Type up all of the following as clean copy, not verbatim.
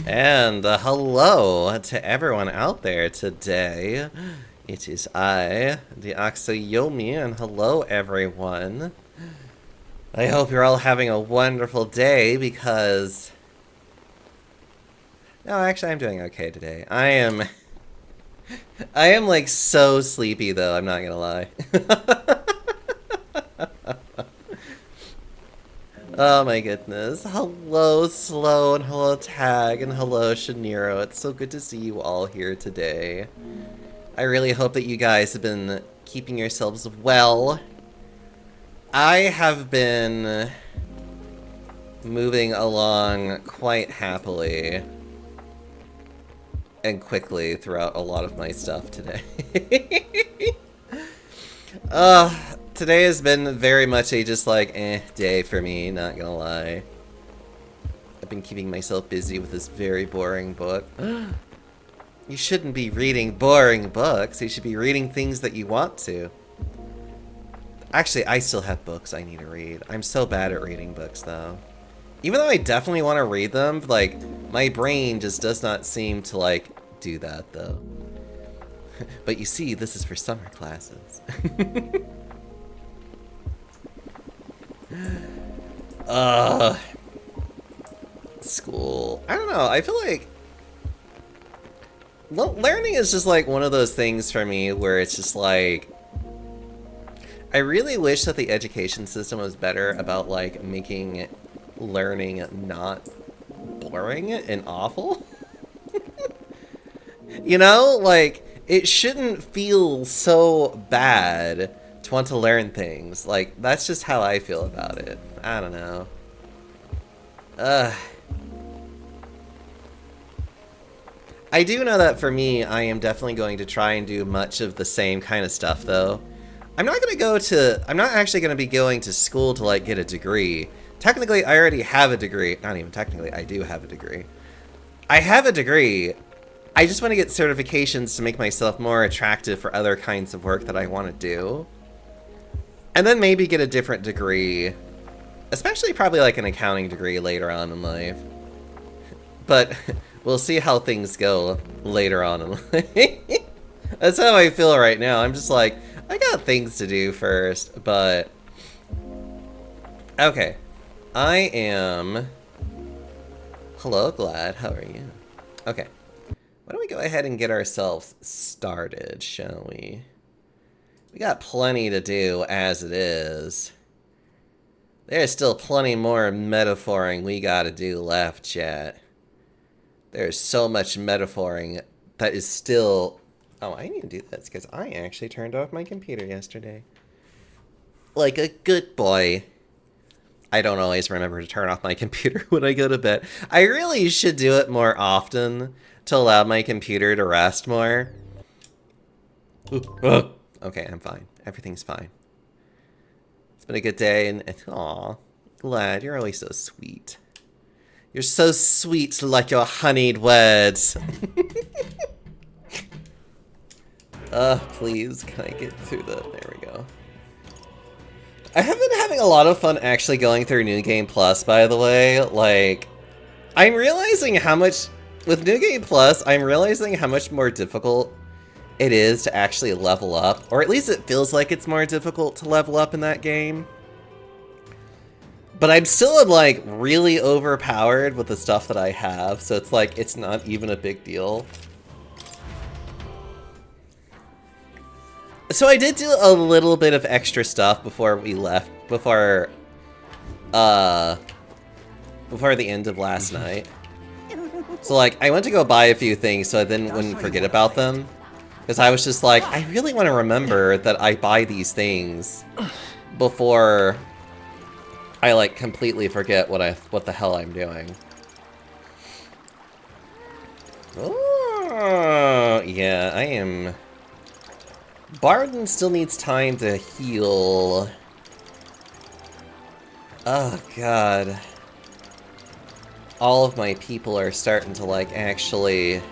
And hello to everyone out there today. It is I, the Axayomi, and hello everyone. I hope you're all having a wonderful day because... No, actually I'm doing okay today. I am like so sleepy though, I'm not gonna lie. Oh my goodness. Hello Slow, and hello Tag, and hello Shaniro. It's so good to see you all here today. I really hope that you guys have been keeping yourselves well. I have been moving along quite happily. and quickly throughout a lot of my stuff today. Today has been very much a just like day for me, not gonna lie. I've been keeping myself busy with this very boring book. You shouldn't be reading boring books. You should be reading things that you want to. Actually, I still have books I need to read. I'm so bad at reading books, though. Even though I definitely want to read them, like, my brain just does not seem to, like, do that, though. But you see, this is for summer classes. School. I don't know, I feel like learning is just like one of those things for me where it's just like, I really wish that the education system was better about like making learning not boring and awful. You know, like it shouldn't feel so bad to want to learn things. Like that's just how I feel about it. I don't know. I do know that for me, I am definitely going to try and do much of the same kind of stuff, though. I'm not actually going to be going to school to, like, get a degree. Technically, I already have a degree. Not even technically, I do have a degree. I have a degree. I just want to get certifications to make myself more attractive for other kinds of work that I want to do. And then maybe get a different degree. Especially probably, like, an accounting degree later on in life. But we'll see how things go later on in life. That's how I feel right now. I'm just like, I got things to do first, but... Okay. I am... Hello, Glad. How are you? Okay. Why don't we go ahead and get ourselves started, shall we? We got plenty to do as it is. There's still plenty more metaphoring we gotta do left, chat. There's so much metaphoring that is still... Oh, I need to do this because I actually turned off my computer yesterday. Like a good boy. I don't always remember to turn off my computer when I go to bed. I really should do it more often to allow my computer to rest more. Okay, I'm fine. Everything's fine. It's been a good day and aw, Glad, you're always so sweet. You're so sweet like your honeyed words. Please, can I get through the... There we go. I have been having a lot of fun actually going through New Game Plus, by the way. Like, I'm realizing how much... With New Game Plus, I'm realizing how much more difficult it is to actually level up. Or at least it feels like it's more difficult to level up in that game. But I'm still, like, really overpowered with the stuff that I have, so it's like, it's not even a big deal. So I did do a little bit of extra stuff before we left, before the end of last night. So, like, I went to go buy a few things so I then wouldn't forget about them. Because I was just like, I really want to remember that I buy these things before... I, like, completely forget what the hell I'm doing. Oh, yeah, I am... Barden still needs time to heal. Oh, God. All of my people are starting to, like, actually...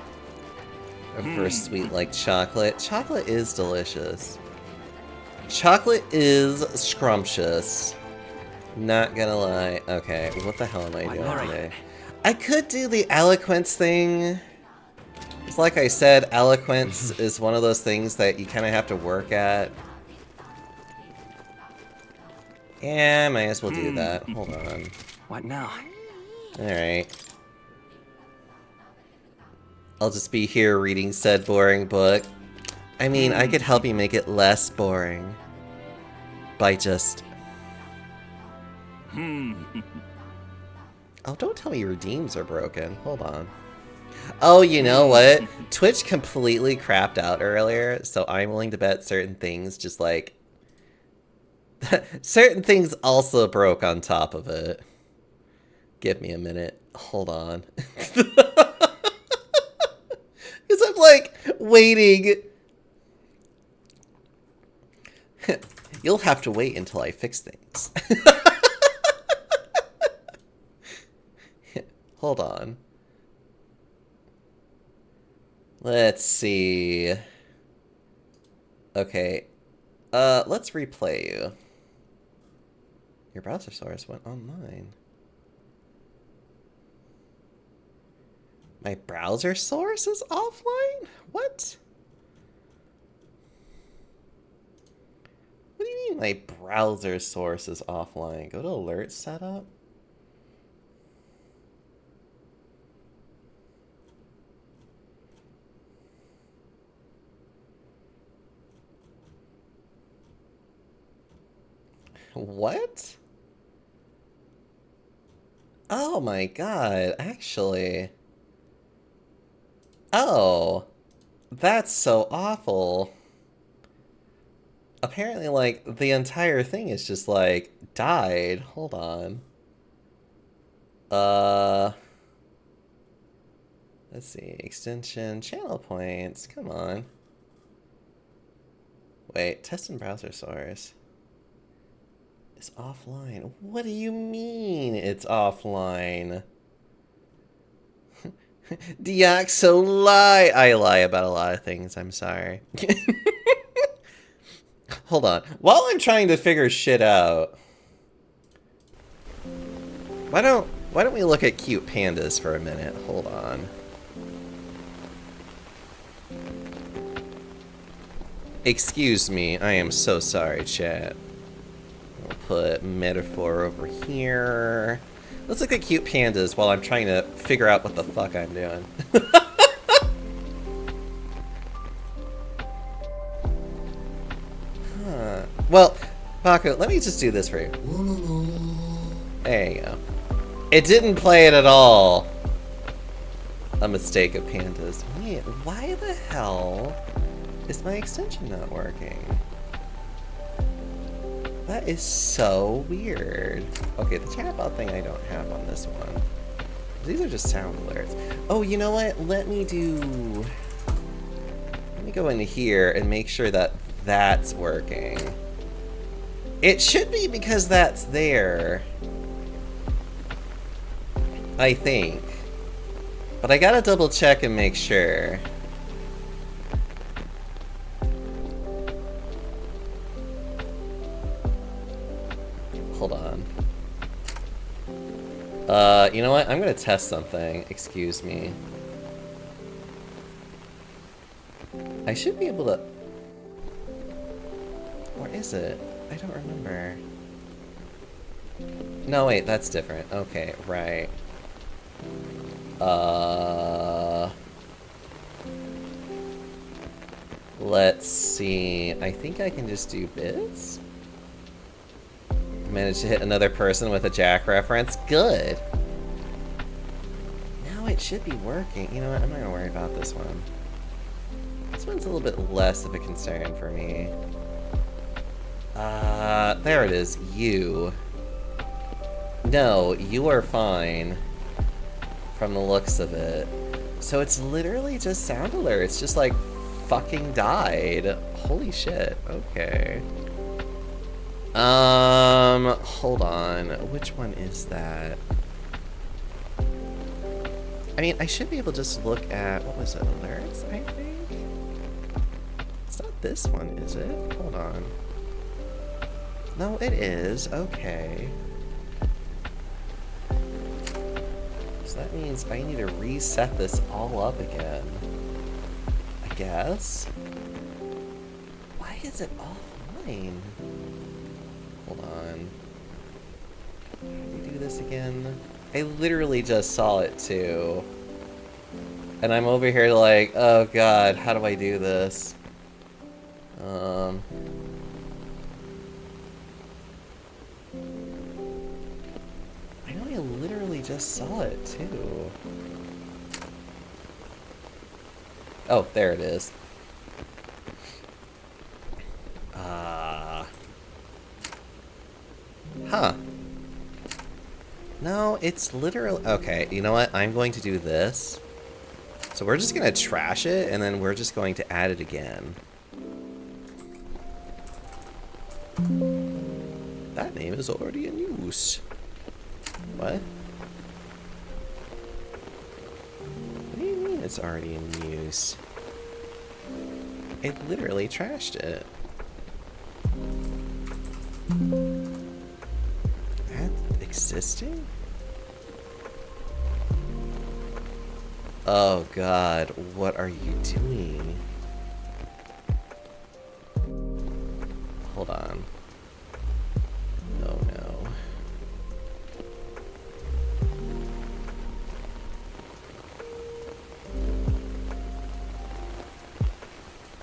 prefer sweet like chocolate. Chocolate is delicious. Chocolate is scrumptious. Not gonna lie. Okay, what the hell am I doing today? I could do the eloquence thing. It's like I said, eloquence is one of those things that you kind of have to work at. Yeah, might as well do that. Hold on. What now? Alright. I'll just be here reading said boring book. I mean, I could help you make it less boring. By just... Oh, don't tell me your redeems are broken. Hold on. Oh, you know what? Twitch completely crapped out earlier, so I'm willing to bet certain things just like... certain things also broke on top of it. Give me a minute. Hold on. I'm like waiting. You'll have to wait until I fix things. Hold on. Let's see. Okay. Let's replay you. Your browser source went online. My browser source is offline? What? What do you mean my browser source is offline? Go to alert setup? What? Oh my god, actually. Oh, that's so awful. Apparently, like, the entire thing is just, like, died. Hold on. Let's see. Extension, channel points. Come on. Wait, test and browser source. It's offline. What do you mean it's offline? Deoxo lie. I lie about a lot of things, I'm sorry. Hold on. While I'm trying to figure shit out, why don't we look at cute pandas for a minute? Hold on. Excuse me, I am so sorry, chat. We'll put metaphor over here. Let's look at cute pandas while I'm trying to figure out what the fuck I'm doing. Huh. Well, Baku, let me just do this for you. There you go. It didn't play it at all. A mistake of pandas. Wait, why the hell is my extension not working? That is so weird. Okay, the chatbot thing I don't have on this one. These are just sound alerts. Oh, you know what? Let me go into here and make sure that that's working. It should be because that's there. I think. But I gotta double check and make sure. Hold on. You know what? I'm gonna test something. Excuse me. I should be able to... Or is it? I don't remember. No, wait, that's different. Okay, right. Let's see. I think I can just do bits. Managed to hit another person with a Jack reference. Good. Now it should be working. You know what? I'm not gonna worry about this one. This one's a little bit less of a concern for me. There it is. You. No, you are fine. From the looks of it. So it's literally just sound alert. It's just like fucking died. Holy shit. Okay. Hold on. Which one is that? I mean, I should be able to just look at, what was it, alerts, I think? It's not this one, is it? Hold on. No, it is. Okay. So that means I need to reset this all up again. I guess? Why is it offline? Hold on. How do we do this again? I literally just saw it too. And I'm over here like, oh god, how do I do this? I know I literally just saw it too. Oh, there it is. Huh. No, it's literally... Okay, you know what? I'm going to do this. So we're just gonna trash it, and then we're just going to add it again. That name is already in use. What? What do you mean it's already in use? It literally trashed it. That existing? Oh god, what are you doing? Hold on. Oh no.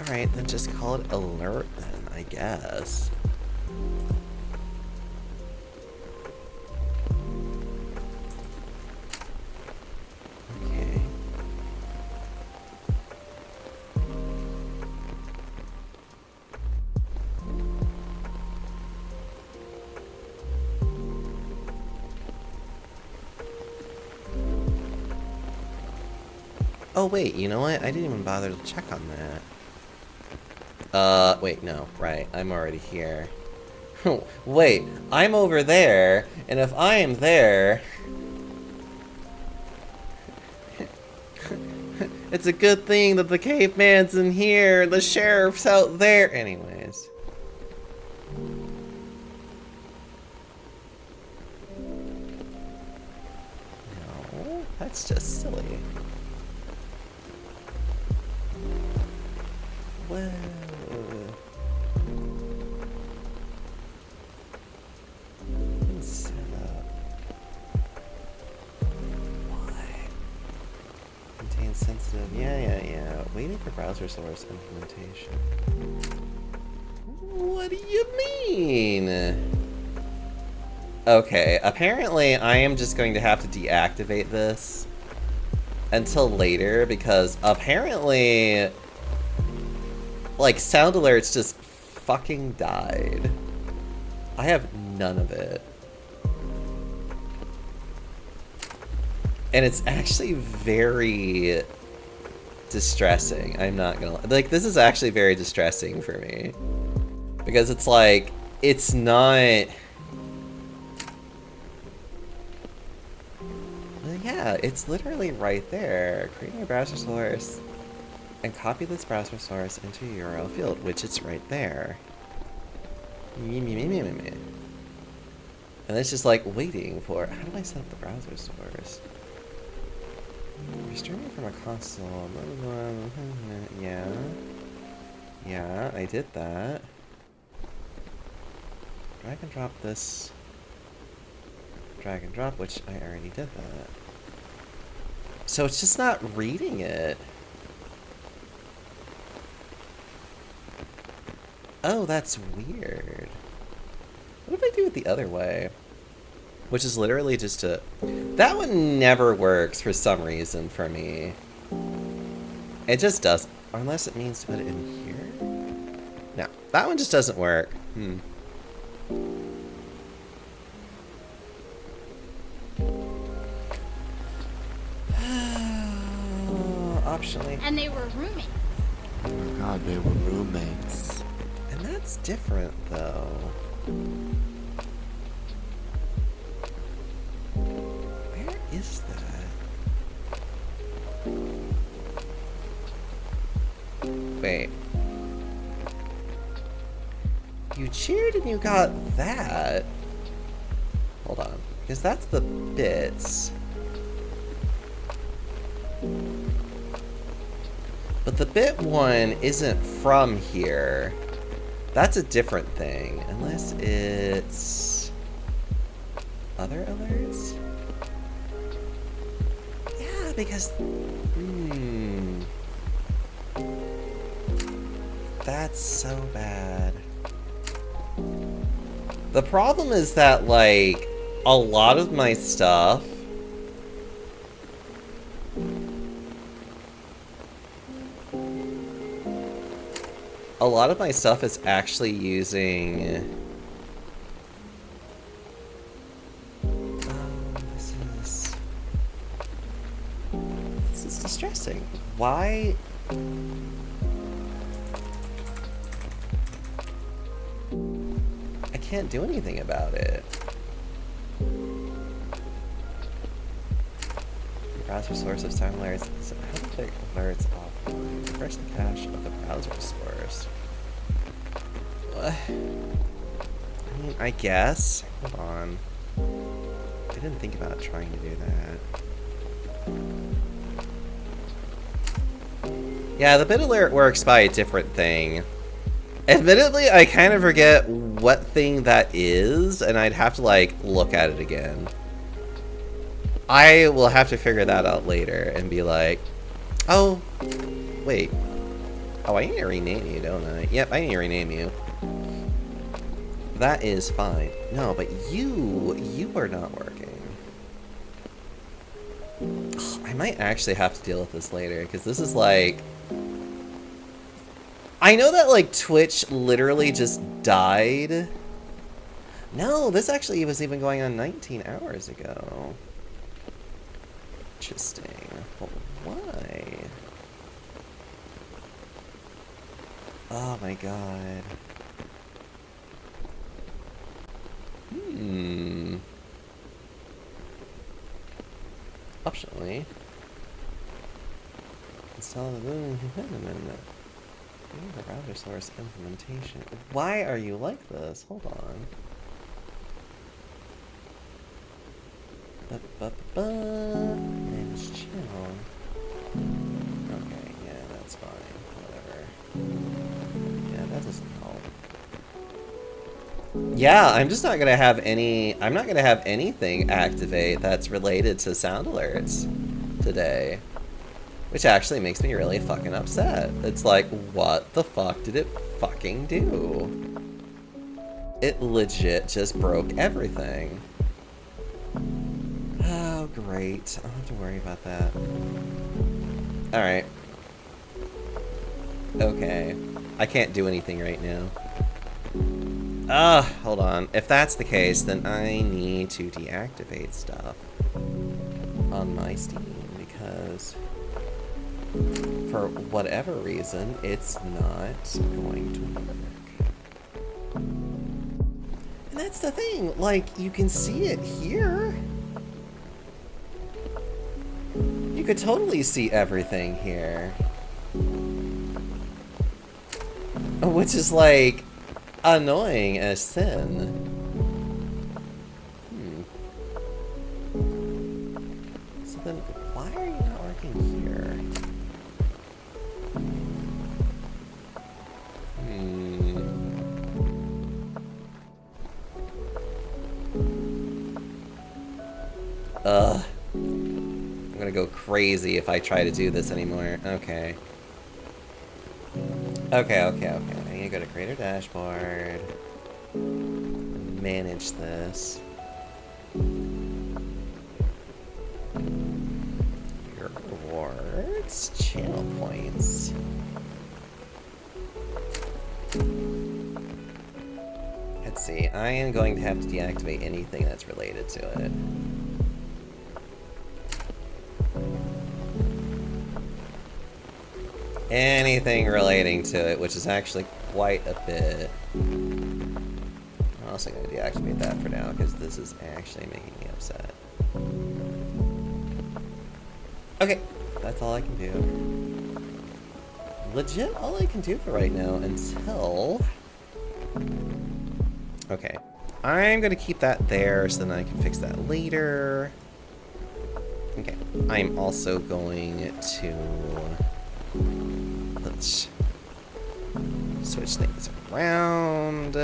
Alright, then just call it alert then, I guess. Okay. Oh wait, you know what? I didn't even bother to check on that. Wait, no, right, I'm already here. Wait, I'm over there, and if I am there... it's a good thing that the caveman's in here, the sheriff's out there. Anyways. No, that's just silly. Whoa. Set up. Why? Contains sensitive. Yeah. Waiting for browser source implementation. What do you mean? Okay, apparently I am just going to have to deactivate this until later because apparently, like, sound alerts just fucking died. I have none of it. And it's actually very distressing. I'm not gonna... like, this is actually very distressing for me. Because it's like, it's not... well, yeah, it's literally right there. Creating a browser source and copy this browser source into a URL field, which it's right there. And it's just like waiting for... how do I set up the browser source? You're streaming from a console. Yeah, I did that. Drag and drop this. Drag and drop, which I already did that. So it's just not reading it. Oh, that's weird. What if I do it the other way? Which is literally just a... that one never works for some reason for me. It just doesn't. Unless it means to put it in here? No, that one just doesn't work. Optionally. And they were roommates. Oh my god, they were roommates. And that's different, though. Where is that? Wait. You cheered and you got that. Hold on. Because that's the bits. But the bit one isn't from here. That's a different thing. Unless it's... other alerts? Yeah, because... That's so bad. The problem is that, like, a lot of my stuff... a lot of my stuff is actually using... This is distressing. Why? I can't do anything about it. Browser source of sound alerts. So how to take alerts offline? Refresh the cache of the browser source. What? I mean, I guess. Hold on. I didn't think about trying to do that. Yeah, the bit alert works by a different thing. Admittedly, I kind of forget what thing that is, and I'd have to, like, look at it again. I will have to figure that out later and be like, oh, wait. Oh, I need to rename you, don't I? Yep, I need to rename you. That is fine. No, but you are not working. Ugh, I might actually have to deal with this later, because this is like... I know that, like, Twitch literally just died. No, this actually was even going on 19 hours ago. Interesting. But why? Oh my god. Optionally. Install the router source implementation. Why are you like this? Hold on. Manage channel. Okay, yeah, that's fine. Whatever. Yeah, that doesn't help. Yeah, I'm just not gonna have any. I'm not gonna have anything activate that's related to sound alerts today. Which actually makes me really fucking upset. It's like, what the fuck did it fucking do? It legit just broke everything. Oh, great. I don't have to worry about that. Alright. Okay. I can't do anything right now. Hold on. If that's the case, then I need to deactivate stuff on my Steam, because for whatever reason, it's not going to work. And that's the thing, like, you can see it here. You could totally see everything here. Which is, like, annoying as sin. So then, why are you not working here? Ugh. I'm gonna go crazy if I try to do this anymore. Okay. Okay. I need to go to Creator Dashboard. Manage this. Your rewards. Channel points. Let's see. I am going to have to deactivate anything that's related to it. Anything relating to it, which is actually quite a bit. I'm also going to deactivate that for now, because this is actually making me upset. Okay, that's all I can do. Legit, all I can do for right now until... Okay, I'm going to keep that there so then I can fix that later. Okay, I'm also going to... Let's switch things around.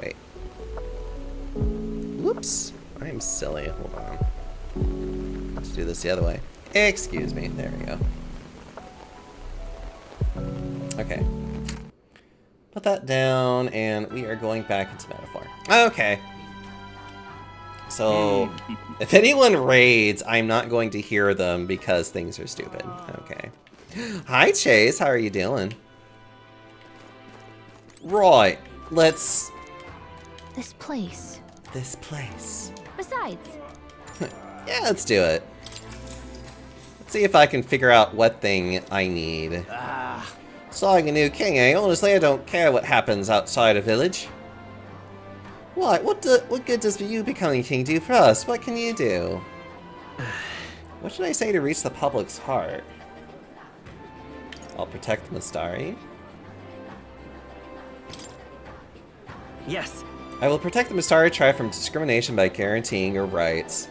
Wait. Whoops. I'm silly. Hold on. Let's do this the other way. Excuse me. There we go. Okay. Put that down, and we are going back into Metaphor. Okay. So, if anyone raids, I'm not going to hear them because things are stupid. Okay. Hi, Chase. How are you doing? Right. Let's... This place. This place. Besides, Yeah, let's do it. See if I can figure out what thing I need. Sawing a new king, eh? Honestly, I don't care what happens outside a village. What? What good does you becoming king do for us? What can you do? What should I say to reach the public's heart? I'll protect the Mystari. Yes. I will protect the Mystari tribe from discrimination by guaranteeing your rights.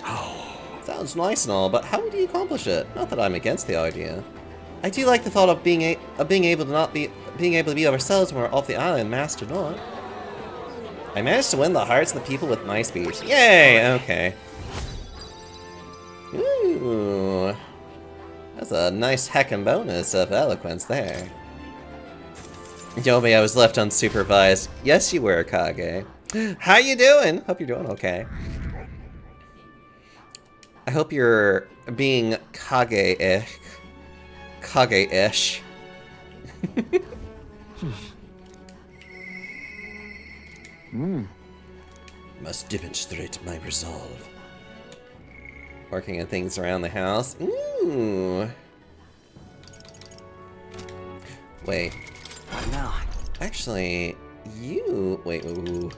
Sounds nice and all, but how would you accomplish it? Not that I'm against the idea. I do like the thought of being able to be ourselves when we're off the island, masked or not. I managed to win the hearts of the people with my speech. Yay! Okay. Ooh. That's a nice heckin' bonus of eloquence there. Yomi, I was left unsupervised. Yes, you were, Kage. How you doing? Hope you're doing okay. I hope you're being Kage-ish. Kage-ish. Must demonstrate my resolve. Working on things around the house. Ooh. Wait. What now? Actually, you... Wait, ooh.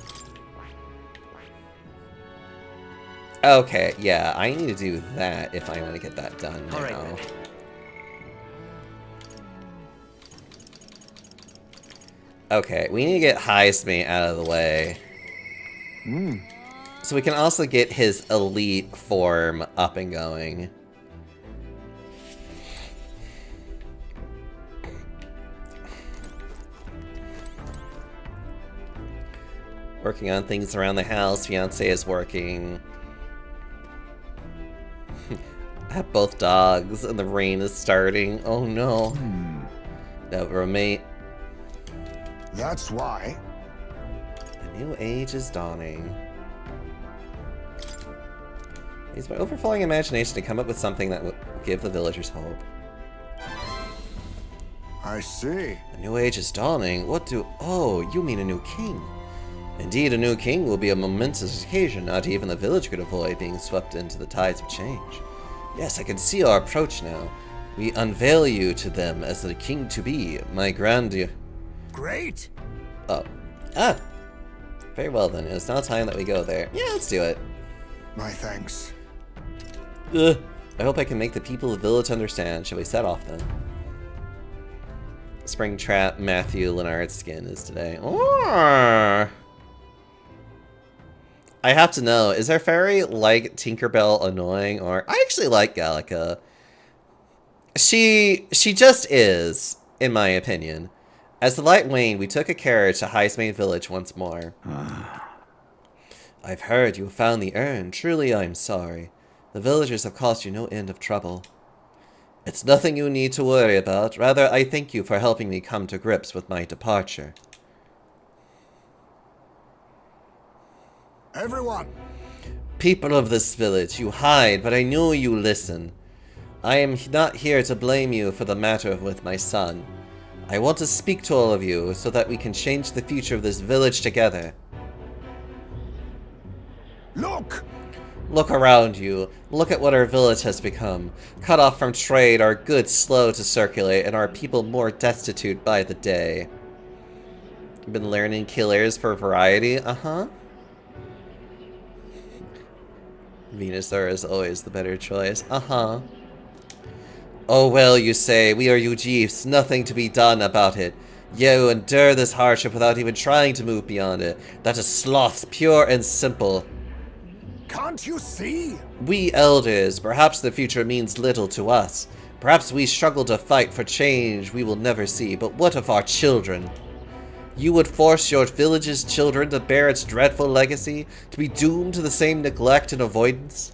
Okay, yeah, I need to do that if I want to get that done now. All right, Okay, we need to get Heisme out of the way. So we can also get his elite form up and going. Working on things around the house. Fiance is working. I have both dogs and the rain is starting. Oh no. No, roommate. That's why. A new age is dawning. Use my overflowing imagination to come up with something that will give the villagers hope. I see. A new age is dawning. What do... Oh, you mean a new king. Indeed, a new king will be a momentous occasion. Not even the village could avoid being swept into the tides of change. Yes, I can see our approach now. We unveil you to them as the king-to-be, my grand... Great. Oh. Ah! Very well then, it's now time that we go there. Yeah, let's do it. My thanks. Ugh. I hope I can make the people of the village understand. Shall we set off then? Springtrap Matthew Leonard's skin is today. Oh! I have to know, is our fairy like Tinkerbell annoying, or... I actually like Gallica. She just is, in my opinion. As the light waned, we took a carriage to Heisme Village once more. I've heard you found the urn. Truly, I'm sorry. The villagers have caused you no end of trouble. It's nothing you need to worry about. Rather, I thank you for helping me come to grips with my departure. Everyone. People of this village, you hide, but I know you listen. I am not here to blame you for the matter with my son. I want to speak to all of you so that we can change the future of this village together. Look. Look around you. Look at what our village has become. Cut off from trade, our goods slow to circulate, and our people more destitute by the day. Been learning killers for variety? Uh-huh. Venusaur is always the better choice. Uh-huh. Oh well, you say, we are you Jeeves, nothing to be done about it. You endure this hardship without even trying to move beyond it. That is sloth, pure and simple. Can't you see? We elders, perhaps the future means little to us. Perhaps we struggle to fight for change we will never see, but what of our children? You would force your village's children to bear its dreadful legacy, to be doomed to the same neglect and avoidance?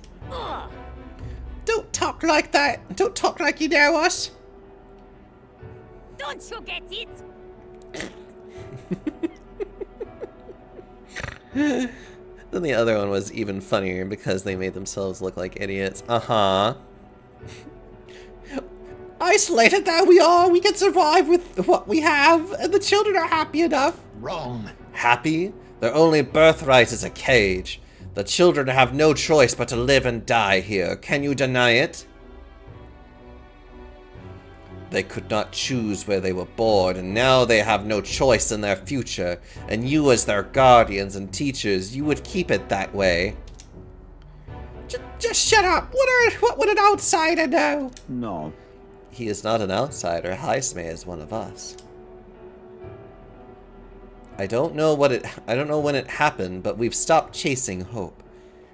Don't talk like that! Don't talk like you know us! Don't you get it? Then the other one was even funnier because they made themselves look like idiots. Uh-huh. Isolated though we are, we can survive with what we have, and the children are happy enough. Wrong. Happy? Their only birthright is a cage. The children have no choice but to live and die here. Can you deny it? They could not choose where they were born, and now they have no choice in their future. And you, as their guardians and teachers, you would keep it that way. Just shut up! What would an outsider know? No. He is not an outsider. Heisme is one of us. I don't know when it happened, but we've stopped chasing hope.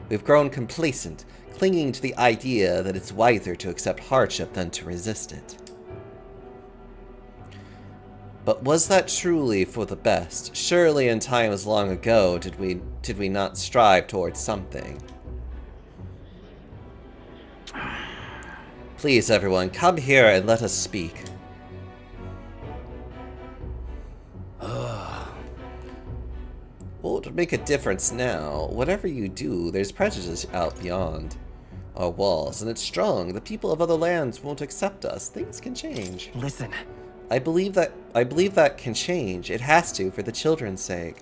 We've grown complacent, clinging to the idea that it's wiser to accept hardship than to resist it. But was that truly for the best? Surely in times long ago did we not strive towards something? Please, everyone, come here and let us speak. Well, it would make a difference now. Whatever you do, there's prejudice out beyond our walls, and it's strong. The people of other lands won't accept us. Things can change. Listen. I believe that can change. It has to, for the children's sake.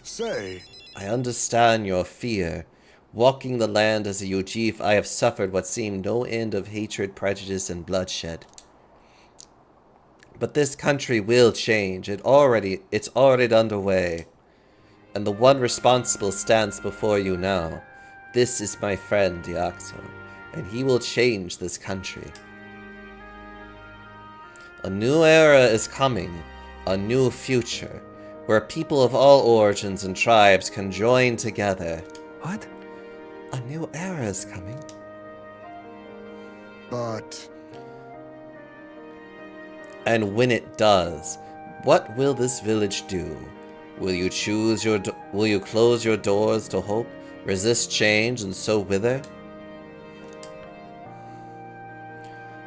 Say, I understand your fear. Walking the land as a Yojif, I have suffered what seemed no end of hatred, prejudice, and bloodshed. But this country will change. It's already underway. And the one responsible stands before you now. This is my friend, Diaxo, and he will change this country. A new era is coming, a new future, where people of all origins and tribes can join together. What? A new era is coming. but And when it does, what will this village do? Will you close your doors to hope, resist change, and so wither?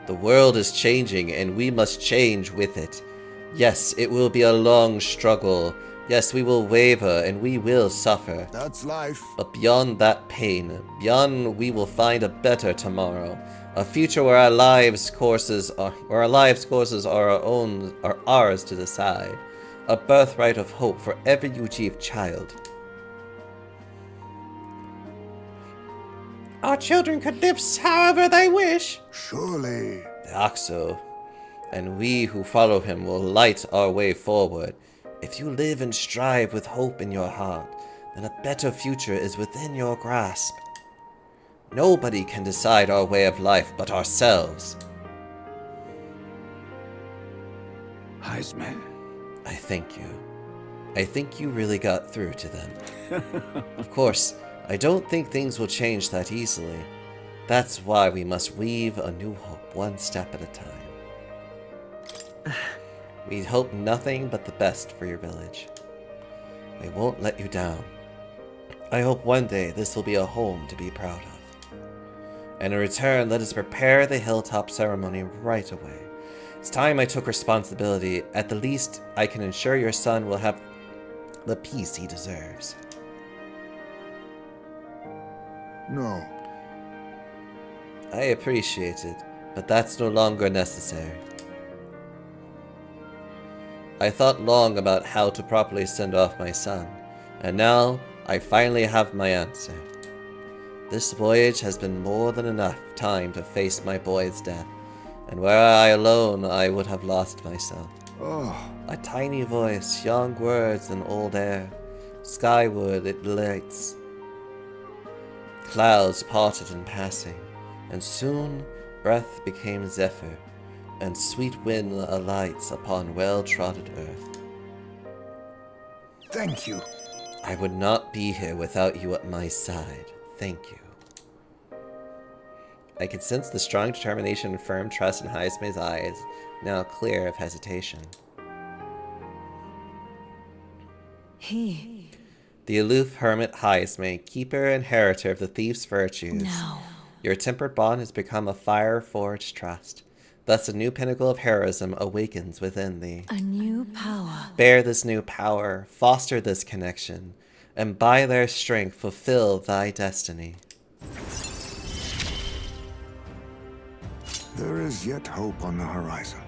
The world is changing, and we must change with it. Yes, it will be a long struggle. Yes, we will waver, and we will suffer. that's life. But beyond that pain, we will find a better tomorrow. A future where our lives' courses are ours to decide. A birthright of hope for every Yujif child. Our children could live however they wish. Surely. The Oxo, and we who follow him will light our way forward. If you live and strive with hope in your heart, then a better future is within your grasp. Nobody can decide our way of life but ourselves. Heisman. I thank you. I think you really got through to them. Of course, I don't think things will change that easily. That's why we must weave a new hope one step at a time. We hope nothing but the best for your village. We won't let you down. I hope one day this will be a home to be proud of. And in return, let us prepare the hilltop ceremony right away. It's time I took responsibility. At the least, I can ensure your son will have the peace he deserves. No. I appreciate it, but that's no longer necessary. I thought long about how to properly send off my son, and now I finally have my answer. This voyage has been more than enough time to face my boy's death, and were I alone, I would have lost myself. Oh, A tiny voice, young words, and old air. Skyward it lights. Clouds parted in passing, and soon breath became zephyr, and sweet wind alights upon well-trodden earth. thank you. I would not be here without you at my side. Thank you. I could sense the strong determination and firm trust in Heisme's eyes, now clear of hesitation. He. The aloof hermit Heisme, keeper and inheritor of the thief's virtues. No. Your tempered bond has become a fire-forged trust. Thus a new pinnacle of heroism awakens within thee. A new power. Bear this new power, foster this connection, and by their strength fulfill thy destiny. There is yet hope on the horizon.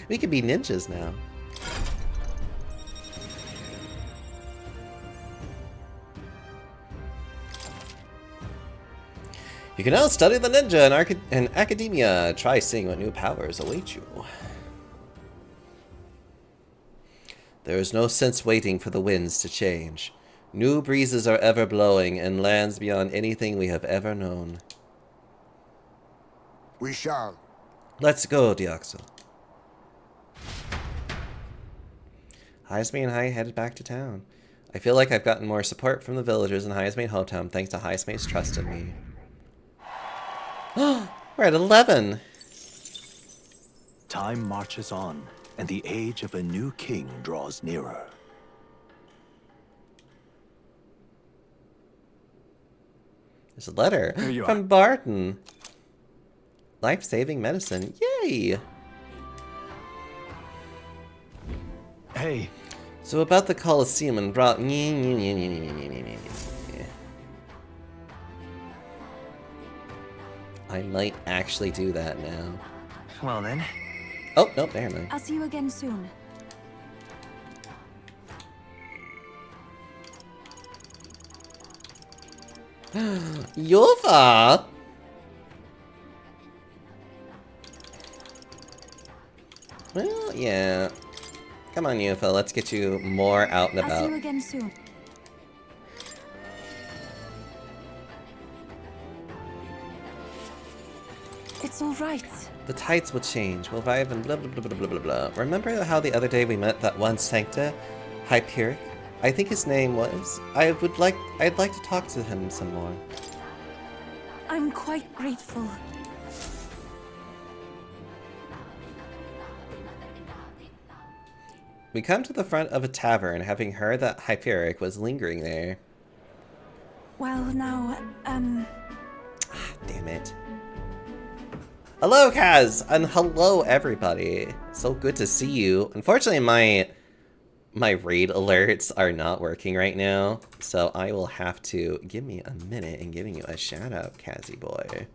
We could be ninjas now. You can now study the ninja in academia. Try seeing what new powers await you. There is no sense waiting for the winds to change. New breezes are ever blowing and lands beyond anything we have ever known. We shall. Let's go, Deoxys. Highsmane and I headed back to town. I feel like I've gotten more support from the villagers in Highsmane hometown thanks to Highsmane's trust in me. We're at 11. Time marches on, and the age of a new king draws nearer. There's a letter Here you from are. Barton. Life-saving medicine. Yay! Hey, So about the Colosseum and brought... I might actually do that now. well then. Oh, nope, never mind. I'll see you again soon. Yuva! Well, yeah. Come on, Yufa, let's get you more out and I'll see about. you again soon. It's all right. The tides will change. We'll vibe and blah blah blah blah blah blah blah. Remember how the other day we met that one Sancta? Hyperic? I think his name was. I'd like to talk to him some more. I'm quite grateful. We come to the front of a tavern, having heard that Hyperic was lingering there. Well, now, Damn it. Hello, Kaz! And hello, everybody. So good to see you. Unfortunately, my raid alerts are not working right now, so I will have to give me a minute in giving you a shout out, Kazzy boy.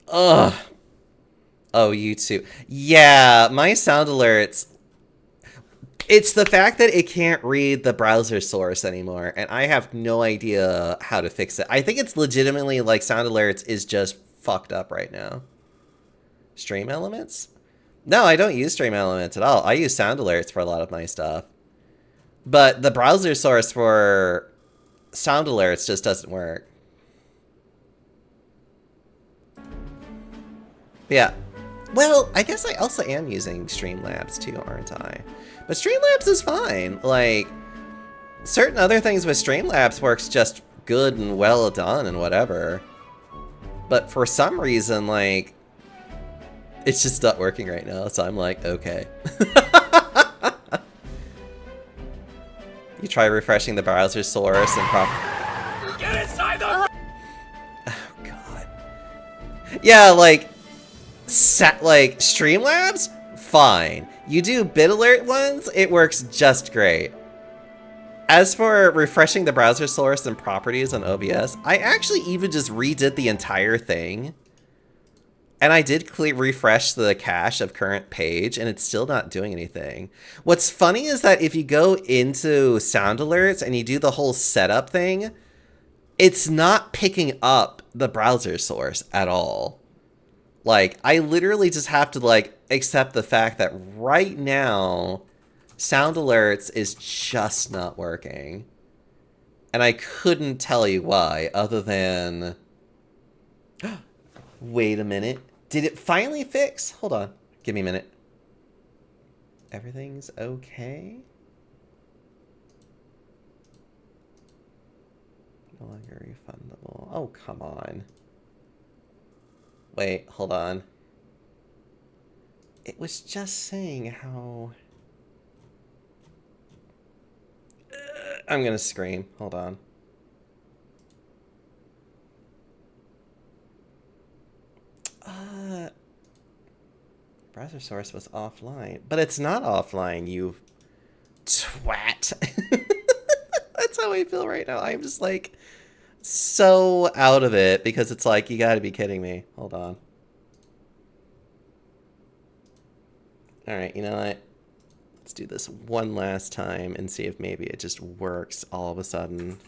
Ugh. Oh, you too. Yeah, my sound alerts. It's the fact that it can't read the browser source anymore, and I have no idea how to fix it. I think it's legitimately like sound alerts is just fucked up right now. Stream Elements? No, I don't use Stream Elements at all. I use sound alerts for a lot of my stuff. But the browser source for sound alerts just doesn't work. Yeah. Well, I guess I also am using Streamlabs too, aren't I? But Streamlabs is fine. Like, certain other things with Streamlabs works just good and well done and whatever. But for some reason, like, it's just not working right now, so I'm like, okay. You try refreshing the browser source and Get inside the... Oh, God. Yeah, like Streamlabs? Fine. You do BitAlert ones, it works just great. As for refreshing the browser source and properties on OBS, I actually even just redid the entire thing. And I did refresh the cache of current page, and it's still not doing anything. What's funny is that if you go into sound alerts and you do the whole setup thing, it's not picking up the browser source at all. Like, I literally just have to, like, accept the fact that right now, sound alerts is just not working. And I couldn't tell you why, other than... Wait a minute. Did it finally fix? Hold on. Give me a minute. Everything's okay? No longer refundable. Oh, come on. Wait, hold on. It was just saying how... I'm gonna scream. Hold on. Browser source was offline. But it's not offline, you twat. That's how I feel right now. I'm just like so out of it because it's like, you gotta be kidding me. Hold on. Alright, you know what? Let's do this one last time and see if maybe it just works all of a sudden.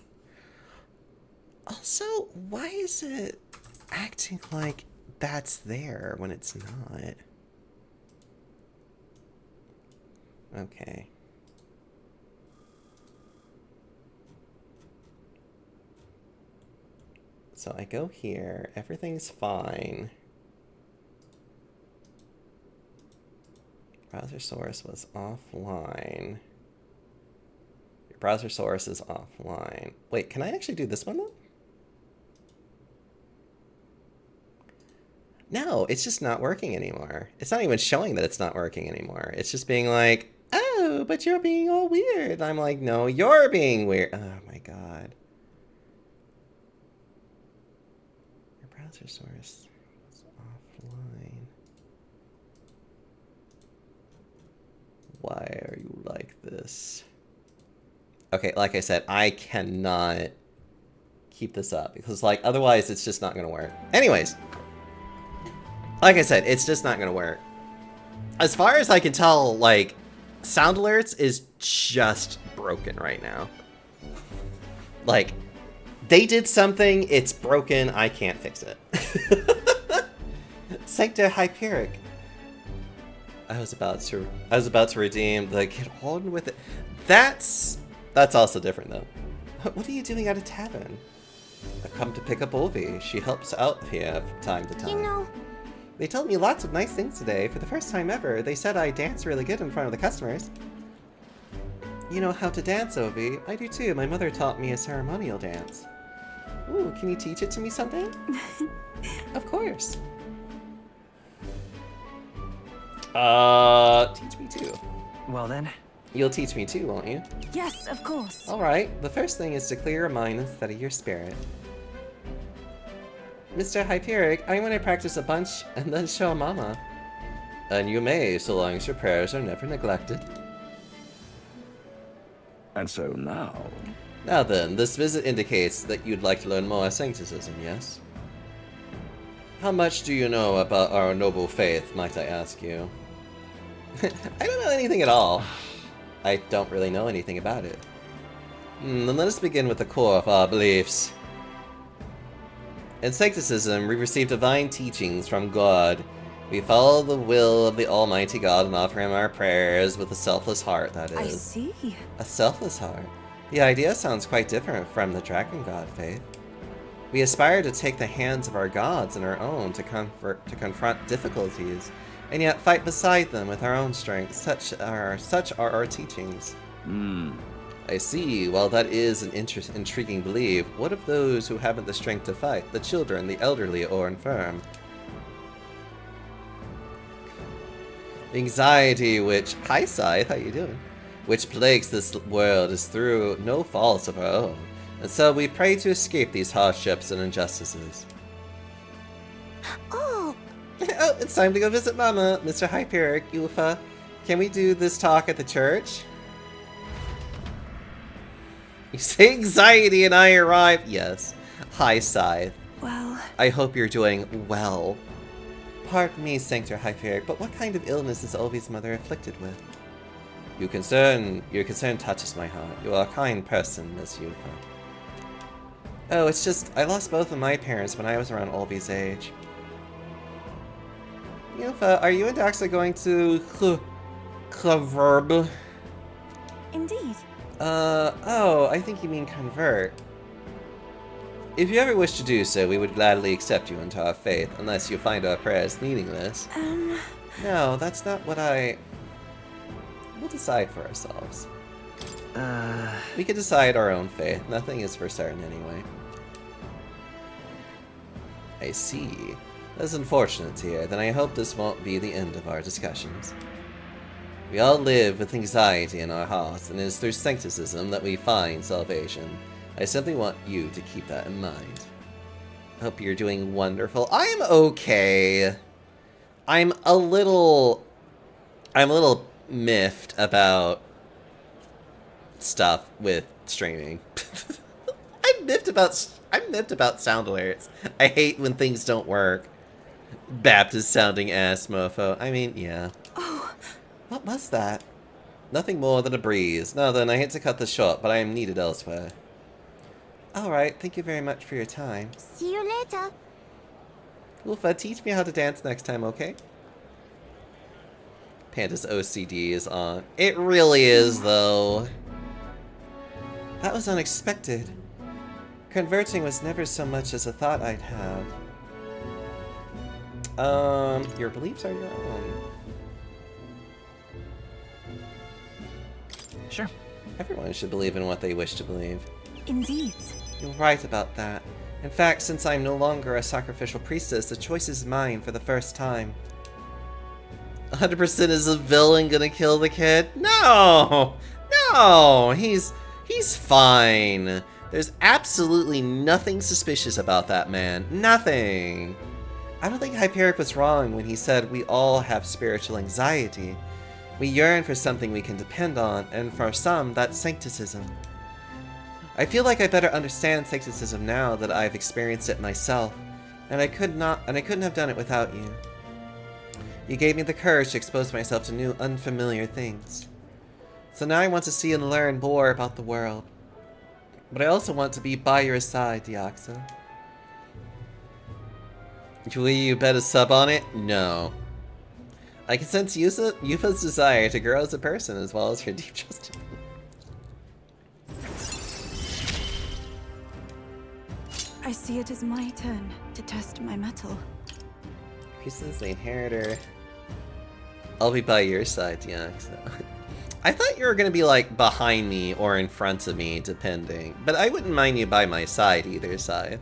Also, why is it acting like that's there when it's not? Okay. So I go here, everything's fine. Browser source was offline. Your browser source is offline. Wait, can I actually do this one though? No, it's just not working anymore. It's not even showing that it's not working anymore. It's just being like, oh, but you're being all weird. And I'm like, no, you're being weird. Oh my god. Your browser source is offline. Why are you like this? Okay, like I said, I cannot keep this up because, like, otherwise it's just not going to work. Anyways, like I said, it's just not going to work. As far as I can tell, like, Sound Alerts is just broken right now. Like, they did something, it's broken, I can't fix it. Sancta Hyperic. I was about to redeem the get on with it. That's also different though. What are you doing at a tavern? I've come to pick up Olvi. She helps out here from time to time. You know, They told me lots of nice things today. For the first time ever, they said I dance really good in front of the customers. You know how to dance, Ovi? I do too. My mother taught me a ceremonial dance. Ooh, can you teach it to me someday? Of course. Teach me too. Well then. You'll teach me too, won't you? yes, of course. Alright, the first thing is to clear your mind and steady your spirit. Mr. Hyperic, I want to practice a bunch and then show Mama. And you may, so long as your prayers are never neglected. And so now, Now then, this visit indicates that you'd like to learn more Sancticism, yes? How much do you know about our noble faith, might I ask you? I don't know anything at all. I don't really know anything about it. Then let us begin with the core of our beliefs. In Sancticism, we receive divine teachings from God. We follow the will of the Almighty God and offer Him our prayers with a selfless heart, that I is. see. A selfless heart? The idea sounds quite different from the Dragon God faith. We aspire to take the hands of our gods in our own to confront difficulties, and yet fight beside them with our own strength. Such are our teachings. I see. Well, that is an intriguing belief. What of those who haven't the strength to fight? The children, the elderly, or infirm? The anxiety which... Hi, Scythe. How you doing? Which plagues this world is through no fault of our own. And so we pray to escape these hardships and injustices. Oh, Oh, it's time to go visit Mama, Mr. Hyperic, Yufa. Can we do this talk at the church? You say anxiety and I arrive? Yes. Hi, Scythe. well, I hope you're doing well. Pardon me, Sanctor Hyperic, but what kind of illness is Olvi's mother afflicted with? Your concern touches my heart. You are a kind person, Miss Yufa. Oh, it's just, I lost both of my parents when I was around Olvi's age. Yufa, are you and Daxa going to Cloverb? indeed. Oh, I think you mean convert. If you ever wish to do so, we would gladly accept you into our faith, unless you find our prayers meaningless. No, that's not what We'll decide for ourselves. We can decide our own faith. Nothing is for certain anyway. I see. That's unfortunate to hear. Then I hope this won't be the end of our discussions. We all live with anxiety in our hearts, and it is through Sancticism that we find salvation. I simply want you to keep that in mind. Hope you're doing wonderful. I'm okay. I'm a little miffed about stuff with streaming. I'm miffed about sound alerts. I hate when things don't work. Baptist sounding ass mofo. I mean, yeah. Oh, What was that? Nothing more than a breeze. Now then, I hate to cut this short, but I am needed elsewhere. Alright, thank you very much for your time. See you later. Ulfa, teach me how to dance next time, okay? Panda's OCD is on. It really is, though. That was unexpected. Converting was never so much as a thought I'd have. Your beliefs are your own. Sure. Everyone should believe in what they wish to believe. Indeed. You're right about that. In fact, since I'm no longer a sacrificial priestess, the choice is mine for the first time. 100% is a villain gonna kill the kid? No! No! He's fine. There's absolutely nothing suspicious about that man. Nothing. I don't think Hyperic was wrong when he said we all have spiritual anxiety. We yearn for something we can depend on, and for some, that's sancticism. I feel like I better understand sancticism now that I've experienced it myself, and I couldn't have done it without you. You gave me the courage to expose myself to new, unfamiliar things. So now I want to see and learn more about the world. But I also want to be by your side, Diaxa. Will you bet a sub on it? No. I can sense Yufa's desire to grow as a person as well as her deep trust in me. I see it as my turn to test my mettle. Priestess, the inheritor. I'll be by your side, Diaxa. I thought you were gonna be like behind me or in front of me, depending. But I wouldn't mind you by my side either side.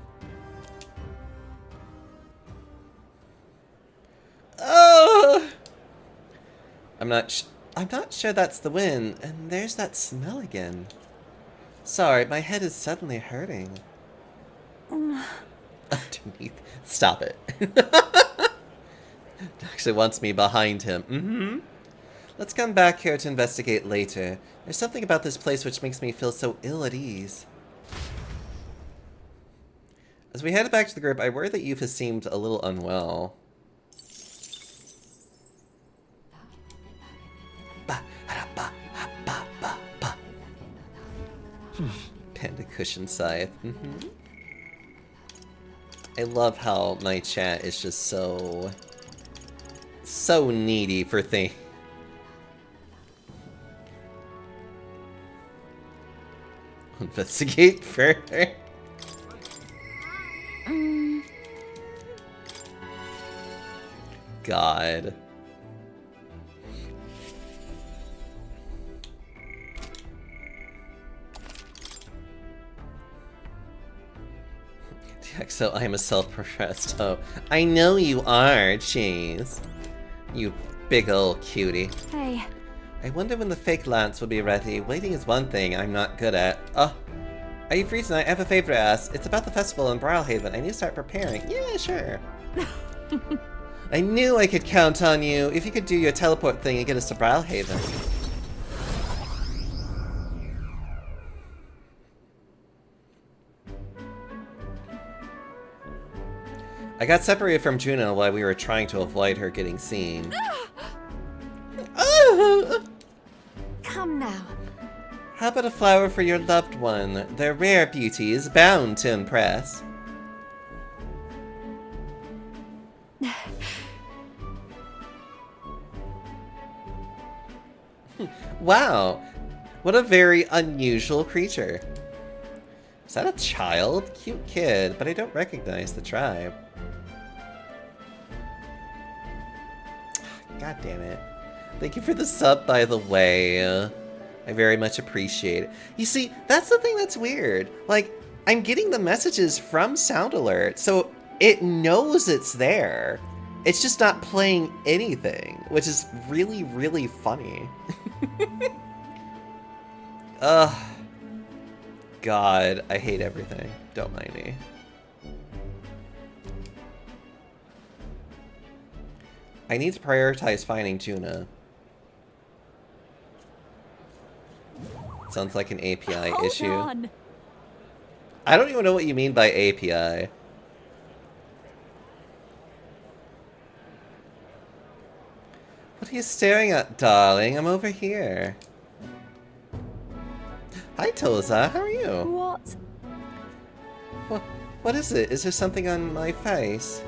Oh! I'm not sure that's the wind, and there's that smell again. Sorry, my head is suddenly hurting. Underneath. Stop it. Actually wants me behind him. Let's come back here to investigate later. There's something about this place which makes me feel so ill at ease. As we headed back to the group, I worry that Yufa seemed a little unwell. Panda cushion scythe. I love how my chat is just so needy for things. Investigate further. God. So I am a self-professed hoe. I know you are, jeez. You big ol' cutie. Hey. I wonder when the fake lance will be ready. Waiting is one thing I'm not good at. Oh, are you free tonight? I have a favor to ask. It's about the festival in Brawlhaven. I need to start preparing. Yeah, sure. I knew I could count on you. If you could do your teleport thing and get us to Brawlhaven. I got separated from Juno while we were trying to avoid her getting seen. Come now. How about a flower for your loved one? They're rare beauties, bound to impress. Wow, what a very unusual creature. Is that a child? Cute kid, but I don't recognize the tribe. God damn it. Thank you for the sub, by the way. I very much appreciate it. You see, that's the thing that's weird. Like, I'm getting the messages from Sound Alert, so it knows it's there. It's just not playing anything, which is really, really funny. Ugh. God, I hate everything. Don't mind me. I need to prioritize finding Juna. Sounds like an API issue. On. I don't even know what you mean by API. What are you staring at, darling? I'm over here. Hi, Toza. How are you? What? What is it? Is there something on my face?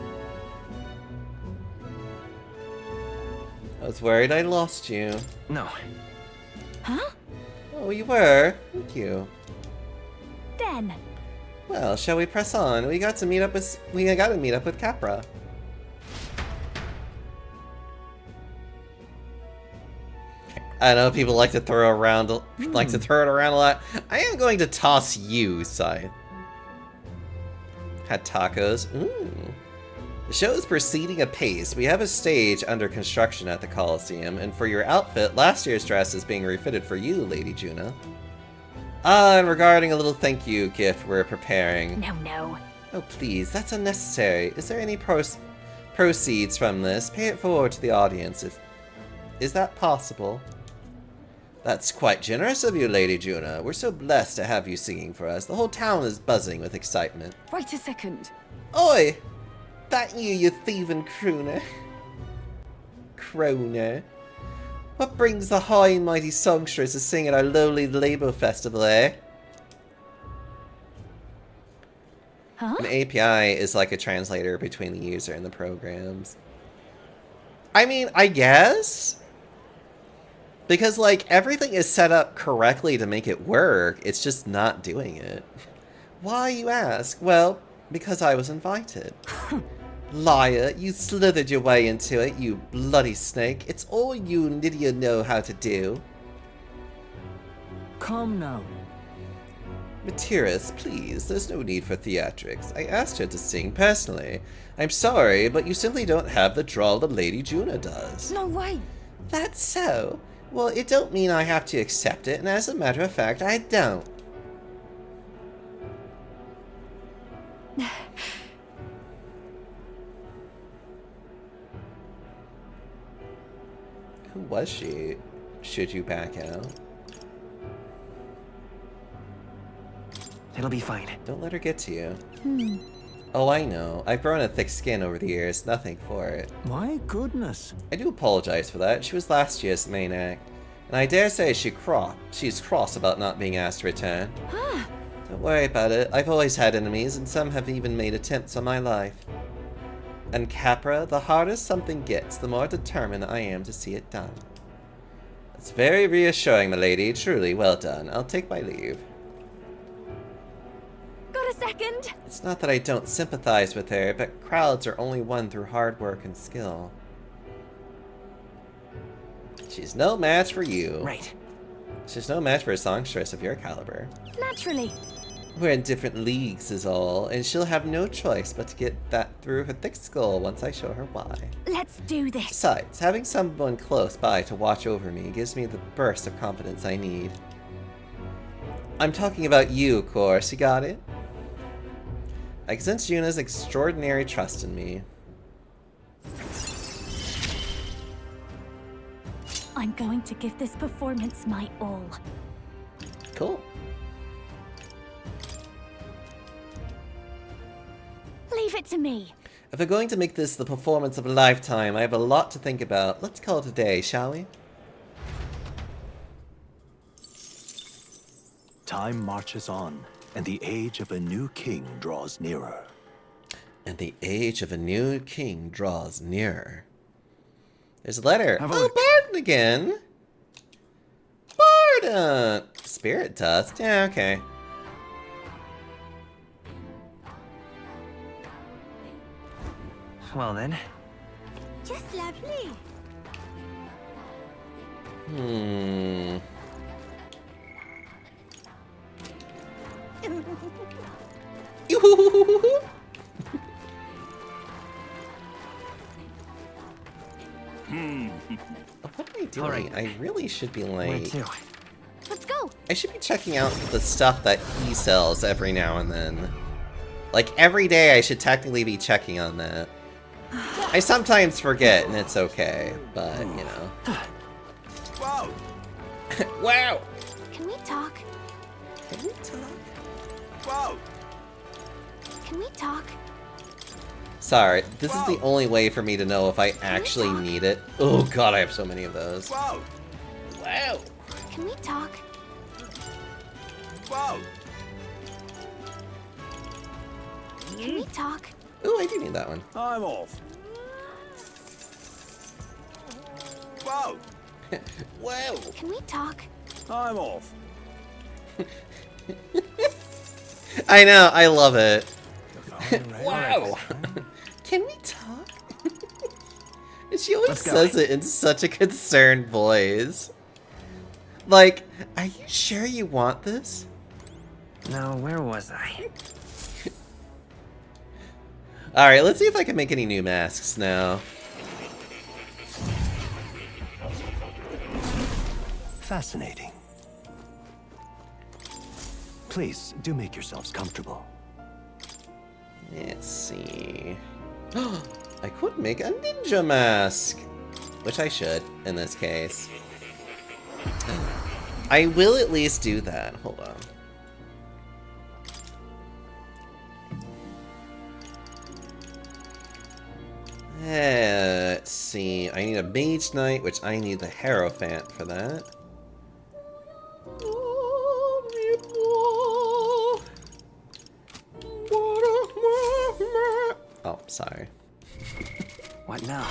I was worried I lost you. No. Huh? Oh, you were? Thank you. Then. Well, shall we press on? We got to meet up with Capra. I know people like to throw it around a lot. I am going to toss you, Scythe. Had tacos. Ooh. The show is proceeding apace. We have a stage under construction at the Coliseum, and for your outfit, last year's dress is being refitted for you, Lady Juna. And regarding a little thank you gift we're preparing. No. Oh, please, that's unnecessary. Is there any proceeds from this? Pay it forward to the audience. Is that possible? That's quite generous of you, Lady Juna. We're so blessed to have you singing for us. The whole town is buzzing with excitement. Wait a second. Oi! That you thieving crooner. What brings the high and mighty songstress to sing at our lowly Labour Festival, eh? Huh? An API is like a translator between the user and the programs. I mean, I guess? Because, like, everything is set up correctly to make it work, it's just not doing it. Why, you ask? Well, because I was invited. Liar, you slithered your way into it, you bloody snake. It's all you Nydia know how to do. Come now. Matthias, please, there's no need for theatrics. I asked her to sing personally. I'm sorry, but you simply don't have the drawl that Lady Juna does. No way. That's so? Well, it don't mean I have to accept it, and as a matter of fact, I don't. Who was she? Should you back out? It'll be fine. Don't let her get to you. Oh, I know. I've grown a thick skin over the years. Nothing for it. My goodness. I do apologize for that. She was last year's main act. And I dare say she's cross about not being asked to return. Don't worry about it. I've always had enemies, and some have even made attempts on my life. And Capra, the harder something gets, the more determined I am to see it done. That's very reassuring, milady. Truly well done. I'll take my leave. Got a second? It's not that I don't sympathize with her, but crowds are only won through hard work and skill. She's no match for you. Right. She's no match for a songstress of your caliber. Naturally. We're in different leagues is all, and she'll have no choice but to get that through her thick skull once I show her why. Let's do this. Besides, having someone close by to watch over me gives me the burst of confidence I need. I'm talking about you, of course, you got it? I can sense Juna's extraordinary trust in me. I'm going to give this performance my all. Cool. Leave it to me. If we're going to make this the performance of a lifetime, I have a lot to think about. Let's call it a day, shall we? Time marches on, and the age of a new king draws nearer. And the age of a new king draws nearer. There's a letter. Have a Oh, look. Barden again! Barden! Spirit dust? Yeah, okay. Well then. Just lovely. What am I doing? Alright. I really should be Where like... to? Let's go. I should be checking out the stuff that he sells every now and then. Like, every day I should technically be checking on that. I sometimes forget, and it's okay, but, you know. Wow! Wow! Can we talk? Can we talk? Wow! Can we talk? Sorry, this is the only way for me to know if I actually need it. Oh god, I have so many of those. Wow! Wow! Can we talk? Wow! Can we talk? Ooh, I do need that one. I'm off. Whoa! Whoa! Can we talk? I'm off. I know, I love it. Wow! Can we talk? And she always Let's go. says it in such a concerned voice. Like, are you sure you want this? No, where was I? Alright, let's see if I can make any new masks now. Fascinating. Please, do make yourselves comfortable. Let's see. I could make a ninja mask, which I should in this case. I will at least do that. Hold on. Let's see. I need a Mage Knight, which I need the Hierophant for that. Oh, sorry. What now?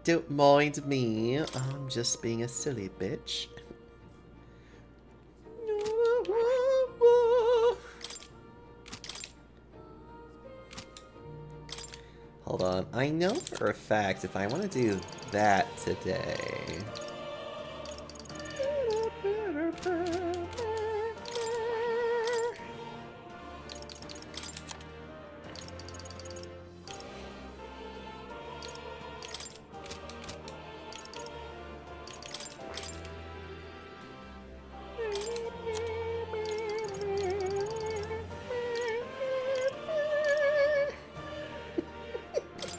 Don't mind me. I'm just being a silly bitch. Hold on. I know for a fact if I want to do that today.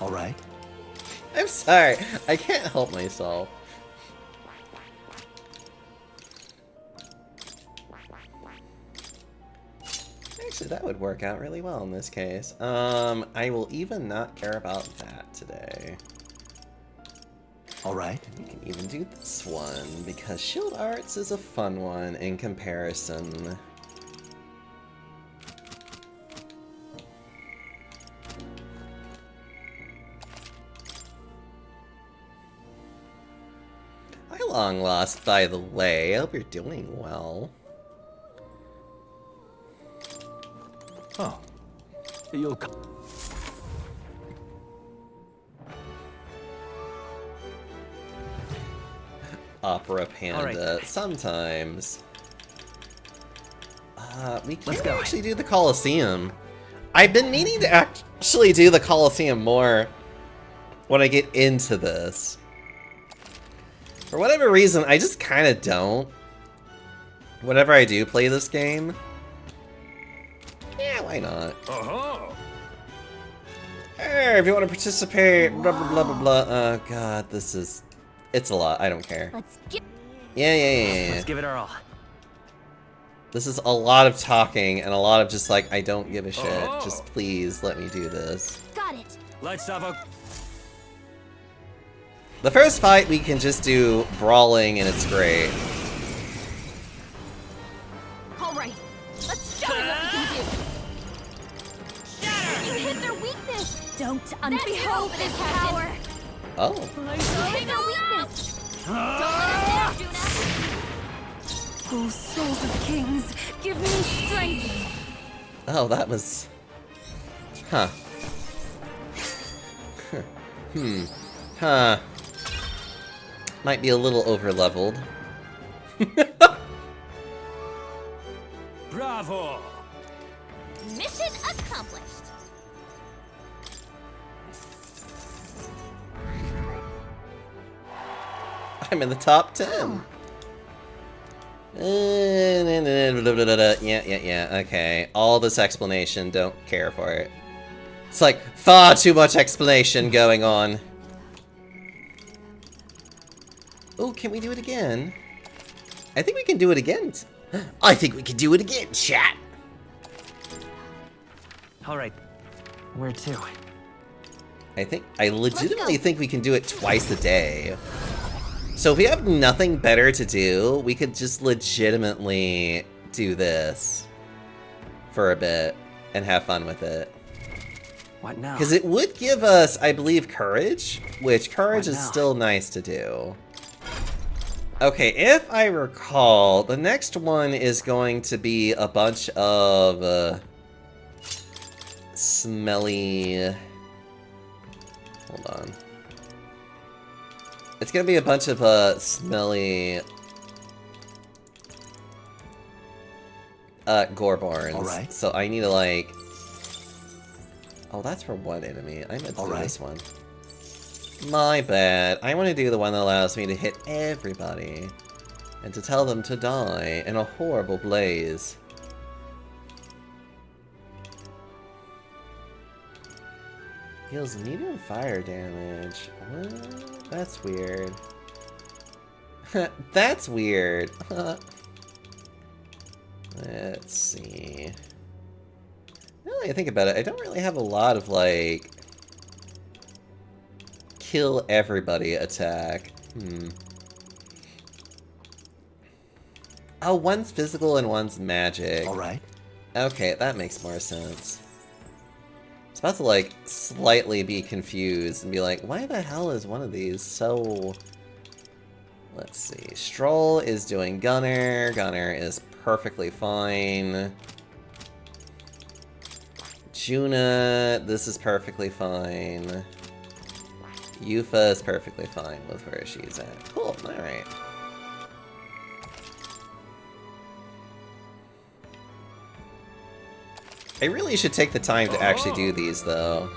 All right? I'm sorry. I can't help myself. Actually, that would work out really well in this case. I will even not care about that today. All right? We can even do this one, because Shield Arts is a fun one in comparison. Hi, long lost, by the way. I hope you're doing well. Oh. You'll come. Opera Panda. Alright. Sometimes. We Let's can't go. actually do the Colosseum. I've been meaning to actually do the Colosseum more when I get into this. For whatever reason, I just kind of don't. Whenever I do play this game. Yeah, why not? Hey, if you want to participate, blah, blah, blah, blah, blah. Oh, God, this is... It's a lot. I don't care. Let's get. Yeah. Let's give it our all. This is a lot of talking and a lot of just like, I don't give a shit. Just please let me do this. Got it. Let's have a... The first fight we can just do brawling and it's great. All right. Let's show them what we can do. You hit their weakness. Don't behold this power. Oh. Hit their weakness. Don't let us down, Juna. Oh, souls of kings, give me strength. Oh, that was... Huh. Huh. Might be a little over-leveled. Bravo! Mission accomplished. I'm in the top 10. Yeah, okay. All this explanation, don't care for it. It's like far too much explanation going on. Oh, can we do it again? I think we can do it again. I think we can do it again, chat. All right. Where to? I legitimately think we can do it twice a day. So if we have nothing better to do, we could just legitimately do this for a bit and have fun with it. What now? Because it would give us, I believe, courage, which courage What is now? still nice to do. Okay, if I recall, the next one is going to be a bunch of smelly... Hold on. It's gonna be a bunch of smelly Gorborns. Alright. So I need to like... Oh, that's for one enemy. I meant to do Alright. this one. My bad. I want to do the one that allows me to hit everybody. And to tell them to die in a horrible blaze. Deals medium fire damage. What? That's weird. That's weird. Let's see. Now that I think about it, I don't really have a lot of, like, kill everybody attack. Oh, one's physical and one's magic. Alright. Okay, that makes more sense. I was about to, like, slightly be confused and be like, why the hell is one of these so... Let's see. Stroll is doing Gunner. Gunner is perfectly fine. Juna, this is perfectly fine. Yufa is perfectly fine with where she's at. Cool, alright. I really should take the time to actually do these, though.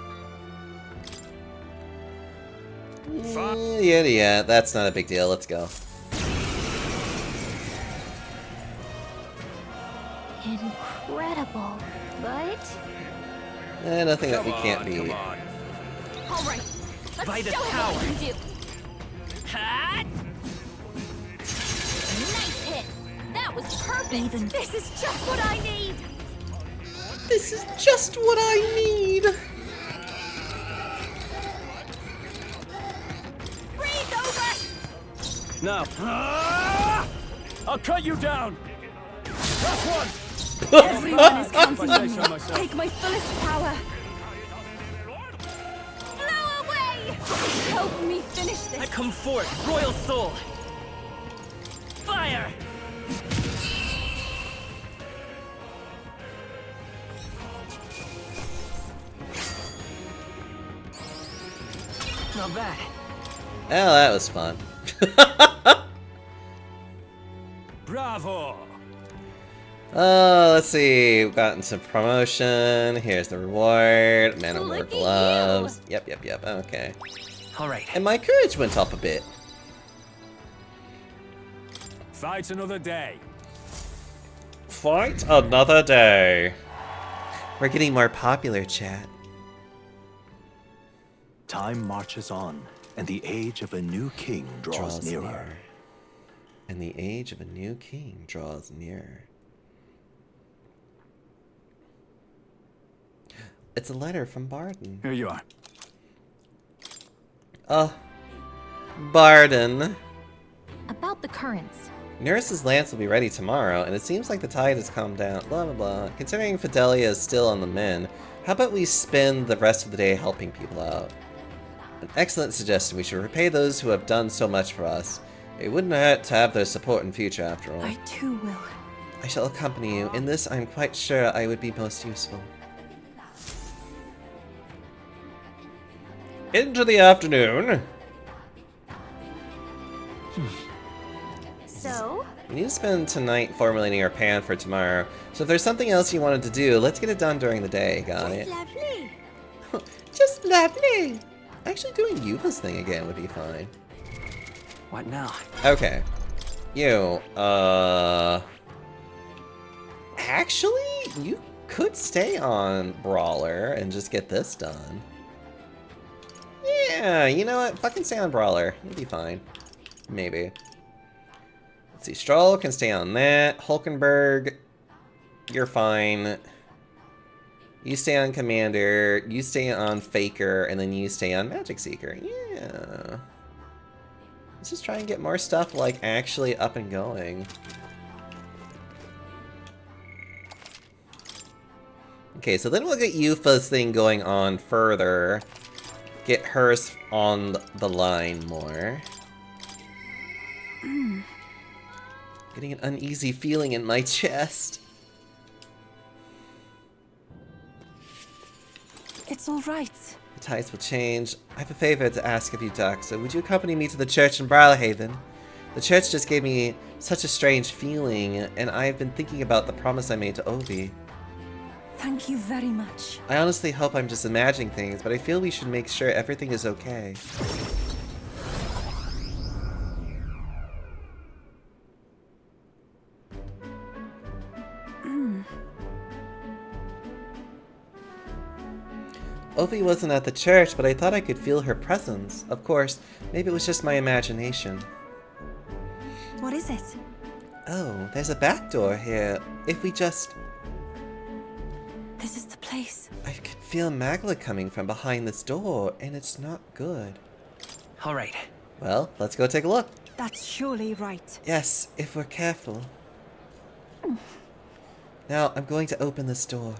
Yeah, that's not a big deal. Let's go. Incredible, but Nothing that we can't beat. all right. Let's By the show him power. what we can do. Ha! Nice hit. That was perfect. Even This is just what I need. This is just what I need! Freeze over. No. I'll cut you down. That's one. everyone is counting on me. myself. Take my fullest power. Blow away. Help me finish I this. come forth, royal soul. Fire! Not bad. Oh, that was fun. Bravo. Let's see. We've gotten some promotion. Here's the reward. Man of War Look at gloves. Yep. Okay. All right. And my courage went up a bit. Fight another day. Fight another day. We're getting more popular, chat. Time marches on, and the age of a new king draws nearer. And the age of a new king draws nearer. It's a letter from Barden. Here you are. Barden. About the currents. Nurse's lance will be ready tomorrow, and it seems like the tide has calmed down. Blah, blah, blah. Considering Fidelia is still on the mend, how about we spend the rest of the day helping people out? An excellent suggestion. We should repay those who have done so much for us. It wouldn't hurt to have their support in future, after all. I too will. I shall accompany you. In this, I'm quite sure I would be most useful. Into the afternoon. So, We need to spend tonight formulating our plan for tomorrow. So if there's something else you wanted to do, let's get it done during the day. Got it? lovely. Just lovely. Actually, doing Yuva's thing again would be fine. What now? Okay. You, actually, you could stay on Brawler and just get this done. Yeah, you know what? Fucking stay on Brawler. You'll be fine. Maybe. Let's see. Stroll can stay on that. Hulkenberg, you're fine. You stay on Commander, you stay on Faker, and then you stay on Magic Seeker. Yeah. Let's just try and get more stuff, like, actually up and going. Okay, so then we'll get Yufa's thing going on further. Get hers on the line more. Getting an uneasy feeling in my chest. It's all right. The tides will change. I have a favor to ask of you, Doxa. Would you accompany me to the church in Brawlhaven? The church just gave me such a strange feeling, and I've been thinking about the promise I made to Obi. Thank you very much. I honestly hope I'm just imagining things, but I feel we should make sure everything is okay. Ovi wasn't at the church, but I thought I could feel her presence. Of course, maybe it was just my imagination. What is it? Oh, there's a back door here. If we just... This is the place. I can feel Magla coming from behind this door, and it's not good. All right. Well, let's go take a look. That's surely right. Yes, if we're careful. Now, I'm going to open this door.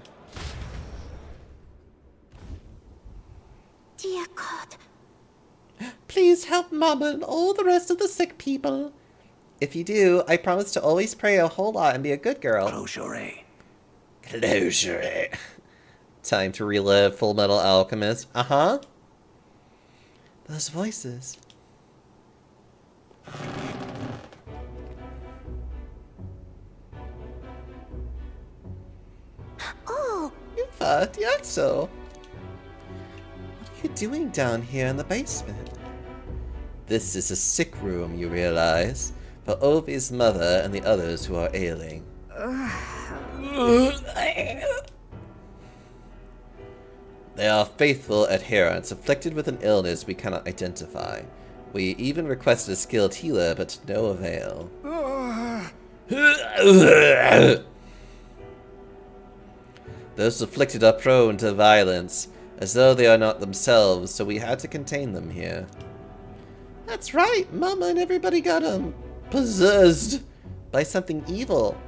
Dear God. Please help Mama and all the rest of the sick people. If you do, I promise to always pray a whole lot and be a good girl. Closure. Closure. Time to relive Full Metal Alchemist. Uh-huh. Those voices. Oh, Yufa, Diaxo. What are you doing down here in the basement? This is a sick room, you realize, for Ovi's mother and the others who are ailing. They are faithful adherents afflicted with an illness we cannot identify. We even requested a skilled healer, but to no avail. Those afflicted are prone to violence, as though they are not themselves, so we had to contain them here. That's right, Mama and everybody got possessed by something evil.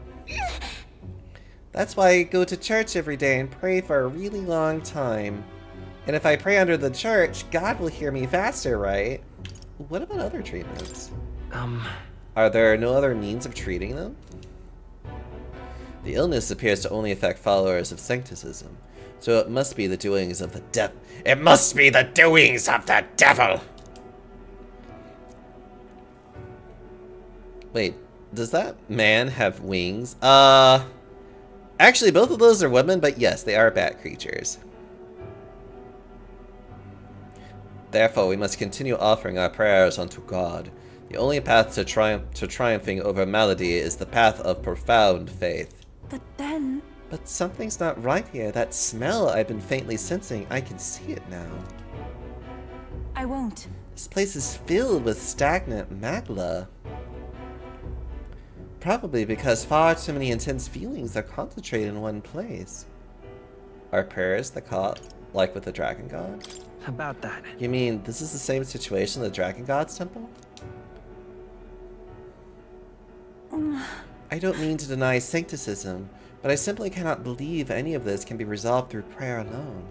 That's why I go to church every day and pray for a really long time. And if I pray under the church, God will hear me faster, right? What about other treatments? Are there no other means of treating them? The illness appears to only affect followers of Sancticism, so it must be the doings of the devil. It must be the doings of the devil! Wait, does that man have wings? Actually, both of those are women, but yes, they are bat creatures. Therefore, we must continue offering our prayers unto God. The only path to triumphing over malady is the path of profound faith. But then... But something's not right here. That smell I've been faintly sensing, I can see it now. I won't. This place is filled with stagnant magla. Probably because far too many intense feelings are concentrated in one place. Are prayers the caught, like with the Dragon God? About that. You mean this is the same situation in the Dragon God's temple? I don't mean to deny Sancticism, but I simply cannot believe any of this can be resolved through prayer alone.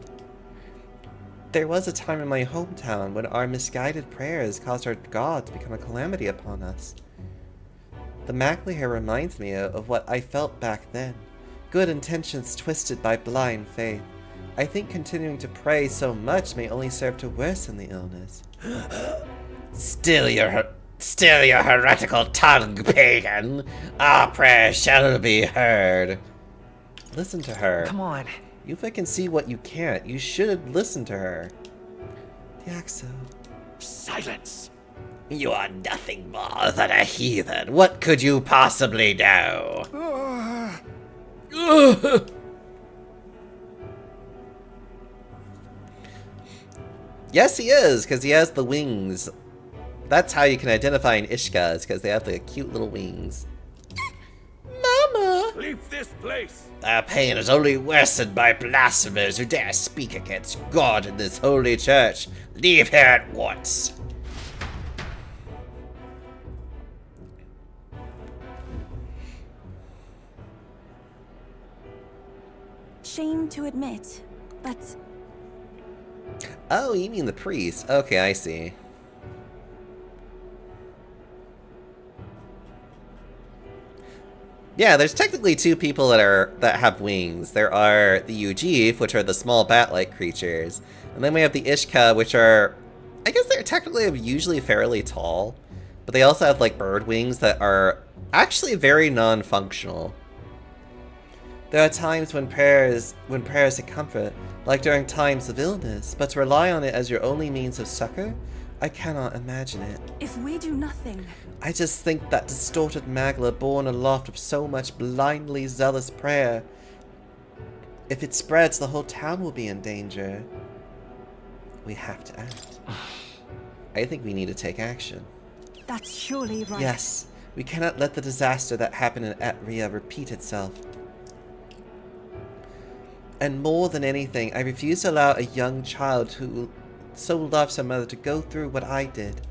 There was a time in my hometown when our misguided prayers caused our God to become a calamity upon us. The Magla here reminds me of what I felt back then. Good intentions twisted by blind faith. I think continuing to pray so much may only serve to worsen the illness. Still your heretical tongue, pagan! Our prayer shall be heard. Listen to her. Come on. Yufa can see what you can't. You should listen to her. Diaxo. Silence! You are nothing more than a heathen. What could you possibly know? Yes, he is, because he has the wings. That's how you can identify an Ishka, because they have the cute little wings. Mama! Leave this place! Our pain is only worsened by blasphemers who dare speak against God in this holy church. Leave here at once. ashamed to admit, but Oh, you mean the priest. Okay, I see. Yeah, there's technically two people that have wings. There are the Ujif, which are the small bat-like creatures, and then we have the Ishka, which are, I guess they're technically usually fairly tall, but they also have like bird wings that are actually very non-functional. There are times when prayers are comfort, like during times of illness, but to rely on it as your only means of succor, I cannot imagine it. if we do nothing, I just think that distorted Magla born aloft of so much blindly zealous prayer. If it spreads, the whole town will be in danger. We have to act. I think we need to take action. that's surely right. Yes, we cannot let the disaster that happened in Atria repeat itself. And more than anything, I refuse to allow a young child who so loves her mother to go through what I did.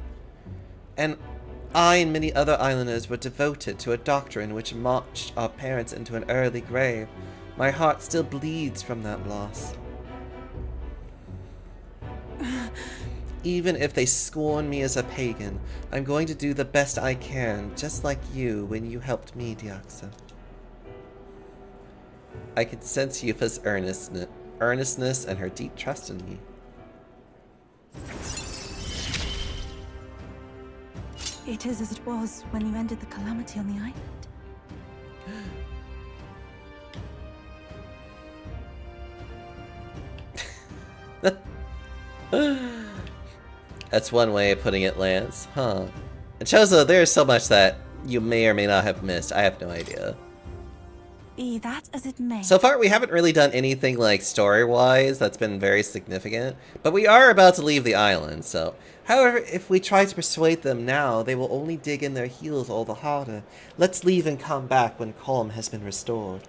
And I and many other islanders were devoted to a doctrine which marched our parents into an early grave. My heart still bleeds from that loss. Even if they scorn me as a pagan, I'm going to do the best I can, just like you when you helped me, Diaxa. I could sense Yufa's earnestness and her deep trust in me. It is as it was when you ended the calamity on the island. That's one way of putting it, Lance. Huh. And Chozo, there's so much that you may or may not have missed. I have no idea. Be that as it may. So far, we haven't really done anything like story-wise that's been very significant, but we are about to leave the island, so... However, if we try to persuade them now, they will only dig in their heels all the harder. Let's leave and come back when calm has been restored.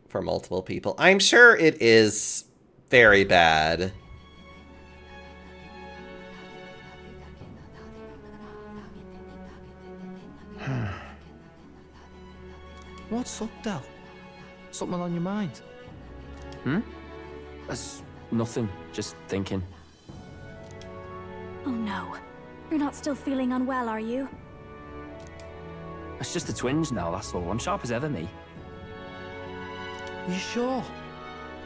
For multiple people. I'm sure it is very bad. What's up, Del? Something on your mind? That's nothing. Just thinking. Oh no. You're not still feeling unwell, are you? It's just the twinge now, that's all. I'm sharp as ever, me. You sure?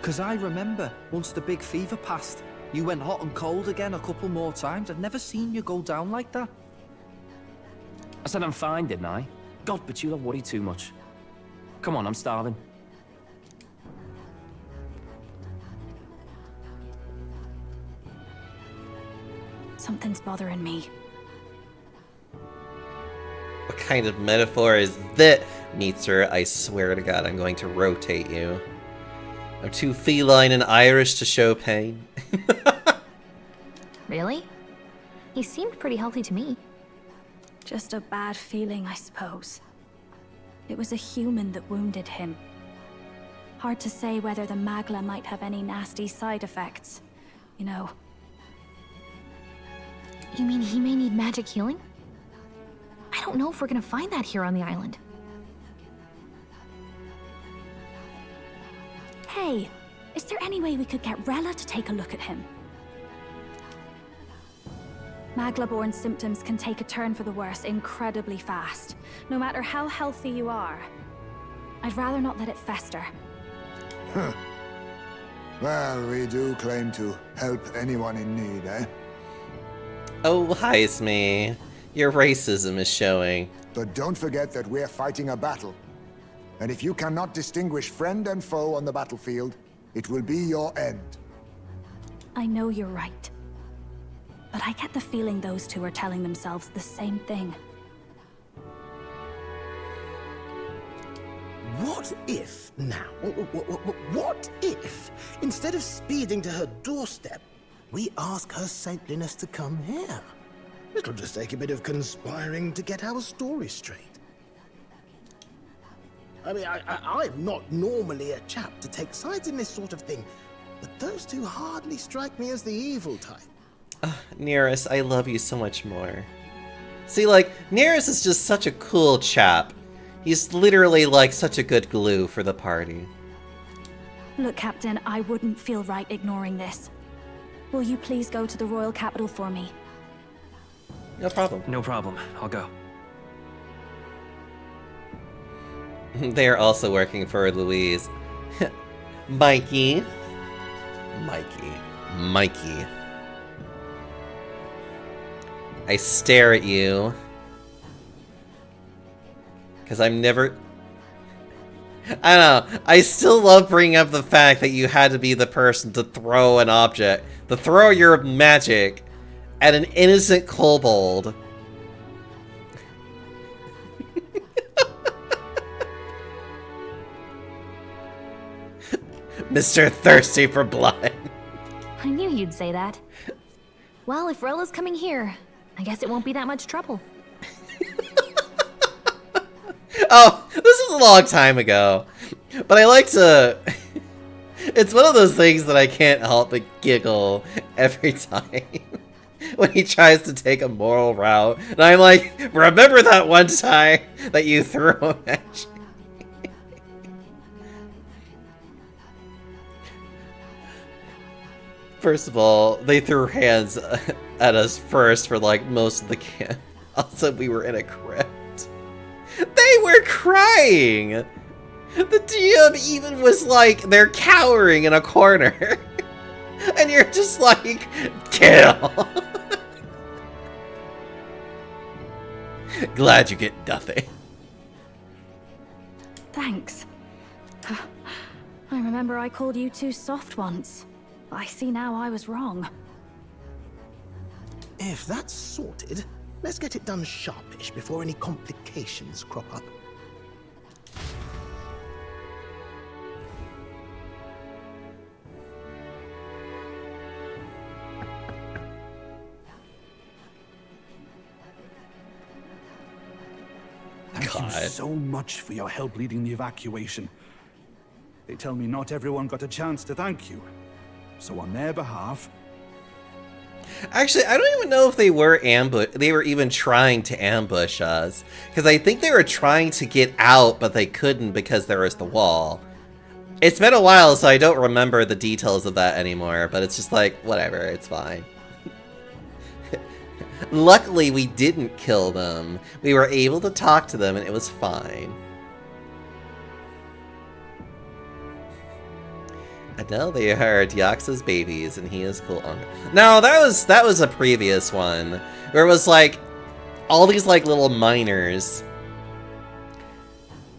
Because I remember, once the big fever passed, you went hot and cold again a couple more times. I've never seen you go down like that. I said I'm fine, didn't I? God, but you don't worry too much. Come on, I'm starving. Something's bothering me. What kind of metaphor is that? Mitsuru, I swear to God, I'm going to rotate you. I'm too feline and Irish to show pain. Really? He seemed pretty healthy to me. Just a bad feeling, I suppose. It was a human that wounded him. Hard to say whether the Magla might have any nasty side effects. You know. You mean he may need magic healing? I don't know if we're gonna find that here on the island. Hey, is there any way we could get Rella to take a look at him? Magla-born symptoms can take a turn for the worse incredibly fast, no matter how healthy you are. I'd rather not let it fester. Huh. Well, we do claim to help anyone in need, eh? Oh, hi, Smee. Your racism is showing. But don't forget that we're fighting a battle. And if you cannot distinguish friend and foe on the battlefield, it will be your end. I know you're right. But I get the feeling those two are telling themselves the same thing. What if now? What if, instead of speeding to her doorstep, we ask her saintliness to come here? It'll just take a bit of conspiring to get our story straight. I mean, I'm not normally a chap to take sides in this sort of thing, but those two hardly strike me as the evil type. Nereus, I love you so much more. See, like, Nereus is just such a cool chap. He's literally like such a good glue for the party. Look, Captain, I wouldn't feel right ignoring this. Will you please go to the royal capital for me? No problem. No problem. I'll go. They are also working for Louise. Mikey. Mikey. I stare at you. Because I'm never... I don't know. I still love bringing up the fact that you had to be the person to throw an object, to throw your magic at an innocent kobold. Mr. Thirsty for Blood. I knew you'd say that. Well, if Rella's coming here, I guess it won't be that much trouble. Oh, this was a long time ago. But I like to... It's one of those things that I can't help but giggle every time. When he tries to take a moral route. And I'm like, remember that one time that you threw a magic? First of all, they threw hands at us first for like most of the camp. Also, we were in a crypt. They were crying! The DM even was like, they're cowering in a corner. And you're just like, kill! Glad you get nothing. Thanks. I remember I called you too soft once. I see now I was wrong. If that's sorted, let's get it done sharpish before any complications crop up. Thank you so much for your help leading the evacuation. They tell me not everyone got a chance to thank you. So on their behalf... Actually, I don't even know if they were even trying to ambush us. Because I think they were trying to get out, but they couldn't because there was the wall. It's been a while, so I don't remember the details of that anymore, but it's just like, whatever, it's fine. Luckily, we didn't kill them. We were able to talk to them, and it was fine. And now they are Diaxa's babies, and he is cool. No, that was a previous one, where it was like all these like little miners,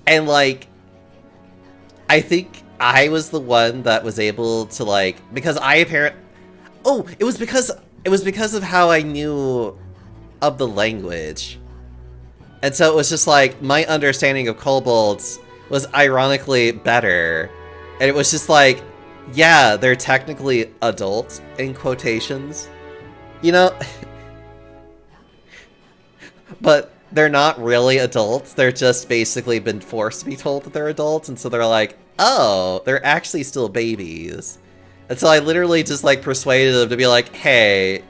and like I think I was the one that was able to like because it was because of how I knew of the language, and so it was just like my understanding of kobolds was ironically better, and it was just like. Yeah, they're technically adults, in quotations. You know? But they're not really adults, they're just basically been forced to be told that they're adults, and so they're like, oh, they're actually still babies. And so I literally just like persuaded them to be like, hey,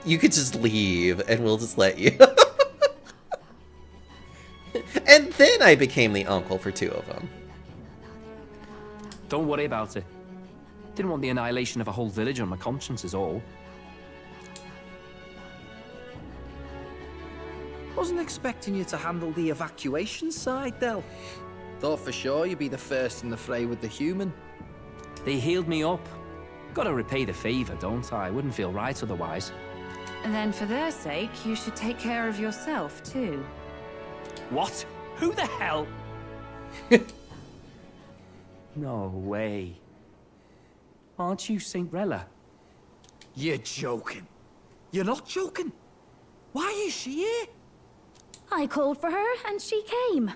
you could just leave and we'll just let you. And then I became the uncle for two of them. Don't worry about it. Didn't want the annihilation of a whole village on my conscience is all. Wasn't expecting you to handle the evacuation side, Del. Thought for sure you'd be the first in the fray with the human. They healed me up. Gotta repay the favor, don't I? Wouldn't feel right otherwise. And then for their sake, you should take care of yourself, too. What? Who the hell? No way. Aren't you Saint Rella? You're joking. You're not joking. Why is she here? I called for her, and she came.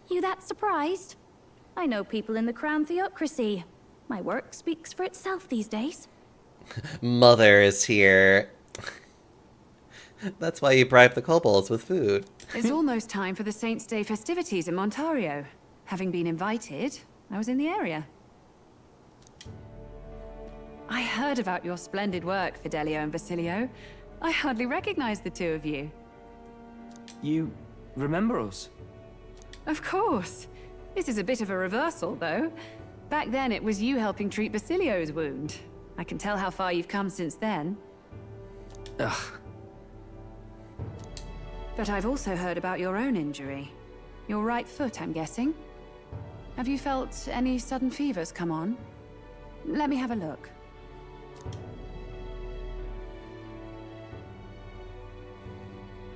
You that surprised? I know people in the Crown Theocracy. My work speaks for itself these days. Mother is here. That's why you bribe the kobolds with food. It's almost time for the Saints' Day festivities in Montario. Having been invited, I was in the area. I heard about your splendid work, Fidelio and Basilio. I hardly recognize the two of you. You remember us? Of course. This is a bit of a reversal, though. Back then, it was you helping treat Basilio's wound. I can tell how far you've come since then. Ugh. But I've also heard about your own injury. Your right foot, I'm guessing. Have you felt any sudden fevers come on? Let me have a look.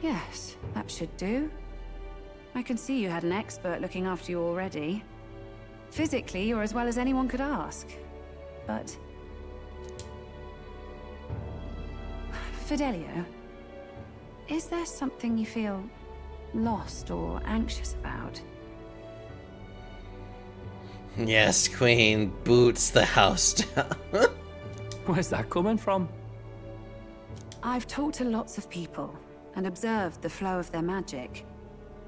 Yes, that should do. I can see you had an expert looking after you already. Physically, you're as well as anyone could ask. But... Fidelio, is there something you feel lost or anxious about? Yes, Queen boots the house down. Where's that coming from? I've talked to lots of people and observed the flow of their magic.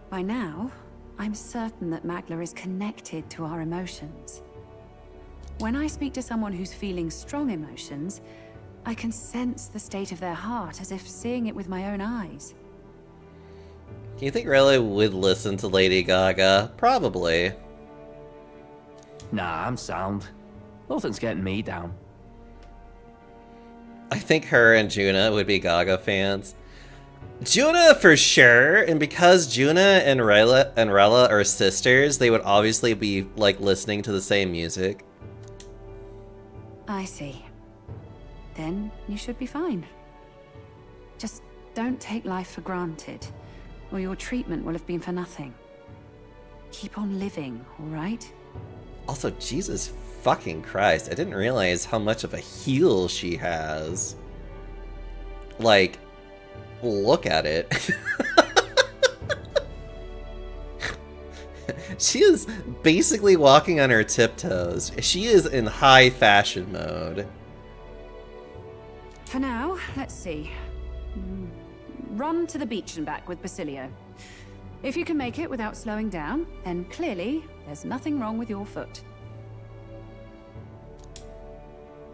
By now, I'm certain that Magla is connected to our emotions. When I speak to someone who's feeling strong emotions, I can sense the state of their heart as if seeing it with my own eyes. Do you think Rella would listen to Lady Gaga? Probably. Nah, I'm sound. Nothing's getting me down. I think her and Juna would be Gaga fans. Juna for sure, and because Juna and Rella are sisters, they would obviously be like listening to the same music. I see. Then you should be fine. Just don't take life for granted, or your treatment will have been for nothing. Keep on living, all right? Also, Jesus fucking Christ, I didn't realize how much of a heal she has. Like, look at it. She is basically walking on her tiptoes. She is in high fashion mode. For now, let's see. Run to the beach and back with Basilio. If you can make it without slowing down, then clearly there's nothing wrong with your foot.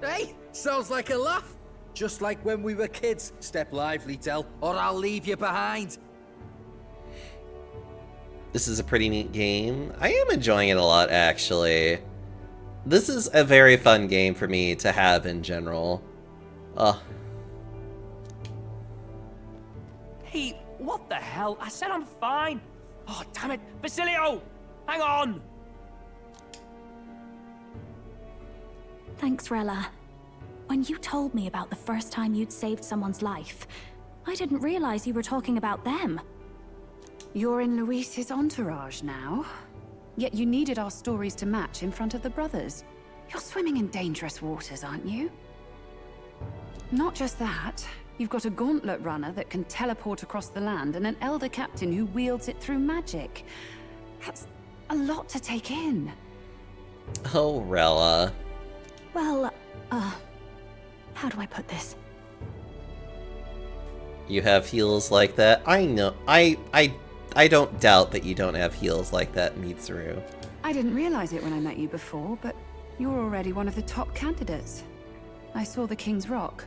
Hey, sounds like a laugh. Just like when we were kids. Step lively, Del, or I'll leave you behind. This is a pretty neat game. I am enjoying it a lot, actually. This is a very fun game for me to have in general. Hey, what the hell? I said I'm fine. Oh, damn it. Basilio! Hang on! Thanks, Rella. When you told me about the first time you'd saved someone's life, I didn't realize you were talking about them. You're in Luis's entourage now. Yet you needed our stories to match in front of the brothers. You're swimming in dangerous waters, aren't you? Not just that. You've got a gauntlet runner that can teleport across the land and an elder captain who wields it through magic. That's a lot to take in. Oh, Rella. Well, how do I put this? You have heals like that? I know. I don't doubt that you don't have heals like that, Mitsuru. I didn't realize it when I met you before, but you're already one of the top candidates. I saw the King's Rock.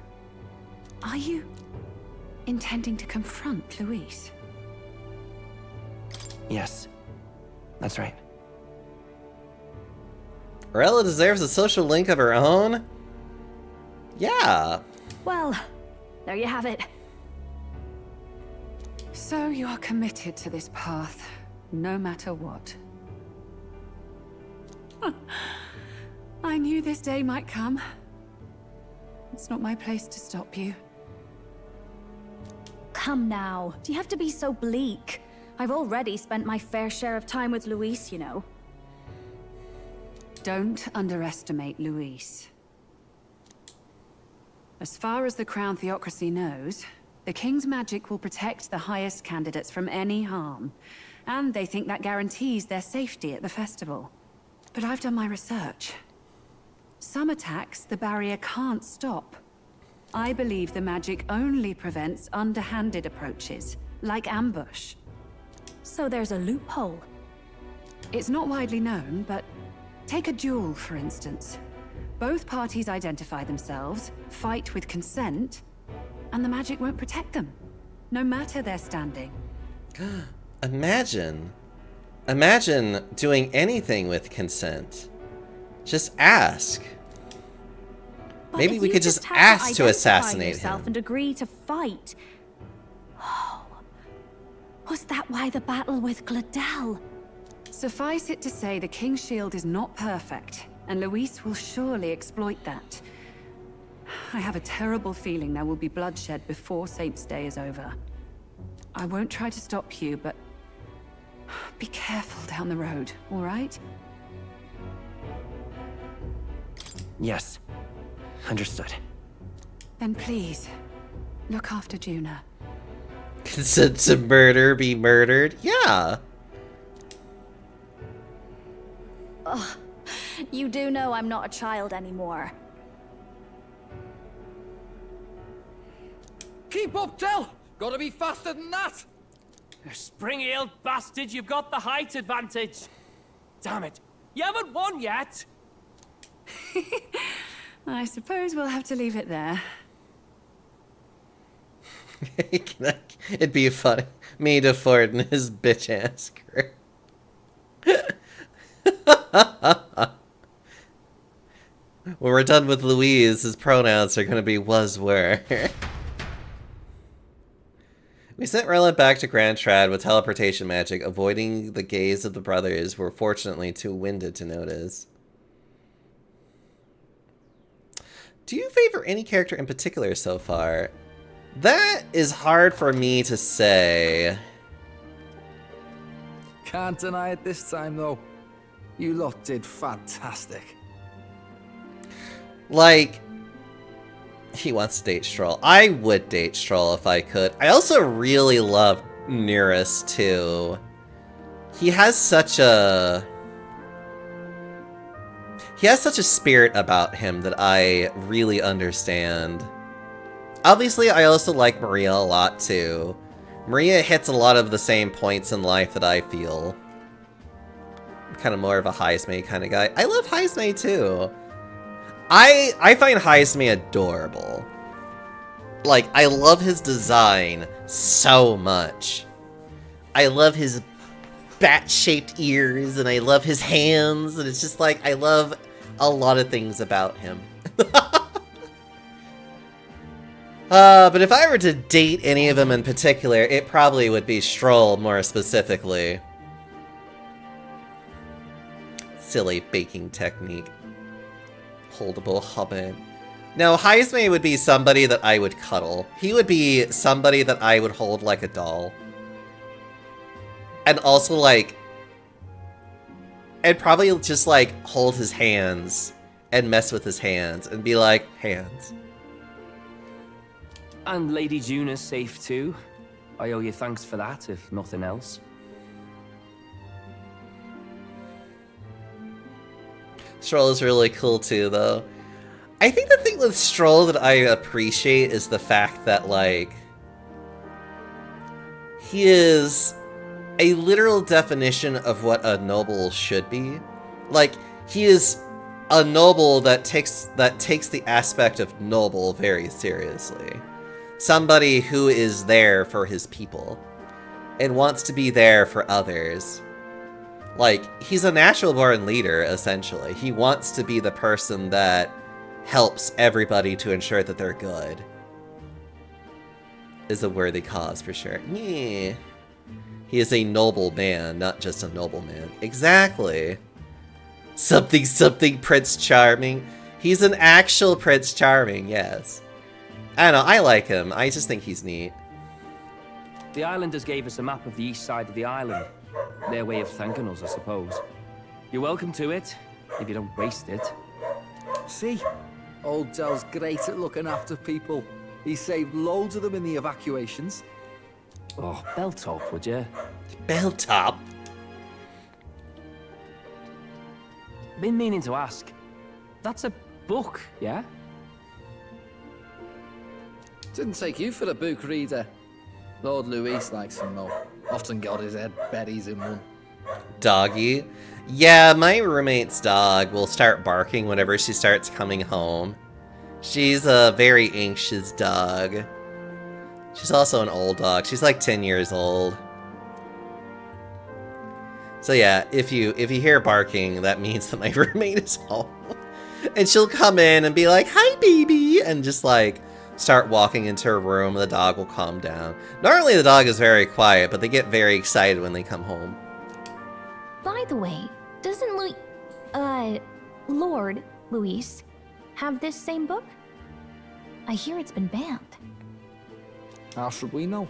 Are you intending to confront Luis? Yes, that's right. Rella deserves a social link of her own? Yeah. Well, there you have it. So you are committed to this path, no matter what. I knew this day might come. It's not my place to stop you. Come now, do you have to be so bleak? I've already spent my fair share of time with Luis, you know. Don't underestimate Luis. As far as the Crown Theocracy knows, the King's magic will protect the highest candidates from any harm, and they think that guarantees their safety at the festival. But I've done my research. Some attacks the barrier can't stop. I believe the magic only prevents underhanded approaches, like ambush. So there's a loophole. It's not widely known, but take a duel, for instance. Both parties identify themselves, fight with consent, and the magic won't protect them, no matter their standing. Imagine doing anything with consent. Just ask. But Maybe if we you could just had ask to identify assassinate yourself him. and agree to fight. Oh, was that why the battle with Gladel? Suffice it to say, the King's Shield is not perfect, and Luis will surely exploit that. I have a terrible feeling there will be bloodshed before Saint's Day is over. I won't try to stop you, but be careful down the road, all right? Yes. Understood. Then please, look after Juna. Consent to murder be murdered? Yeah. Ugh, you do know I'm not a child anymore. Keep up, Del! Gotta be faster than that! Spring-heeled bastard, you've got the height advantage. Damn it. You haven't won yet. I suppose we'll have to leave it there. It'd be funny. Me to Ford and his bitch ass crew. When we're done with Louise, his pronouns are gonna be was, were. We sent Rella back to Grand Trad with teleportation magic, avoiding the gaze of the brothers who were fortunately too winded to notice. Do you favor any character in particular so far? That is hard for me to say. Can't deny it this time, though. You lot did fantastic. Like, he wants to date Stroll. I would date Stroll if I could. I also really love Nearest, too. He has such a spirit about him that I really understand. Obviously, I also like Maria a lot, too. Maria hits a lot of the same points in life that I feel. I'm kind of more of a Heismay kind of guy. I love Heismay, too. I find Heismay adorable. Like, I love his design so much. I love his bat-shaped ears, and I love his hands, and it's just like, I love a lot of things about him. But if I were to date any of them in particular, it probably would be Stroll more specifically. Silly baking technique. Holdable hubbin. No, Heismay would be somebody that I would cuddle. He would be somebody that I would hold like a doll. And also, like, I'd probably just, like, hold his hands and mess with his hands and be like, hands. And Lady Juna's safe too. I owe you thanks for that, if nothing else. Stroll is really cool too, though. I think the thing with Stroll that I appreciate is the fact that, like, he is a literal definition of what a noble should be. Like, he is a noble that takes the aspect of noble very seriously. Somebody who is there for his people and wants to be there for others. Like, he's a natural-born leader, essentially. He wants to be the person that helps everybody to ensure that they're good. Is a worthy cause, for sure. Yeah. He is a noble man, not just a nobleman. Exactly. Something Prince Charming. He's an actual Prince Charming, yes. I don't know, I like him. I just think he's neat. The islanders gave us a map of the east side of the island. Their way of thanking us, I suppose. You're welcome to it, if you don't waste it. See? Old Del's great at looking after people. He saved loads of them in the evacuations. Oh, Belltop, would you? Belltop? Been meaning to ask. That's a book, yeah? Didn't take you for a book reader. Lord Luis likes them though. Often got his head berries in one. Doggy. Yeah, my roommate's dog will start barking whenever she starts coming home. She's a very anxious dog. She's also an old dog. She's like 10 years old. So yeah, if you hear barking, that means that my roommate is home. And she'll come in and be like, "Hi, baby," and just like start walking into her room. The dog will calm down. Normally the dog is very quiet, but they get very excited when they come home. By the way, doesn't Lord Luis have this same book? I hear it's been banned. How should we know?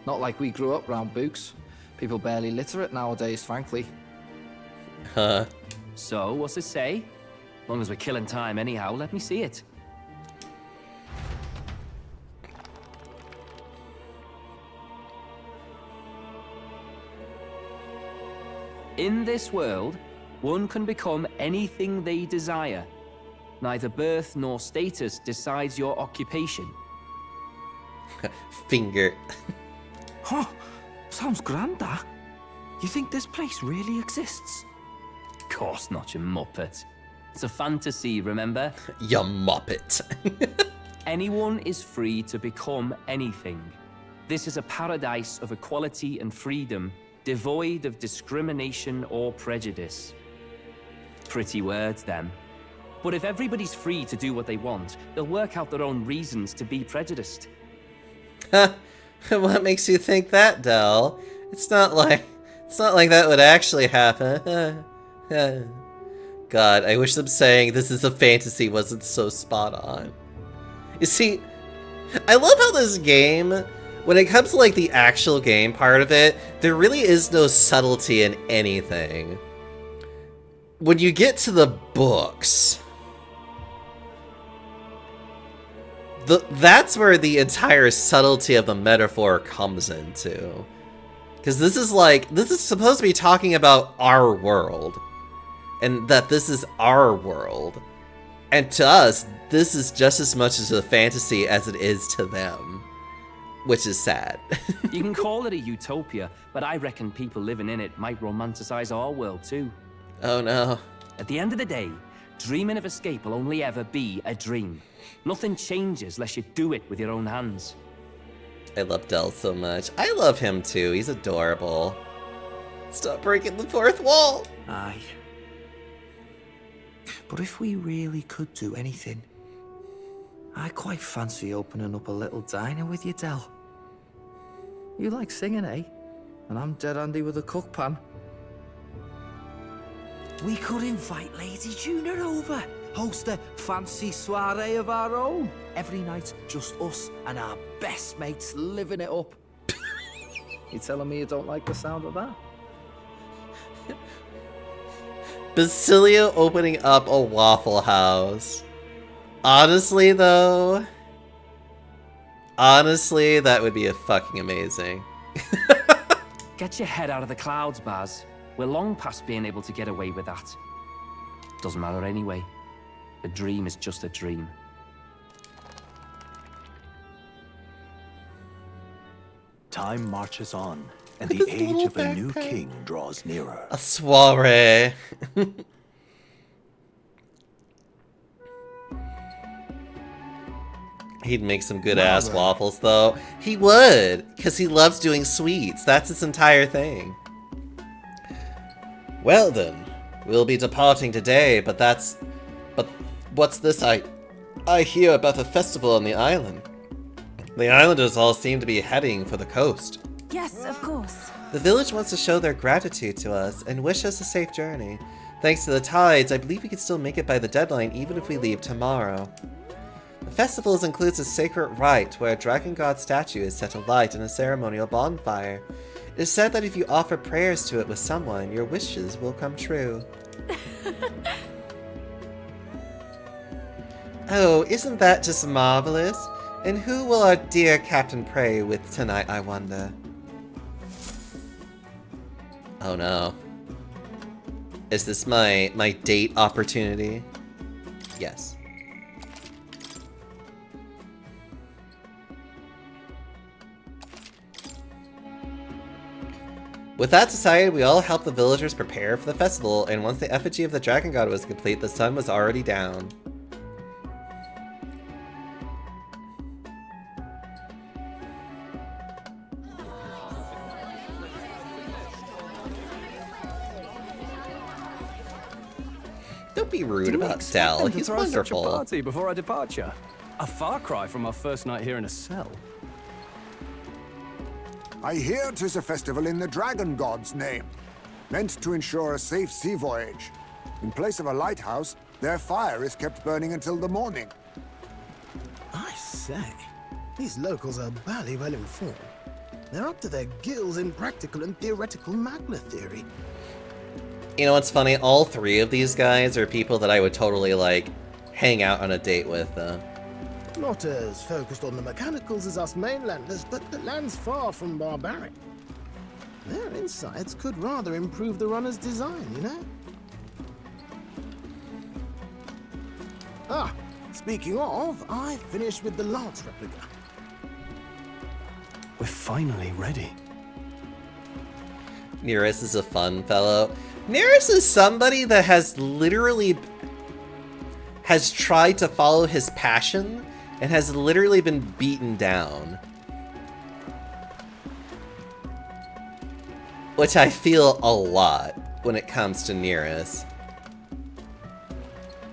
Not like we grew up round books. People barely literate nowadays, frankly. Huh. So, what's it say? As long as we're killing time anyhow, let me see it. In this world, one can become anything they desire. Neither birth nor status decides your occupation. Finger. Huh. Sounds grand, that. You think this place really exists? Of course not, you muppet. It's a fantasy, remember? You muppet. Anyone is free to become anything. This is a paradise of equality and freedom, devoid of discrimination or prejudice. Pretty words, then. But if everybody's free to do what they want, they'll work out their own reasons to be prejudiced. What makes you think that, Del? It's not like that would actually happen. God, I wish them saying this is a fantasy wasn't so spot on. You see, I love how this game, when it comes to like the actual game part of it, there really is no subtlety in anything. When you get to the books, that's where the entire subtlety of the metaphor comes into. Because this is supposed to be talking about our world. And that this is our world. And to us, this is just as much as a fantasy as it is to them. Which is sad. You can call it a utopia, but I reckon people living in it might romanticize our world too. Oh no. At the end of the day, dreaming of escape will only ever be a dream. Nothing changes unless you do it with your own hands. I love Del so much. I love him too. He's adorable. Stop breaking the fourth wall. Aye. But if we really could do anything, I quite fancy opening up a little diner with you, Del. You like singing, eh? And I'm dead handy with a cook pan. We could invite Lady Juna over. Host a fancy soiree of our own. Every night, just us and our best mates living it up. You telling me you don't like the sound of that? Basilio opening up a Waffle House. Honestly, though... Honestly, that would be fucking amazing. Get your head out of the clouds, Baz. We're long past being able to get away with that. Doesn't matter anyway. A dream is just a dream. Time marches on, and the age of a new king draws nearer. A soiree. He'd make some good-ass waffles, though. He would, because he loves doing sweets. That's his entire thing. Well then, we'll be departing today, but what's this I hear about the festival on the island? The islanders all seem to be heading for the coast. Yes, of course. The village wants to show their gratitude to us and wish us a safe journey. Thanks to the tides, I believe we can still make it by the deadline even if we leave tomorrow. The festival includes a sacred rite where a dragon god statue is set alight in a ceremonial bonfire. It is said that if you offer prayers to it with someone, your wishes will come true. Oh, isn't that just marvelous? And who will our dear Captain pray with tonight, I wonder? Oh no. Is this my date opportunity? Yes. With that decided, we all helped the villagers prepare for the festival, and once the effigy of the dragon god was complete, the sun was already down. Don't be rude about Sal. He's wonderful. Such a party before our departure. A far cry from our first night here in a cell. I hear 'tis a festival in the dragon god's name, meant to ensure a safe sea voyage. In place of a lighthouse, their fire is kept burning until the morning. I say, these locals are bally well informed. They're up to their gills in practical and theoretical Magla theory. You know what's funny? All three of these guys are people that I would totally, like, hang out on a date with, though. Not as focused on the mechanicals as us mainlanders, but the land's far from barbaric. Their insights could rather improve the runner's design, you know? Ah, speaking of, I finished with the lance replica. We're finally ready. Nereus is a fun fellow. Nereus is somebody that has tried to follow his passion and has literally been beaten down. Which I feel a lot when it comes to Nereus.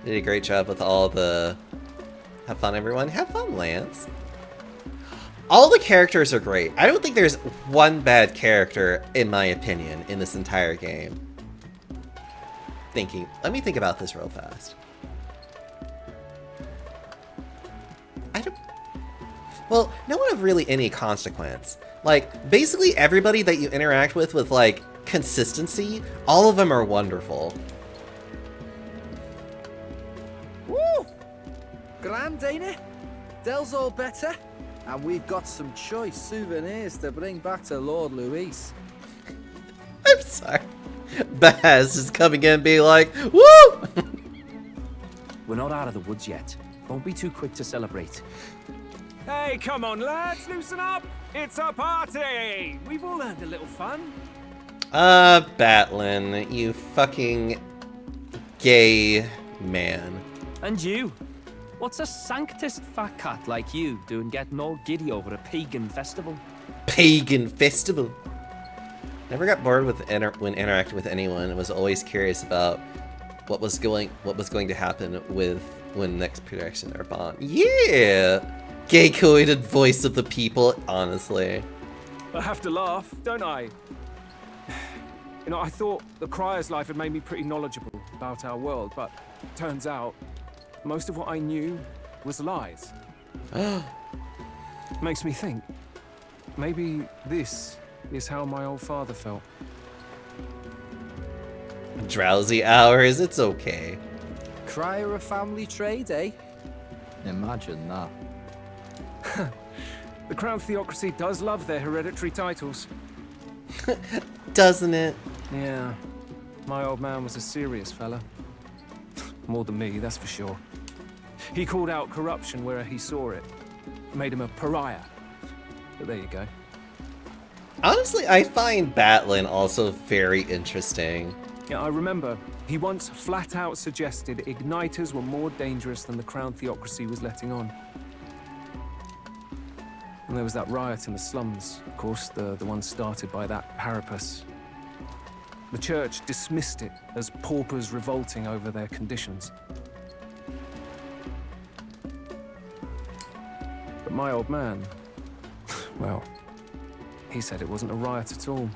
Did a great job with all the... Have fun, everyone. Have fun, Lance. All the characters are great. I don't think there's one bad character, in my opinion, in this entire game. Let me think about this real fast. Well, no one of really any consequence. Like, basically everybody that you interact with like, consistency, all of them are wonderful. Woo! Grand, ain't it? Dell's all better, and we've got some choice souvenirs to bring back to Lord Luis. I'm sorry. Baz is coming in and being like, woo! We're not out of the woods yet. Don't be too quick to celebrate. Hey, come on, lads, loosen up! It's a party! We've all earned a little fun. Batlin, you fucking gay man. And you? What's a sanctist fat cat like you doing getting all giddy over a pagan festival? Pagan festival? Never got bored with when interacting with anyone. I was always curious about what was going to happen when next production or Bond. Yeah! Gay-coded voice of the people, honestly. I have to laugh, don't I? You know, I thought the Crier's life had made me pretty knowledgeable about our world, but turns out most of what I knew was lies. Makes me think, maybe this is how my old father felt. Drowsy hours, it's okay. Crier a family trade, eh? Imagine that. The Crown Theocracy does love their hereditary titles. Doesn't it? Yeah. My old man was a serious fella. More than me, that's for sure. He called out corruption where he saw it. Made him a pariah. But there you go. Honestly, I find Batlin also very interesting. Yeah, I remember he once flat out suggested igniters were more dangerous than the Crown Theocracy was letting on. And there was that riot in the slums, of course, the one started by that Parapus. The church dismissed it as paupers revolting over their conditions. But my old man, well, he said it wasn't a riot at all.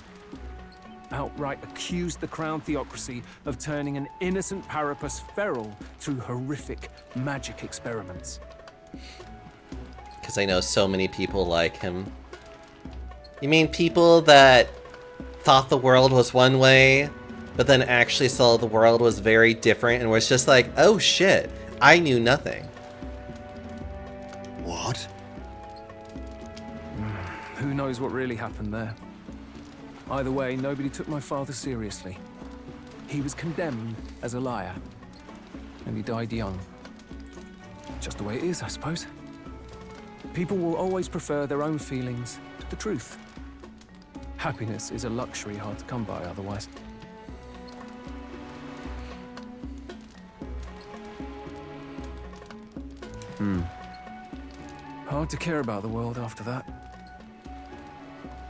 Outright accused the Crown Theocracy of turning an innocent Parapus feral through horrific magic experiments. Because I know so many people like him. You mean people that thought the world was one way, but then actually saw the world was very different and was just like, oh shit, I knew nothing. What? Who knows what really happened there? Either way, nobody took my father seriously. He was condemned as a liar, and he died young. Just the way it is, I suppose. People will always prefer their own feelings to the truth. Happiness is a luxury hard to come by otherwise. Hard to care about the world after that.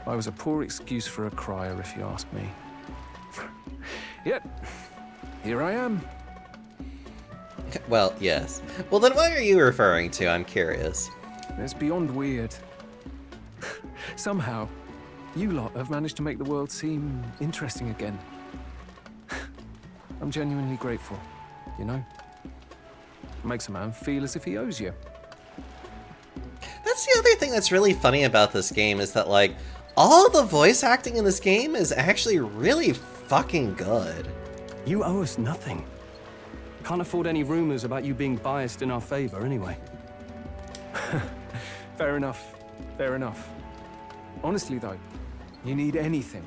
I was a poor excuse for a crier, if you ask me. Yet, here I am. Well, yes. Well, then what are you referring to? I'm curious. It's beyond weird. Somehow, you lot have managed to make the world seem interesting again. I'm genuinely grateful, you know? Makes a man feel as if he owes you. That's the other thing that's really funny about this game is that, like, all the voice acting in this game is actually really fucking good. You owe us nothing. Can't afford any rumors about you being biased in our favor, anyway. Fair enough. Fair enough. Honestly, though, you need anything,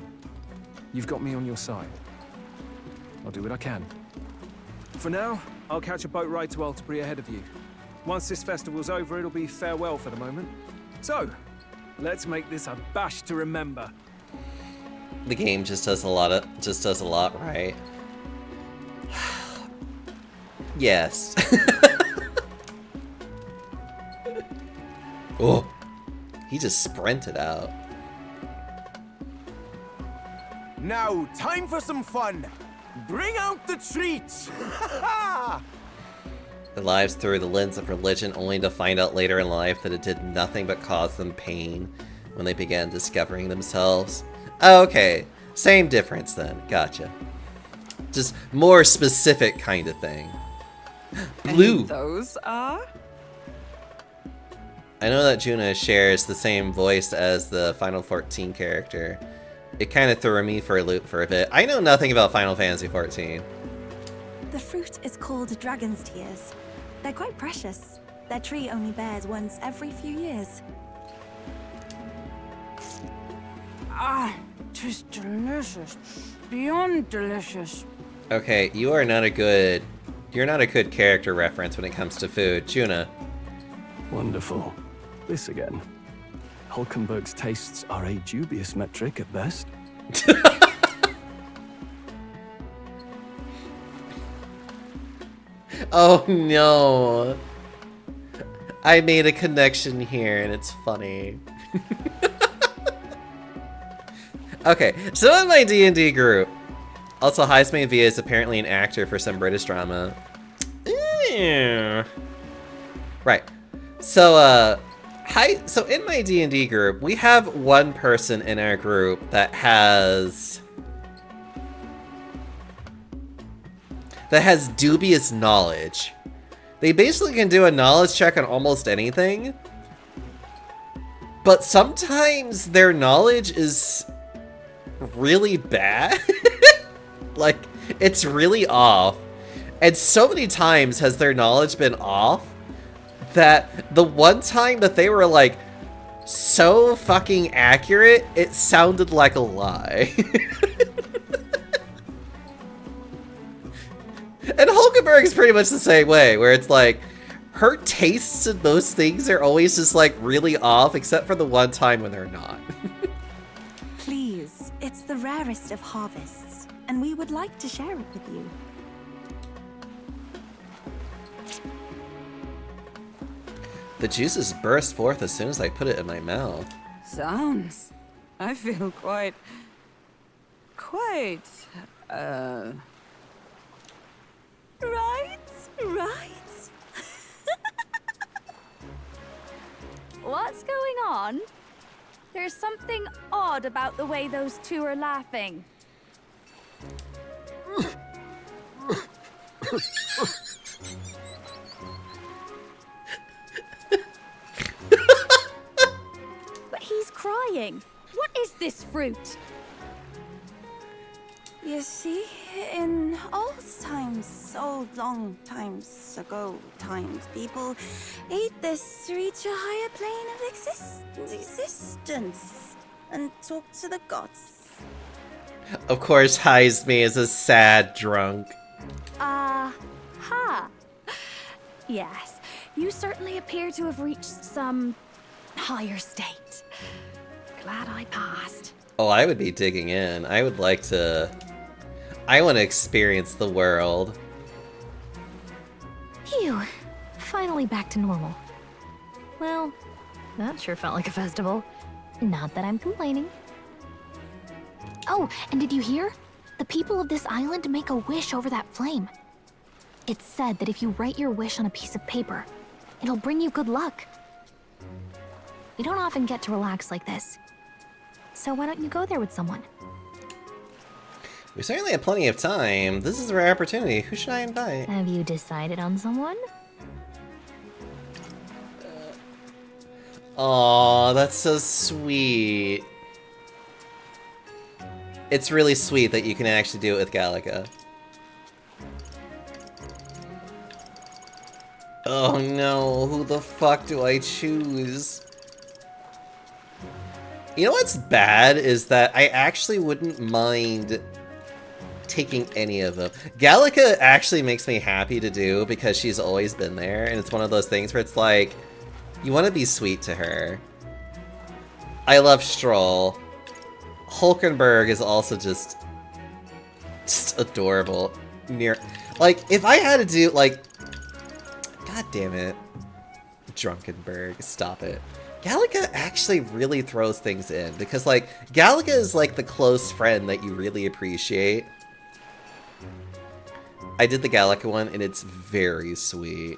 you've got me on your side. I'll do what I can. For now, I'll catch a boat ride to Altabury ahead of you. Once this festival's over, it'll be farewell for the moment. So, let's make this a bash to remember. The game just does a lot right. Yes. Oh, he just sprinted out. Now, time for some fun. Bring out the treats. Their lives through the lens of religion, only to find out later in life that it did nothing but cause them pain when they began discovering themselves. Oh, okay, same difference then. Gotcha. Just more specific kind of thing. Blue. And those are? I know that Juna shares the same voice as the Final 14 character. It kind of threw me for a loop for a bit. I know nothing about Final Fantasy 14. The fruit is called Dragon's Tears. They're quite precious. Their tree only bears once every few years. Ah, tis delicious. Beyond delicious. Okay, you're not a good character reference when it comes to food. Juna. Wonderful. This again. Hulkenberg's tastes are a dubious metric at best. Oh no. I made a connection here and it's funny. Okay, so in my D&D group, also Heisman V is apparently an actor for some British drama. Right. So so in my D&D group, we have one person in our group that has dubious knowledge. They basically can do a knowledge check on almost anything, but sometimes their knowledge is really bad. Like, it's really off. And so many times has their knowledge been off that the one time that they were like so fucking accurate, it sounded like a lie. And Hulkenberg is pretty much the same way, where it's like, her tastes in most things are always just like really off, except for the one time when they're not. Please, it's the rarest of harvests, and we would like to share it with you. The juices burst forth as soon as I put it in my mouth. Sounds. I feel quite. Right? What's going on? There's something odd about the way those two are laughing. But he's crying. What is this fruit? You see, in old times, old long times ago people ate this to reach a higher plane of existence and talk to the gods. Of course, Heisme is a sad drunk. Ha. Yes, you certainly appear to have reached some higher state. Glad I passed. Oh, I would be digging in. I would like to... I want to experience the world. Phew. Finally back to normal. Well, that sure felt like a festival. Not that I'm complaining. Oh, and did you hear? The people of this island make a wish over that flame. It's said that if you write your wish on a piece of paper, it'll bring you good luck. We don't often get to relax like this. So why don't you go there with someone? We certainly have plenty of time. This is a rare opportunity. Who should I invite? Have you decided on someone? Aw, that's so sweet. It's really sweet that you can actually do it with Gallica. Oh no, who the fuck do I choose? You know what's bad is that I actually wouldn't mind taking any of them. Gallica actually makes me happy to do because she's always been there, and it's one of those things where it's like, you want to be sweet to her. I love Stroll. Hulkenberg is also just adorable. Like, if I had to do, like... God damn it. Drunkenberg, stop it. Gallica actually really throws things in, because, like, Gallica is, like, the close friend that you really appreciate. I did the Gallica one, and it's very sweet.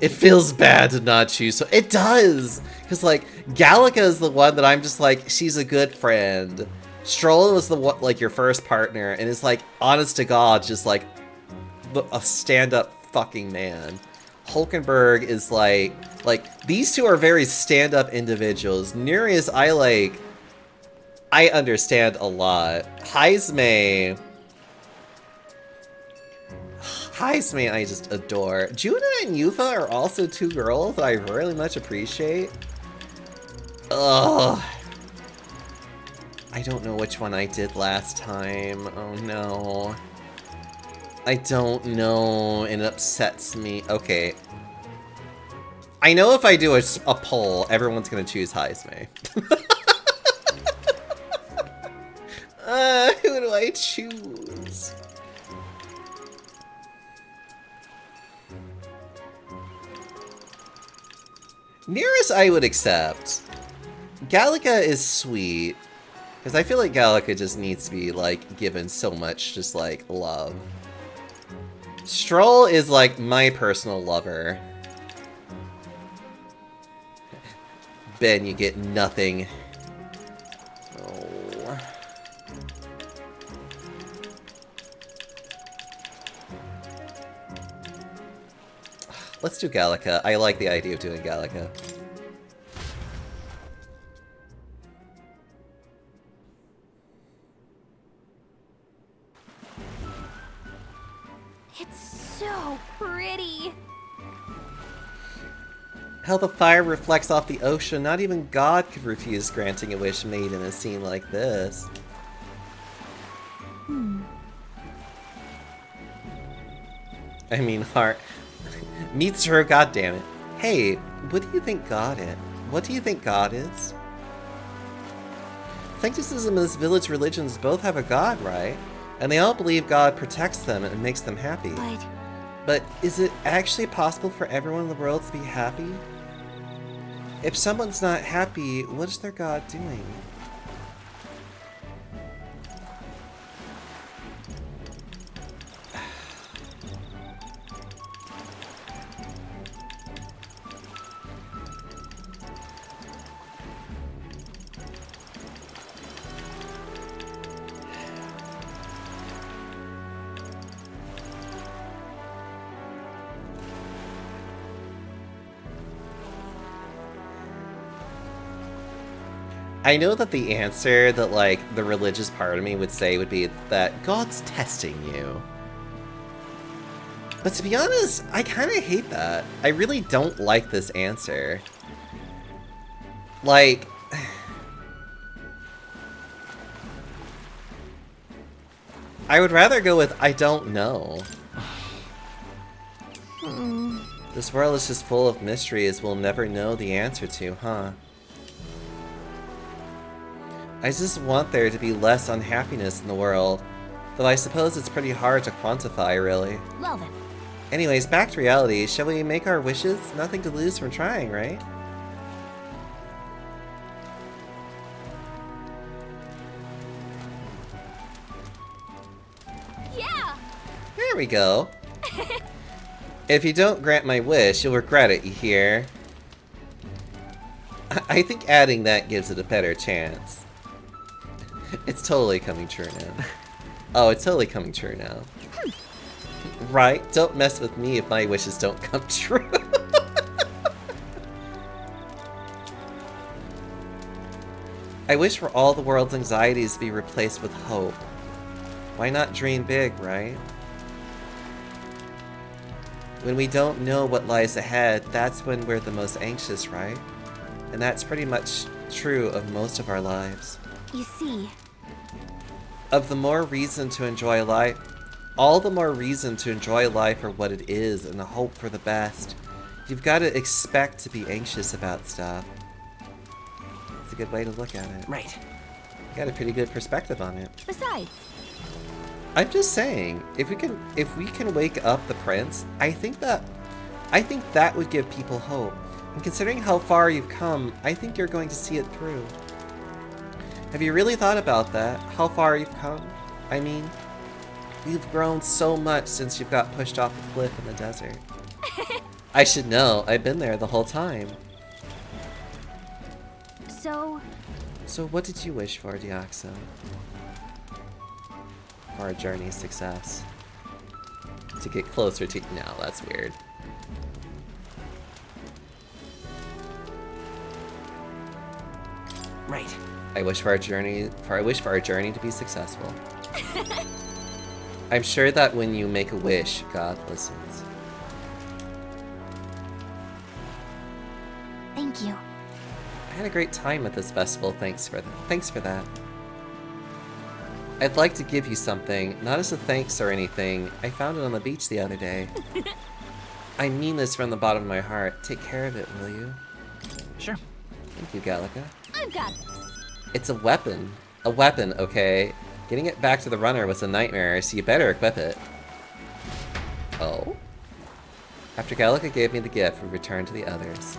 It feels bad to not choose, so it does! Because, like, Gallica is the one that I'm just like, she's a good friend. Stroll was the one, like, your first partner, and is, like, honest to God, just, like, a stand-up fucking man. Hulkenberg is, like, these two are very stand-up individuals. Nereus, I understand a lot. Heismay, I just adore. Juna and Yufa are also two girls that I really much appreciate. Ugh. I don't know which one I did last time. Oh no. I don't know, and it upsets me. Okay. I know if I do a poll, everyone's gonna choose Heismay. Who do I choose? Nearest I would accept. Gallica is sweet. Because I feel like Gallica just needs to be, like, given so much, just, like, love. Stroll is, like, my personal lover. Ben, you get nothing. Oh. Let's do Gallica. I like the idea of doing Gallica. It's so pretty. How the fire reflects off the ocean. Not even God could refuse granting a wish made in a scene like this. I mean, heart. Meets her, goddammit. Hey, what do you think God is? What do you think God is? Sancticism and this village religions both have a God, right? And they all believe God protects them and makes them happy. But is it actually possible for everyone in the world to be happy? If someone's not happy, what is their God doing? I know that the answer that, like, the religious part of me would say would be that God's testing you. But to be honest, I kind of hate that. I really don't like this answer. Like... I would rather go with, I don't know. This world is just full of mysteries we'll never know the answer to, huh? I just want there to be less unhappiness in the world. Though I suppose it's pretty hard to quantify, really. Well then. Anyways, back to reality. Shall we make our wishes? Nothing to lose from trying, right? Yeah! There we go. If you don't grant my wish, you'll regret it, you hear? I think adding that gives it a better chance. It's totally coming true now. Oh, it's totally coming true now. Right? Don't mess with me if my wishes don't come true. I wish for all the world's anxieties to be replaced with hope. Why not dream big, right? When we don't know what lies ahead, that's when we're the most anxious, right? And that's pretty much true of most of our lives. You see... Of the more reason to enjoy life, all the more reason to enjoy life for what it is and hope for the best. You've got to expect to be anxious about stuff. It's a good way to look at it. Right. You got a pretty good perspective on it. Besides... I'm just saying, if we can wake up the prince, I think that would give people hope. And considering how far you've come, I think you're going to see it through. Have you really thought about that? How far you've come? I mean, you've grown so much since you've got pushed off a cliff in the desert. I should know. I've been there the whole time. So what did you wish for, Diaxo? For our journey's success. To get closer to... No, that's weird. Right. I wish for our journey to be successful. I'm sure that when you make a wish, God listens. Thank you. I had a great time at this festival, thanks for that. I'd like to give you something, not as a thanks or anything. I found it on the beach the other day. I mean this from the bottom of my heart. Take care of it, will you? Sure. Thank you, Gallica. I've got this. It's a weapon. A weapon, okay? Getting it back to the runner was a nightmare, so you better equip it. Oh? After Gallica gave me the gift, we returned to the others.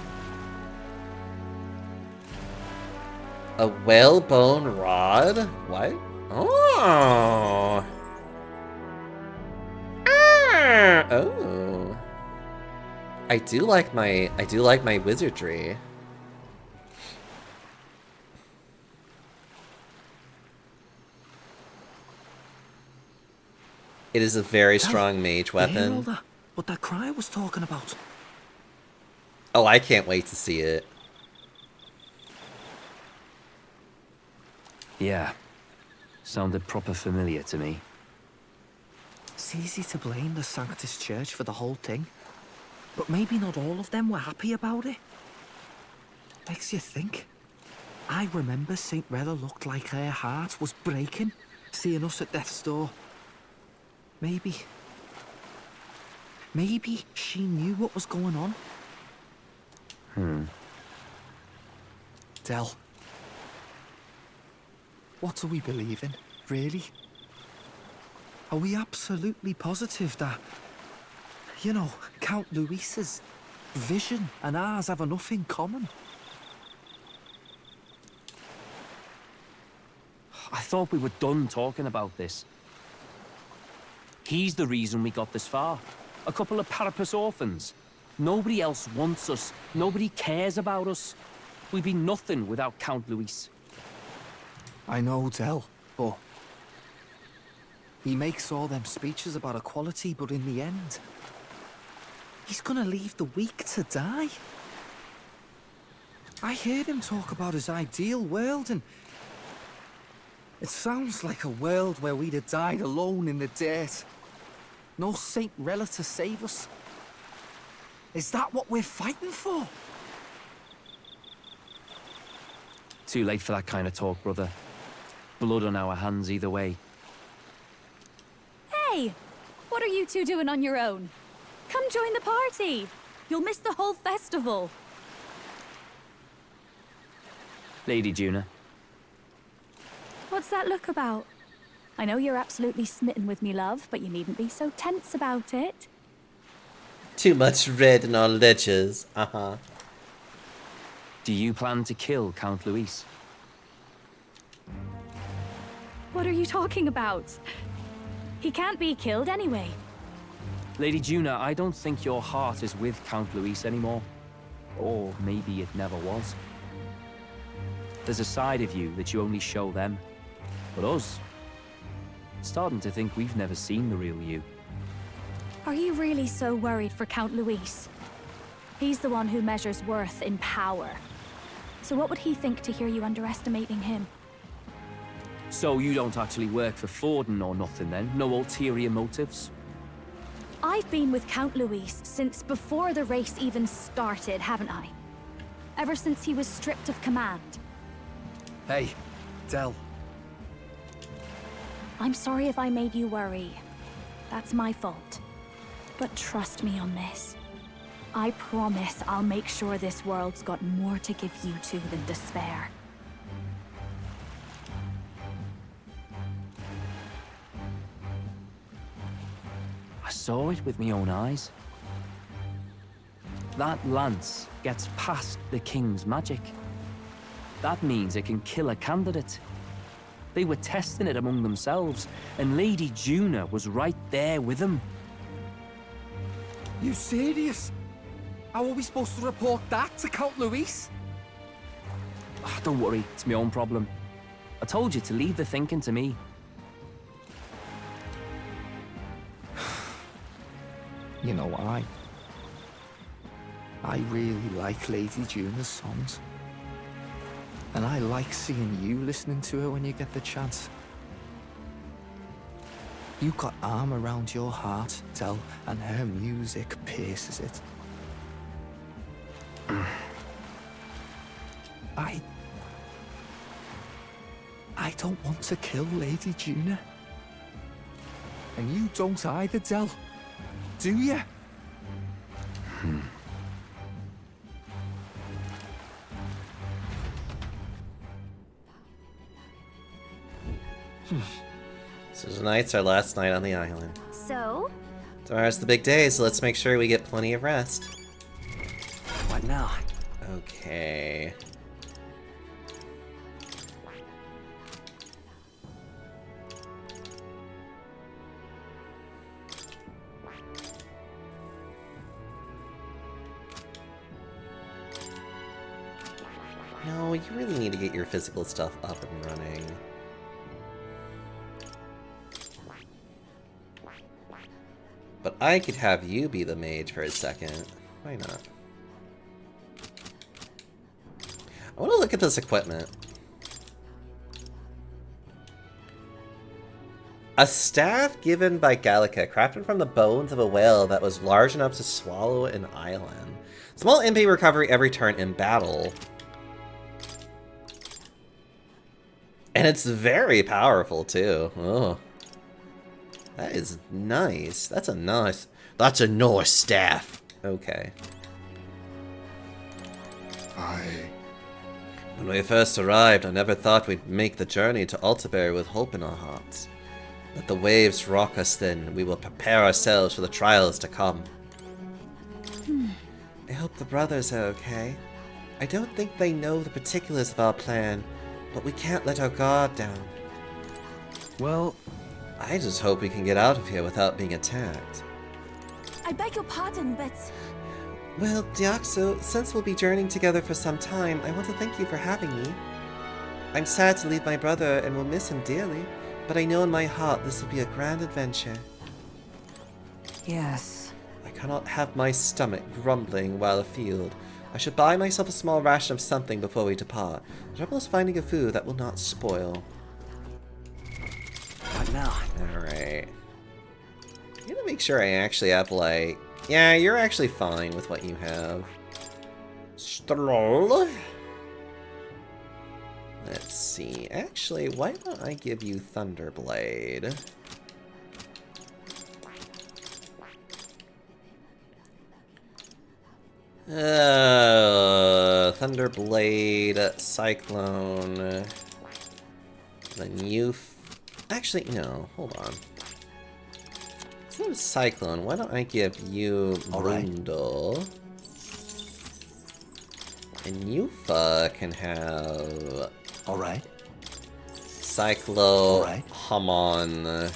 A whalebone rod? What? Oh! Ah! Oh! I do like my wizardry. It is a very strong mage weapon. What that cry was talking about. Oh, I can't wait to see it. Yeah. Sounded proper familiar to me. It's easy to blame the Sanctus Church for the whole thing. But maybe not all of them were happy about it. Makes you think. I remember St. Rella looked like her heart was breaking, seeing us at death's door. Maybe she knew what was going on. Del. What do we believe in, really? Are we absolutely positive that, you know, Count Luis's vision and ours have enough in common? I thought we were done talking about this. He's the reason we got this far. A couple of Parapus orphans. Nobody else wants us. Nobody cares about us. We'd be nothing without Count Luis. I know, Del, but he makes all them speeches about equality, but in the end, he's gonna leave the weak to die. I heard him talk about his ideal world, and it sounds like a world where we'd have died alone in the dirt. No Saint Rella to save us. Is that what we're fighting for? Too late for that kind of talk, brother. Blood on our hands either way. Hey! What are you two doing on your own? Come join the party! You'll miss the whole festival. Lady Juna. What's that look about? I know you're absolutely smitten with me, love, but you needn't be so tense about it. Too much red in our ledgers. Uh-huh. Do you plan to kill Count Luis? What are you talking about? He can't be killed anyway. Lady Juna, I don't think your heart is with Count Luis anymore. Or maybe it never was. There's a side of you that you only show them. But us, starting to think we've never seen the real you. Are you really so worried for Count Luis? He's the one who measures worth in power. So what would he think to hear you underestimating him? So you don't actually work for Forden or nothing then? No ulterior motives? I've been with Count Luis since before the race even started, haven't I? Ever since he was stripped of command. Hey, Del. I'm sorry if I made you worry. That's my fault. But trust me on this. I promise I'll make sure this world's got more to give you two than despair. I saw it with my own eyes. That lance gets past the king's magic. That means it can kill a candidate. They were testing it among themselves, and Lady Juna was right there with them. You serious? How are we supposed to report that to Count Luis? Don't worry, it's my own problem. I told you to leave the thinking to me. You know, I really like Lady Juna's songs. And I like seeing you listening to her when you get the chance. You've got arm around your heart, Del, and her music pierces it. I don't want to kill Lady Juna. And you don't either, Del. Do you? So tonight's our last night on the island. So? Tomorrow's the big day, so let's make sure we get plenty of rest. What now? Okay. No, you really need to get your physical stuff up and running. But I could have you be the mage for a second. Why not? I want to look at this equipment. A staff given by Gallica, crafted from the bones of a whale that was large enough to swallow an island. Small MP recovery every turn in battle. And it's very powerful too. Oh. That is nice. That's a nice staff. Okay. When we first arrived, I never thought we'd make the journey to Altaberry with hope in our hearts. Let the waves rock us then, and we will prepare ourselves for the trials to come. I hope the brothers are okay. I don't think they know the particulars of our plan, but we can't let our guard down. Well, I just hope we can get out of here without being attacked. I beg your pardon, but... Well, Diaxo, since we'll be journeying together for some time, I want to thank you for having me. I'm sad to leave my brother and will miss him dearly, but I know in my heart this will be a grand adventure. Yes. I cannot have my stomach grumbling while afield. I should buy myself a small ration of something before we depart. The trouble is finding a food that will not spoil. What now? Alright. I'm gonna make sure I actually have, like... Yeah, you're actually fine with what you have. Stroll. Let's see. Actually, why don't I give you Thunderblade? Thunderblade, Cyclone. Then you... Actually, no. Hold on. Instead of Cyclone, why don't I give you Brundle? And Yufa can have... Alright. Cyclo, Hamon...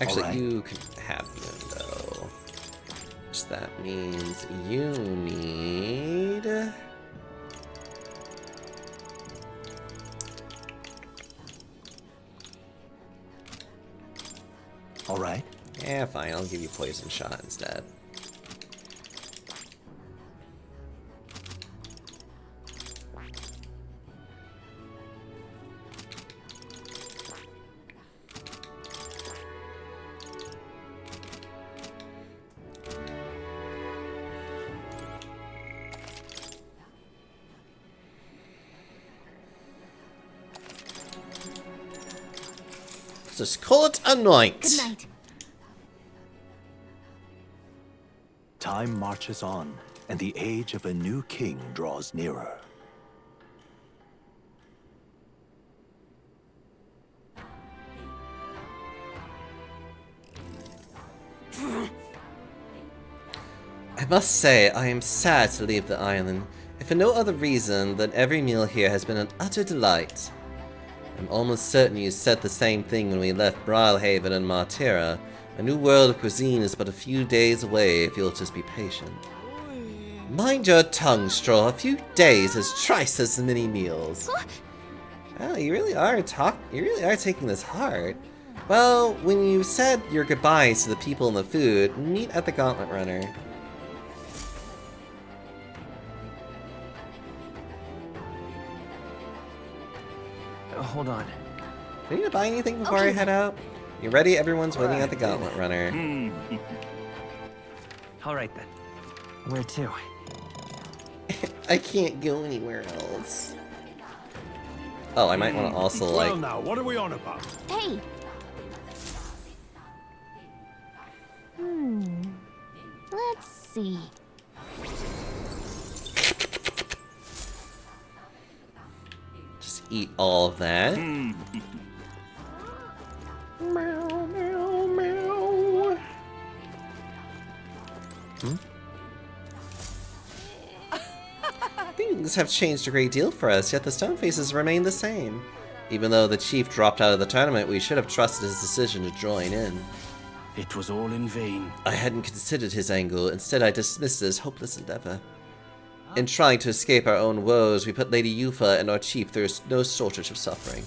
Actually, you can have Mundo. Which that means you need... Alright. Yeah, fine, I'll give you Poison Shot instead. Just call it a night. Good night. Time marches on, and the age of a new king draws nearer. I must say, I am sad to leave the island, if for no other reason than every meal here has been an utter delight. I'm almost certain you said the same thing when we left Brilhaven and Martira. A new world of cuisine is but a few days away if you'll just be patient. Mind your tongue, Straw. A few days is twice as many meals. Oh, you really are taking this hard. Well, when you said your goodbyes to the people and the food, meet at the Gauntlet Runner. Hold on. Do you need to buy anything before I head out? You ready? Everyone's waiting at the Gauntlet Runner. Alright then. Where to? I can't go anywhere else. Oh, I might want to also, like... Well now, what are we on about? Hey! Let's see. Just eat all of that. Hmm. Meow, meow, meow. Things have changed a great deal for us, yet the stone faces remain the same. Even though the chief dropped out of the tournament, we should have trusted his decision to join in. It was all in vain. I hadn't considered his angle. Instead, I dismissed it as hopeless endeavor. In trying to escape our own woes, we put Lady Yufa and our chief through no shortage of suffering.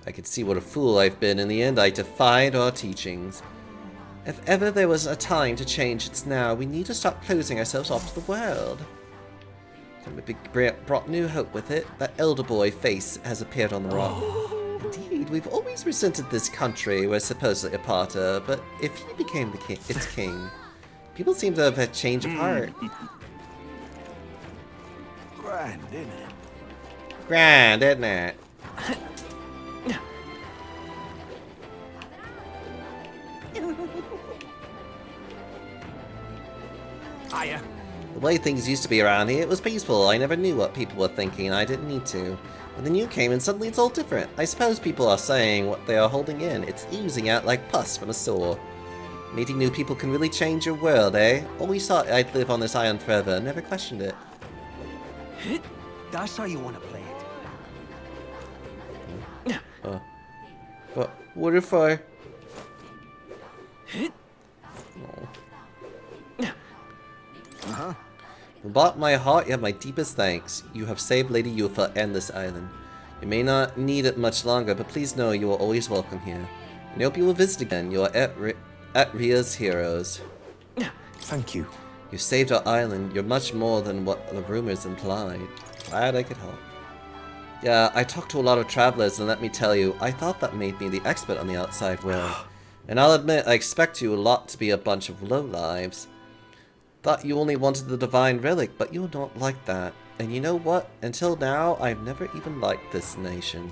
I could see what a fool I've been. In the end, I defied our teachings. If ever there was a time to change, it's now. We need to stop closing ourselves off to the world. And we brought new hope with it. That elder boy face has appeared on the rock. Indeed, we've always resented this country we're supposedly a part of, but if he became its king, people seem to have a change of heart. Grand, isn't it? Grand, isn't it? Hiya. The way things used to be around here, it was peaceful. I never knew what people were thinking, and I didn't need to. But then you came, and suddenly it's all different. I suppose people are saying what they are holding in. It's oozing out like pus from a sore. Meeting new people can really change your world, eh? Always thought I'd live on this island forever. Never questioned it. That's how you want to play it. But what if I... Uh-huh. From the bottom of my heart, you have my deepest thanks. You have saved Lady Yufa and this island. You may not need it much longer, but please know you are always welcome here. And I hope you will visit again. You are at Ria's heroes. Thank you. You saved our island. You're much more than what the rumors implied. Glad I could help. Yeah, I talked to a lot of travelers, and let me tell you, I thought that made me the expert on the outside world. And I'll admit, I expect you a lot to be a bunch of lowlives. Thought you only wanted the divine relic, but you're not like that. And you know what? Until now, I've never even liked this nation.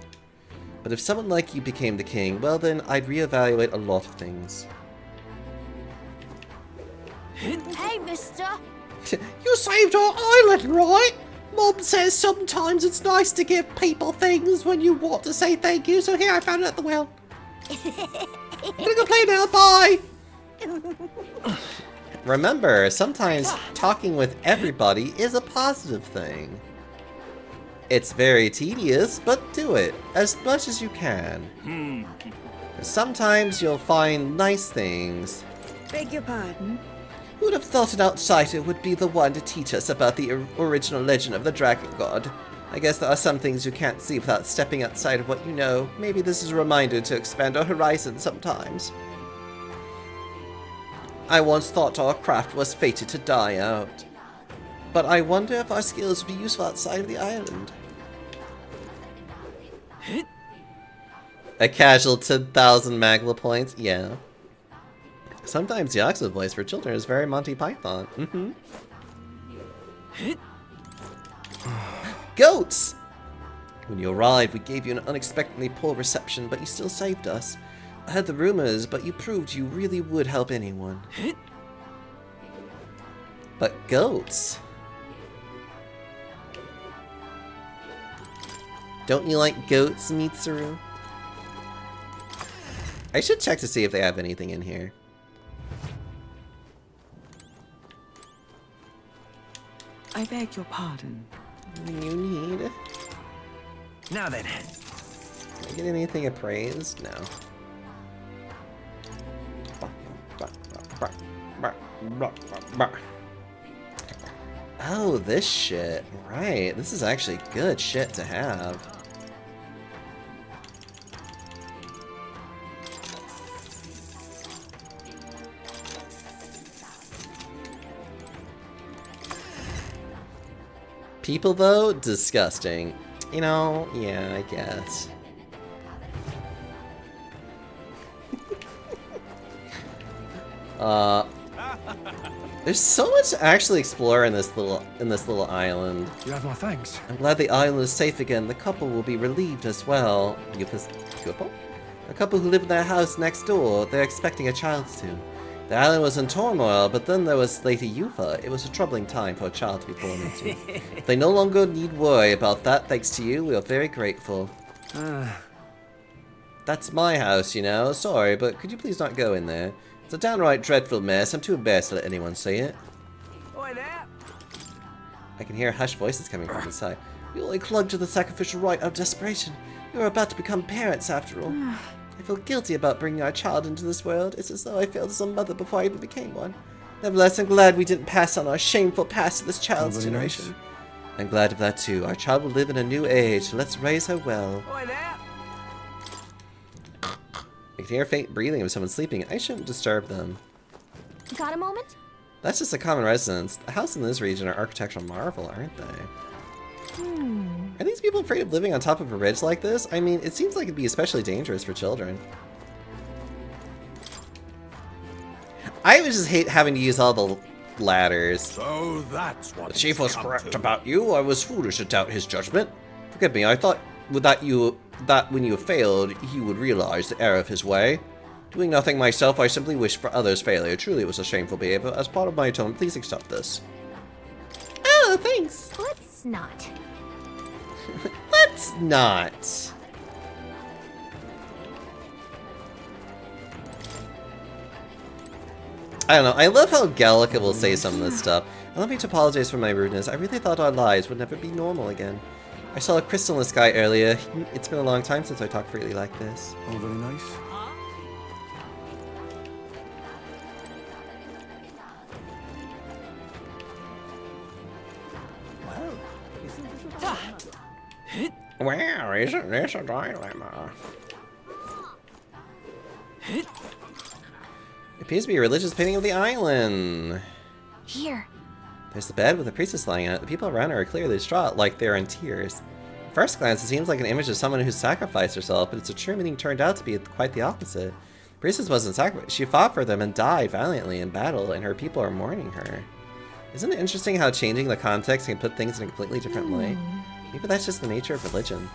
But if someone like you became the king, well then, I'd reevaluate a lot of things. Hey, mister! You saved our island, right? Mom says sometimes it's nice to give people things when you want to say thank you, so here I found it at the well. I'm gonna go play now, bye! Remember, sometimes talking with everybody is a positive thing. It's very tedious, but do it as much as you can. Sometimes you'll find nice things. Beg your pardon? Who'd have thought an outsider would be the one to teach us about the original legend of the Dragon God? I guess there are some things you can't see without stepping outside of what you know. Maybe this is a reminder to expand our horizons sometimes. I once thought our craft was fated to die out. But I wonder if our skills would be useful outside of the island. A casual 10,000 Magla points? Yeah. Sometimes Yaxa's voice for children is very Monty Python. Goats! When you arrived, we gave you an unexpectedly poor reception, but you still saved us. I heard the rumors, but you proved you really would help anyone. But goats? Don't you like goats, Mitsuru? I should check to see if they have anything in here. I beg your pardon. You need... Now then. Can I get anything appraised? No. Oh, this shit. Right. This is actually good shit to have. People, though, disgusting. You know, yeah, I guess. There's so much to actually explore in this little island. You have my thanks. I'm glad the island is safe again. The couple will be relieved as well. Couple? A couple who live in their house next door. They're expecting a child soon. The island was in turmoil, but then there was Lady Yufa. It was a troubling time for a child to be born into. They no longer need worry about that thanks to you. We are very grateful. That's my house, you know. Sorry, but could you please not go in there? It's a downright dreadful mess. I'm too embarrassed to let anyone see it. Oi there! I can hear hushed voices coming from inside. We only clung to the sacrificial rite out of desperation. We were about to become parents, after all. I feel guilty about bringing our child into this world. It's as though I failed as a mother before I even became one. Nevertheless, I'm glad we didn't pass on our shameful past to this child's generation. Nice. I'm glad of that too. Our child will live in a new age. Let's raise her well. Oi there! I can hear faint breathing of someone sleeping. I shouldn't disturb them. Got a moment? That's just a common residence. The houses in this region are architectural marvel, aren't they? Are these people afraid of living on top of a ridge like this? I mean, it seems like it'd be especially dangerous for children. I would just hate having to use all the ladders. So that's what the chief was correct about you. I was foolish to doubt his judgment. Forgive me, I thought that when you failed, he would realize the error of his way. Doing nothing myself, I simply wished for others' failure. Truly, it was a shameful behavior. As part of my atonement, please accept this. Oh, thanks. Let's not. Let's not. I don't know. I love how Gallica will say some of this stuff. Allow me to apologize for my rudeness. I really thought our lives would never be normal again. I saw a crystal in the sky earlier. It's been a long time since I talked freely like this. Oh, very nice. Well, isn't this a dilemma? It appears to be a religious painting of the island. Here. There's the bed with the priestess lying on it. The people around her are clearly distraught, like they're in tears. At first glance, it seems like an image of someone who sacrificed herself, but its true meaning turned out to be quite the opposite. The priestess wasn't sacrificed. She fought for them and died valiantly in battle, and her people are mourning her. Isn't it interesting how changing the context can put things in a completely different light? Maybe that's just the nature of religion.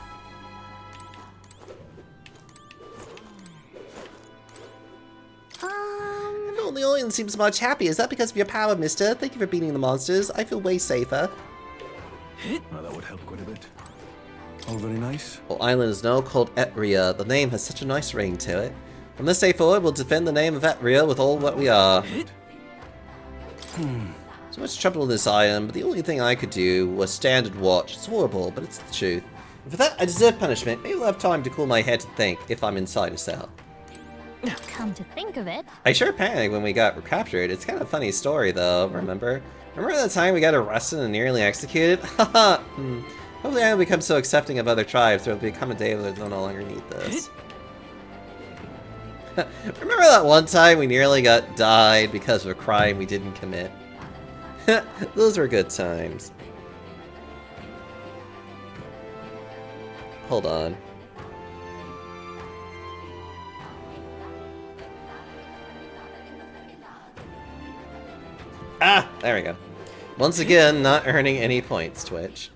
Oh, the audience seems much happy. Is that because of your power, mister? Thank you for beating the monsters. I feel way safer. Well, that would help quite a bit. All very nice. Well, island is now called Etria. The name has such a nice ring to it. From this day forward, we'll defend the name of Etria with all what we are. So much trouble in this island, but the only thing I could do was stand and watch. It's horrible, but it's the truth. And for that, I deserve punishment. Maybe we'll have time to cool my head and think if I'm inside a cell. Come to think of it, I sure panicked when we got captured. It's kind of a funny story, though, remember? Remember that time we got arrested and nearly executed? Haha! Hopefully I will become so accepting of other tribes there will become a day where they'll no longer need this. Remember that one time we nearly got died because of a crime we didn't commit? Those were good times. Hold on. Ah! There we go. Once again, not earning any points, Twitch.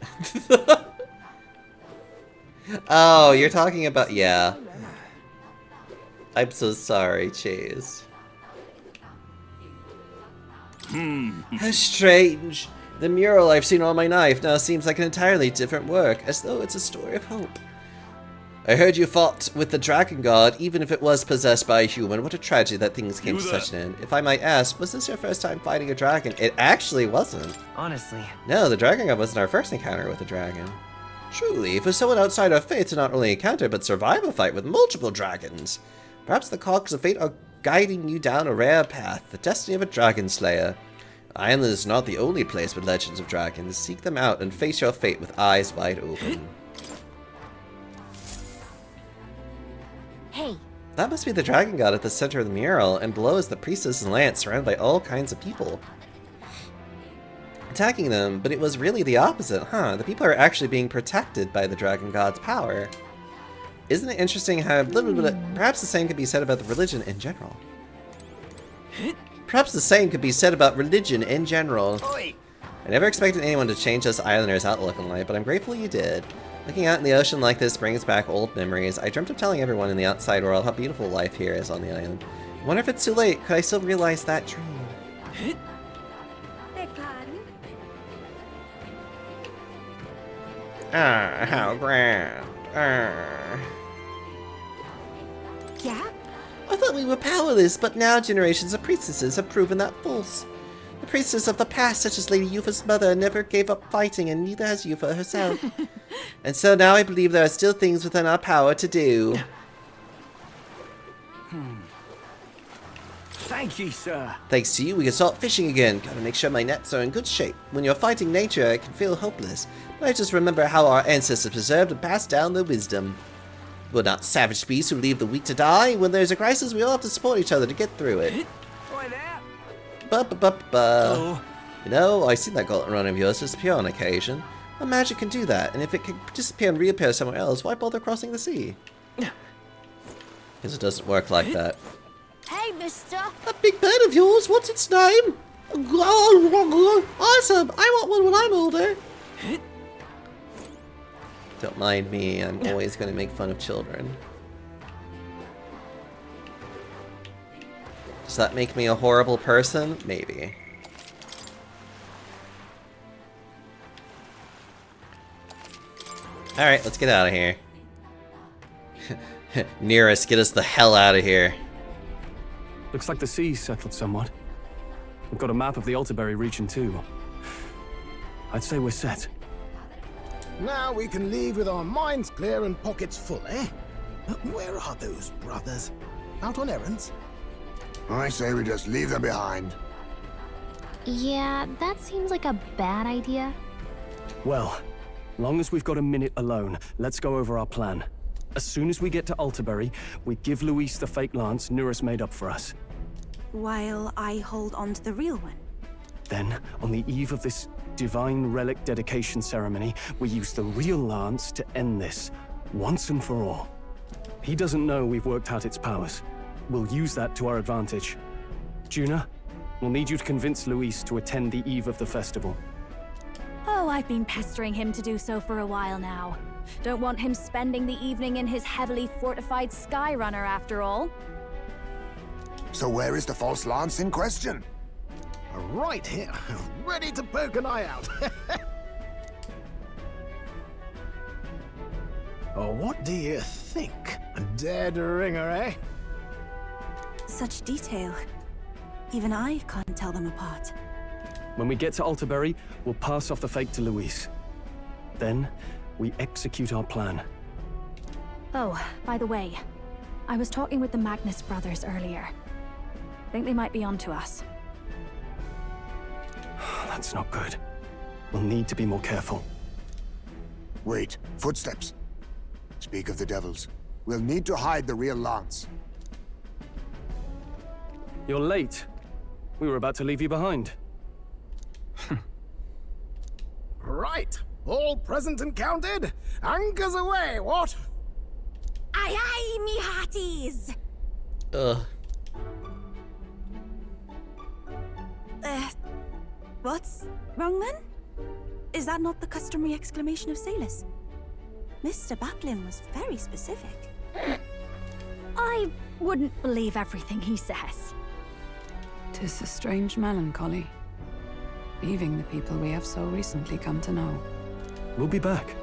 Oh, you're talking about... yeah. I'm so sorry, Chase. How strange. The mural I've seen on my knife now seems like an entirely different work, as though it's a story of hope. I heard you fought with the Dragon God, even if it was possessed by a human. What a tragedy that things came to such an end. If I might ask, was this your first time fighting a dragon? It actually wasn't. Honestly. No, the Dragon God wasn't our first encounter with a dragon. Truly, for someone outside our faith to not only encounter but survive a fight with multiple dragons. Perhaps the cogs of fate are guiding you down a rare path, the destiny of a dragon slayer. Island is not the only place with legends of dragons. Seek them out and face your fate with eyes wide open. Hey. That must be the Dragon God at the center of the mural, and below is the priestess and lance surrounded by all kinds of people. Attacking them, but it was really the opposite, huh? The people are actually being protected by the Dragon God's power. Isn't it interesting how perhaps the same could be said about the religion in general? Perhaps the same could be said about religion in general. I never expected anyone to change us islanders' outlook on life, but I'm grateful you did. Looking out in the ocean like this brings back old memories. I dreamt of telling everyone in the outside world how beautiful life here is on the island. I wonder if it's too late. Could I still realize that dream? Ah, how grand. Yeah? I thought we were powerless, but now generations of priestesses have proven that false. The priestess of the past, such as Lady Yufa's mother, never gave up fighting, and neither has Yufa herself. And so now I believe there are still things within our power to do. Thank you, sir. Thanks to you, we can start fishing again. Gotta make sure my nets are in good shape. When you're fighting nature, it can feel hopeless. But I just remember how our ancestors preserved and passed down their wisdom. We're not savage beasts who leave the weak to die. When there's a crisis, we all have to support each other to get through it. You know, I seen that golden run of yours disappear on occasion. Well, magic can do that, and if it can disappear and reappear somewhere else, why bother crossing the sea? Because it doesn't work like that. Hey, mister. That big bird of yours, what's its name? Awesome! I want one when I'm older. Don't mind me, I'm always going to make fun of children. Does that make me a horrible person? Maybe. Alright, let's get out of here. Nearest, get us the hell out of here. Looks like the sea's settled somewhat. We've got a map of the Altaberry region too. I'd say we're set. Now we can leave with our minds clear and pockets full, eh? Where are those brothers? Out on errands? I say we just leave them behind. Yeah, that seems like a bad idea. Well, long as we've got a minute alone, let's go over our plan. As soon as we get to Altaberry, we give Luis the fake lance Nurus made up for us. While I hold on to the real one. Then, on the eve of this divine relic dedication ceremony, we use the real lance to end this, once and for all. He doesn't know we've worked out its powers. We'll use that to our advantage. Juna, we'll need you to convince Luis to attend the eve of the festival. Oh, I've been pestering him to do so for a while now. Don't want him spending the evening in his heavily fortified Skyrunner after all. So where is the false lance in question? Right here, ready to poke an eye out. Oh, what do you think? A dead ringer, eh? Such detail. Even I can't tell them apart. When we get to Alterbury, we'll pass off the fake to Louise. Then, we execute our plan. Oh, by the way, I was talking with the Magnus brothers earlier. Think they might be onto us. That's not good. We'll need to be more careful. Wait, footsteps. Speak of the devils. We'll need to hide the real lance. You're late. We were about to leave you behind. Right, all present and counted. Anchors away, what? Aye aye, me hearties! Ugh. What's wrong then? Is that not the customary exclamation of sailors? Mr. Baplin was very specific. I wouldn't believe everything he says. 'Tis a strange melancholy, leaving the people we have so recently come to know. We'll be back.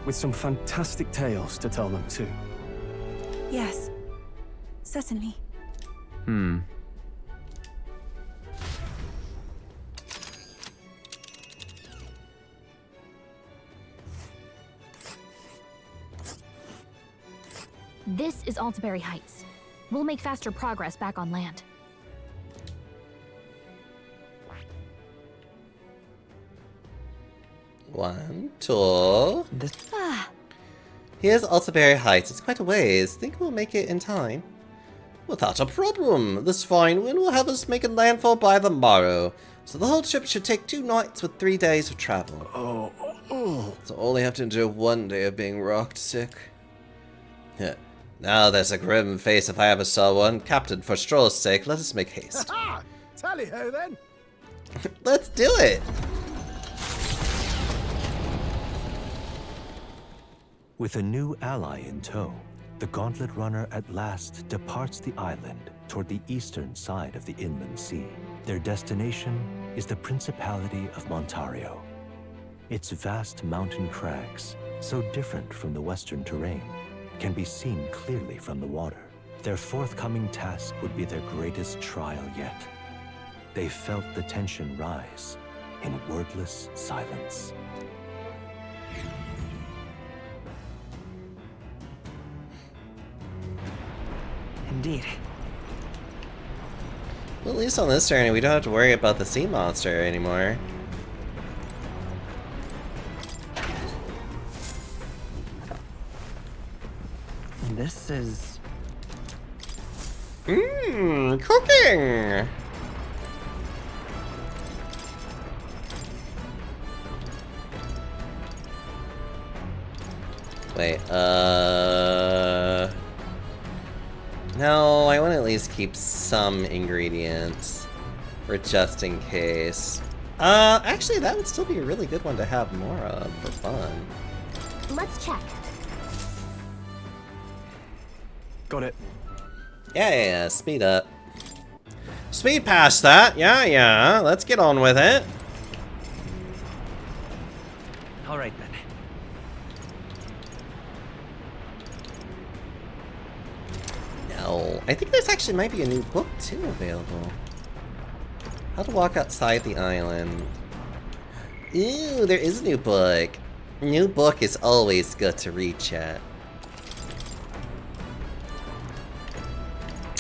With some fantastic tales to tell them, too. Yes, certainly. This is Alterbury Heights. We'll make faster progress back on land. One, two. Here's Alterbury Heights. It's quite a ways. Think we'll make it in time? Without a problem. This fine wind will have us making landfall by the morrow. So the whole trip should take 2 nights with 3 days of travel. So only have to endure 1 day of being rocked sick. Now there's a grim face if I ever saw one. Captain, for Stroll's sake, let us make haste. Ha! Tally-ho then. Let's do it! With a new ally in tow, the Gauntlet Runner at last departs the island toward the eastern side of the inland sea. Their destination is the Principality of Montario. Its vast mountain crags, so different from the western terrain, can be seen clearly from the water. Their forthcoming task would be their greatest trial yet. They felt the tension rise in wordless silence. Indeed. Well, at least on this journey, we don't have to worry about the sea monster anymore. This is... Cooking! Wait, no, I want to at least keep some ingredients for just in case. Actually, that would still be a really good one to have more of for fun. Let's check. Got it. Yeah, speed up. Speed past that, yeah, let's get on with it. Alright then. No, I think there's actually might be a new book too available. How to walk outside the island. Ooh, there is a new book. New book is always good to read, chat.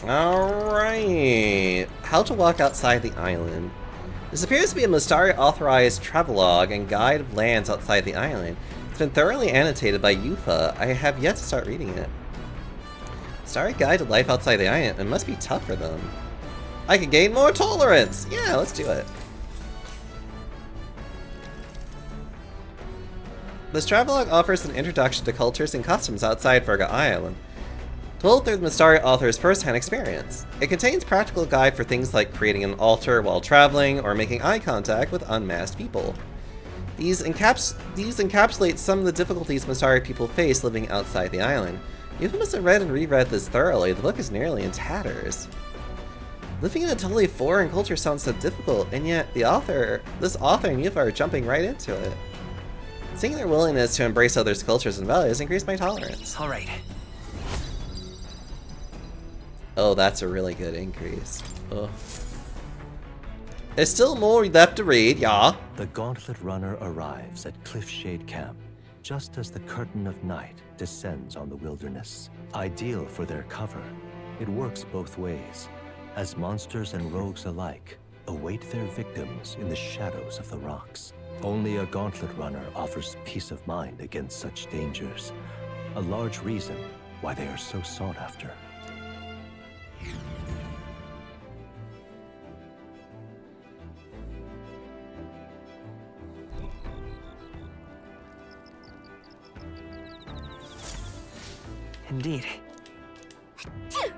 Alright. How to walk outside the island. This appears to be a Mystari authorized travelogue and guide of lands outside the island. It's been thoroughly annotated by Yufa. I have yet to start reading it. Mystari guide to life outside the island. It must be tough for them. I can gain more tolerance! Yeah, let's do it. This travelogue offers an introduction to cultures and customs outside Virga Island, told through the Mystari author's first-hand experience. It contains practical guide for things like creating an altar while traveling or making eye contact with unmasked people. These encapsulate some of the difficulties Mystari people face living outside the island. You must have read and reread this thoroughly. The book is nearly in tatters. Living in a totally foreign culture sounds so difficult, and yet this author and Yuffie are jumping right into it. Seeing their willingness to embrace others' cultures and values increased my tolerance. All right. Oh, that's a really good increase. Oh. There's still more left to read, yeah. The Gauntlet Runner arrives at Cliffshade Camp, just as the curtain of night descends on the wilderness. Ideal for their cover, it works both ways, as monsters and rogues alike await their victims in the shadows of the rocks. Only a Gauntlet Runner offers peace of mind against such dangers, a large reason why they are so sought after. Indeed. I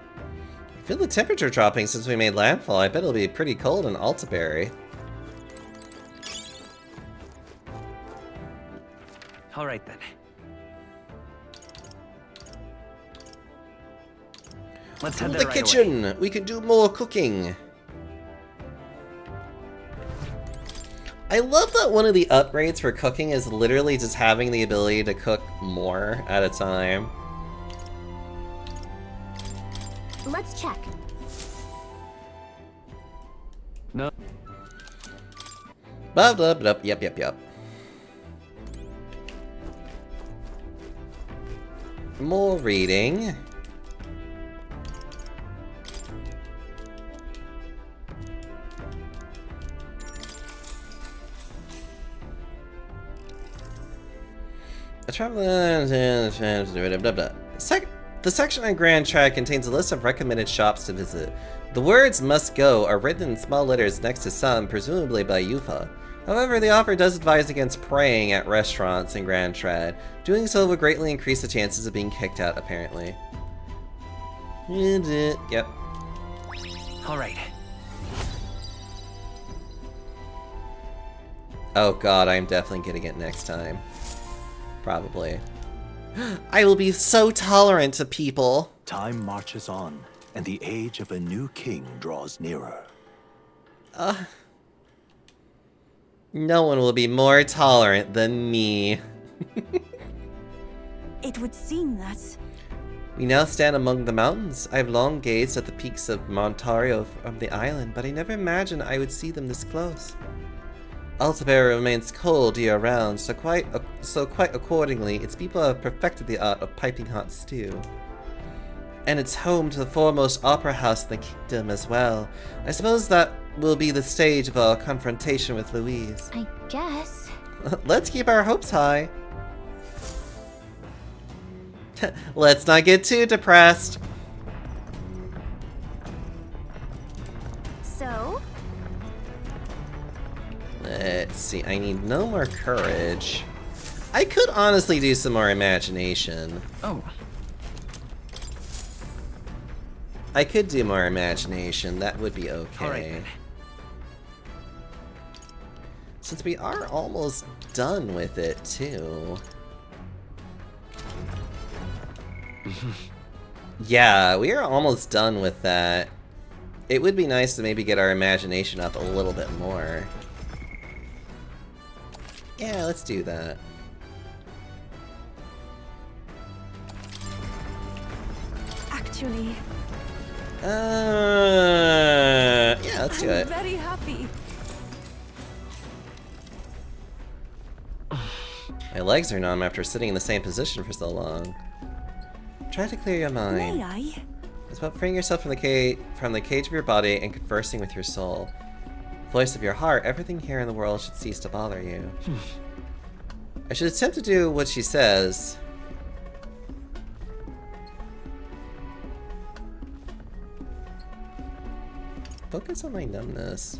feel the temperature dropping since we made landfall. I bet it'll be pretty cold in Altaberry. All right then. Let's head To there the right away. kitchen! We can do more cooking! I love that one of the upgrades for cooking is literally just having the ability to cook more at a time. Let's check. No. Blah, blah, blah. Yep. More reading. A traveler. The section on Grand Trad contains a list of recommended shops to visit. The words "must go" are written in small letters next to some, presumably by Yuffie. However, the author does advise against praying at restaurants in Grand Trad. Doing so will greatly increase the chances of being kicked out, apparently. Yep. All right. Oh god, I'm definitely getting it next time. Probably. I will be so tolerant to people. Time marches on, and the age of a new king draws nearer. No one will be more tolerant than me. It would seem that. We now stand among the mountains. I have long gazed at the peaks of Montario from the island, but I never imagined I would see them this close. Altaberry remains cold year-round, so quite accordingly, its people have perfected the art of piping hot stew. And it's home to the foremost opera house in the kingdom as well. I suppose that will be the stage of our confrontation with Louise. I guess. Let's keep our hopes high. Let's not get too depressed. So? Let's see, I need no more courage. I could honestly do some more imagination. Oh. I could do more imagination, that would be okay. All right, then. Since we are almost done with it, too. Yeah, we are almost done with that. It would be nice to maybe get our imagination up a little bit more. Yeah, let's do that. Actually, yeah, let's do it. I'm very happy. My legs are numb after sitting in the same position for so long. Try to clear your mind. May I? It's about freeing yourself from the cage of your body and conversing with your soul. Voice of your heart, everything here in the world should cease to bother you. I should attempt to do what she says. Focus on my numbness.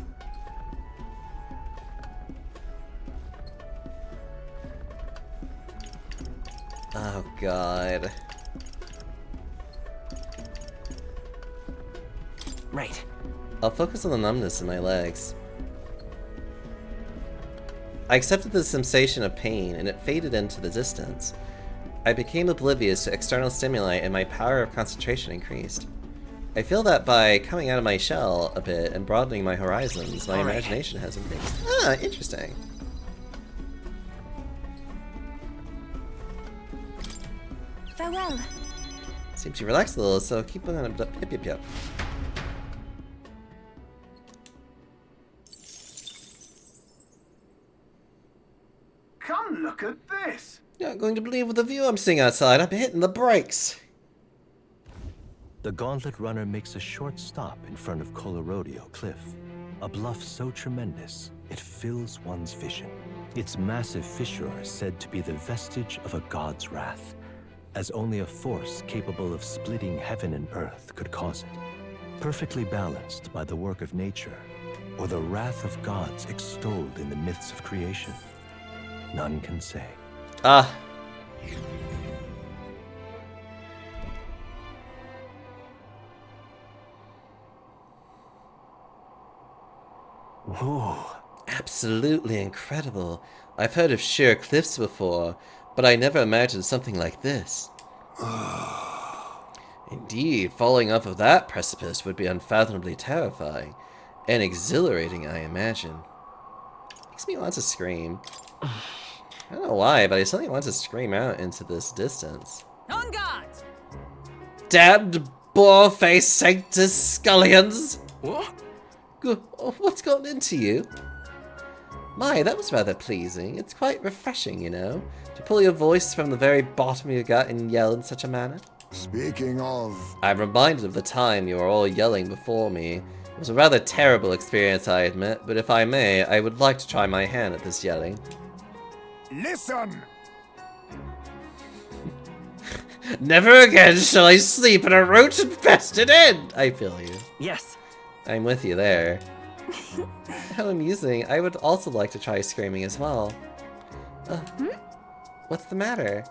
Oh god. Right. I'll focus on the numbness in my legs. I accepted the sensation of pain, and it faded into the distance. I became oblivious to external stimuli, and my power of concentration increased. I feel that by coming out of my shell a bit and broadening my horizons, my imagination has increased. Ah, interesting. Farewell. Seems you relaxed a little, so keep on up. Yep. Come look at this! You're not going to believe the view I'm seeing outside. I'm hitting the brakes. The Gauntlet Runner makes a short stop in front of Colorodeo Cliff, a bluff so tremendous it fills one's vision. Its massive fissure is said to be the vestige of a god's wrath, as only a force capable of splitting heaven and earth could cause it. Perfectly balanced by the work of nature, or the wrath of gods extolled in the myths of creation, none can say. Ah. Whoa. Absolutely incredible. I've heard of sheer cliffs before, but I never imagined something like this. Indeed, falling off of that precipice would be unfathomably terrifying. And exhilarating, I imagine. Makes me want to scream. I don't know why, but I suddenly want to scream out into this distance. On guard! Damned boar-faced sanctus scullions! What? What's gotten into you? My, that was rather pleasing. It's quite refreshing, you know, to pull your voice from the very bottom of your gut and yell in such a manner. Speaking of... I'm reminded of the time you were all yelling before me. It was a rather terrible experience, I admit, but if I may, I would like to try my hand at this yelling. Listen! Never again shall I sleep in a roach-infested inn! I feel you. Yes. I'm with you there. How amusing. I would also like to try screaming as well. What's the matter?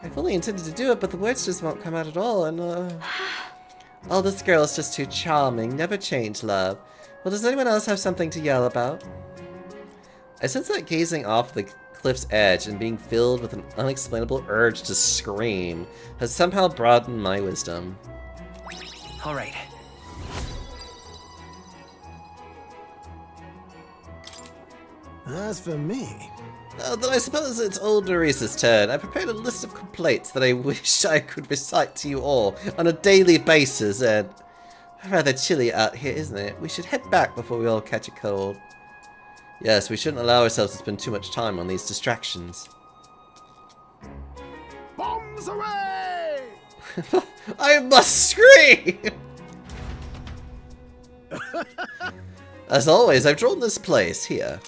I fully intended to do it, but the words just won't come out at all, and oh, this girl is just too charming. Never change, love. Well, does anyone else have something to yell about? I sense that gazing off the cliff's edge and being filled with an unexplainable urge to scream has somehow broadened my wisdom. All right. As for me... Oh, then I suppose it's old Neresa's turn. I prepared a list of complaints that I wish I could recite to you all on a daily basis, and... rather chilly out here, isn't it? We should head back before we all catch a cold. Yes, we shouldn't allow ourselves to spend too much time on these distractions. Bombs away! I must scream! As always, I've drawn this place here.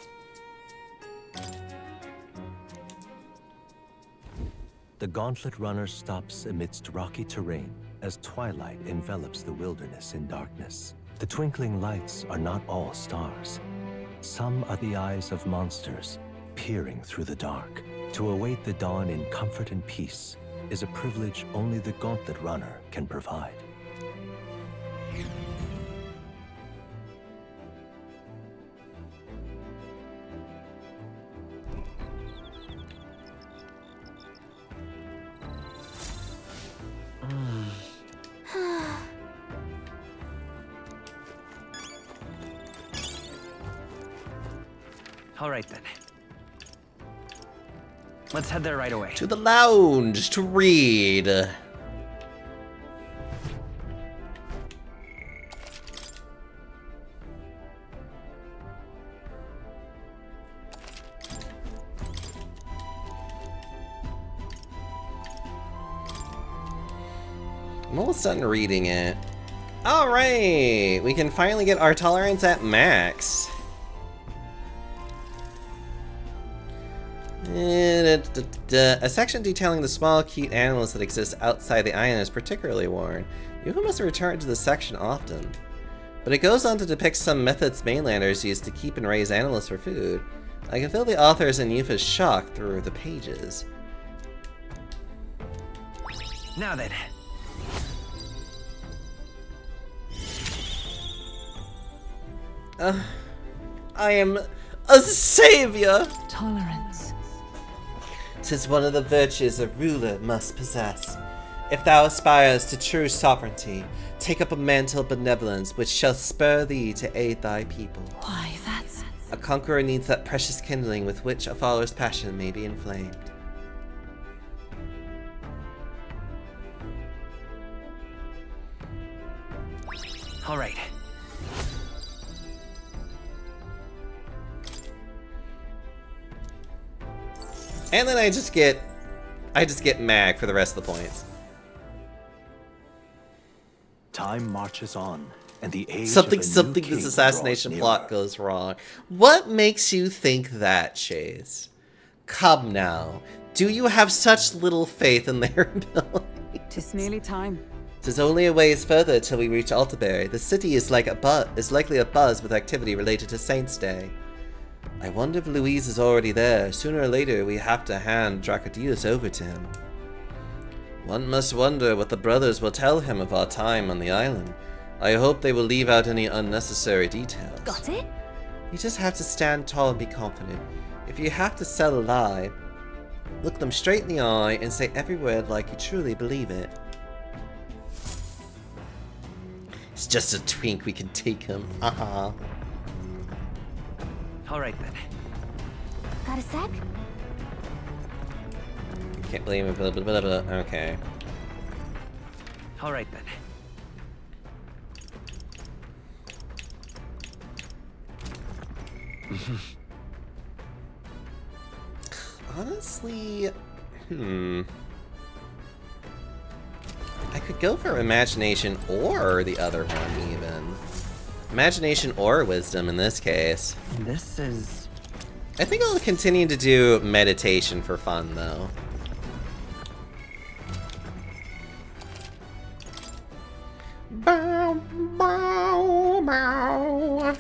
The Gauntlet Runner stops amidst rocky terrain as twilight envelops the wilderness in darkness. The twinkling lights are not all stars. Some are the eyes of monsters, peering through the dark. To await the dawn in comfort and peace is a privilege only the Gauntlet Runner can provide. All right, then. Let's head there right away. To the lounge to read. I'm almost done reading it. Alright! We can finally get our tolerance at max. A section detailing the small, cute animals that exist outside the island is particularly worn. Yuffie must return to this section often. But it goes on to depict some methods mainlanders use to keep and raise animals for food. I can feel the authors and Yuffie's shock through the pages. Now then. I am a savior! Tolerance. 'Tis one of the virtues a ruler must possess. If thou aspirest to true sovereignty, take up a mantle of benevolence which shall spur thee to aid thy people. Why, that's... A conqueror needs that precious kindling with which a follower's passion may be inflamed. All right. And then I just get mag for the rest of the points. Time marches on, and the age Something of a something new this king assassination draws plot nearer. goes wrong. What makes you think that, Chase? Come now. Do you have such little faith in their ability? Tis nearly time. 'Tis only a ways further till we reach Altaberry. The city is likely abuzz with activity related to Saint's Day. I wonder if Louise is already there. Sooner or later, we have to hand Dracodius over to him. One must wonder what the brothers will tell him of our time on the island. I hope they will leave out any unnecessary details. Got it? You just have to stand tall and be confident. If you have to sell a lie, look them straight in the eye and say every word like you truly believe it. It's just a twink, we can take him. Uh-huh. All right then. Got a sec? Can't believe it, blah, blah, blah, blah. Okay. All right then. Honestly, I could go for imagination or the other one even. Imagination or wisdom in this case. This is... I think I'll continue to do meditation for fun though. Bow, bow, bow.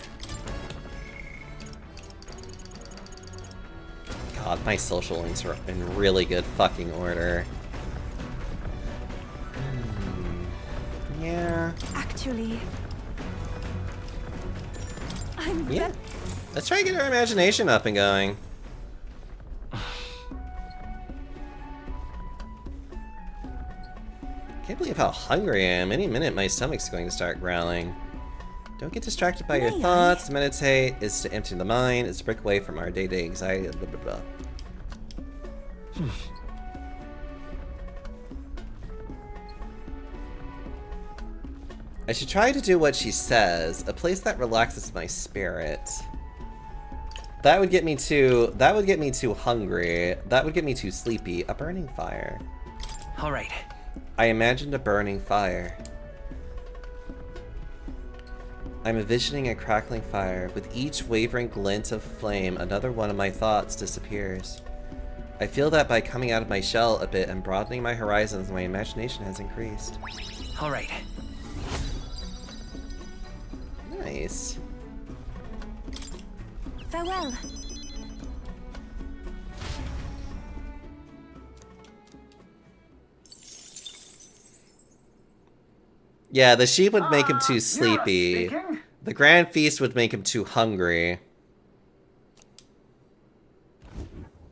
God, my social links are in really good fucking order. Yeah. Actually... I'm... Yeah. Let's try to get our imagination up and going. Can't believe how hungry I am. Any minute my stomach's going to start growling. Don't get distracted by your thoughts. To meditate is to empty the mind. It's to break away from our day-to-day anxiety. Blah, blah, blah. I should try to do what she says. A place that relaxes my spirit. That would get me too hungry. That would get me too sleepy. A burning fire. All right. I imagined a burning fire. I'm envisioning a crackling fire. With each wavering glint of flame, another one of my thoughts disappears. I feel that by coming out of my shell a bit and broadening my horizons, my imagination has increased. All right. Nice. Farewell. Yeah, the sheep would make him too sleepy. The grand feast would make him too hungry.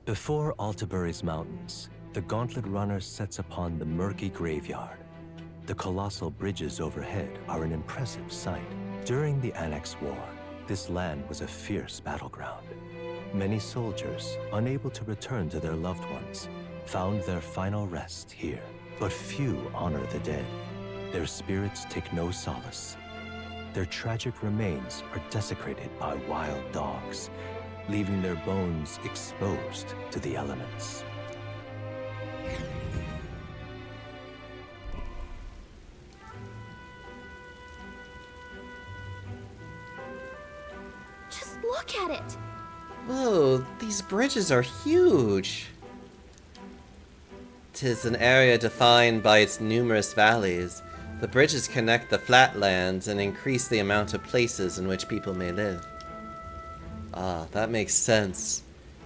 Before Altaberry's mountains, the Gauntlet Runner sets upon the murky graveyard. The colossal bridges overhead are an impressive sight. During the Annex War, this land was a fierce battleground. Many soldiers, unable to return to their loved ones, found their final rest here. But few honor the dead. Their spirits take no solace. Their tragic remains are desecrated by wild dogs, leaving their bones exposed to the elements. Just look at it. Whoa, these bridges are huge. 'Tis an area defined by its numerous valleys. The bridges connect the flatlands and increase the amount of places in which people may live. Ah, that makes sense.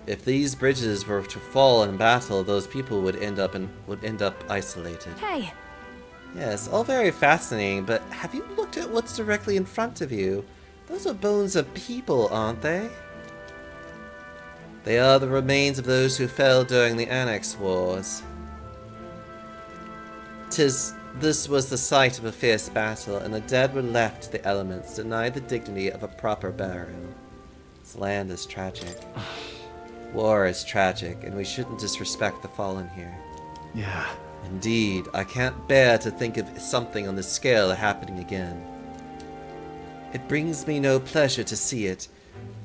If these bridges were to fall in battle, those people would end up isolated. Hey. Yes, all very fascinating, but have you looked at what's directly in front of you? Those are bones of people, aren't they? They are the remains of those who fell during the Annex Wars. This was the site of a fierce battle, and the dead were left to the elements, denied the dignity of a proper burial. This land is tragic. War is tragic, and we shouldn't disrespect the fallen here. Yeah. Indeed, I can't bear to think of something on this scale happening again. It brings me no pleasure to see it,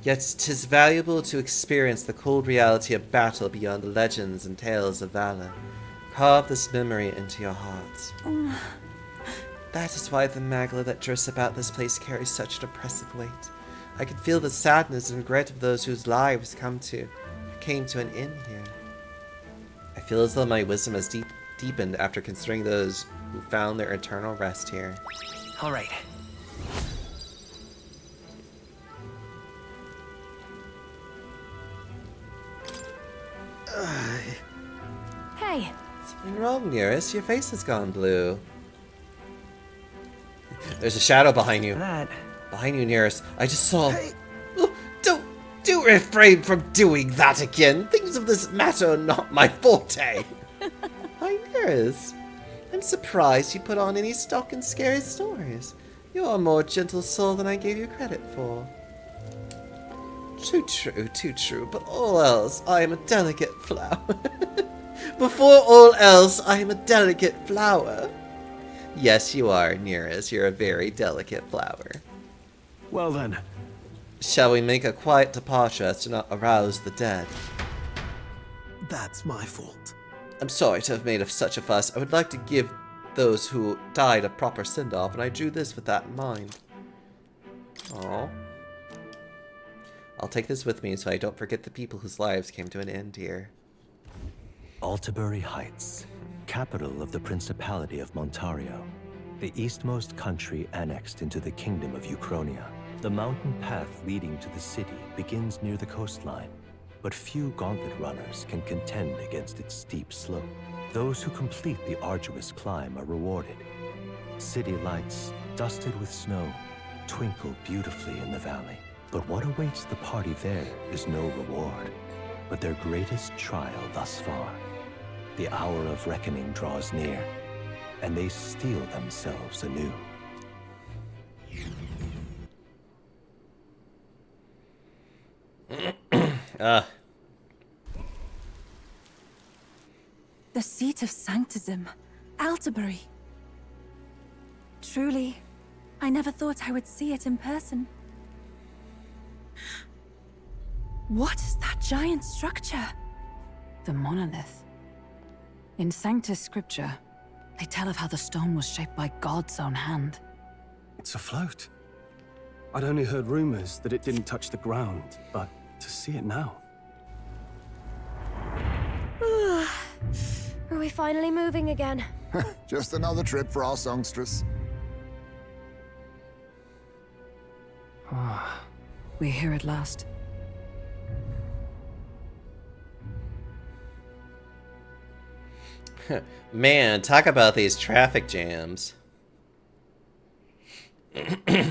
yet 'tis valuable to experience the cold reality of battle beyond the legends and tales of valor. Carve this memory into your hearts. That is why the magla that drifts about this place carries such an oppressive weight. I can feel the sadness and regret of those whose lives came to an end here. I feel as though my wisdom has deepened after considering those who found their eternal rest here. All right. Hey. Something wrong, Nearest? Your face has gone blue. There's a shadow behind you. Behind you, Nearest. I just saw. Hey. Oh, do refrain from doing that again. Things of this matter are not my forte. Hi, Nearest. I'm surprised you put on any stock in scary stories. You're a more gentle soul than I gave you credit for. Too true, but all else, I am a delicate flower. Before all else, I am a delicate flower. Yes, you are, Nearest. You're a very delicate flower. Well then. Shall we make a quiet departure as to not arouse the dead? That's my fault. I'm sorry to have made such a fuss. I would like to give those who died a proper send-off, and I drew this with that in mind. Aww. I'll take this with me so I don't forget the people whose lives came to an end here. Altabury Heights, capital of the Principality of Montario, the eastmost country annexed into the Kingdom of Euchronia. The mountain path leading to the city begins near the coastline, but few gauntlet runners can contend against its steep slope. Those who complete the arduous climb are rewarded. City lights, dusted with snow, twinkle beautifully in the valley. But what awaits the party there is no reward, but their greatest trial thus far. The hour of reckoning draws near, and they steel themselves anew. The seat of Sanctism, Altabury. Truly, I never thought I would see it in person. What is that giant structure? The monolith. In Sanctus Scripture, they tell of how the stone was shaped by God's own hand. It's afloat. I'd only heard rumors that it didn't touch the ground, but to see it now. Are we finally moving again? Just another trip for our songstress. We're here at last. Man, talk about these traffic jams. We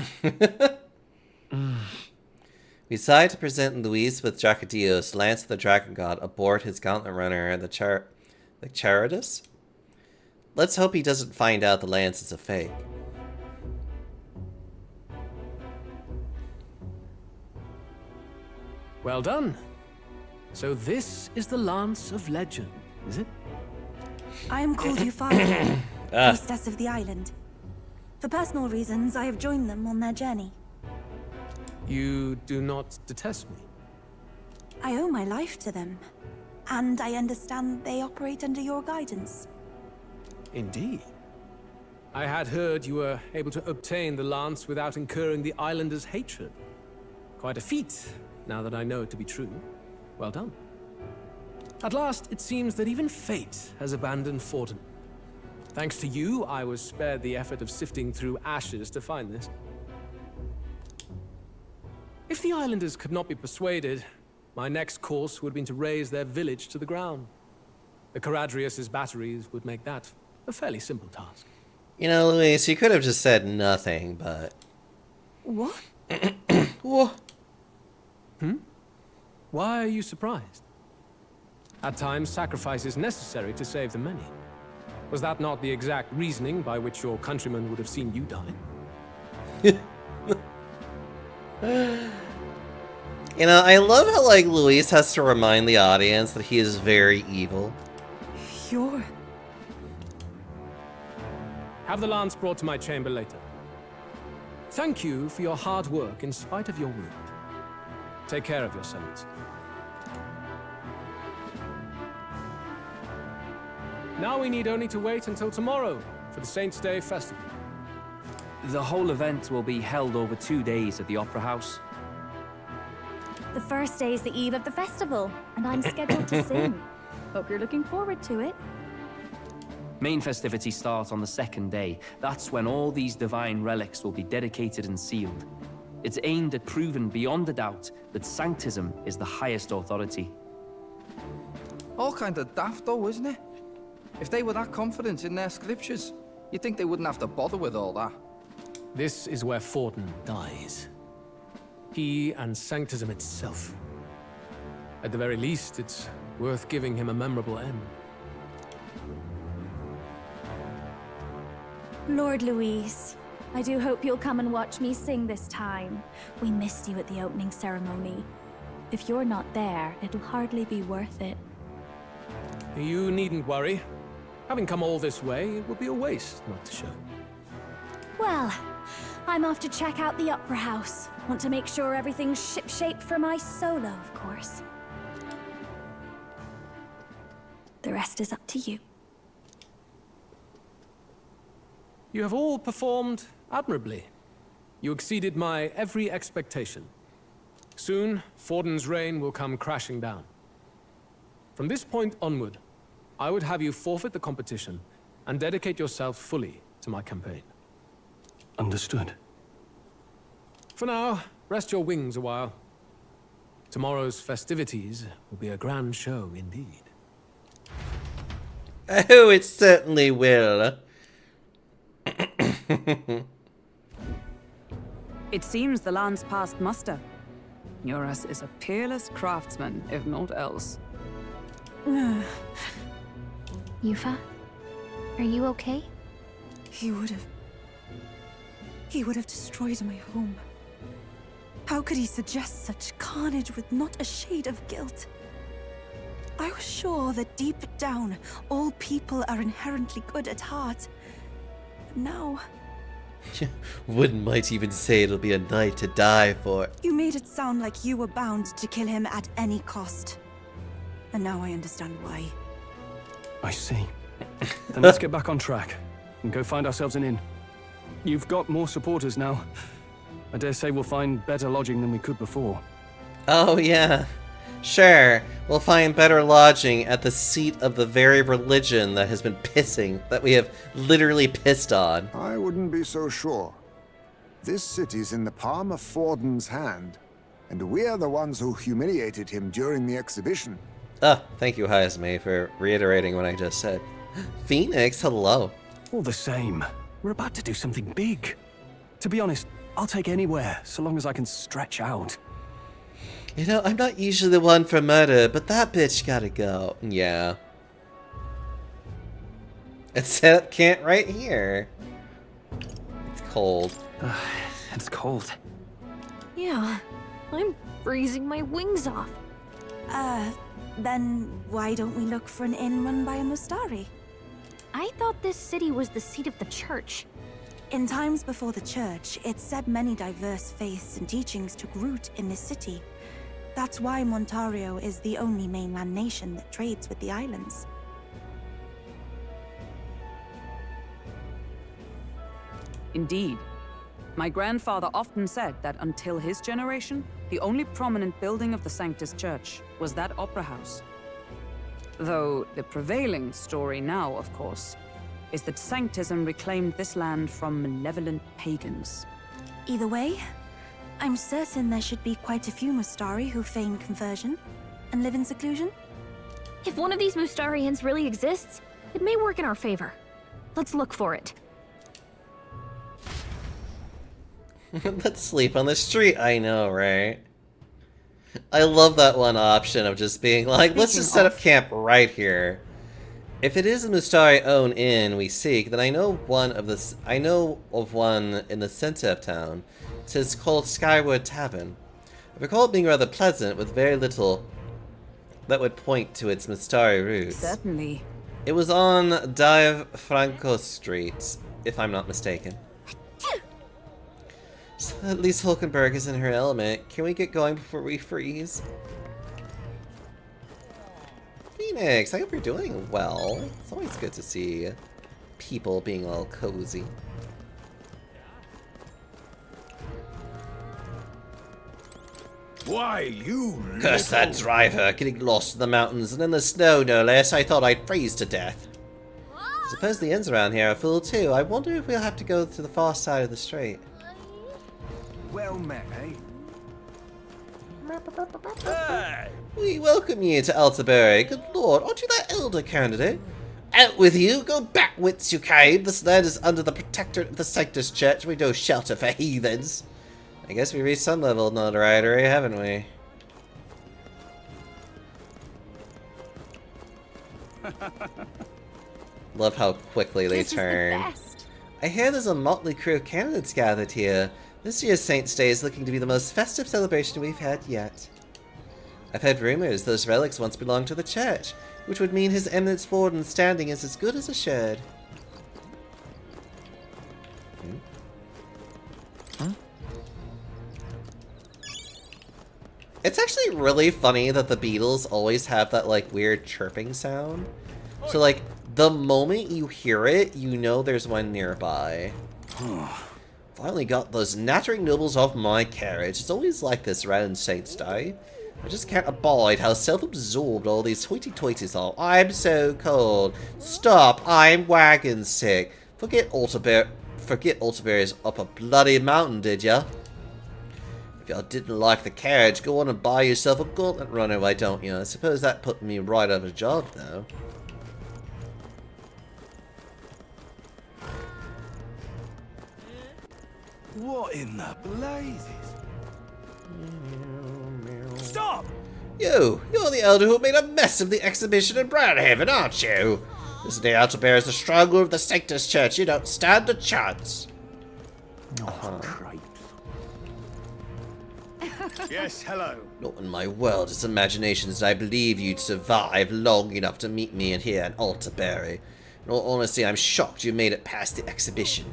decide to present Luis with Dracodios, Lance of the Dragon God, aboard his gauntlet runner, the Charadus? Let's hope he doesn't find out the lance is a fake. Well done. So this is the Lance of Legend, is it? I am called Euphausta, priestess of the island. For personal reasons, I have joined them on their journey. You do not detest me? I owe my life to them, and I understand they operate under your guidance. Indeed. I had heard you were able to obtain the lance without incurring the islanders' hatred. Quite a feat, now that I know it to be true. Well done. At last, it seems that even fate has abandoned Fortin. Thanks to you, I was spared the effort of sifting through ashes to find this. If the islanders could not be persuaded, my next course would have been to raise their village to the ground. The Caradrius' batteries would make that a fairly simple task. You know, Luis, you could have just said nothing, but... What? What? Why are you surprised? At times, sacrifice is necessary to save the many. Was that not the exact reasoning by which your countrymen would have seen you die? You know, I love how, like, Luis has to remind the audience that he is very evil. You're... Have the lance brought to my chamber later. Thank you for your hard work in spite of your wound. Take care of yourselves. Now we need only to wait until tomorrow for the Saints' Day festival. The whole event will be held over 2 days at the Opera House. The first day is the eve of the festival, and I'm scheduled to sing. Hope you're looking forward to it. Main festivities start on the second day. That's when all these divine relics will be dedicated and sealed. It's aimed at proving beyond a doubt that Sanctism is the highest authority. All kind of daft though, isn't it? If they were that confident in their scriptures, you'd think they wouldn't have to bother with all that. This is where Forden dies. He and Sanctism itself. At the very least, it's worth giving him a memorable end. Lord Luis, I do hope you'll come and watch me sing this time. We missed you at the opening ceremony. If you're not there, it'll hardly be worth it. You needn't worry. Having come all this way, it would be a waste not to show. Well, I'm off to check out the Opera House. Want to make sure everything's shipshape for my solo, of course. The rest is up to you. You have all performed admirably. You exceeded my every expectation. Soon, Forden's reign will come crashing down. From this point onward, I would have you forfeit the competition and dedicate yourself fully to my campaign. Understood. For now, rest your wings a while. Tomorrow's festivities will be a grand show indeed. Oh, it certainly will. It seems the lance passed muster. Eurus is a peerless craftsman, if not else. Yufa, are you okay? He would have destroyed my home. How could he suggest such carnage with not a shade of guilt? I was sure that deep down, all people are inherently good at heart. But now... One might even say it'll be a night to die for. You made it sound like you were bound to kill him at any cost. And now I understand why. I see. Then let's get back on track and go find ourselves an inn. You've got more supporters now. I dare say we'll find better lodging than we could before. Oh, yeah. Sure, we'll find better lodging at the seat of the very religion that has been pissing, that we have literally pissed on. I wouldn't be so sure. This city's in the palm of Forden's hand, and we're the ones who humiliated him during the exhibition. Thank you, Hazme, for reiterating what I just said. Phoenix, hello. All the same, we're about to do something big. To be honest, I'll take anywhere, so long as I can stretch out. You know, I'm not usually the one for murder, but that bitch gotta go. Yeah. It's set up camp right here. It's cold. It's cold. Yeah, I'm freezing my wings off. Then why don't we look for an inn run by a Mustari? I thought this city was the seat of the church. In times before the church, it said many diverse faiths and teachings took root in this city. That's why Montario is the only mainland nation that trades with the islands. Indeed. My grandfather often said that until his generation, the only prominent building of the Sanctus Church was that opera house. Though the prevailing story now, of course, is that Sanctism reclaimed this land from malevolent pagans. Either way, I'm certain there should be quite a few Mustari who feign conversion and live in seclusion. If one of these Mustarians really exists, it may work in our favor. Let's look for it. Let's sleep on the street, I know, right? I love that one option of just being like, let's just set up camp right here. If it is a Mustari owned inn we seek, then I know of one in the center of town. It is called Skyward Tavern. I recall it being rather pleasant, with very little that would point to its Mustari roots. Certainly. It was on Dive Franco Street, if I'm not mistaken. So at least Hulkenberg is in her element. Can we get going before we freeze? Phoenix, I hope you're doing well. It's always good to see people being all cozy. Why, you Curse that driver, getting lost in the mountains and in the snow, no less. I thought I'd freeze to death. I suppose the inns around here are full too. I wonder if we'll have to go to the far side of the strait. Well met, eh? We welcome you to Altabury. Good lord, aren't you that elder candidate? Out with you! Go back whence you came! This land is under the protectorate of the Sanctus Church. We no shelter for heathens. I guess we reached some level of notoriety, haven't we? Love how quickly they turn. I hear there's a motley crew of candidates gathered here. This year's Saints' Day is looking to be the most festive celebration we've had yet. I've heard rumors those relics once belonged to the church, which would mean His Eminence Warden's standing is as good as assured. It's actually really funny that the Beatles always have that, like, weird chirping sound. So, like, the moment you hear it, you know there's one nearby. Finally got those nattering nobles off my carriage. It's always like this around Saints' Day. I just can't abide how self-absorbed all these hoity-toities are. I'm so cold. Stop, I'm wagon sick. Forget Altabury's up a bloody mountain, did ya? If y'all didn't like the carriage, go on and buy yourself a gauntlet runner, why don't you? I suppose that put me right out of a job, though. What in the blazes? Stop! You're the elder who made a mess of the exhibition in Brownhaven, aren't you? This day Altabury is the stronghold of the Sanctus Church. You don't stand a chance. Yes, hello. Not in my wildest imaginations did I believe you'd survive long enough to meet me in here in Altabury. In all honesty, I'm shocked you made it past the exhibition.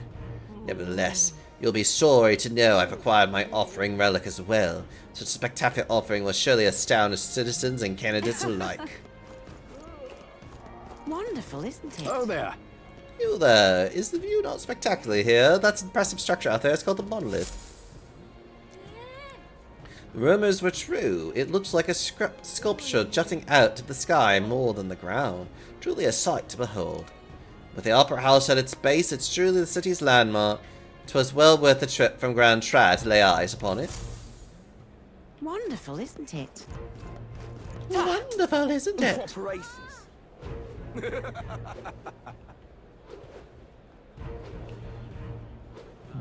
Nevertheless, you'll be sorry to know I've acquired my offering relic as well. Such a spectacular offering will surely astound citizens and candidates alike. Wonderful, isn't it? Oh there. You there. Is the view not spectacular here? That's an impressive structure out there. It's called the Monolith. The rumors were true. It looks like a sculpture jutting out of the sky more than the ground. Truly a sight to behold. With the Opera House at its base, it's truly the city's landmark. 'Twas well worth the trip from Grand Tra to lay eyes upon it. Wonderful, isn't it? Wonderful, isn't it? What races?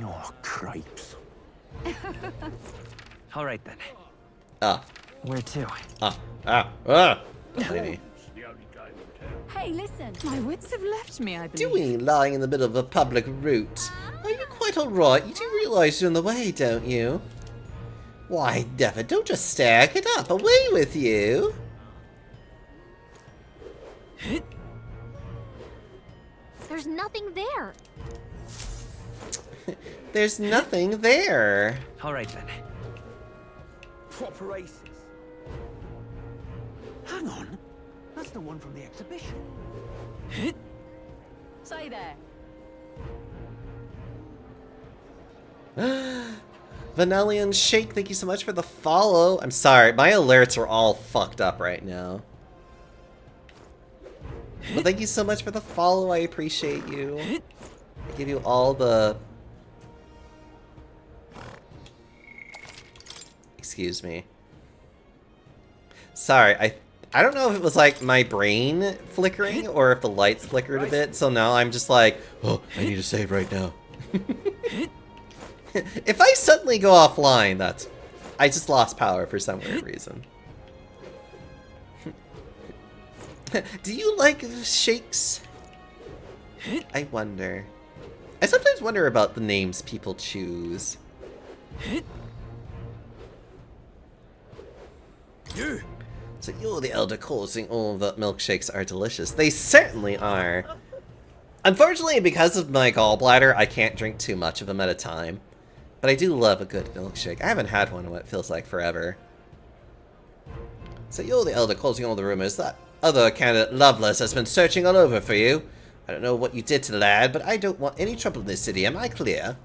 Oh, cripes. All right, then. Ah. Where to? Lady. Hey, listen. My wits have left me, I believe. Doing lying in the middle of a public route? Are you quite alright? You do realise you're in the way, don't you? Why, never. Don't just stare. Get up. Away with you. There's nothing there. There's nothing there. All right, then. Proper races. Hang on. That's the one from the exhibition. Say there. Vanillian Shake, thank you so much for the follow. I'm sorry, my alerts are all fucked up right now. But thank you so much for the follow, I appreciate you. I give you all the... Excuse me. Sorry, I don't know if it was like my brain flickering or if the lights flickered a bit, so now I'm just like, oh, I need to save right now. If I suddenly go offline, that's... I just lost power for some weird reason. Do you like shakes? I wonder. I sometimes wonder about the names people choose. You. So you're the elder causing all the milkshakes are delicious. They certainly are. Unfortunately, because of my gallbladder, I can't drink too much of them at a time. But I do love a good milkshake. I haven't had one in what feels like forever. So you're the elder causing all the rumors. That other candidate, Lovelace, has been searching all over for you. I don't know what you did to the lad, but I don't want any trouble in this city. Am I clear?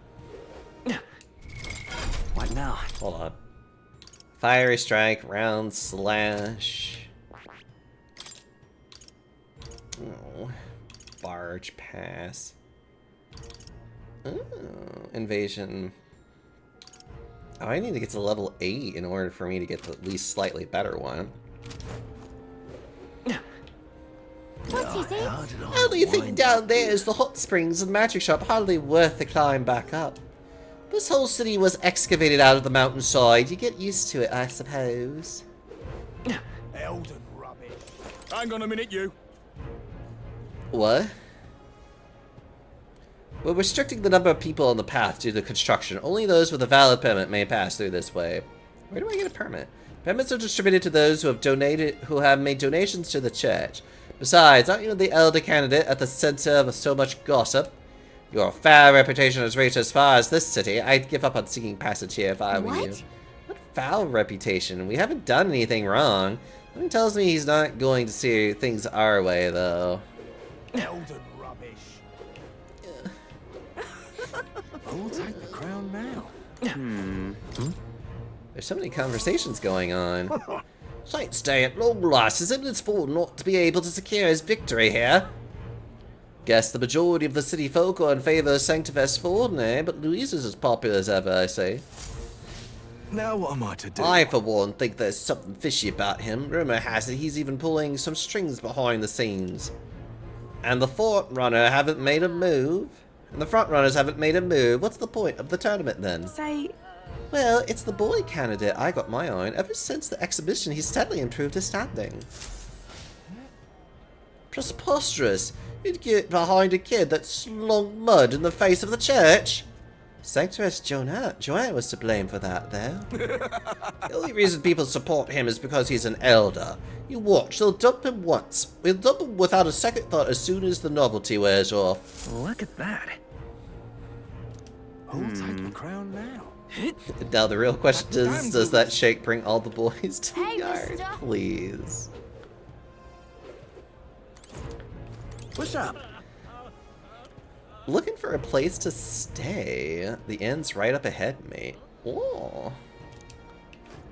What now? Hold on. Fiery strike, round slash. Oh, barge pass. Oh, invasion. Oh, I need to get to level 8 in order for me to get the at least slightly better one. What's he saying? Only thing down there is the hot springs and magic shop, hardly worth the climb back up. This whole city was excavated out of the mountainside. You get used to it, I suppose. Elden rubbish. Hang on a minute, you. What? We're restricting the number of people on the path due to construction. Only those with a valid permit may pass through this way. Where do I get a permit? Permits are distributed to those who have made donations to the church. Besides, aren't you the elder candidate at the center of so much gossip? Your foul reputation has reached as far as this city. I'd give up on seeking passage here if I were you. What foul reputation? We haven't done anything wrong. Something tells me he's not going to see things our way, though. Elden rubbish. Who'll take the crown now? There's so many conversations going on. Saint Stay at long last is in its fault not to be able to secure his victory here. Guess the majority of the city folk are in favor of Sanctifest Fortney, but Louise is as popular as ever, I say. Now what am I to do? I, for one, think there's something fishy about him. Rumor has it he's even pulling some strings behind the scenes. And the Forerunner haven't made a move. And the Frontrunners haven't made a move. What's the point of the tournament, then? Well, it's the boy candidate I got my eye on. Ever since the exhibition, he's steadily improved his standing. Preposterous. You'd get behind a kid that slung mud in the face of the church. Sanctuaress Joanne was to blame for that, though. The only reason people support him is because he's an elder. You watch, they'll dump him once. They'll dump him without a second thought as soon as the novelty wears off. Look at that. Who'll take the crown now? Now the real question is, does that shake bring all the boys to the Hey, yard? mister. Please. What's up? Looking for a place to stay. The inn's right up ahead, mate. Oh.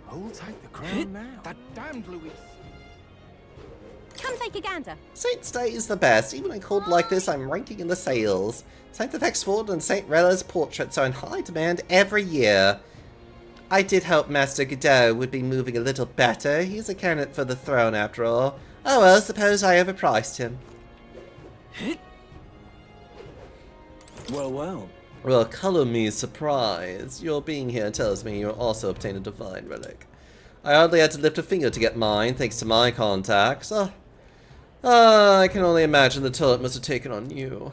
Who'll take the crown now? That damned Louise. Come take a gander. Saint Stay is the best. Even in cold like this, I'm ranking in the sales. Saint Ford and Saint Rella's portraits are in high demand every year. I did hope Master Godot would be moving a little better. He's a candidate for the throne, after all. Oh well, suppose I overpriced him. Well, well. Well, color me surprised. Your being here tells me you'll also obtain a divine relic. I hardly had to lift a finger to get mine, thanks to my contacts. I can only imagine the toll it must have taken on you.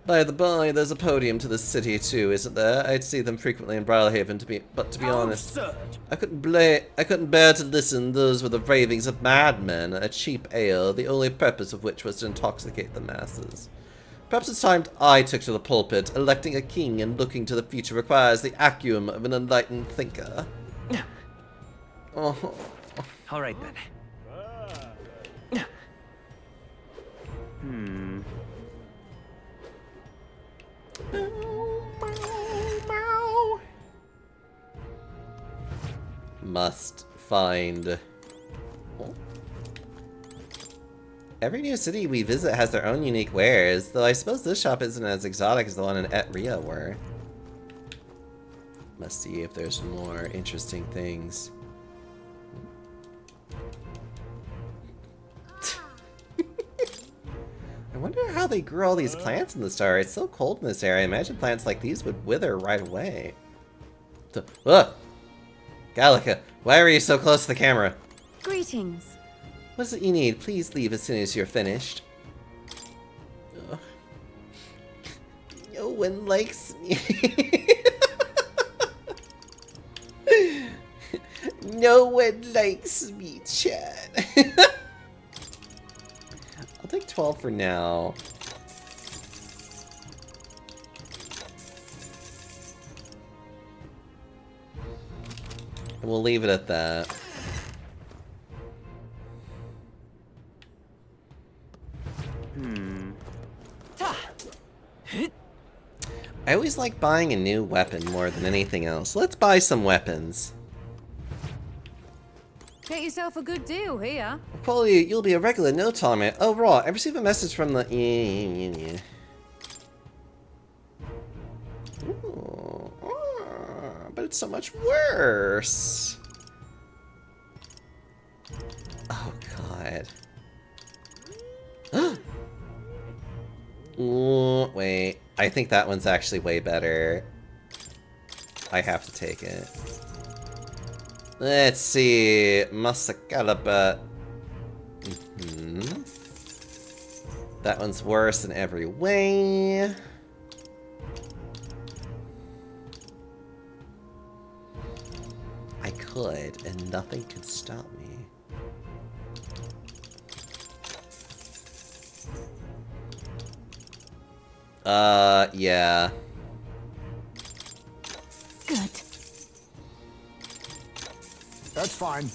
By the by, there's a podium to the city too, isn't there? I'd see them frequently in Brilhaven, but to be honest, I couldn't bear to listen. Those were the ravings of madmen, a cheap ale, the only purpose of which was to intoxicate the masses. Perhaps it's time I took to the pulpit. Electing a king and looking to the future requires the acumen of an enlightened thinker. Oh. All right, then. Must find... Oh. Every new city we visit has their own unique wares, though I suppose this shop isn't as exotic as the one in Etria were. Must see if there's more interesting things. I wonder how they grew all these plants in the star. It's so cold in this area. I imagine plants like these would wither right away. Ugh! Gallica, why are you so close to the camera? Greetings. What is it you need? Please leave as soon as you're finished. Ugh. No one likes me. No one likes me, Chad. I'll take 12 for now. And we'll leave it at that. I always like buying a new weapon more than anything else. Let's buy some weapons. Get yourself a good deal here. Quality, you'll be a regular in no time. Oh, right. I received a message from the... Ooh. But it's so much worse. Oh, God. Ooh, wait. I think that one's actually way better. I have to take it. Let's see. Masacalaba. That one's worse in every way. I could, and nothing could stop me. Yeah. Good. That's fine.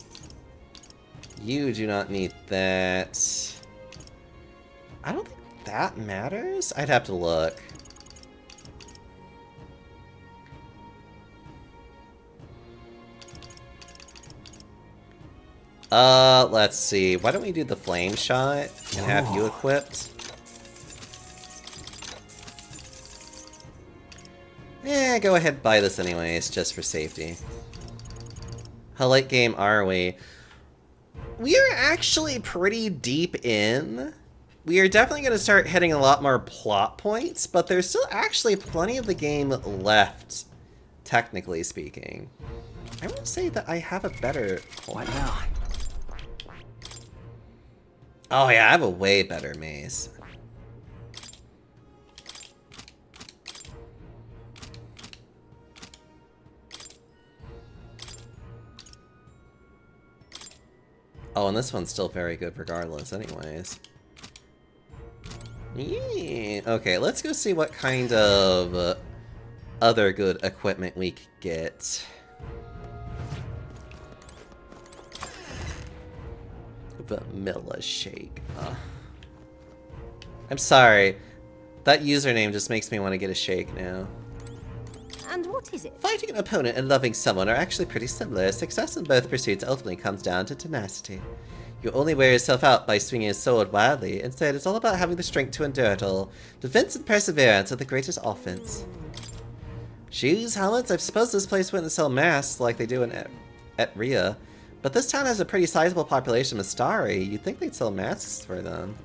You do not need that. I don't think that matters. I'd have to look. Let's see. Why don't we do the flame shot and have you equipped? Eh, go ahead and buy this anyways, just for safety. How late game are we? We are actually pretty deep in. We are definitely going to start hitting a lot more plot points, but there's still actually plenty of the game left, technically speaking. I will say that I have a better... What now? Oh yeah, I have a way better maze. Oh, and this one's still very good regardless anyways. Yeah. Okay, let's go see what kind of other good equipment we could get. Vanilla shake. I'm sorry. That username just makes me want to get a shake now. And what is it? Fighting an opponent and loving someone are actually pretty similar. Success in both pursuits ultimately comes down to tenacity. You only wear yourself out by swinging a sword wildly. Instead, it's all about having the strength to endure it all. Defense and perseverance are the greatest offense. Shoes, helmets? I suppose this place wouldn't sell masks like they do in Etria. But this town has a pretty sizable population of Mystari. You'd think they'd sell masks for them.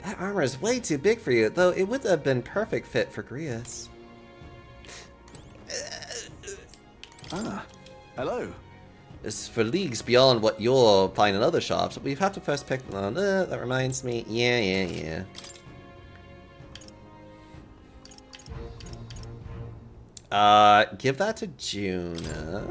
That armor is way too big for you, though it would have been perfect fit for Grius. Hello. It's for leagues beyond what you'll find in other shops. We have to first pick one. That reminds me. Yeah. Give that to Juna.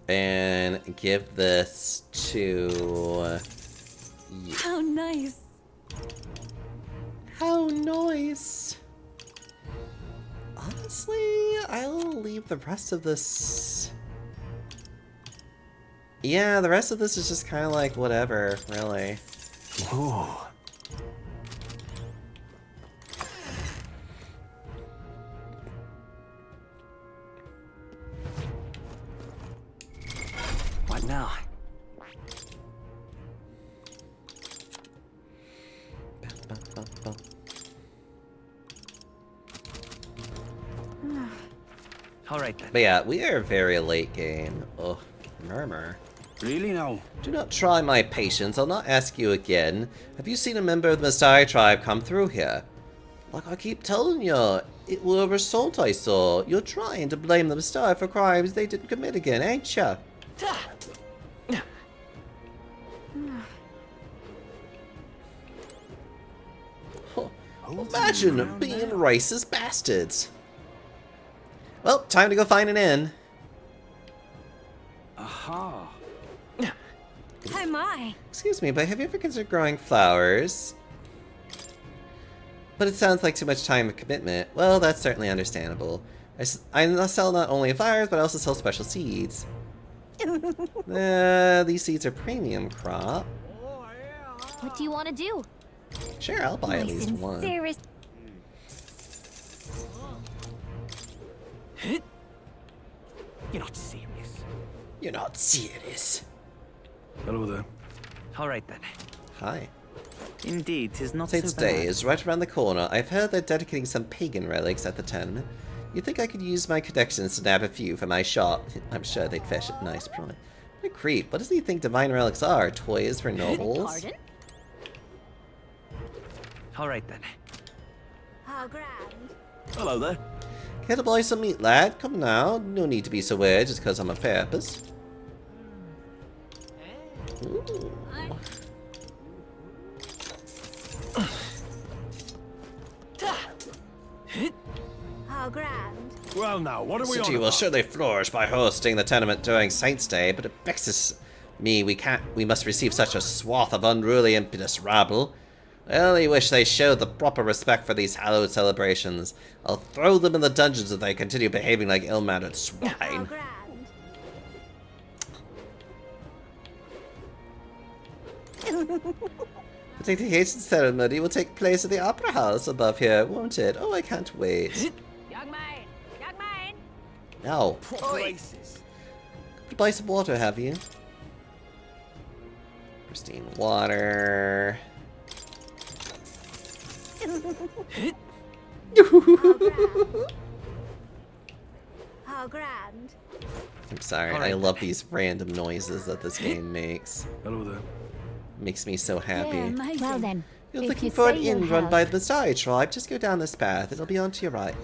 And give this to you. How nice. How nice. Honestly, I'll leave the rest of this. Yeah, the rest of this is just kind of like whatever, really. Ooh. What now? All right then. But yeah, we are very late game. Oh, murmur. Really now? Do not try my patience. I'll not ask you again. Have you seen a member of the Messiah tribe come through here? Like I keep telling you, it was a assault I saw. You're trying to blame the Messiah for crimes they didn't commit again, ain't ya? Imagine being racist bastards. Well, time to go find an inn. Aha. Oh my! Excuse me, but have you ever considered growing flowers? But it sounds like too much time and commitment. Well, that's certainly understandable. I sell not only flowers, but I also sell special seeds. These seeds are premium crop. What do you want to do? Sure, I'll buy at least one. You're not serious. You're not serious. Hello there. All right then. Hi. Indeed, 'tis not Saints' so bad. Day is right around the corner. I've heard they're dedicating some pagan relics at the tournament. You think I could use my connections to nab a few for my shop? I'm sure they'd fetch a nice price. What a creep. What does he think divine relics are? Toys for nobles? Pardon? All right then. How grand. Hello there. Care to buy some meat, lad? Come now. No need to be so weird just because I'm a purpose. Ooh. How grand. Well now, what are we on City will about? surely flourish by hosting the tournament during Saints' Day, but it vexes me we must receive such a swath of unruly impetus rabble. I only wish they showed the proper respect for these hallowed celebrations. I'll throw them in the dungeons if they continue behaving like ill-mannered swine. How grand. The dedication ceremony will take place at the Opera House above here, won't it? Oh, I can't wait. Young man! Young man! No. Places. Could buy some water, have you? Pristine water. How grand. I'm sorry, I love these random noises that this game makes. Hello there. Makes me so happy. Well then, You're if looking you for say an you'll inn run have- by the Messiah tribe, just go down this path. It'll be on to your right.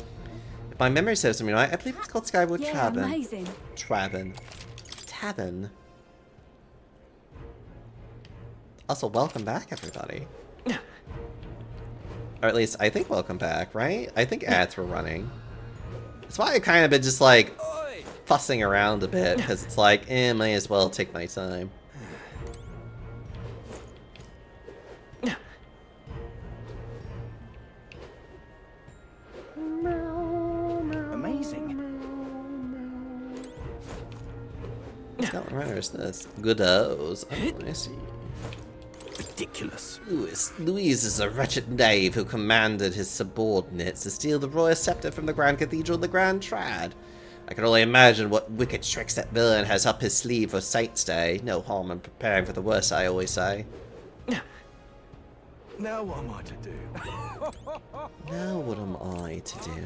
If my memory serves me right, I believe it's called Skyward Tavern. amazing. Tavern. Also, welcome back, everybody. Or at least, I think welcome back, right? I think ads were running. That's why I kind of been just like fussing around a bit, because it's like, may as well take my time. Amazing. Scotland Runner is this? Goodos. Oh, I see. Ridiculous. Louise is a wretched knave who commanded his subordinates to steal the royal scepter from the Grand Cathedral of the Grand Trad. I can only imagine what wicked tricks that villain has up his sleeve for Saints' Day. No harm in preparing for the worst, I always say. Now what am I to do? Now what am I to do?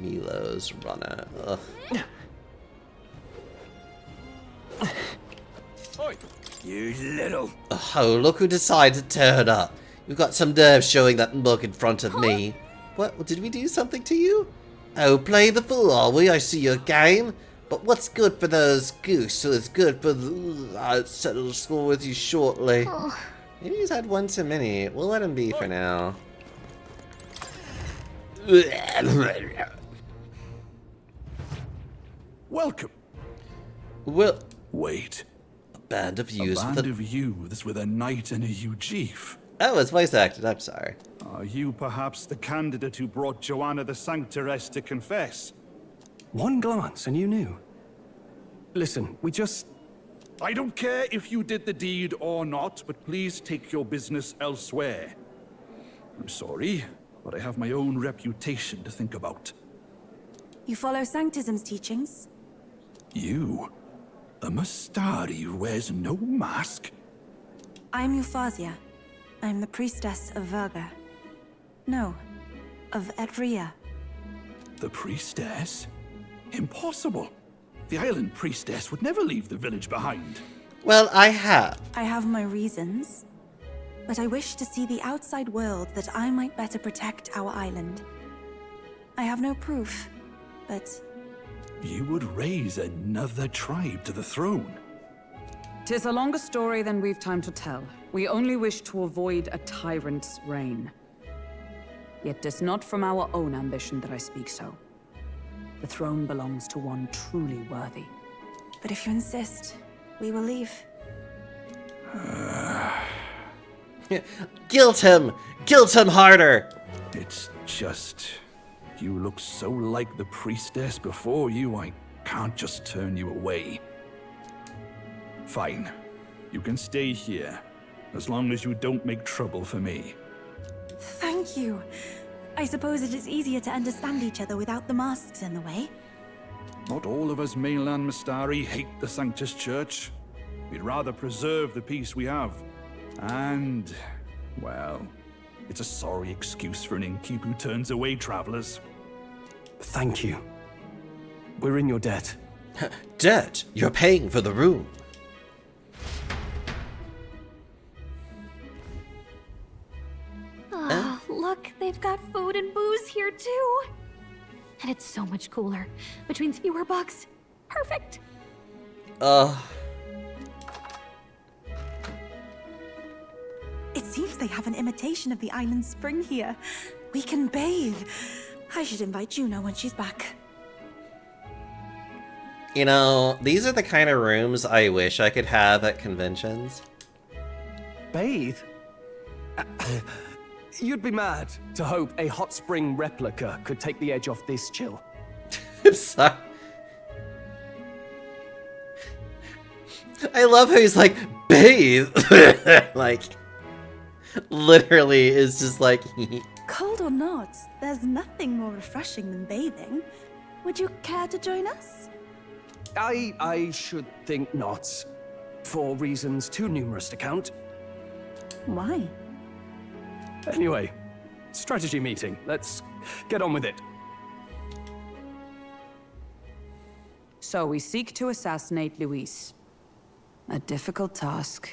Milo's runner. Ugh. Oi! You little... Oh, look who decided to turn up. You've got some nerve showing that mug in front of me. What, did we do something to you? Oh, play the fool, are we? I see your game. But what's good for those goose who is good for the... I'll settle the score with you shortly. Maybe he's had one too many. We'll let him be for now. Welcome. Well... Wait. A band of youths A band of youths with a knight and a Ugif. Oh, it's voice acted. I'm sorry. Are you perhaps the candidate who brought Joanna the Sanctoress to confess? One glance and you knew. Listen, we just... I don't care if you did the deed or not, but please take your business elsewhere. I'm sorry, but I have my own reputation to think about. You follow Sanctism's teachings? You? A Mastari who wears no mask? I'm Euphausia. I'm the priestess of Verga. No, of Edria. The priestess? Impossible. The island priestess would never leave the village behind. Well, I have. I have my reasons, but I wish to see the outside world that I might better protect our island. I have no proof, but... You would raise another tribe to the throne. 'Tis a longer story than we've time to tell. We only wish to avoid a tyrant's reign. Yet 'tis not from our own ambition that I speak so. The throne belongs to one truly worthy. But if you insist, we will leave. Guilt him! Guilt him harder! It's just... You look so like the priestess before you, I can't just turn you away. Fine. You can stay here, as long as you don't make trouble for me. Thank you. I suppose it is easier to understand each other without the masks in the way. Not all of us mainland Mystari hate the Sanctus Church. We'd rather preserve the peace we have. And, well, it's a sorry excuse for an innkeep who turns away travelers. Thank you. We're in your debt. Debt? You're paying for the room. Ah, look, they've got food and booze here too. And it's so much cooler. Which means fewer bugs. Perfect. It seems they have an imitation of the island spring here. We can bathe. I should invite Juno when she's back. You know, these are the kind of rooms I wish I could have at conventions. Bathe? You'd be mad to hope a hot spring replica could take the edge off this chill. I'm sorry. I love how he's like, bathe! Like, literally is just like... Cold or not, there's nothing more refreshing than bathing. Would you care to join us? I should think not. For reasons too numerous to count. Why? Anyway, strategy meeting. Let's get on with it. So we seek to assassinate Luis. A difficult task.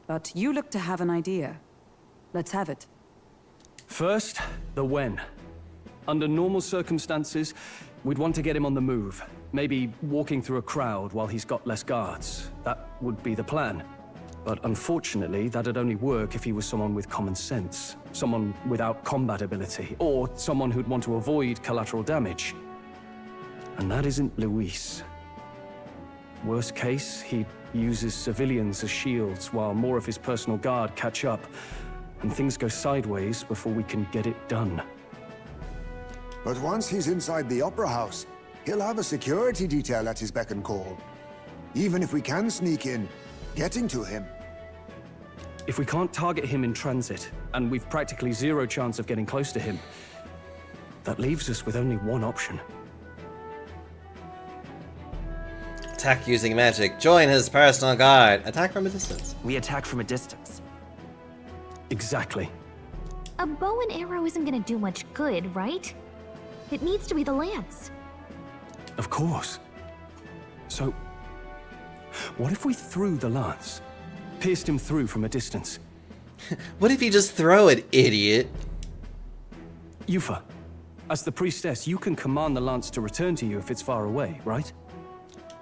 But you look to have an idea. Let's have it. First, the when. Under normal circumstances, we'd want to get him on the move. Maybe walking through a crowd while he's got less guards. That would be the plan. But unfortunately, that'd only work if he was someone with common sense. Someone without combat ability. Or someone who'd want to avoid collateral damage. And that isn't Luis. Worst case, he uses civilians as shields while more of his personal guard catch up. And things go sideways before we can get it done. But once he's inside the Opera House, he'll have a security detail at his beck and call. Even if we can sneak in, getting to him. If we can't target him in transit, and we've practically zero chance of getting close to him, that leaves us with only one option. Attack using magic. Join his personal guard. Attack from a distance. We attack from a distance. Exactly. A bow and arrow isn't gonna do much good, right? It needs to be the lance. Of course. So, what if we threw the lance? Pierced him through from a distance? What if you just throw it, idiot? Yufa, as the priestess, you can command the lance to return to you if it's far away, right?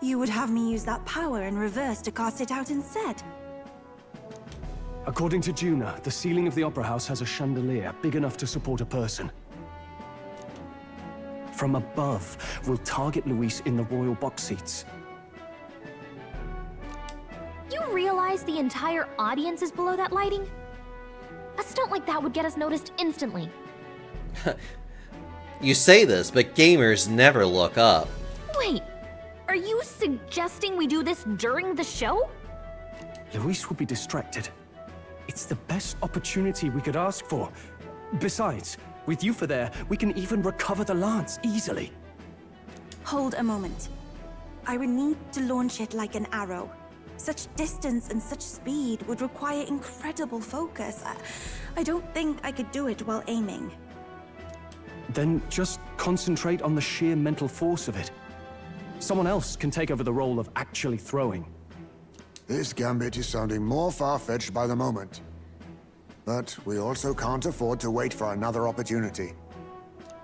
You would have me use that power in reverse to cast it out instead. According to Juna, the ceiling of the Opera House has a chandelier big enough to support a person. From above, we'll target Luis in the royal box seats. You realize the entire audience is below that lighting? A stunt like that would get us noticed instantly. You say this, but gamers never look up. Wait, are you suggesting we do this during the show? Luis would be distracted. It's the best opportunity we could ask for. Besides, with Yufa there, we can even recover the lance easily. Hold a moment. I would need to launch it like an arrow. Such distance and such speed would require incredible focus. I don't think I could do it while aiming. Then just concentrate on the sheer mental force of it. Someone else can take over the role of actually throwing. This gambit is sounding more far-fetched by the moment. But we also can't afford to wait for another opportunity.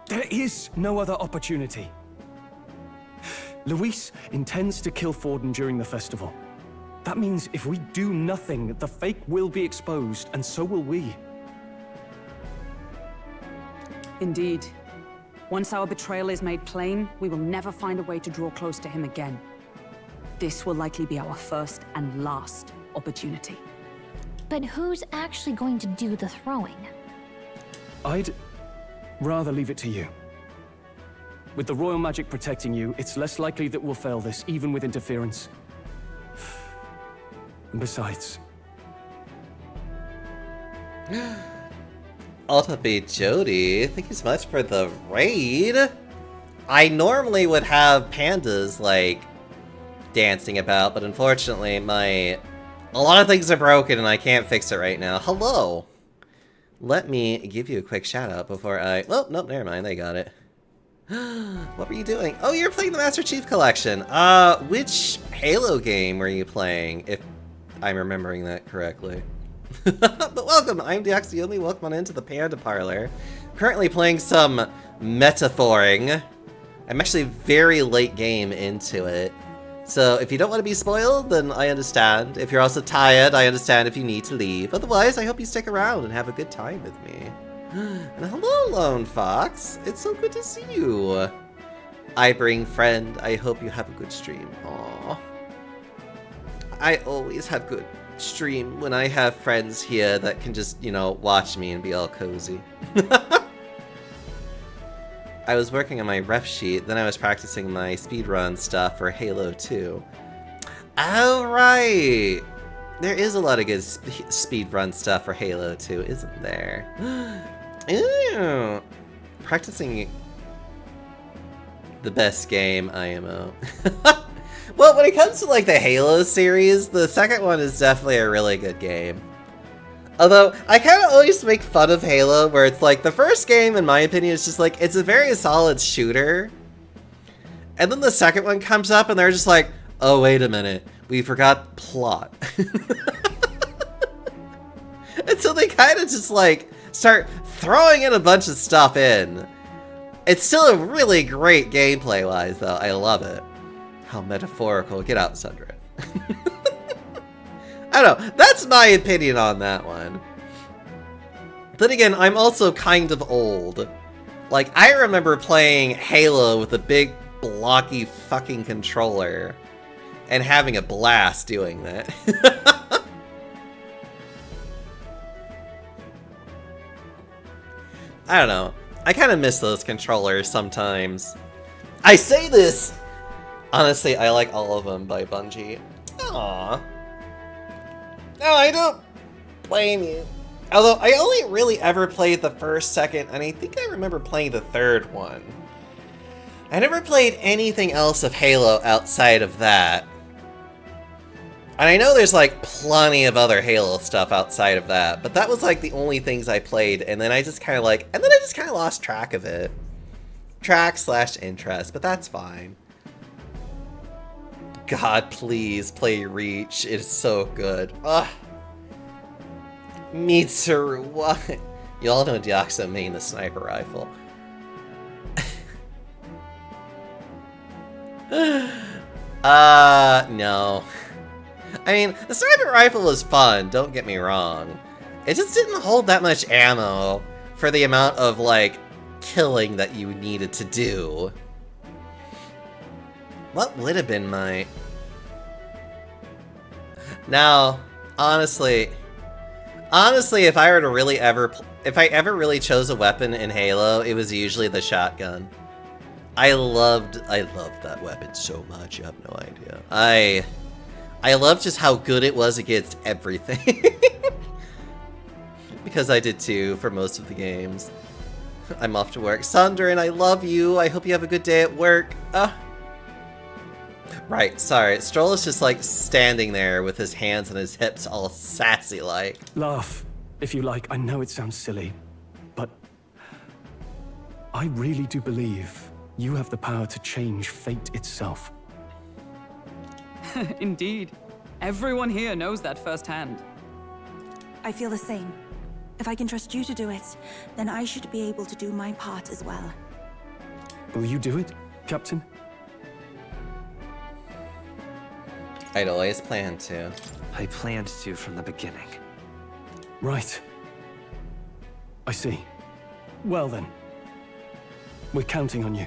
There is no other opportunity. Luis intends to kill Forden during the festival. That means if we do nothing, the fake will be exposed, and so will we. Indeed. Once our betrayal is made plain, we will never find a way to draw close to him again. This will likely be our first and last opportunity. But who's actually going to do the throwing? I'd rather leave it to you. With the royal magic protecting you, it's less likely that we'll fail this, even with interference. And besides... Ultimate Jody, thank you so much for the raid. I normally would have pandas, like, dancing about, but unfortunately a lot of things are broken and I can't fix it right now. Hello! Let me give you a quick shout out before I... Oh, nope, never mind, they got it. What were you doing? Oh, you're playing the Master Chief Collection. Which Halo game were you playing, if I'm remembering that correctly? But welcome, I'm Deoxyomi, welcome on into the Panda Parlor. Currently playing some Metaphoring. I'm actually very late game into it. So if you don't want to be spoiled, then I understand. If you're also tired, I understand if you need to leave. Otherwise, I hope you stick around and have a good time with me. And hello, Lone Fox. It's so good to see you. I bring friend. I hope you have a good stream. Aww. I always have good stream when I have friends here that can just, you know, watch me and be all cozy. I was working on my ref sheet, then I was practicing my speedrun stuff for Halo 2. Oh, right! There is a lot of good speedrun stuff for Halo 2, isn't there? Ew! Practicing the best game, IMO. Well, when it comes to, like, the Halo series, the second one is definitely a really good game. Although, I kind of always make fun of Halo, where it's like, the first game, in my opinion, is just like, it's a very solid shooter. And then the second one comes up, and they're just like, oh, wait a minute, we forgot plot. And so they kind of just, like, start throwing in a bunch of stuff in. It's still a really great gameplay-wise, though. I love it. How metaphorical. Get out, Sundra. I don't know. That's my opinion on that one. Then again, I'm also kind of old. Like, I remember playing Halo with a big, blocky fucking controller and having a blast doing that. I don't know. I kind of miss those controllers sometimes. I say this! Honestly, I like all of them by Bungie. Aww. No, I don't blame you. Although, I only really ever played the first, second, and I think I remember playing the third one. I never played anything else of Halo outside of that. And I know there's, like, plenty of other Halo stuff outside of that, but that was, like, the only things I played, and then I just kind of, like, and then I just kind of lost track of it. Track/interest, but that's fine. God, please play Reach. It is so good. Ugh. Mitsuru, what? You all know Deoxo main the sniper rifle. No. I mean, the sniper rifle is fun, don't get me wrong. It just didn't hold that much ammo for the amount of, like, killing that you needed to do. What would have been my... Now, honestly, if I were to really if I ever really chose a weapon in Halo, it was usually the shotgun. I loved that weapon so much, you have no idea. I loved just how good it was against everything. Because I did too for most of the games. I'm off to work. Sundrin, I love you. I hope you have a good day at work. Right, sorry. Stroll is just like standing there with his hands on his hips all sassy like. Laugh, if you like. I know it sounds silly, but I really do believe you have the power to change fate itself. Indeed. Everyone here knows that firsthand. I feel the same. If I can trust you to do it, then I should be able to do my part as well. Will you do it, Captain? I'd always planned to. I planned to from the beginning. Right. I see. Well then. We're counting on you.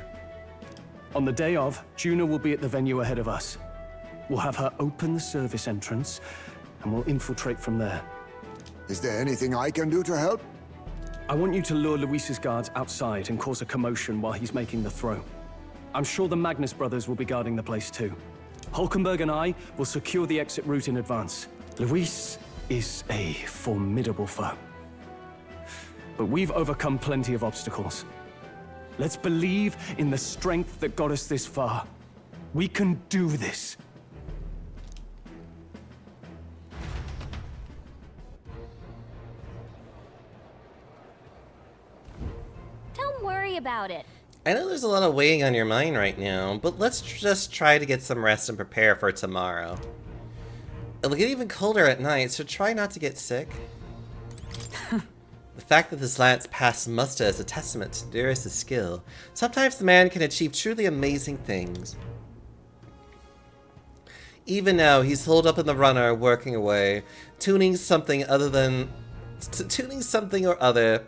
On the day of, Juna will be at the venue ahead of us. We'll have her open the service entrance, and we'll infiltrate from there. Is there anything I can do to help? I want you to lure Luis's guards outside and cause a commotion while he's making the throw. I'm sure the Magnus brothers will be guarding the place too. Hulkenberg and I will secure the exit route in advance. Luis is a formidable foe. But we've overcome plenty of obstacles. Let's believe in the strength that got us this far. We can do this. Don't worry about it. I know there's a lot of weighing on your mind right now, but let's just try to get some rest and prepare for tomorrow. It'll get even colder at night, so try not to get sick. The fact that this lance passed muster is a testament to Darius' skill. Sometimes the man can achieve truly amazing things. Even now, he's holed up in the runner, working away, tuning something or other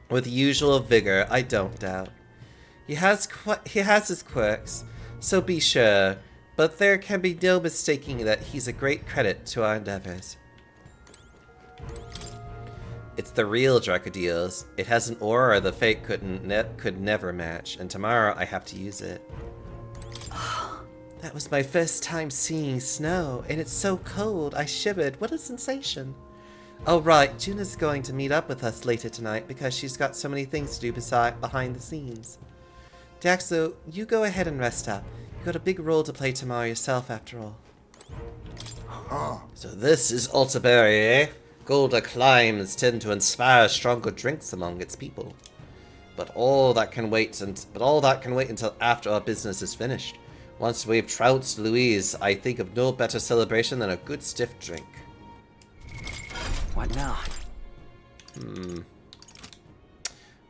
with usual vigor, I don't doubt. He has his quirks, so be sure, but there can be no mistaking that he's a great credit to our endeavors. It's the real Dracodios. It has an aura the Fate could never match, and tomorrow I have to use it. That was my first time seeing snow, and it's so cold, I shivered. What a sensation. Oh right, Juna's going to meet up with us later tonight because she's got so many things to do behind the scenes. Daxo, you go ahead and rest up. You've got a big role to play tomorrow yourself, after all. So this is Altaberry, eh? Colder climes tend to inspire stronger drinks among its people. But all that can wait until after our business is finished. Once we've trounced Luis, I think of no better celebration than a good stiff drink. What now?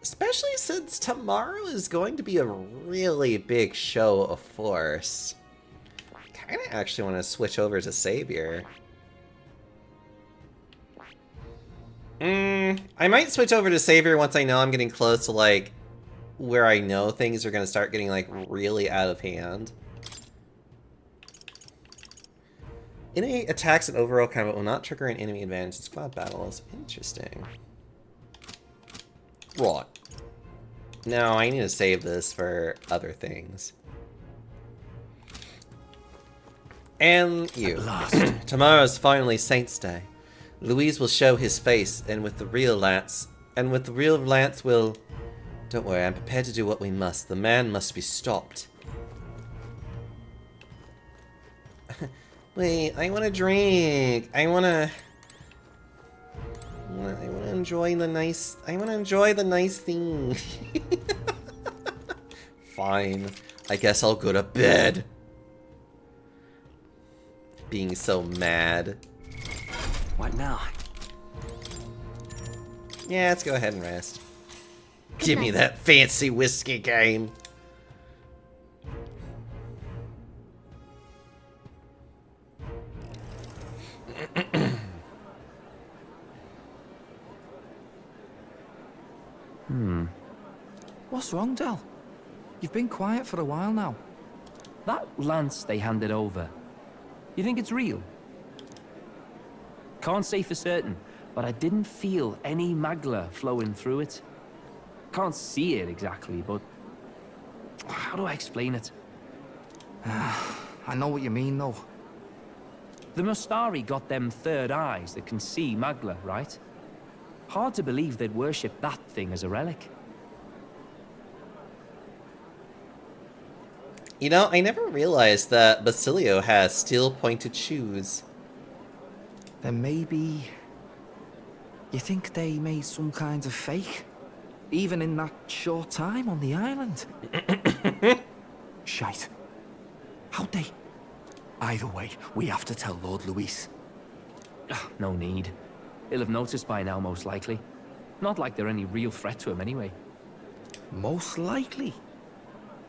Especially since tomorrow is going to be a really big show of force. I kinda actually want to switch over to Savior. I might switch over to Savior once I know I'm getting close to, like, where I know things are going to start getting, like, really out of hand. Enemy attacks and overall combat will not trigger an enemy advantage in squad battles. Interesting. Right. No, I need to save this for other things. And you. Tomorrow's finally Saints' Day. Luis will show his face, and with the real Lance will... Don't worry, I'm prepared to do what we must. The man must be stopped. Wait, I want to drink. I want to enjoy the nice... I want to enjoy the nice thing. Fine. I guess I'll go to bed. Being so mad. What now? Yeah, let's go ahead and rest. Give me that fancy whiskey game. What's wrong, Del? You've been quiet for a while now. That lance they handed over, you think it's real? Can't say for certain, but I didn't feel any magla flowing through it. Can't see it exactly, but how do I explain it? I know what you mean, though. The Mustari got them third eyes that can see magla, right? Hard to believe they'd worship that thing as a relic. You know, I never realized that Basilio has steel-pointed shoes. Then maybe... You think they made some kind of fake? Even in that short time on the island? Shite. How'd they... Either way, we have to tell Lord Luis. No need. He'll have noticed by now, most likely. Not like they're any real threat to him anyway. Most likely?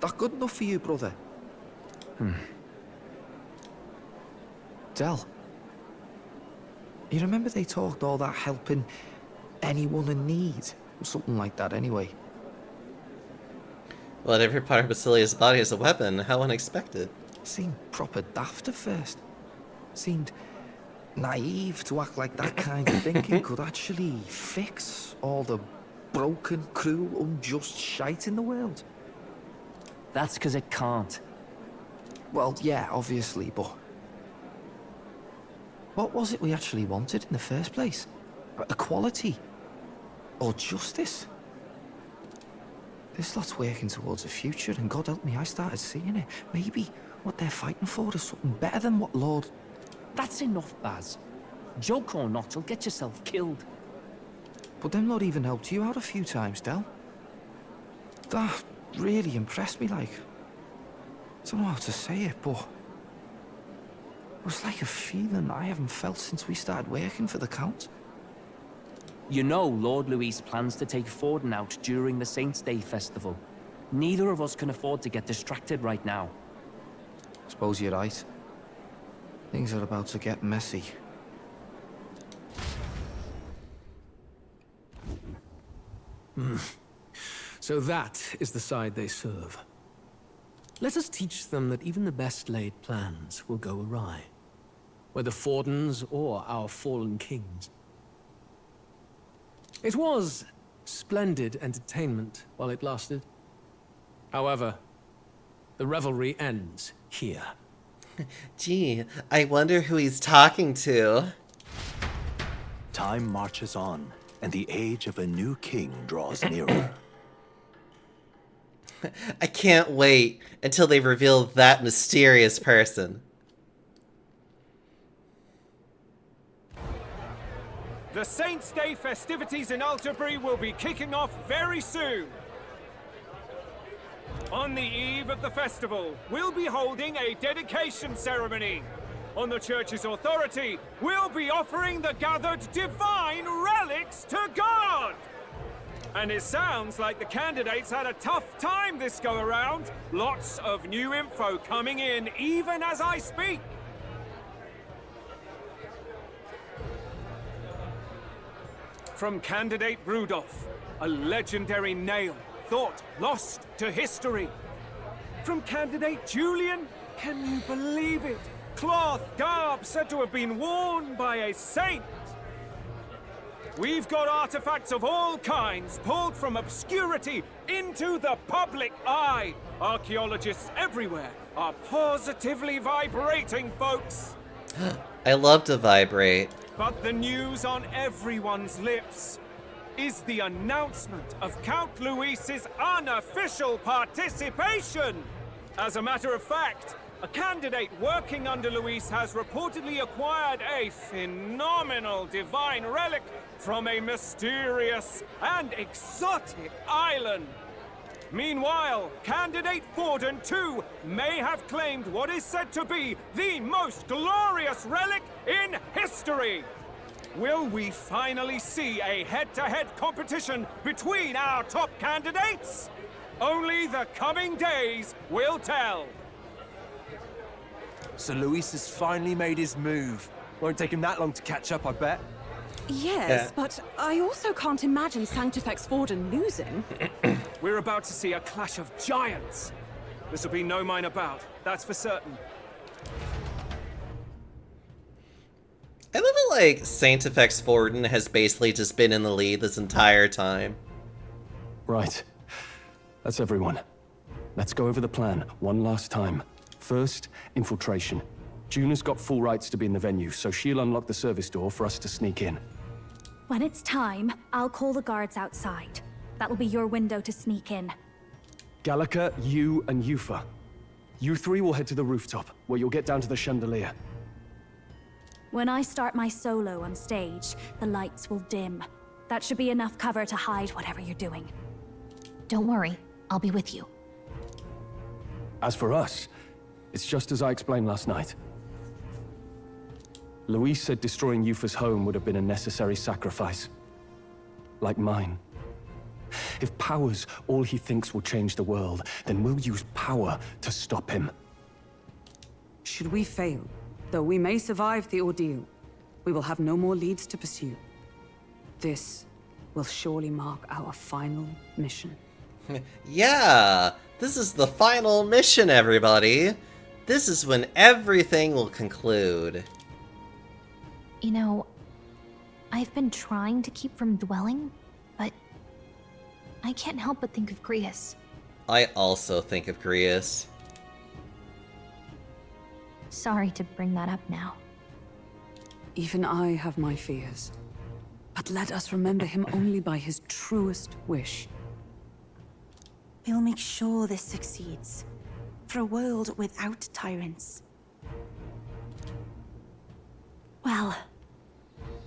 That good enough for you, brother? Del, you remember they talked all that helping anyone in need? Or something like that, anyway. Well, every part of Basilia's body is a weapon. How unexpected. Seemed proper daft at first. Seemed naive to act like that kind of thinking could actually fix all the broken, cruel, unjust shite in the world. That's because it can't. Well, yeah, obviously, but... what was it we actually wanted in the first place? Equality? Or justice? This lot's working towards a future, and God help me, I started seeing it. Maybe what they're fighting for is something better than what Lord... That's enough, Baz. Joke or not, you'll get yourself killed. But them lot even helped you out a few times, Del. That really impressed me, like... I don't know how to say it, but... it was like a feeling I haven't felt since we started working for the Count. You know Lord Luis plans to take Forden out during the Saints' Day festival. Neither of us can afford to get distracted right now. Suppose you're right. Things are about to get messy. So that is the side they serve. Let us teach them that even the best laid plans will go awry, whether Fordens or our fallen kings. It was splendid entertainment while it lasted. However, the revelry ends here. Gee, I wonder who he's talking to. Time marches on, and the age of a new king draws nearer. I can't wait until they reveal that mysterious person. The Saints' Day festivities in Alterbury will be kicking off very soon. On the eve of the festival, we'll be holding a dedication ceremony. On the church's authority, we'll be offering the gathered divine relics to God. And it sounds like the candidates had a tough time this go-around. Lots of new info coming in, even as I speak. From candidate Rudolph, a legendary nail, thought lost to history. From candidate Julian, can you believe it? Cloth garb said to have been worn by a saint. We've got artifacts of all kinds pulled from obscurity into the public eye. Archaeologists everywhere are positively vibrating, folks. I love to vibrate. But the news on everyone's lips is the announcement of Count Luis's unofficial participation. As a matter of fact, a candidate working under Luis has reportedly acquired a phenomenal divine relic from a mysterious and exotic island. Meanwhile, candidate Forden, too, may have claimed what is said to be the most glorious relic in history. Will we finally see a head-to-head competition between our top candidates? Only the coming days will tell. So Luis has finally made his move. Won't take him that long to catch up, I bet. Yes, but I also can't imagine Sanctifex Forden losing. We're about to see a clash of giants. This will be no minor bout, that's for certain. I love it like Sanctifex Forden has basically just been in the lead this entire time. Right. That's everyone. Let's go over the plan one last time. First, infiltration. Juna's got full rights to be in the venue, so she'll unlock the service door for us to sneak in. When it's time, I'll call the guards outside. That'll be your window to sneak in. Gallica, you, and Yufa. You three will head to the rooftop, where you'll get down to the chandelier. When I start my solo on stage, the lights will dim. That should be enough cover to hide whatever you're doing. Don't worry, I'll be with you. As for us, it's just as I explained last night. Luis said destroying Yufa's home would have been a necessary sacrifice. Like mine. If power's all he thinks will change the world, then we'll use power to stop him. Should we fail, though we may survive the ordeal, we will have no more leads to pursue. This will surely mark our final mission. Yeah! This is the final mission, everybody! This is when everything will conclude. You know, I've been trying to keep from dwelling, but I can't help but think of Grius. I also think of Grius. Sorry to bring that up now. Even I have my fears. But let us remember him only by his truest wish. We'll make sure this succeeds. For a world without tyrants. Well,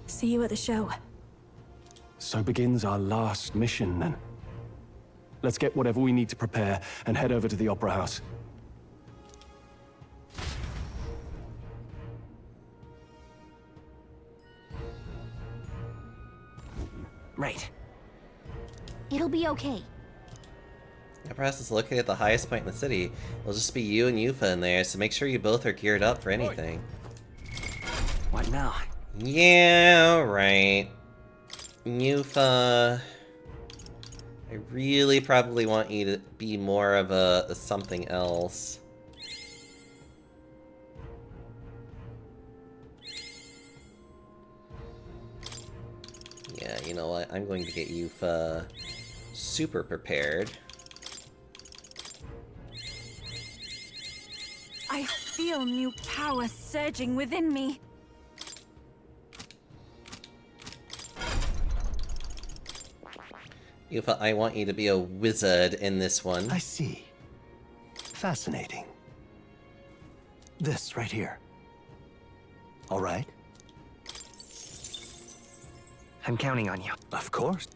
see you at the show. So begins our last mission, then. Let's get whatever we need to prepare and head over to the Opera House. Right. It'll be okay. Opera House is located at the highest point in the city. It'll just be you and Yufa in there, so make sure you both are geared up for anything. What now? Yeah, right. Yufa... I really probably want you to be more of a something else. Yeah, you know what? I'm going to get Yufa super prepared. I feel new power surging within me. Yufa, I want you to be a wizard in this one. I see. Fascinating. This right here. All right? I'm counting on you. Of course.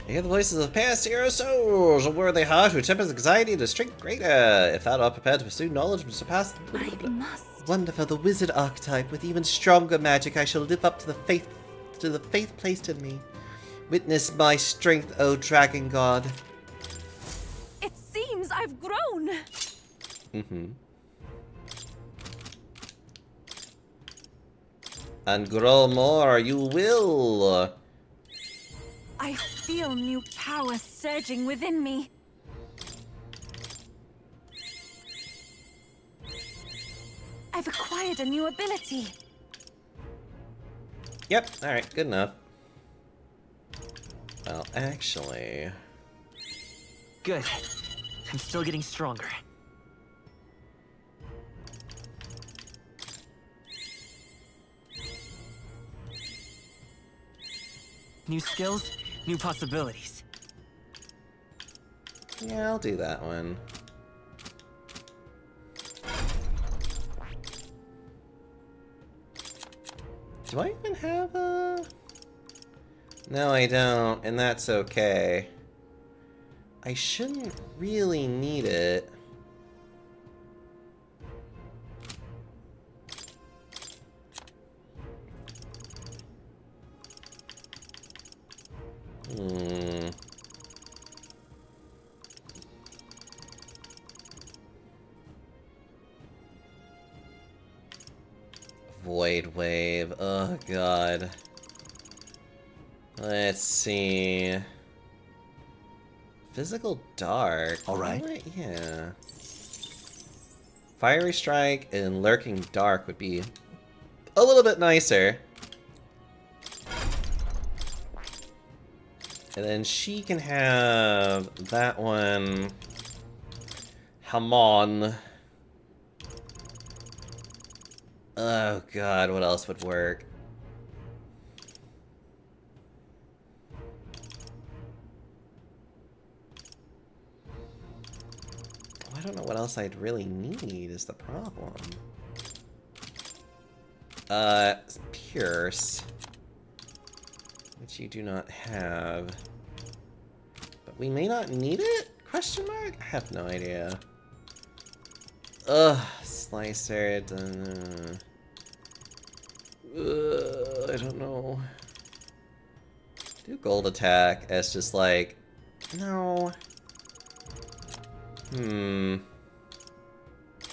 I hear the voices of past hero souls, a worthy heart who tempers anxiety to strength greater. If thou art prepared to pursue knowledge and surpass I must. Wonderful, the wizard archetype. With even stronger magic, I shall live up to the faith placed in me. Witness my strength, O dragon god. It seems I've grown. And grow more, you will. I feel new power surging within me. I've acquired a new ability. Yep, alright, good enough. Well, actually... Good. I'm still getting stronger. New skills, new possibilities. Yeah, I'll do that one. Do I even have a... No, I don't, and that's okay. I shouldn't really need it. Void Wave. Oh god. Let's see. Physical Dark. Alright. Yeah. Fiery Strike and Lurking Dark would be a little bit nicer. And then she can have that one. Hamon. Oh god, what else would work? I don't know what else I'd really need is the problem. Pierce. Which you do not have. But we may not need it? Question mark? I have no idea. Ugh, Slicer. I don't know. Do gold attack as just like, no.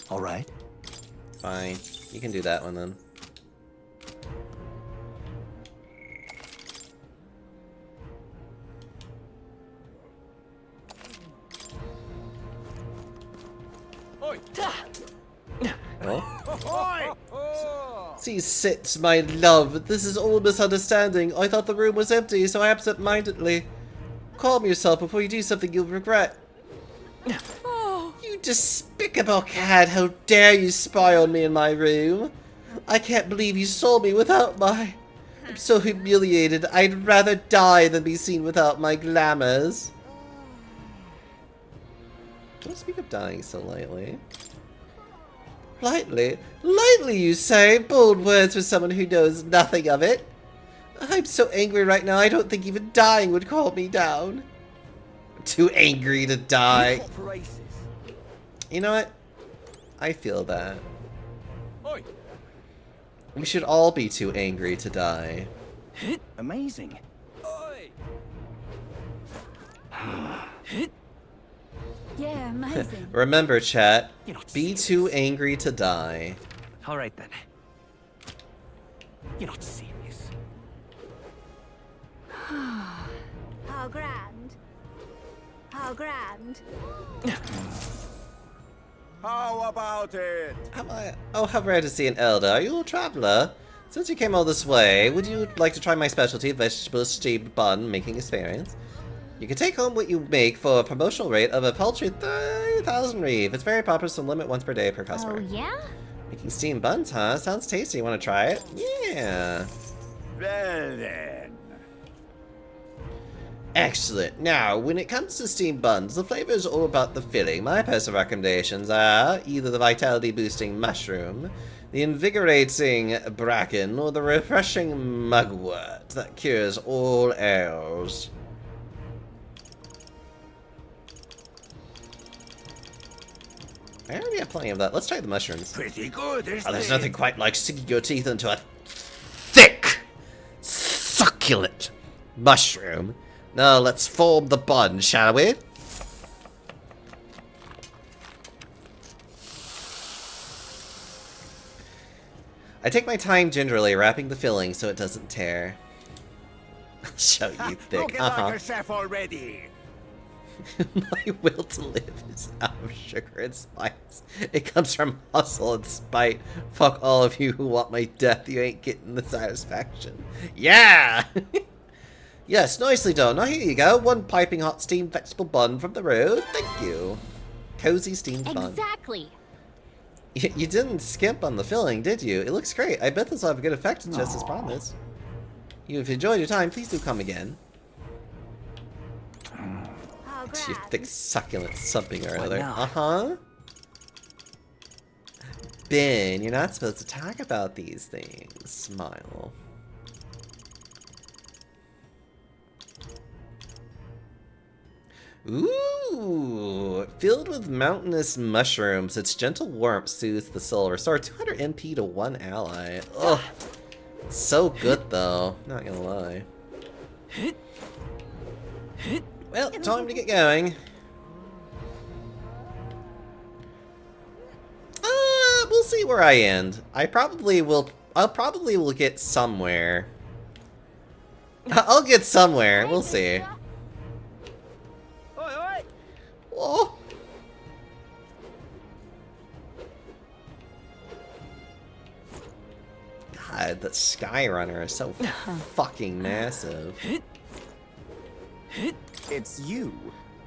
All right. Fine. You can do that one then. Oh? See, sit, my love. This is all misunderstanding. I thought the room was empty, so I absent-mindedly. Calm yourself before you do something you'll regret. You despicable cad! How dare you spy on me in my room? I can't believe you saw me without my... I'm so humiliated. I'd rather die than be seen without my glamours. Don't speak of dying so lightly. Lightly? Lightly, you say? Bold words for someone who knows nothing of it. I'm so angry right now, I don't think even dying would calm me down. I'm too angry to die. You know what? I feel that. We should all be too angry to die. Amazing. Yeah, amazing. Remember, chat, be too angry to die. All right, then. You're not serious. How grand. How grand. How about it? Oh, how rare to see an elder. Are you a traveler? Since you came all this way, would you like to try my specialty, vegetable steamed bun making experience? You can take home what you make for a promotional rate of a paltry 30,000 reeve. It's very popular, so limit once per day per customer. Oh, yeah? Making steamed buns, huh? Sounds tasty. Want to try it? Yeah. Well then. Excellent. Now, when it comes to steamed buns, the flavor is all about the filling. My personal recommendations are either the vitality-boosting mushroom, the invigorating bracken, or the refreshing mugwort that cures all ails. I already have plenty of that. Let's try the mushrooms. Pretty good, isn't it? There's nothing quite like sinking your teeth into a thick, succulent mushroom. Now let's form the bun, shall we? I take my time gingerly wrapping the filling so it doesn't tear. I'll show you thick. Looking like a chef already. My will to live is out of sugar and spice. It comes from hustle and spite. Fuck all of you who want my death. You ain't getting the satisfaction. Yeah! Yes, nicely done. Now here you go. One piping hot steamed vegetable bun from the road. Thank you. Cozy steamed bun. Exactly. You didn't skimp on the filling, did you? It looks great. I bet this will have a good effect just as promised. You've enjoyed your time. Please do come again. You thick, succulent something or other. Uh-huh. Ben, you're not supposed to talk about these things. Smile. Ooh! Filled with mountainous mushrooms, its gentle warmth soothes the soul. Restore 200 MP to one ally. Ugh. So good, though. Not gonna lie. Well, time to get going. We'll see where I end. I'll probably will get somewhere. I'll get somewhere. We'll see. Oh. God, that Skyrunner is so fucking massive. It's you.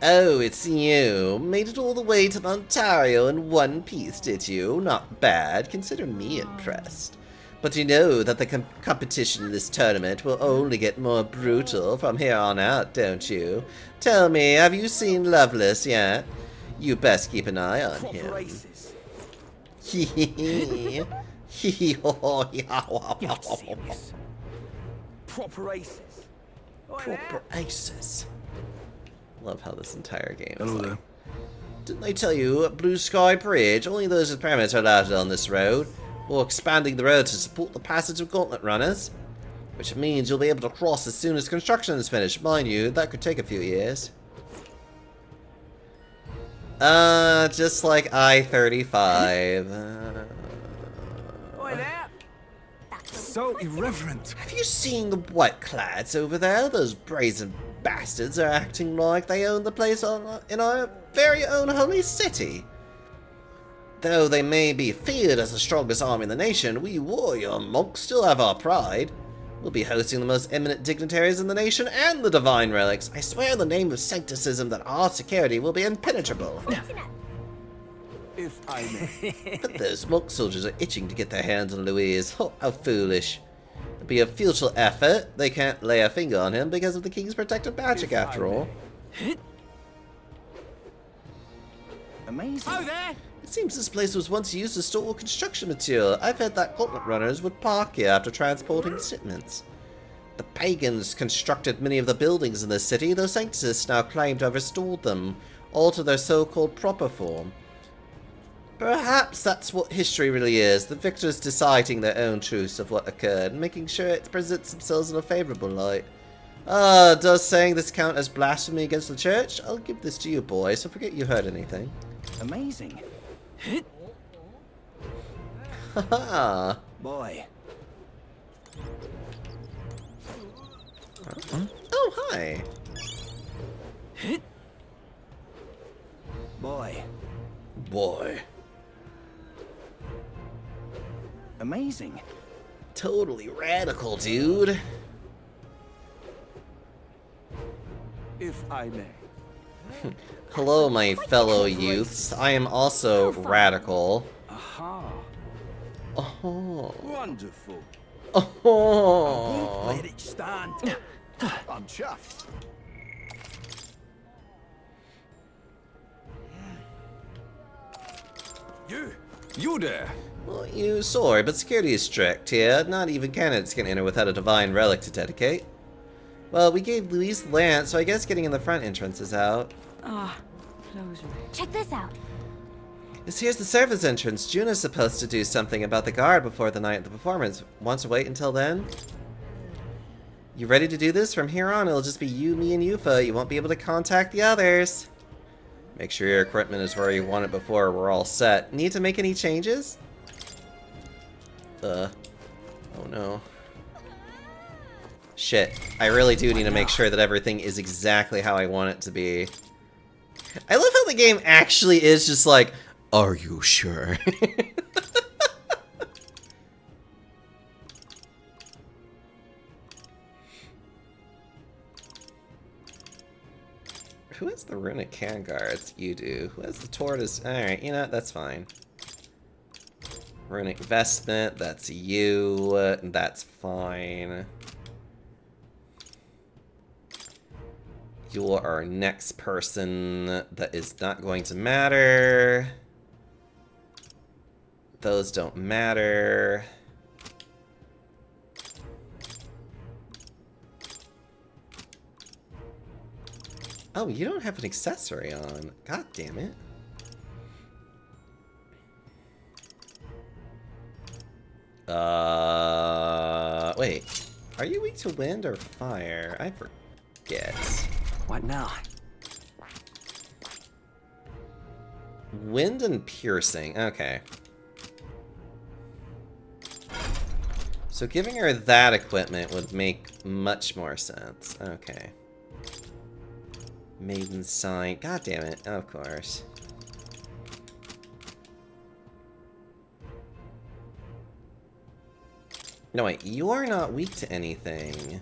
Oh, it's you. Made it all the way to Ontario in one piece, did you? Not bad. Consider me impressed. But you know that the competition in this tournament will only get more brutal from here on out, don't you? Tell me, have you seen Lovelace yet? You best keep an eye on him. Hee Proper aces. Proper aces. Love how this entire game is Hello like, there. didn't I tell you, Blue Sky Bridge? Only those with permits are allowed on this road. We're expanding the road to support the passage of gauntlet runners, which means you'll be able to cross as soon as construction is finished. Mind you, that could take a few years. Just like I-35. Oi there! So irreverent. Have you seen the white-clads over there? Those brazen bastards are acting like they own the place in our very own holy city. Though they may be feared as the strongest army in the nation, we warrior monks still have our pride. We'll be hosting the most eminent dignitaries in the nation and the divine relics. I swear in the name of sancticism that our security will be impenetrable. If I may. But those monk soldiers are itching to get their hands on Louise. Oh, how foolish. It'll be a futile effort. They can't lay a finger on him because of the king's protective magic, after all. Amazing. Oh, there! It seems this place was once used to store construction material. I've heard that gauntlet runners would park here after transporting shipments. The pagans constructed many of the buildings in this city, though sanctists now claim to have restored them, all to their so-called proper form. Perhaps that's what history really is, the victors deciding their own truths of what occurred, and making sure it presents themselves in a favorable light. Does saying this count as blasphemy against the church? I'll give this to you, boy, so forget you heard anything. Amazing. Haha. Boy. Oh, hi. Boy. Boy. Amazing. Totally radical, dude. If I may. Hello, my fellow youths. I am also radical. Aha. Oh. Wonderful. Oh. Let it stand. I'm chuffed. You there. Well, you sorry, but security is strict here. Not even candidates can enter without a divine relic to dedicate. Well, we gave Louise the lance, so I guess getting in the front entrance is out. Ah, closure. Check this out. Here's the service entrance. Juno's supposed to do something about the guard before the night of the performance. Want to wait until then? You ready to do this? From here on, it'll just be you, me, and Yufa. You won't be able to contact the others. Make sure your equipment is where you want it before we're all set. Need to make any changes? Oh no. Shit. I really do need to make sure that everything is exactly how I want it to be. I love how the game actually is just like, are you sure? Who has the runic can guards? You do. Who has the tortoise? Alright, you know, that's fine. Runic vestment, that's you. That's fine. You're our next person. That is not going to matter. Those don't matter. Oh, you don't have an accessory on. God damn it. Wait. Are you weak to wind or fire? I forget. What now? Wind and piercing. Okay. So giving her that equipment would make much more sense. Okay. Maiden sign. God damn it. Of course. No, wait. You are not weak to anything.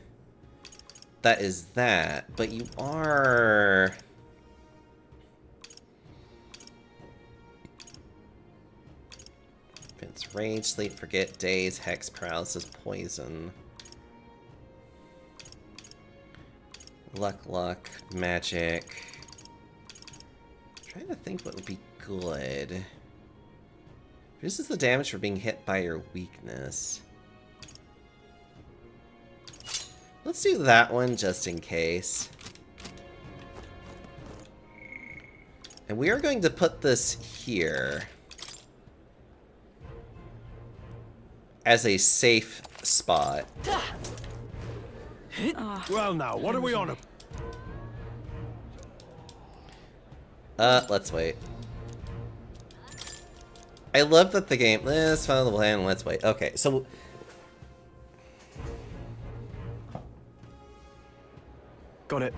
That is that. But you are... It's rage, sleep, forget, daze, hex, paralysis, poison. Luck, magic. I'm trying to think what would be good. This is the damage for being hit by your weakness. Let's do that one just in case. And we are going to put this here as a safe spot. Well now, what are we on Let's wait. I love that the game... Let's follow the plan, let's wait. Okay, so... Got it.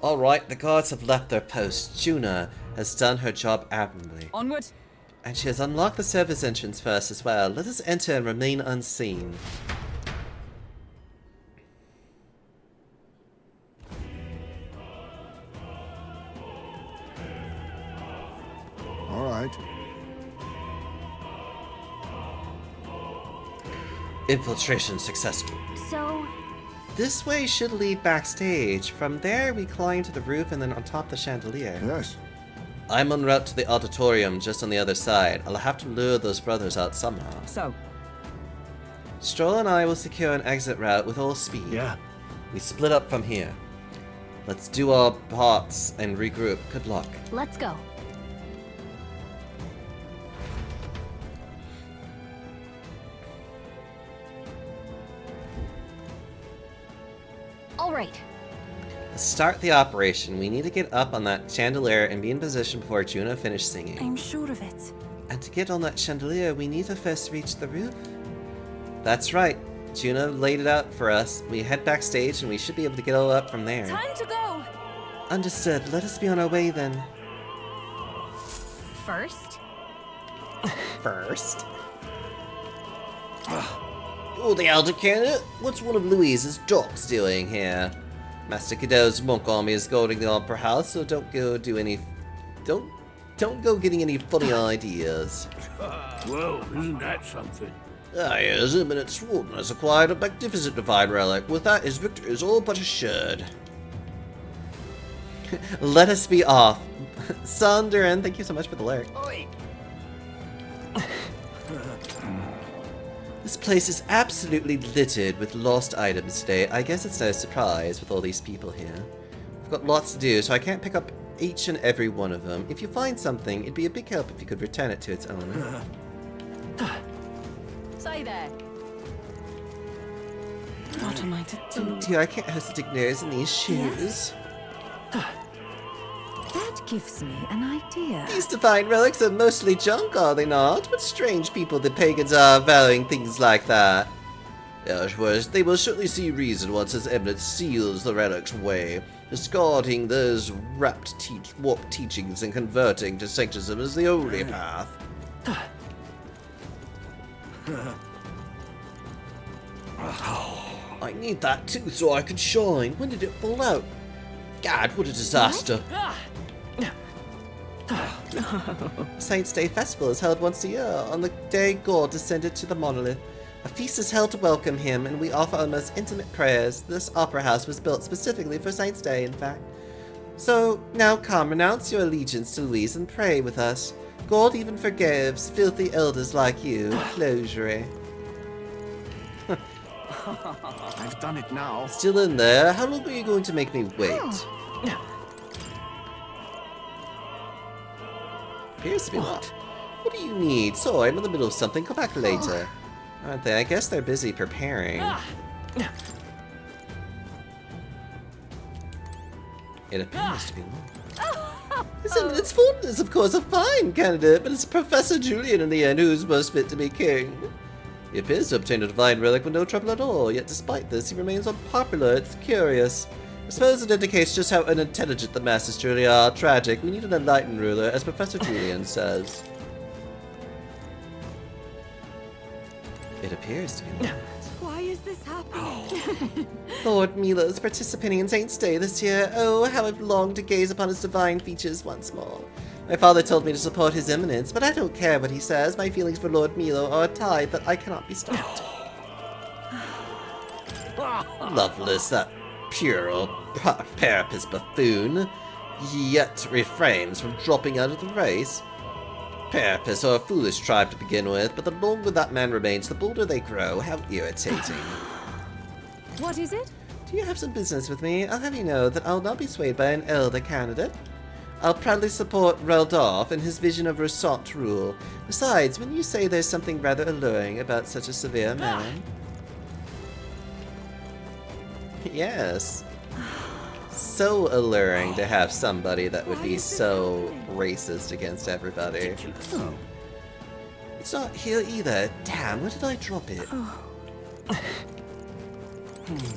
Alright, the guards have left their posts. Juna has done her job admirably. Onward. And she has unlocked the service entrance first as well. Let us enter and remain unseen. All right. Infiltration successful. So, This way should lead backstage. From there, we climb to the roof and then on top the chandelier. Yes. I'm en route to the auditorium just on the other side. I'll have to lure those brothers out somehow. So, Stroll and I will secure an exit route with all speed. Yeah. We split up from here. Let's do our parts and regroup. Good luck. Let's go. All right. Let's start the operation. We need to get up on that chandelier and be in position before Juna finishes singing. I'm sure of it. And to get on that chandelier, we need to first reach the roof. That's right. Juna laid it out for us. We head backstage and we should be able to get all up from there. time to go. Understood. Let us be on our way then. First? First? Oh, the Elder Candidate? What's one of Louise's dogs doing here? Master Cadeau's monk army is guarding the Opera House, so don't go do any... Don't go getting any funny ideas. Whoa, isn't that something? Ah, yes, Eminent Swarden has acquired a magnificent divine relic. With that, his victory is all but assured. Let us be off. Sonderan, thank you so much for the lyric. This place is absolutely littered with lost items today. I guess it's no surprise with all these people here. I've got lots to do, so I can't pick up each and every one of them. If you find something, it'd be a big help if you could return it to its owner. Say there. What am I to Oh do? dear, I can't host the dignitaries in these shoes. That gives me an idea. These divine relics are mostly junk, are they not? What strange people the pagans are valuing things like that. At worst, they will surely see reason once His Eminence seals the relics away, discarding those warped teachings and converting to sanctism as the only path. I need that too so I can shine. When did it fall out? God, what a disaster. Saints' Day Festival is held once a year, on the day God descended to the monolith. A feast is held to welcome him, and we offer our most intimate prayers. This opera house was built specifically for Saints' Day, in fact. So, now come, renounce your allegiance to Louise and pray with us. God even forgives filthy elders like you. Closure. I've done it now. Still in there? How long are you going to make me wait? Appears to be locked. What do you need? Sorry, I'm in the middle of something. Come back later. Aren't they? I guess they're busy preparing. It appears to be locked. His Eminence Fulton is, of course, a fine candidate, but it's Professor Julian in the end who's most fit to be king. He appears to obtain a divine relic with no trouble at all, yet despite this, he remains unpopular. It's curious. I suppose it indicates just how unintelligent the masses truly are. Tragic. We need an enlightened ruler, as Professor Julian says. It appears to be locked. Why is this happening? Lord Milo is participating in Saint's Day this year. Oh, how I've longed to gaze upon his divine features once more. My father told me to support His Eminence, but I don't care what he says. My feelings for Lord Milo are a tide that I cannot be stopped. Loveless, that puerile parapus buffoon, yet refrains from dropping out of the race. Parapus are a foolish tribe to begin with, but the longer that man remains, the bolder they grow. How irritating. What is it? Do you have some business with me? I'll have you know that I'll not be swayed by an elder candidate. I'll proudly support Raldolph in his vision of Rossant rule. Besides, when you say there's something rather alluring about such a severe man... Yes. So alluring to have somebody that would be so racist against everybody. Oh. It's not here either. Damn, where did I drop it?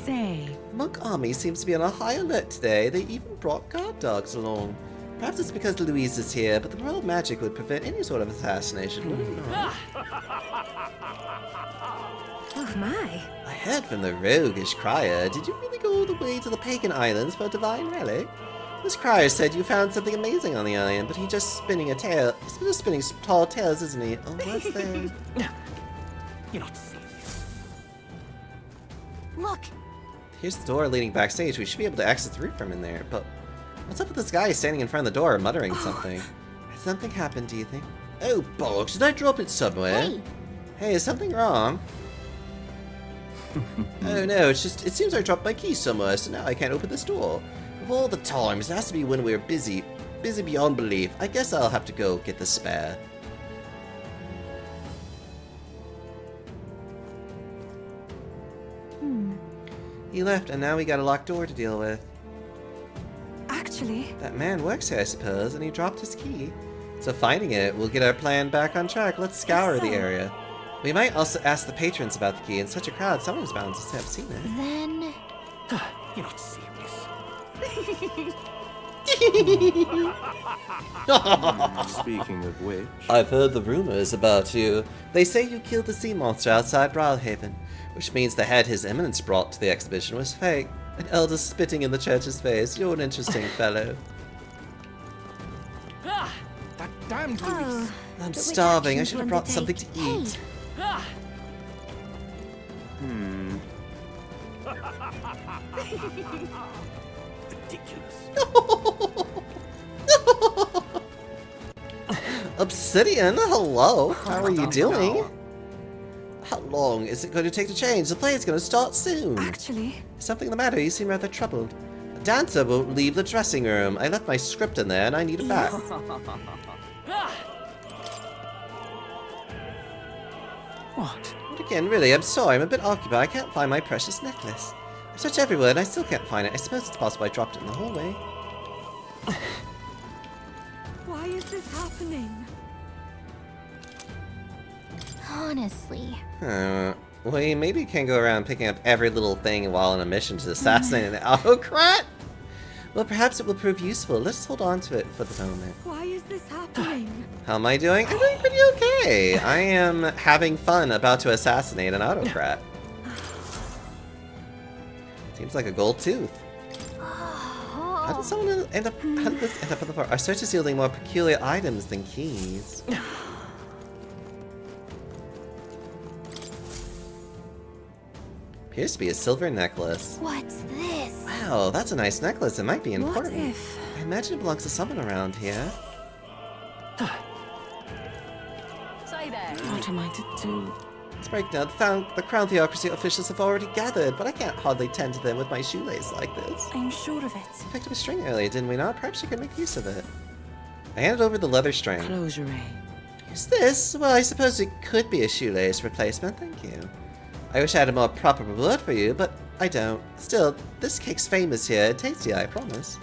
Say. Monk Army seems to be on a high alert today. They even brought guard dogs along. Perhaps it's because Louise is here, but the royal magic would prevent any sort of assassination, would it not? Oh my. I heard from the roguish crier. Did you really go all the way to the pagan islands for a divine relic? This crier said you found something amazing on the island, but he's just spinning a tale. He's just spinning tall tales, isn't he? Oh, what's there? No, you're not serious. Look! Here's the door leading backstage. We should be able to exit through from in there, but what's up with this guy standing in front of the door muttering something? Has something happened, do you think? Oh, bollocks, did I drop it somewhere? Hey, is something wrong? Oh no, it seems I dropped my key somewhere, so now I can't open this door. Of all the times, it has to be when we're busy beyond belief. I guess I'll have to go get the spare. He left, and now we got a locked door to deal with. Actually... That man works here, I suppose, and he dropped his key. So finding it will get our plan back on track. Let's scour the area. We might also ask the patrons about the key. In such a crowd, someone's bound to have seen it. Then... You're not serious. Speaking of which... I've heard the rumors about you. They say you killed the sea monster outside Rylhaven, which means the head His Eminence brought to the exhibition was fake. An elder spitting in the church's face. You're an interesting fellow. That damned Louise. I'm starving. I should have brought something to eat. Obsidian, hello. How are you doing? How long is it going to take to change? The play is going to start soon. Actually... Is something the matter? You seem rather troubled. The dancer won't leave the dressing room. I left my script in there and I need it back. What? But again, really, I'm sorry. I'm a bit occupied. I can't find my precious necklace. I've searched everywhere and I still can't find it. I suppose it's possible I dropped it in the hallway. Why is this happening? Honestly. Well, maybe you can't go around picking up every little thing while on a mission to assassinate an autocrat? Well, perhaps it will prove useful. Let's hold on to it for the moment. Why is this happening? How am I doing? I'm doing pretty okay. I am having fun about to assassinate an autocrat. Seems like a gold tooth. How did someone end up? How did this end up on the floor? Our search is yielding more peculiar items than keys. Appears to be a silver necklace. What's this? Wow, that's a nice necklace. It might be important. What if... I imagine it belongs to someone around here. Say that. What am I to do? Let's break down. The Crown Theocracy officials have already gathered, but I can't hardly tend to them with my shoelace like this. I'm sure of it. We picked up a string earlier, didn't we not? Perhaps you could make use of it. I handed over the leather string. Closure. Who's this? Well, I suppose it could be a shoelace replacement, thank you. I wish I had a more proper word for you, but I don't. Still, this cake's famous here. Tasty, I promise.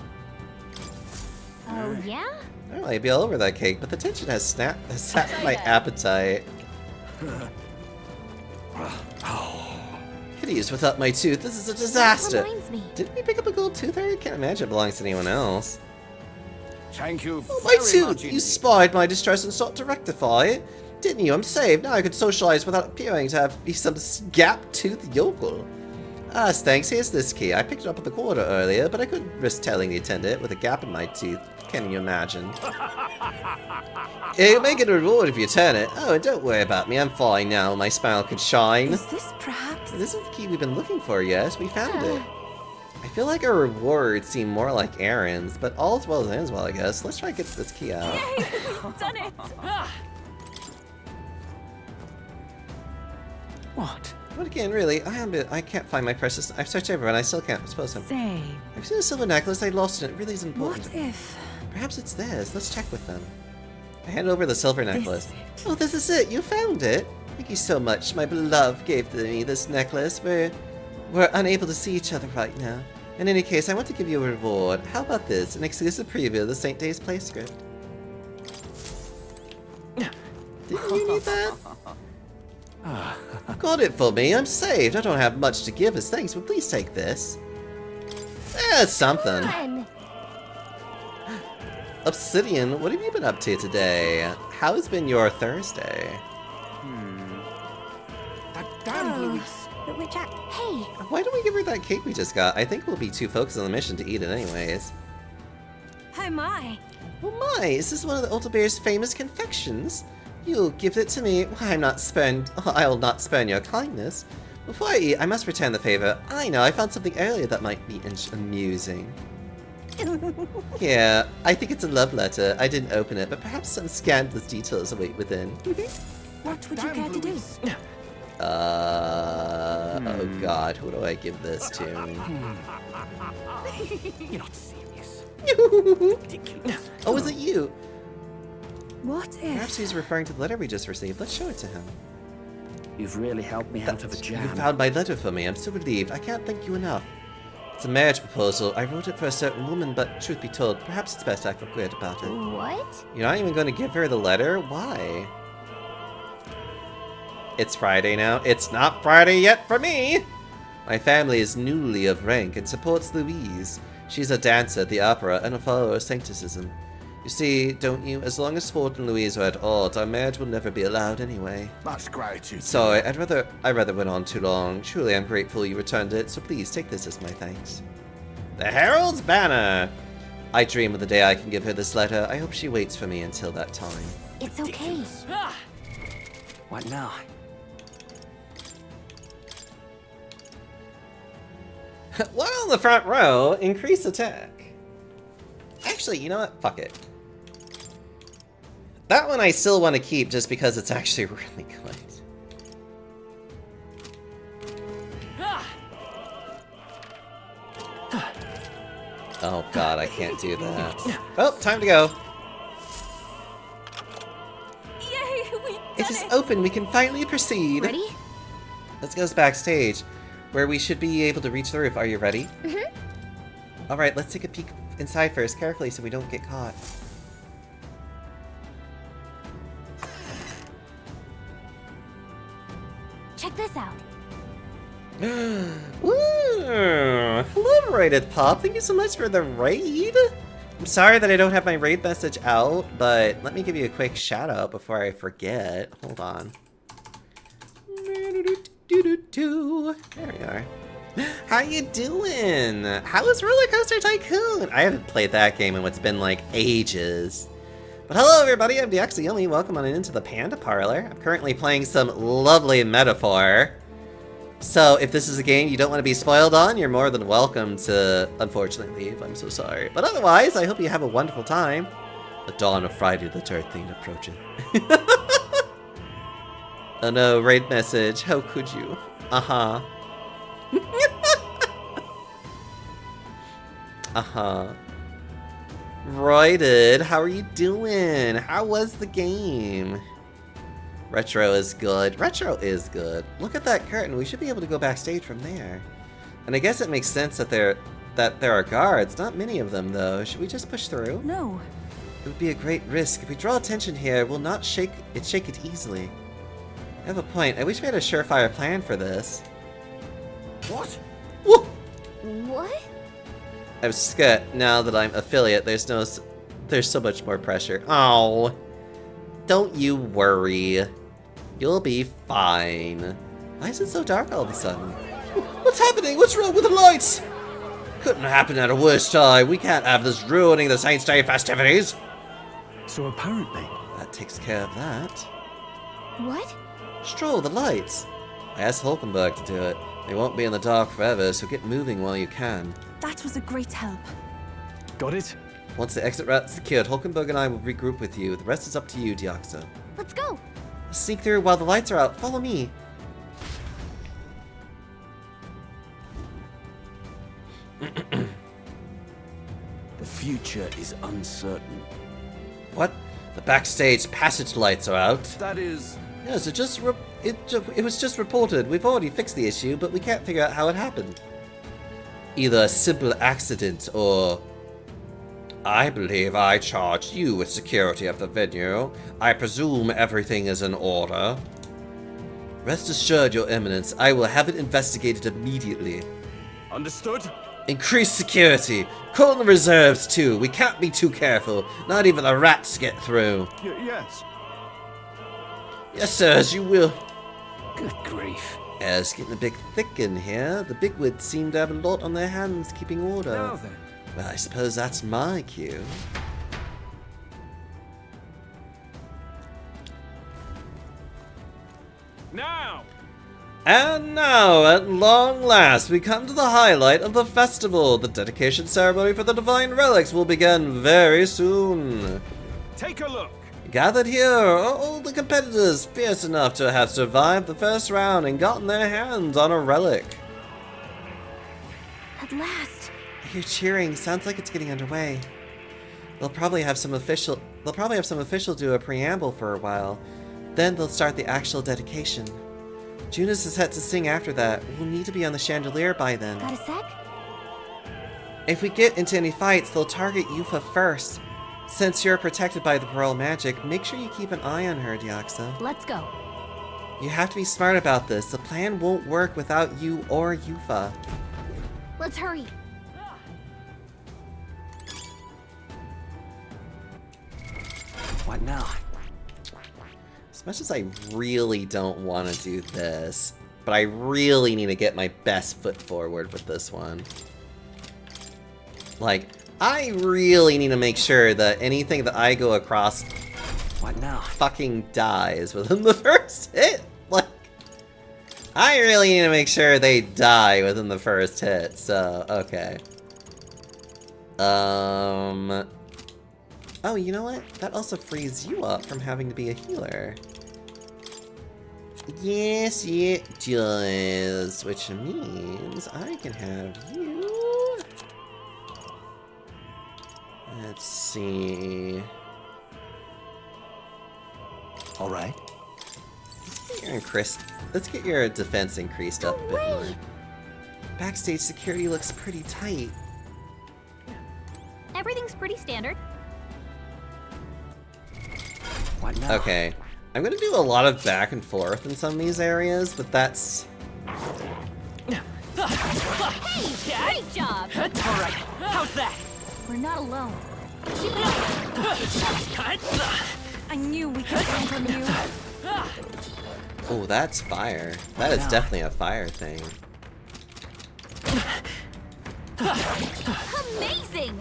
Oh, yeah? I might be all over that cake, but the tension has sapped my appetite. Hideous without my tooth. This is a disaster. That reminds me. Didn't we pick up a gold tooth? I can't imagine it belongs to anyone else. Thank you Oh, my very much tooth! You indeed. spied my distress and sought to rectify it. Didn't you? I'm saved. Now I could socialize without appearing to be some gap-toothed yokel. Ah, thanks. Here's this key. I picked it up at the quarter earlier, but I couldn't risk telling the attendant with a gap in my tooth. Can you imagine? You may get a reward if you turn it. Oh, and don't worry about me. I'm fine now. My smile could shine. Is this perhaps... This is the key we've been looking for, yes. We found it. I feel like our rewards seem more like errands, but all's well that ends well, I guess. Let's try to get this key out. Yay! We've done it! What? But again, really, I can't find my precious... I've searched everywhere and I still can't suppose him. Say... I've seen a silver necklace. I lost it. It really is important. What if... Perhaps it's theirs. Let's check with them. I hand over the silver necklace. Oh, this is it. You found it. Thank you so much. My beloved gave me this necklace. We're unable to see each other right now. In any case, I want to give you a reward. How about this? An exclusive preview of the St. Days play script. Didn't you need that? Got it for me. I'm saved. I don't have much to give as thanks, but please take this. It's something. Obsidian, what have you been up to today? How has been your Thursday? That damn Louise. But we're hey! Why don't we give her that cake we just got? I think we'll be too focused on the mission to eat it anyways. Oh my! Oh my, is this one of the Altabear's famous confections? You'll give it to me. I'll not spurn your kindness. Before I eat, I must return the favor. I know, I found something earlier that might be amusing. Yeah, I think it's a love letter. I didn't open it, but perhaps some scandalous details await within. What would you care to do? Oh god, who do I give this to? You're not serious. Ridiculous. Oh, is it you? What if? Perhaps he's referring to the letter we just received. Let's show it to him. You've really helped me out of a jam. You found my letter for me. I'm so relieved. I can't thank you enough. It's a marriage proposal. I wrote it for a certain woman, but truth be told, perhaps it's best I forget about it. What? You're not even going to give her the letter? Why? It's Friday now. It's not Friday yet for me! My family is newly of rank and supports Louise. She's a dancer at the opera and a follower of Sancticism. You see, don't you? As long as Ford and Louise are at odds, our marriage will never be allowed anyway. Much gratitude. Sorry, I rather went on too long. Truly, I'm grateful you returned it, so please take this as my thanks. The Herald's Banner! I dream of the day I can give her this letter. I hope she waits for me until that time. It's okay. What now? While on the front row, increase attack. Actually, you know what? Fuck it. That one I still want to keep just because it's actually really good. Oh god, I can't do that. Oh, time to go. Yay, It is open, we can finally proceed. Ready? Let's go backstage, where we should be able to reach the roof. Are you ready? Mm-hmm. Alright, let's take a peek inside first, carefully so we don't get caught. Check this out. Ooh, hello, Rated Pop. Thank you so much for the raid. I'm sorry that I don't have my raid message out, but let me give you a quick shout out before I forget. Hold on. There we are. How you doing? How is Roller Coaster Tycoon? I haven't played that game in what's been like ages. But hello everybody, I'm Deoxyomi. Welcome on into the Panda Parlor. I'm currently playing some lovely Metaphor. So if this is a game you don't want to be spoiled on, you're more than welcome to unfortunately leave. I'm so sorry. But otherwise, I hope you have a wonderful time. The dawn of Friday the 13th approaching. Oh no, raid message. How could you? Uh-huh. Uh-huh. Royded, how are you doing? How was the game? Retro is good. Retro is good. Look at that curtain. We should be able to go backstage from there. And I guess it makes sense that there are guards. Not many of them, though. Should we just push through? No. It would be a great risk. If we draw attention here, we'll not shake it easily. I have a point. I wish we had a surefire plan for this. What? Whoa! What? I'm scared now that I'm affiliate. There's so much more pressure. Oh, don't you worry. You'll be fine. Why is it so dark all of a sudden? What's happening? What's wrong with the lights? Couldn't happen at a worse time. We can't have this ruining the Saints' Day festivities. So apparently, that takes care of that. What? Stroll the lights. I asked Hulkenberg to do it. They won't be in the dark forever, so get moving while you can. That was a great help. Got it? Once the exit route's secured, Hulkenberg and I will regroup with you. The rest is up to you, Deoxo. Let's go. Sneak through while the lights are out. Follow me. The future is uncertain. What? The backstage passage lights are out. That is... Yes, it was just reported. We've already fixed the issue, but we can't figure out how it happened. Either a simple accident or... I believe I charged you with security of the venue. I presume everything is in order. Rest assured, Your Eminence, I will have it investigated immediately. Understood? Increase security. Call in the reserves too. We can't be too careful. Not even the rats get through. Yes. Yes, sir, as you will. Good grief. Yeah, it's getting a bit thick in here. The bigwigs seem to have a lot on their hands keeping order. Now then. Well, I suppose that's my cue. Now! And now, at long last, we come to the highlight of the festival. The dedication ceremony for the Divine Relics will begin very soon. Take a look. Gathered here are all the competitors fierce enough to have survived the first round and gotten their hands on a relic. At last. I hear cheering. Sounds like it's getting underway. They'll probably have some official do a preamble for a while. Then they'll start the actual dedication. Junis is set to sing after that. We'll need to be on the chandelier by then. Got a sec? If we get into any fights, they'll target Yufa first. Since you're protected by the Pearl magic, make sure you keep an eye on her, Diaxo. Let's go. You have to be smart about this. The plan won't work without you or Yufa. Let's hurry. What now? As much as I really don't want to do this, but I really need to get my best foot forward with this one. Like, I really need to make sure that anything that I go across what now? Fucking dies within the first hit. Like, I really need to make sure they die within the first hit, so, okay. Oh, you know what? That also frees you up from having to be a healer. Yes, it does. Which means I can have you. Let's see. All right. Let's get your defense increased up a bit more. Backstage security looks pretty tight. Everything's pretty standard. What now? Okay. I'm gonna do a lot of back and forth in some of these areas, but that's... Hey, great job! Alright, how's that? We're not alone. I knew we could count on you. Oh, that's fire. That is definitely a fire thing. Amazing!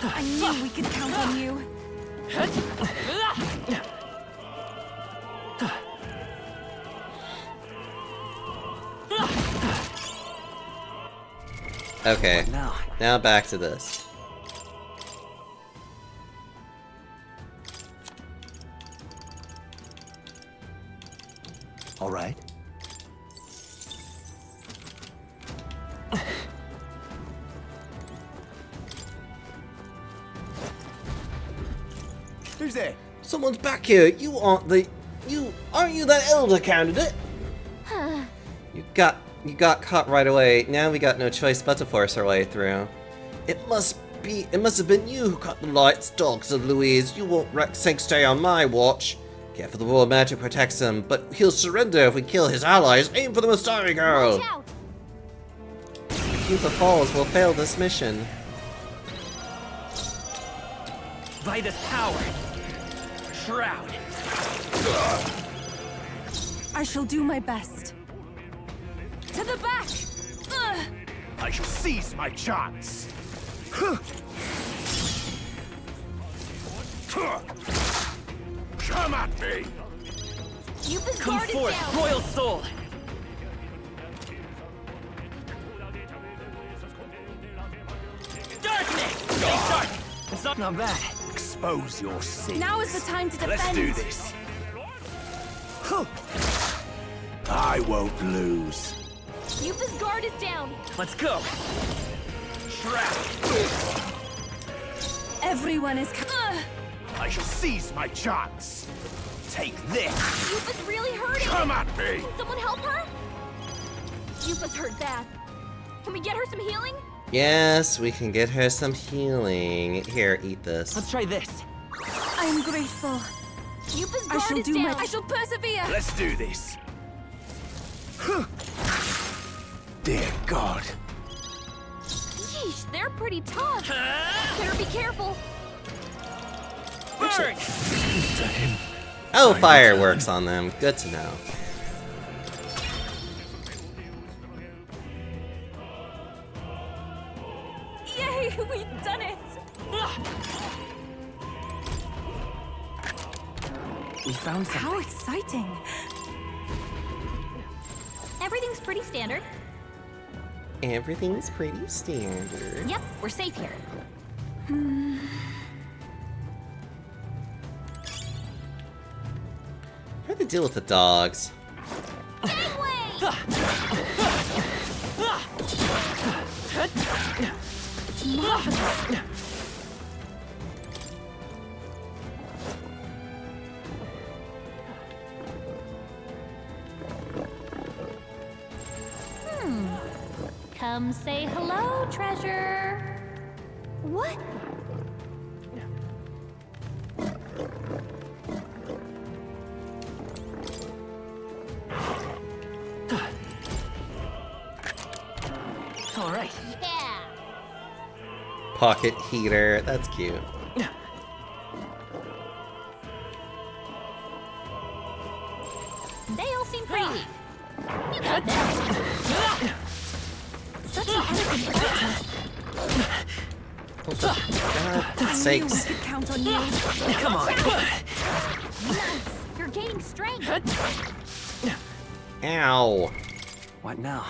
I knew we could count on you. Okay, now back to this. All right. Who's there? Someone's back here. Aren't you that elder candidate? You got caught right away. Now we got no choice but to force our way through. It must have been you who cut the lights, dogs of Louise. You won't wreck Sanctay on my watch. Careful, the world magic protects him, but he'll surrender if we kill his allies. Aim for the Mystari girl. Watch out. If Yufa falls, we'll fail this mission. By this power. Shroud. I shall do my best. To the back! I shall seize my chance. Come at me! Yufa's Come guard is forth, down. royal soul! Darkness! Stay sharp! It's not bad. Expose your sins. Now is the time to defend. Let's do this. I won't lose. Yupa's guard is down. Let's go. Everyone is. I shall seize my chance. Take this. Yupa's really hurting. Come at me. Can someone help her? Yupa's hurt bad. Can we get her some healing? Yes, we can get her some healing. Here, eat this. Let's try this. I am grateful. Yupa's I guard shall is do down. my. I shall persevere. Let's do this. Dear God. Yeesh, they're pretty tough. Better be careful. Burn! Oh, fireworks on them. Good to know. Yay, we've done it. We found something. How exciting! Everything's pretty standard. Everything's pretty standard. Yep, we're safe here. How do they deal with the dogs? Come say hello, treasure. What? All right. Yeah. Pocket heater. That's cute. They all seem pretty weak. You got this. Such an elegant character. Oh, for God's sakes. I could count on you. Come on. Nice. You're gaining strength. Ow. What now?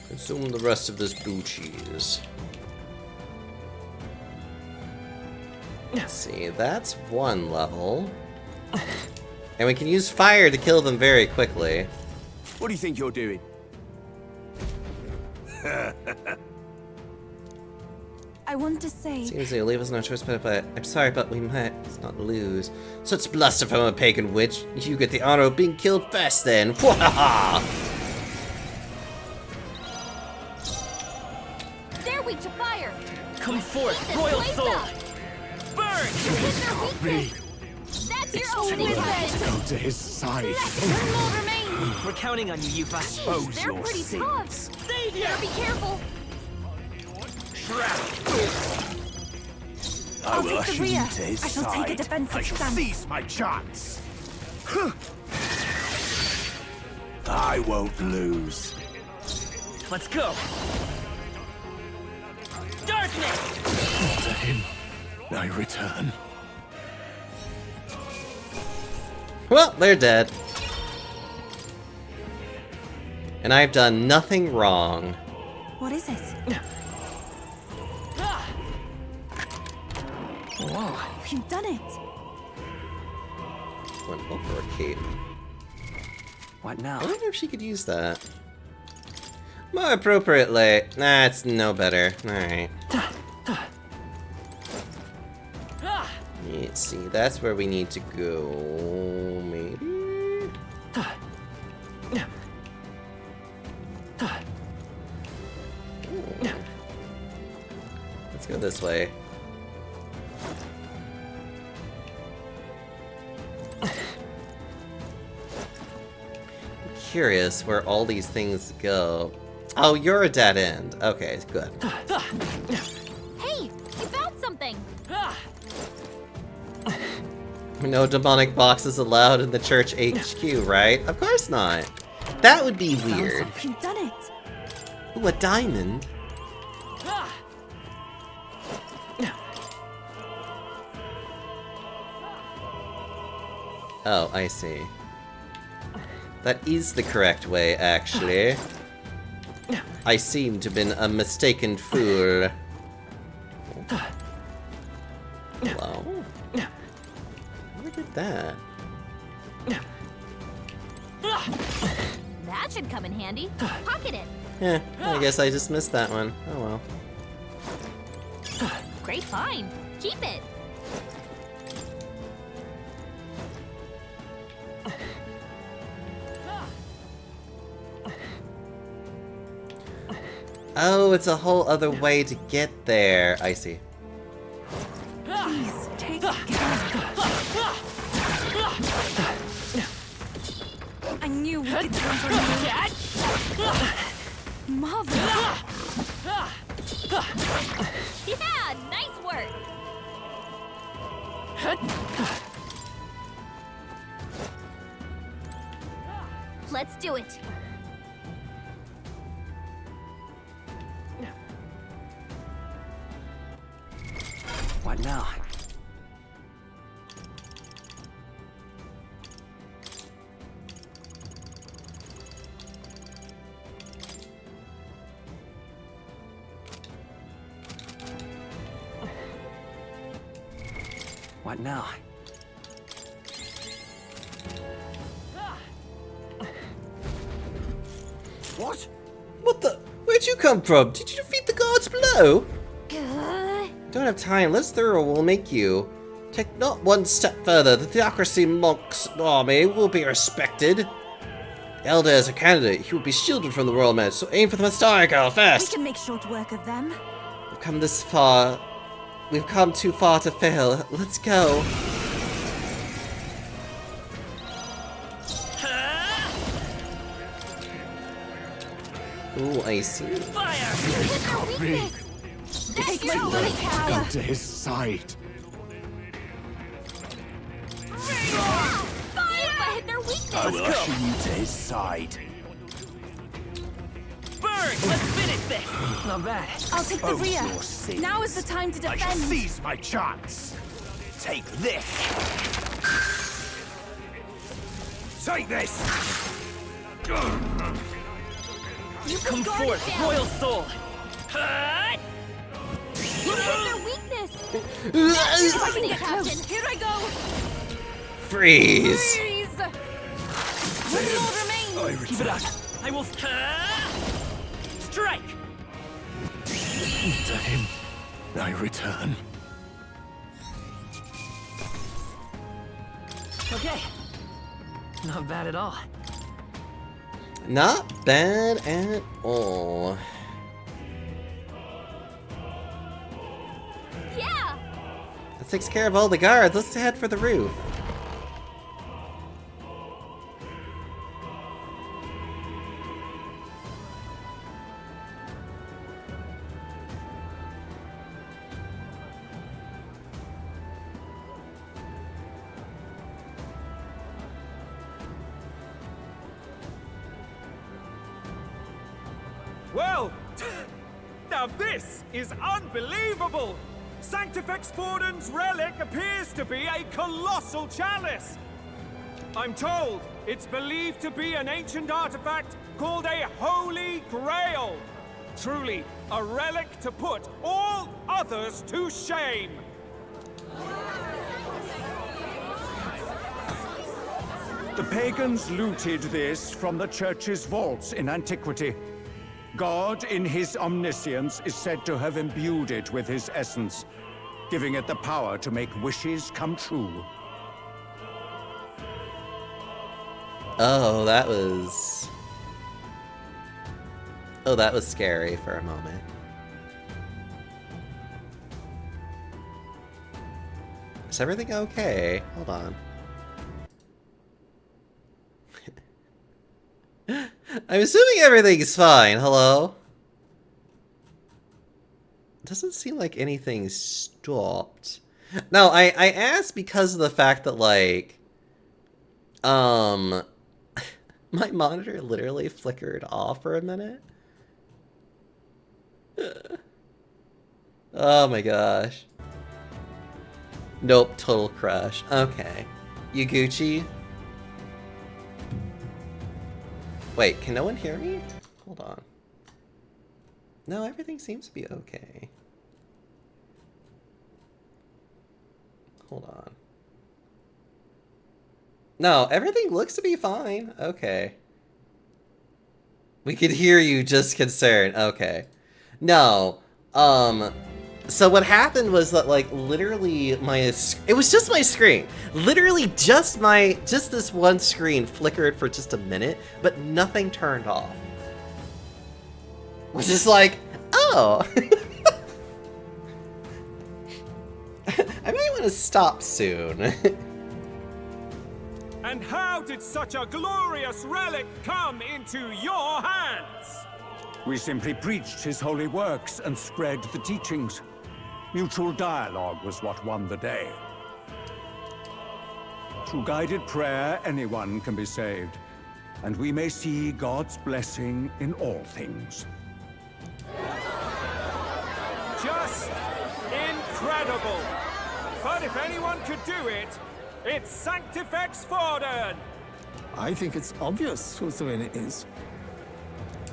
Consume the rest of this blue cheese. Let's see, that's one level. And we can use fire to kill them very quickly. What do you think you're doing? I want to say. Seems they leave us no choice, but I'm sorry, but we might not lose. Such bluster from a pagan witch. You get the honor of being killed first then. Wahaha! They're weak to fire. Come forth, This royal blaze soul. up. Burn! Hit their weakness. That's your only weapon. Go to his side. One more remains. We're counting on you, Yufa. Expose They're your pretty sins. tough. Savior! Better be careful. I will take the usher rear. you to his I shall side. take a defensive I shall stance. seize my chance. I won't lose. Let's go. Darkness! To him, I return. Well, they're dead. And I've done nothing wrong. What is it? Whoa. You've done it. Went over a cape. What now? I wonder if she could use that. More appropriately. Nah, it's no better. Alright. Let's see, that's where we need to go. Maybe? Let's go this way. I'm curious where all these things go. Oh, you're a dead end. Okay, good. Hey, you found something. No demonic boxes allowed in the church HQ, right? Of course not. That would be weird. You've done it. Ooh, a diamond. Oh, I see. That is the correct way, actually. I seem to have been a mistaken fool. Hello? Look at that. That should handy. Pocket it. Eh, I guess I just missed that one. Oh well. Great find. Keep it. Oh, it's a whole other way to get there. I see. Please, take care. I knew we could count on you. Mother! Yeah, nice work. Let's do it. What now? What now? What? What the? Where'd you come from? Did you defeat the gods below? Don't have time. Less thorough will make you. Take not one step further. The Theocracy Monk's army will be respected. The Elder is a candidate. He will be shielded from the royal match, so aim for the Mystari girl We fast. can make short work of them. We've come this far. We've come too far to fail. Let's go. Ooh, I see. Take my first tower. Come to his side. I hit their weakness. I will usher you to his side. Burn! Let's finish this! Not bad. I'll take the Oh, rear. your sins. Now is the time to I shall defend. seize my chance. Take this. Take this. You come forth, royal soul! You hit their weakness. Fighting it close. Here I go. Freeze. Freeze. One more remains. Keep it up. I will... Strike! To him, I return. Okay. Not bad at all. Not bad at all. Yeah. That takes care of all the guards. Let's head for the roof. Well, now this is unbelievable! Sanctifex Forden's relic appears to be a colossal chalice! I'm told it's believed to be an ancient artifact called a Holy Grail! Truly, a relic to put all others to shame! The pagans looted this from the church's vaults in antiquity. God, in his omniscience, is said to have imbued it with his essence, giving it the power to make wishes come true. Oh, that was... Oh, that was scary for a moment. Is everything okay? Hold on. I'm assuming everything's fine. Hello? Doesn't seem like anything stopped. No, I asked because of the fact that, like, my monitor literally flickered off for a minute. Oh my gosh. Nope, total crash. Okay. You Gucci? Wait, can no one hear me? Hold on. No, everything seems to be okay. Hold on. No, everything looks to be fine. Okay. We could hear you just concerned. Okay. No. So what happened was that, like, literally it was just my screen. Literally just this one screen flickered for just a minute, but nothing turned off. Which is like, oh. I might want to stop soon. And how did such a glorious relic come into your hands? We simply preached his holy works and spread the teachings. Mutual dialogue was what won the day. Through guided prayer, anyone can be saved, and we may see God's blessing in all things. Just incredible! But if anyone could do it, it's Sanctifex Forden! I think it's obvious who Thrin is.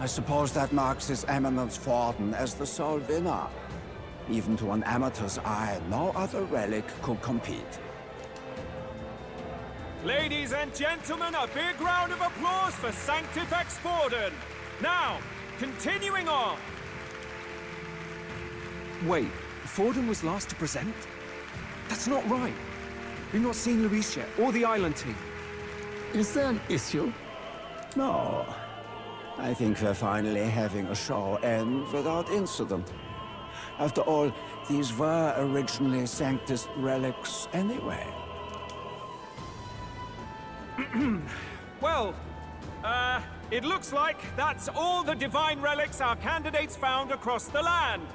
I suppose that marks His Eminence Forden as the sole winner. Even to an amateur's eye, no other relic could compete. Ladies and gentlemen, a big round of applause for Sanctifex Forden! Now, continuing on! Wait, Forden was last to present? That's not right. We've not seen Luis yet, or the island team. Is there an issue? No. I think we're finally having a show end without incident. After all, these were originally Sanctus relics anyway. Well, it looks like that's all the divine relics our candidates found across the land.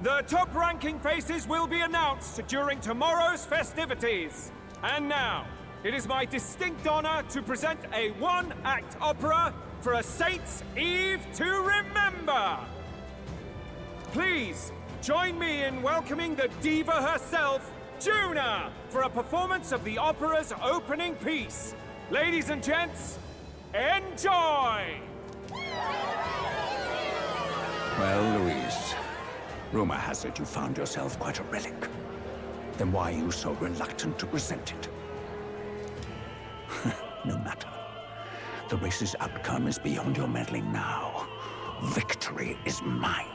The top-ranking faces will be announced during tomorrow's festivities. And now, it is my distinct honor to present a one-act opera for a Saint's Eve to remember. Please, join me in welcoming the diva herself, Juna, for a performance of the opera's opening piece. Ladies and gents, enjoy! Well, Luis, rumor has it you found yourself quite a relic. Then why are you so reluctant to present it? No matter. The race's outcome is beyond your meddling now. Victory is mine.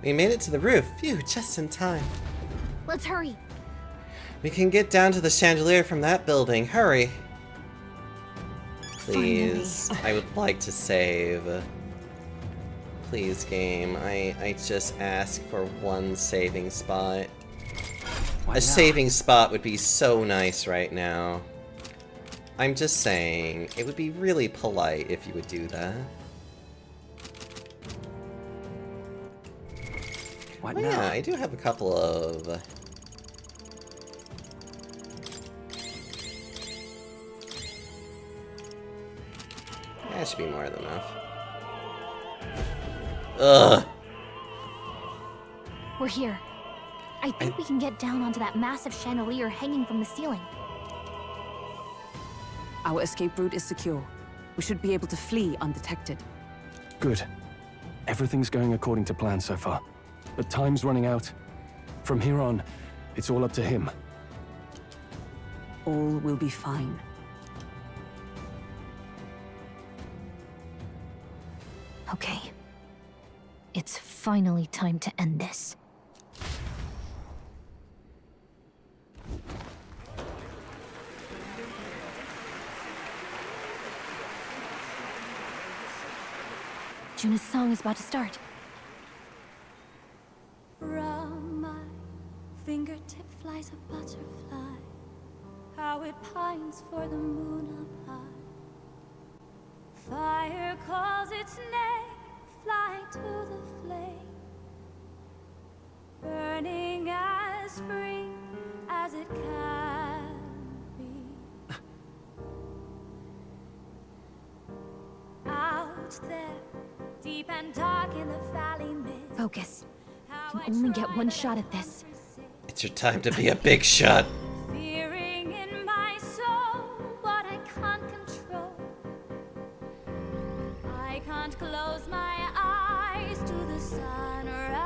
We made it to the roof. Phew, just in time. Let's hurry. We can get down to the chandelier from that building. Hurry. Please. I would like to save. Please, game. I just ask for one saving spot. A saving spot would be so nice right now. I'm just saying, it would be really polite if you would do that. What Oh, now? yeah, I do have a couple of... That should be more than enough. Ugh! We're here. I think we can get down onto that massive chandelier hanging from the ceiling. Our escape route is secure. We should be able to flee undetected. Good. Everything's going according to plan so far. But time's running out. From here on, it's all up to him. All will be fine. Okay. It's finally time to end this. Juna's song is about to start. From my fingertip flies a butterfly, how it pines for the moon up high. Fire calls its name, fly to the flame, burning as free as it can be. Out there, deep and dark in the valley mist. Focus. You can only get one shot at this. It's your time to be a big shot. Fearing in my soul what I can't control. I can't close my eyes to the sunrise.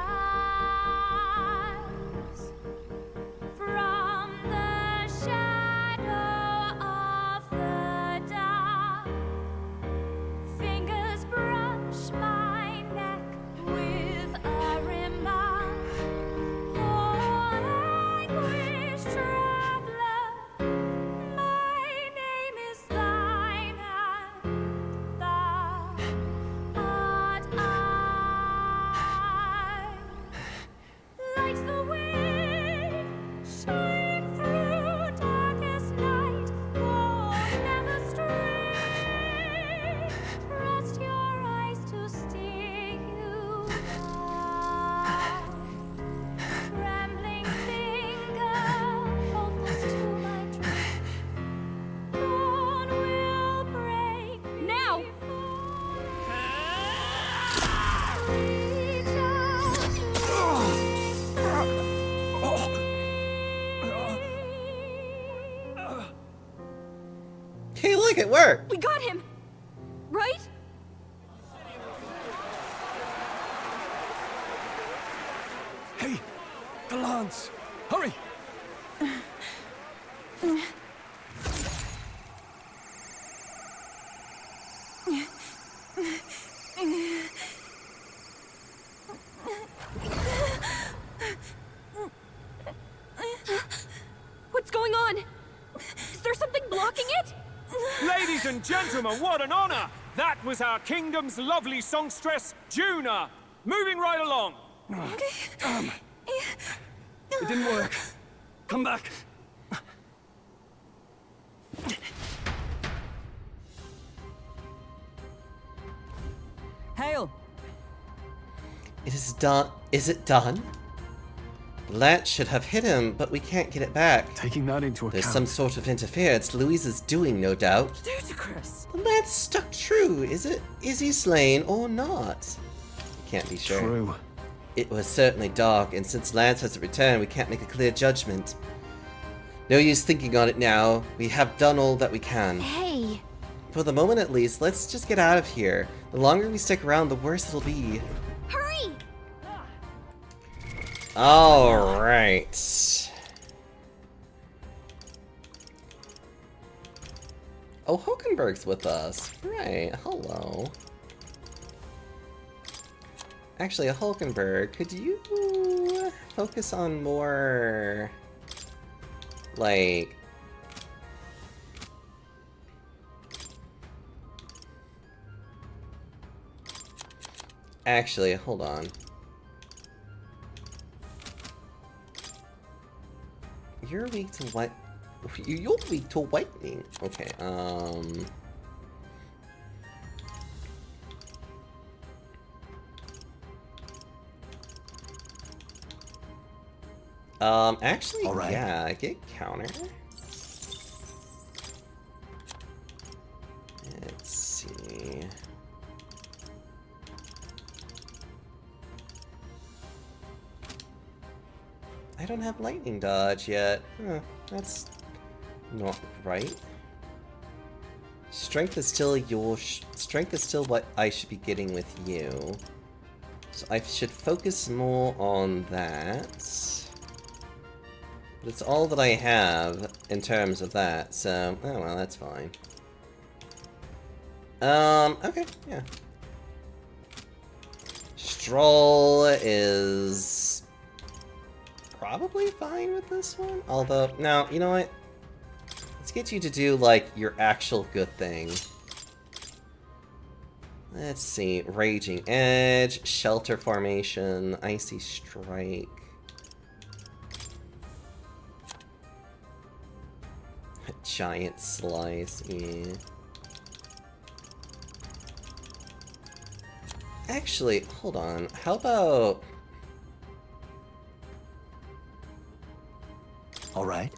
look, it worked! We got him! Right? Hey! The lance! Hurry! What's going on? Is there something blocking it? Ladies and gentlemen, what an honor! That was our kingdom's lovely songstress, Juna. Moving right along. It didn't work. Come back. Hail! It is done. Is it done? The lance should have hit him, but we can't get it back. Taking that into account. There's some sort of interference Louise is doing, no doubt. Ludicrous. The lance stuck true. Is it? Is he slain or not? Can't be sure. True. It was certainly dark, and since Lance hasn't returned, we can't make a clear judgment. No use thinking on it now. We have done all that we can. Hey! For the moment at least, let's just get out of here. The longer we stick around, the worse it'll be. Hurry! Alright. Oh, Hulkenberg's with us. Right, hello. Actually, Hulkenberg, could you focus on more, like... Actually, hold on. You're weak to what? You're weak to whitening. Okay, actually, Alright. yeah, get counter. Let's see. I don't have lightning dodge yet. Huh, that's not right. Strength is still strength is still what I should be getting with you. So I should focus more on that. But it's all that I have in terms of that, so oh well, that's fine. Okay, yeah. Stroll is probably fine with this one. Although, no, you know what? Let's get you to do, like, your actual good thing. Let's see. Raging Edge, Shelter Formation, Icy Strike. A Giant Slice, yeah. Actually, hold on. How about... Alright.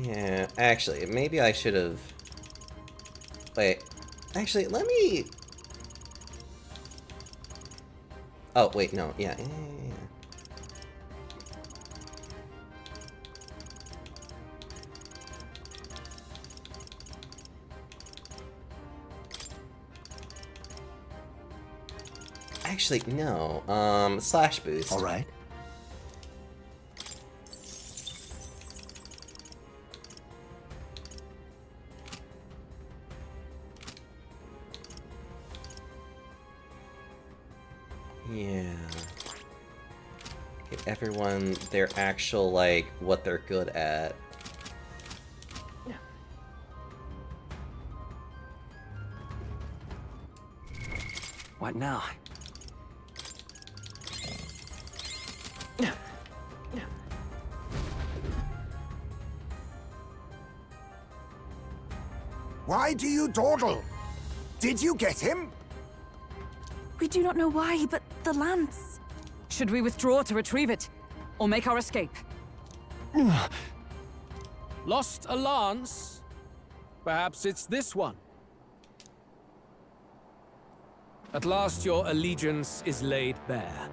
Yeah, actually, maybe I should have... Wait, actually, let me... Oh, wait, no, yeah. Actually, no, slash boost. Alright. Yeah. Give everyone their actual, like, what they're good at. What now? Why do you dawdle? Did you get him? We do not know why, but the lance. Should we withdraw to retrieve it? Or make our escape? Lost a lance? Perhaps it's this one. At last your allegiance is laid bare.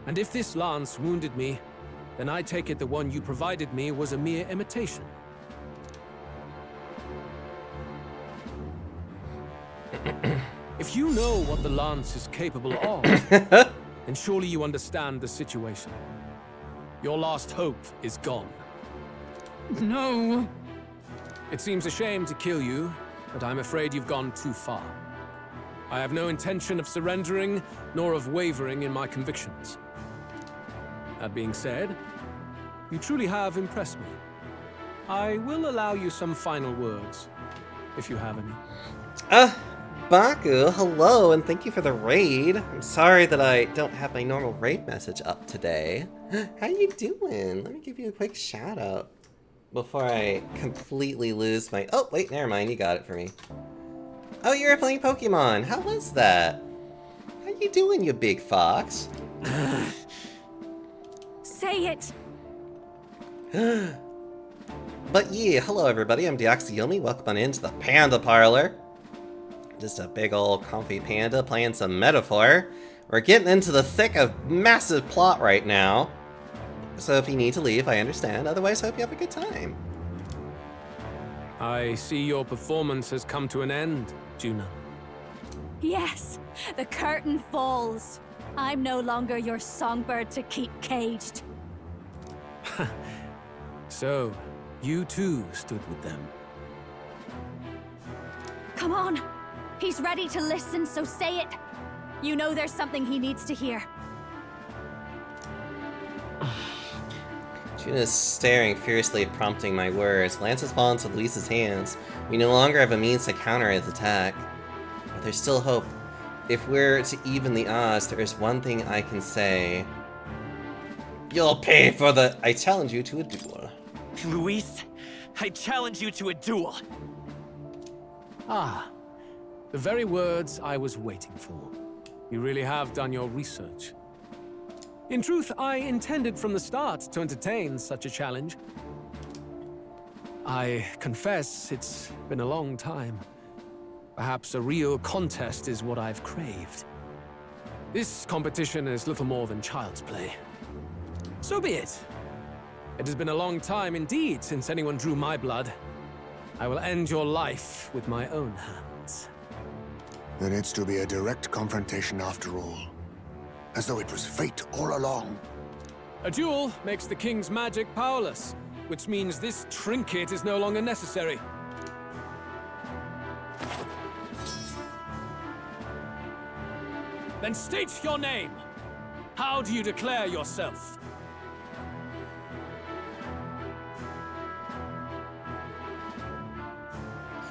And if this lance wounded me, then I take it the one you provided me was a mere imitation. If you know what the lance is capable of, then surely you understand the situation. Your last hope is gone. No. It seems a shame to kill you, but I'm afraid you've gone too far. I have no intention of surrendering, nor of wavering in my convictions. That being said, you truly have impressed me. I will allow you some final words, if you have any. Baku, hello, and thank you for the raid. I'm sorry that I don't have my normal raid message up today. How you doing? Let me give you a quick shout out before I completely lose my... Oh, wait, never mind, you got it for me. Oh, you were playing Pokemon. How was that? How you doing, you big fox? Say it! But yeah, hello everybody, I'm Deoxyomi. Welcome on into the Panda Parlor. Just a big old comfy panda playing some Metaphor. We're getting into the thick of massive plot right now. So if you need to leave, I understand. Otherwise, hope you have a good time. I see your performance has come to an end, Juna. Yes, the curtain falls. I'm no longer your songbird to keep caged. So, you too stood with them. Come on. He's ready to listen, so say it. You know there's something he needs to hear. Juna's staring fiercely, prompting my words. Lance has fallen to Luis's hands. We no longer have a means to counter his attack. But there's still hope. If we're to even the odds, there is one thing I can say. You'll pay for the... I challenge you to a duel. Luis, I challenge you to a duel. Ah, the very words I was waiting for. You really have done your research. In truth, I intended from the start to entertain such a challenge. I confess it's been a long time. Perhaps a real contest is what I've craved. This competition is little more than child's play. So be it. It has been a long time indeed since anyone drew my blood. I will end your life with my own hands. Then it's to be a direct confrontation after all. As though it was fate all along. A duel makes the king's magic powerless, which means this trinket is no longer necessary. Then state your name. How do you declare yourself?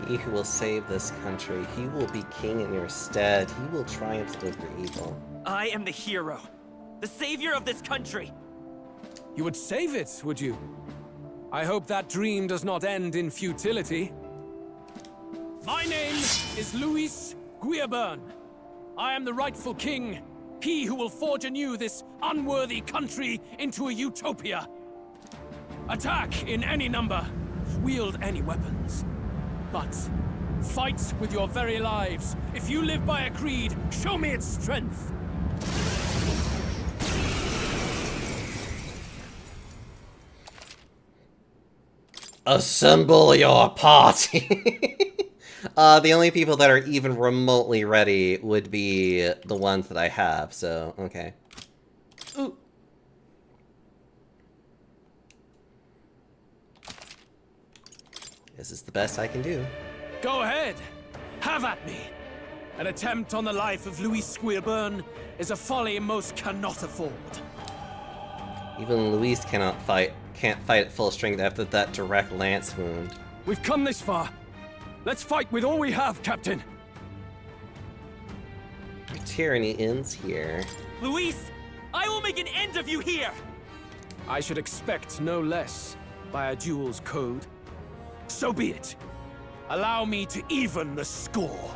He who will save this country, he will be king in your stead. He will triumph over evil. I am the hero, the savior of this country. You would save it, would you? I hope that dream does not end in futility. My name is Luis Guiabern. I am the rightful king, he who will forge anew this unworthy country into a utopia. Attack in any number, wield any weapons. But fight with your very lives. If you live by a creed, show me its strength. Assemble your party! The only people that are even remotely ready would be the ones that I have, so, okay. Ooh. This is the best I can do. Go ahead! Have at me! An attempt on the life of Luis Guiabern is a folly most cannot afford. Even Luis can't fight at full strength after that direct lance wound. We've come this far. Let's fight with all we have, Captain. Tyranny ends here. Luis, I will make an end of you here! I should expect no less by a duel's code. So be it. Allow me to even the score.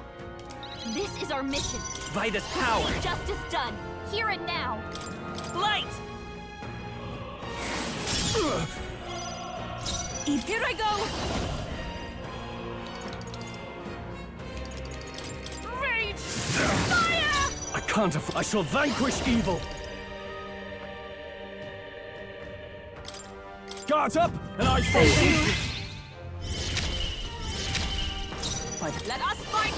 This is our mission. By this power. Justice done. Here and now. Light! Here I go! Rage! Fire! I can't I shall vanquish evil! Guards up, and I fall. Let us fight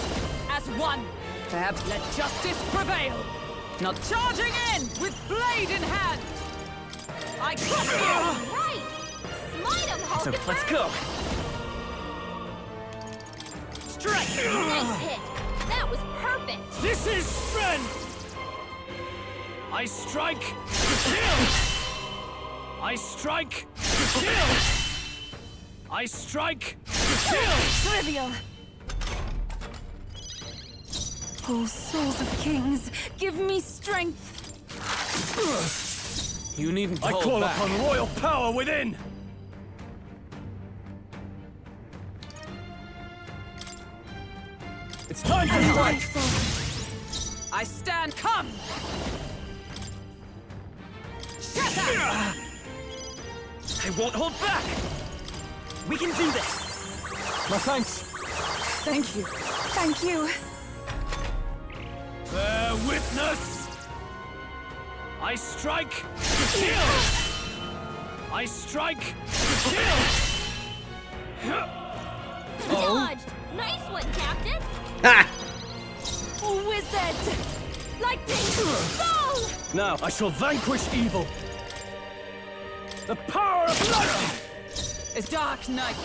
as one. Let justice prevail. Not charging in with blade in hand. I crush you. Right! Smite him, So Hulk! let's go. Strike! Nice hit! That was perfect! This is strength! I strike to kill! I strike to kill! I strike to kill! Trivial! Oh, souls of kings, give me strength! You needn't I hold call back. upon royal power within! It's time to strike! I stand. Come. Shatter! I won't hold back. We can do this. My thanks. Thank you. Thank you. Bear witness! I strike to kill! I strike to kill! Dodged! Nice one, Captain! Ha! Wizard! Lightning! Fall! Now I shall vanquish evil. The power of light! Is Dark Knight.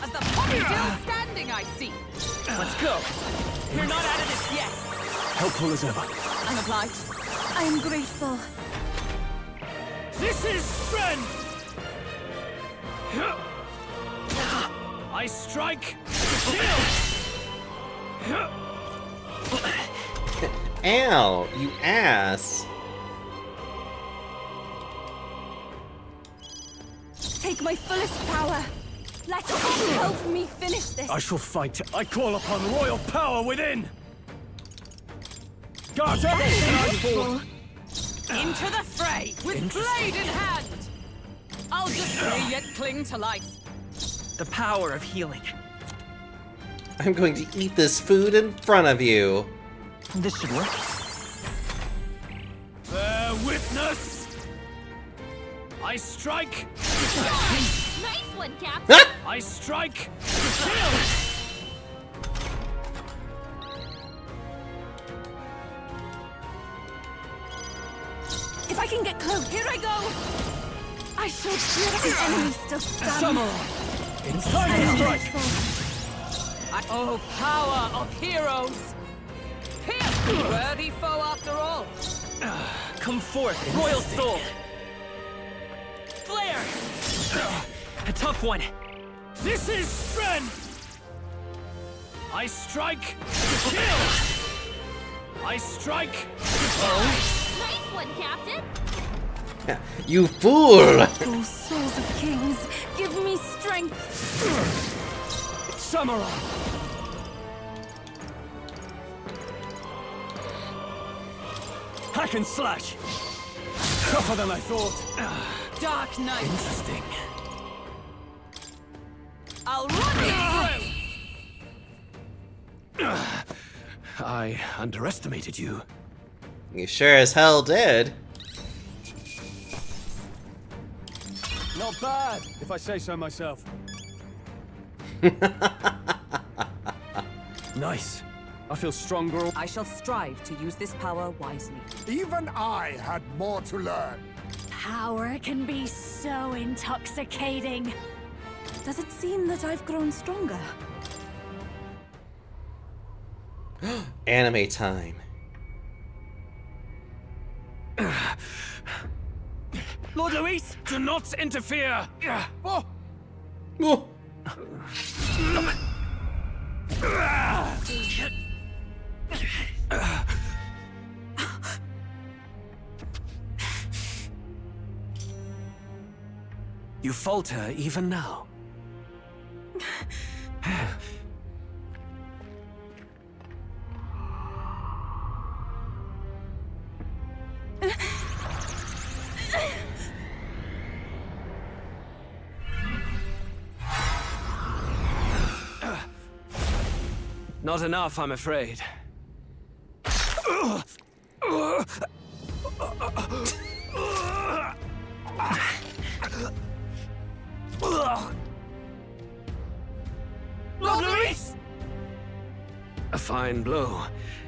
As the puppy still standing, I see. Let's go. You're not out of this yet. Helpful as ever. I'm obliged. I am grateful. This is strength! I strike to kill! Ow, you ass. Take my fullest power. Let God help me finish this. I shall fight. I call upon royal power within! Guards up, and I fall! Into the fray with blade in hand. I'll just pray yet cling to life. The power of healing. I'm going to eat this food in front of you. This should work. Bear witness! I strike to Nice one, Captain! I strike to kill! If I can get close, here I go. I shall kill the enemy still standing. Samurai! It's time to strike! Oh, power of heroes! Pierce the worthy foe after all. Come forth, royal soul. Flare! A tough one. This is strength! I strike to kill! I strike to kill! Nice one, Captain! You fool! Oh, souls of kings, give me strength. Samurai! Hack and slash! Tougher than I thought. Dark Knight. Interesting. I'll run you through. I underestimated you. You sure as hell did. Not bad, if I say so myself. Nice. I feel stronger. I shall strive to use this power wisely. Even I had more to learn. Power can be so intoxicating. Does it seem that I've grown stronger? Anime time. Lord Luis, do not interfere! Oh. You falter even now. Not enough, I'm afraid. Lord Luis! A fine blow.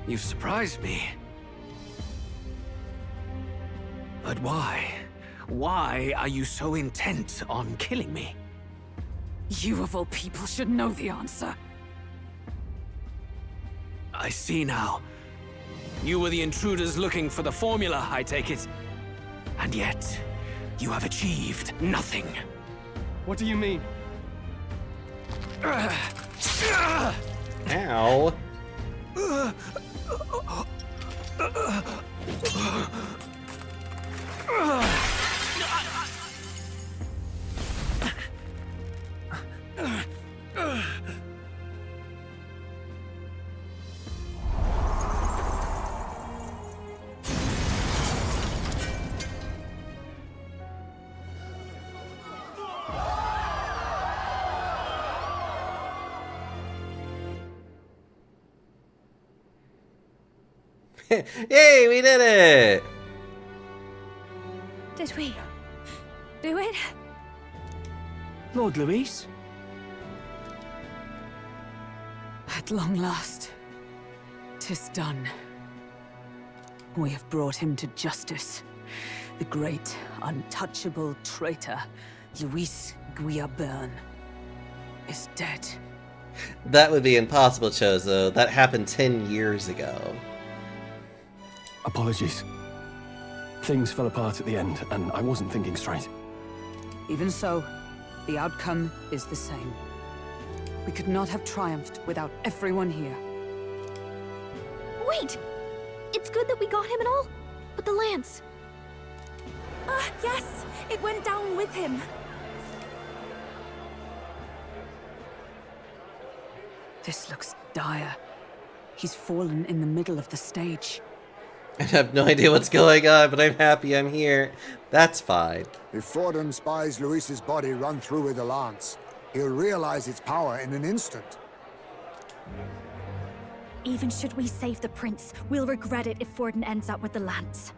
You've surprised me. But why? Why are you so intent on killing me? You of all people should know the answer. I see now. You were the intruders looking for the formula, I take it. And yet, you have achieved nothing. What do you mean? Ow. Yay, we did it! Did we do it? Lord Luis? At long last, 'tis done. We have brought him to justice. The great, untouchable traitor, Luis Guillaburn, is dead. That would be impossible, Chozo. That happened 10 years ago. Apologies. Things fell apart at the end, and I wasn't thinking straight. Even so, the outcome is the same. We could not have triumphed without everyone here. Wait! It's good that we got him and all, but the lance. Yes! It went down with him. This looks dire. He's fallen in the middle of the stage. I have no idea what's going on, but I'm happy I'm here. That's fine. If Forden spies Luis's body run through with a lance, he'll realize its power in an instant. Even should we save the prince, we'll regret it if Forden ends up with the lance.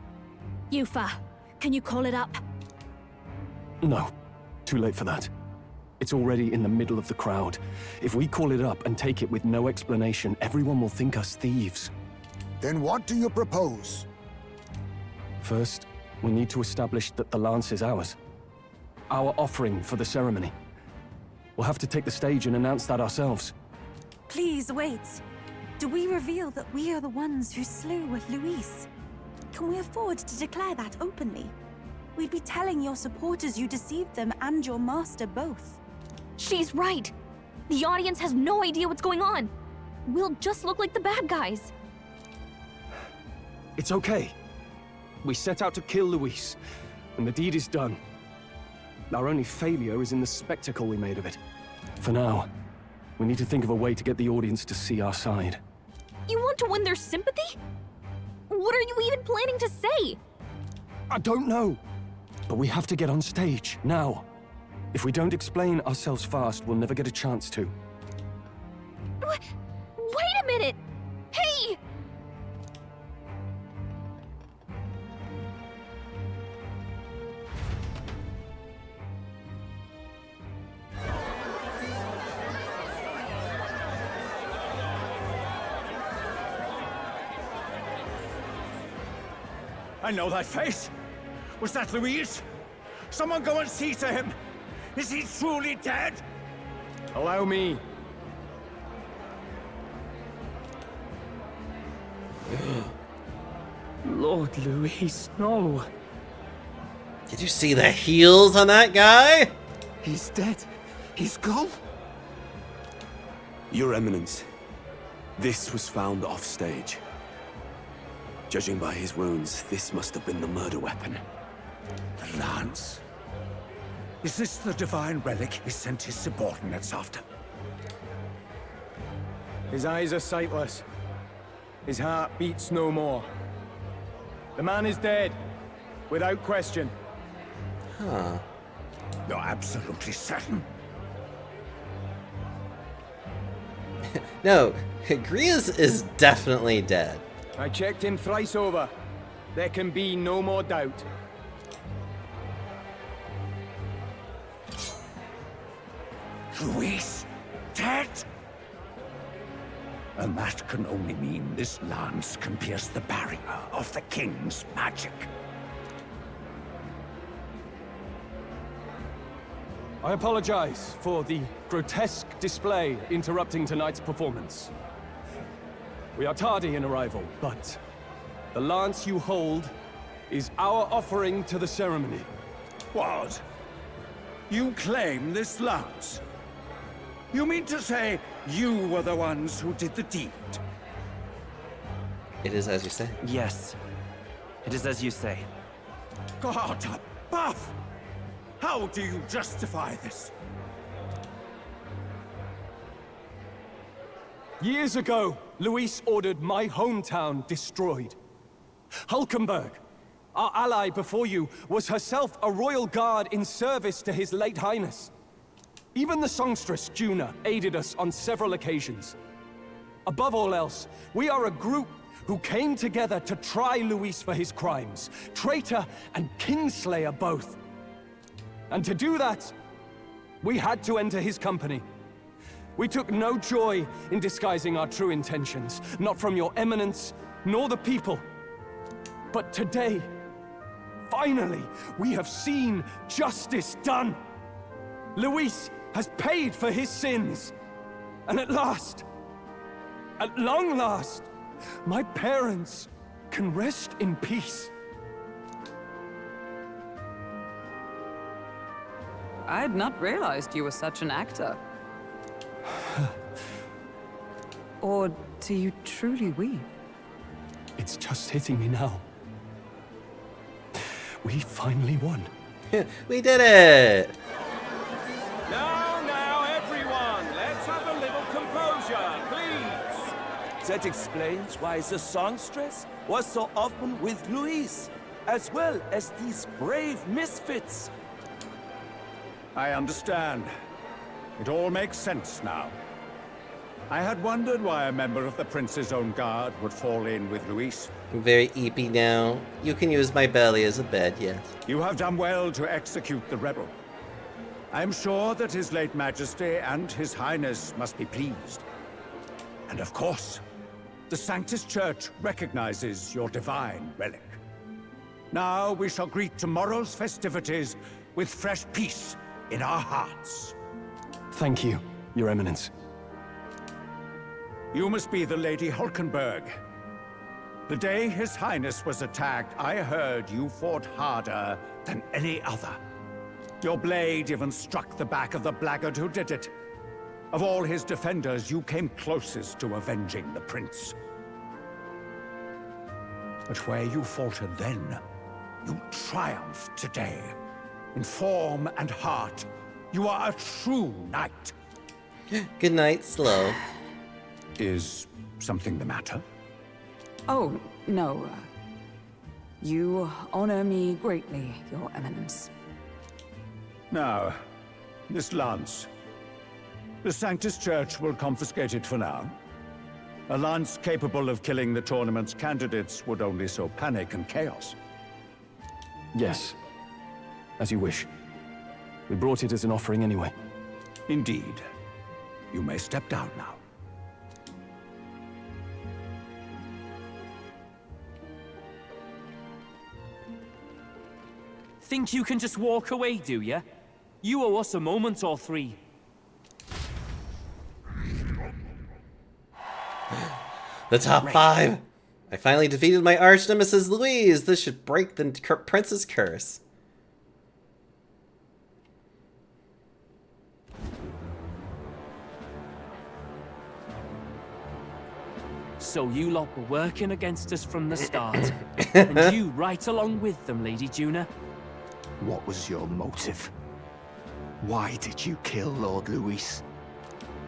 Yufa, can you call it up? No. Too late for that. It's already in the middle of the crowd. If we call it up and take it with no explanation, everyone will think us thieves. Then what do you propose? First, we need to establish that the lance is ours. Our offering for the ceremony. We'll have to take the stage and announce that ourselves. Please wait. Do we reveal that we are the ones who slew Luis? Can we afford to declare that openly? We'd be telling your supporters you deceived them and your master both. She's right. The audience has no idea what's going on. We'll just look like the bad guys. It's okay. We set out to kill Luis, and the deed is done. Our only failure is in the spectacle we made of it. For now, we need to think of a way to get the audience to see our side. You want to win their sympathy? What are you even planning to say? I don't know. But we have to get on stage, now. If we don't explain ourselves fast, we'll never get a chance to. Wait a minute! Hey! I know that face. Was that Luis? Someone go and see to him. Is he truly dead? Allow me. Lord Luis, no. Did you see the heels on that guy? He's dead. He's gone. Your Eminence, this was found off stage. Judging by his wounds, this must have been the murder weapon. The lance. Is this the divine relic he sent his subordinates after? His eyes are sightless. His heart beats no more. The man is dead, without question. Huh. You're absolutely certain? No, Grias is definitely dead. I checked him thrice over. There can be no more doubt. Luis, dead? And that can only mean this lance can pierce the barrier of the king's magic. I apologize for the grotesque display interrupting tonight's performance. We are tardy in arrival, but the lance you hold is our offering to the ceremony. What? You claim this lance? You mean to say you were the ones who did the deed? It is as you say. Yes. It is as you say. God above! How do you justify this? Years ago, Luis ordered my hometown destroyed. Hulkenberg, our ally before you, was herself a royal guard in service to his late highness. Even the songstress, Juna, aided us on several occasions. Above all else, we are a group who came together to try Luis for his crimes, traitor and kingslayer both. And to do that, we had to enter his company. We took no joy in disguising our true intentions, not from your eminence, nor the people. But today, finally, we have seen justice done. Luis has paid for his sins. And at last, at long last, my parents can rest in peace. I had not realized you were such an actor. Or do you truly weep? It's just hitting me now. We finally won. We did it! Now, everyone, let's have a little composure, please. That explains why the songstress was so often with Luis, as well as these brave misfits. I understand. It all makes sense now. I had wondered why a member of the Prince's own guard would fall in with Luis. I'm very eepy now. You can use my belly as a bed, yes. You have done well to execute the rebel. I am sure that His late Majesty and His Highness must be pleased. And of course, the Sanctus Church recognizes your divine relic. Now we shall greet tomorrow's festivities with fresh peace in our hearts. Thank you, Your Eminence. You must be the Lady Hulkenberg. The day His Highness was attacked, I heard you fought harder than any other. Your blade even struck the back of the blackguard who did it. Of all his defenders, you came closest to avenging the Prince. But where you faltered then, you triumphed today. In form and heart, you are a true knight. Good night, Slow. Is something the matter? Oh, no. You honor me greatly, Your Eminence. Now, this lance. The Sanctus Church will confiscate it for now. A lance capable of killing the tournament's candidates would only sow panic and chaos. Yes. As you wish. We brought it as an offering anyway. Indeed. You may step down now. Think you can just walk away, do ya? You owe us a moment or three. The top 5! I finally defeated my arch nemesis Luis! This should break the Prince's curse. So you lot were working against us from the start. And you right along with them, Lady Juna? What was your motive? Why did you kill Lord Luis?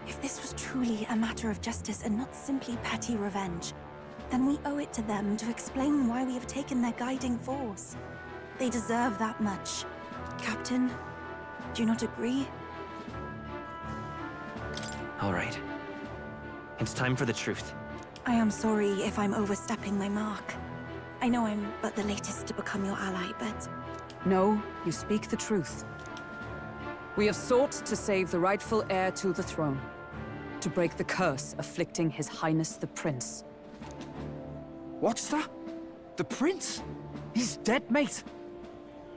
If this was truly a matter of justice and not simply petty revenge, then we owe it to them to explain why we have taken their guiding force. They deserve that much. Captain, do you not agree? All right. It's time for the truth. I am sorry if I'm overstepping my mark. I know I'm but the latest to become your ally, but... No, you speak the truth. We have sought to save the rightful heir to the throne. To break the curse afflicting His Highness the Prince. What's that? The prince? He's dead, mate.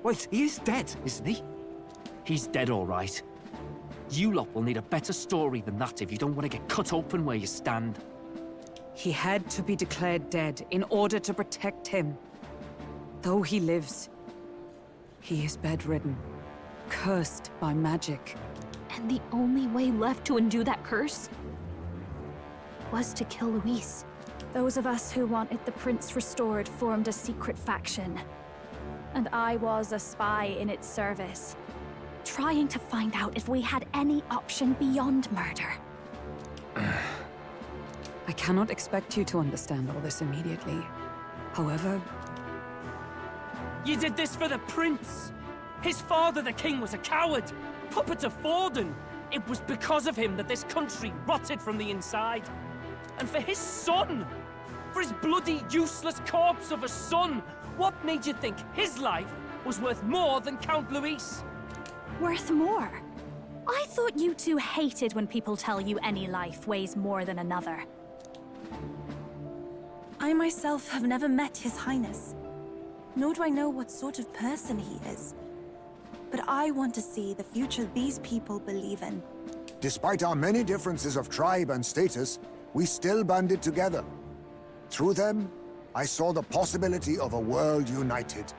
Wait, he is dead, isn't he? He's dead, all right. You lot will need a better story than that if you don't want to get cut open where you stand. He had to be declared dead in order to protect him. Though he lives, he is bedridden, cursed by magic. And the only way left to undo that curse was to kill Luis. Those of us who wanted the prince restored formed a secret faction. And I was a spy in its service, trying to find out if we had any option beyond murder. I cannot expect you to understand all this immediately. However... You did this for the prince! His father, the king, was a coward! Puppet of Forden! It was because of him that this country rotted from the inside. And for his son! For his bloody, useless corpse of a son! What made you think his life was worth more than Count Luis? Worth more? I thought you two hated when people tell you any life weighs more than another. I myself have never met His Highness, nor do I know what sort of person he is. But I want to see the future these people believe in. Despite our many differences of tribe and status, we still banded together. Through them, I saw the possibility of a world united.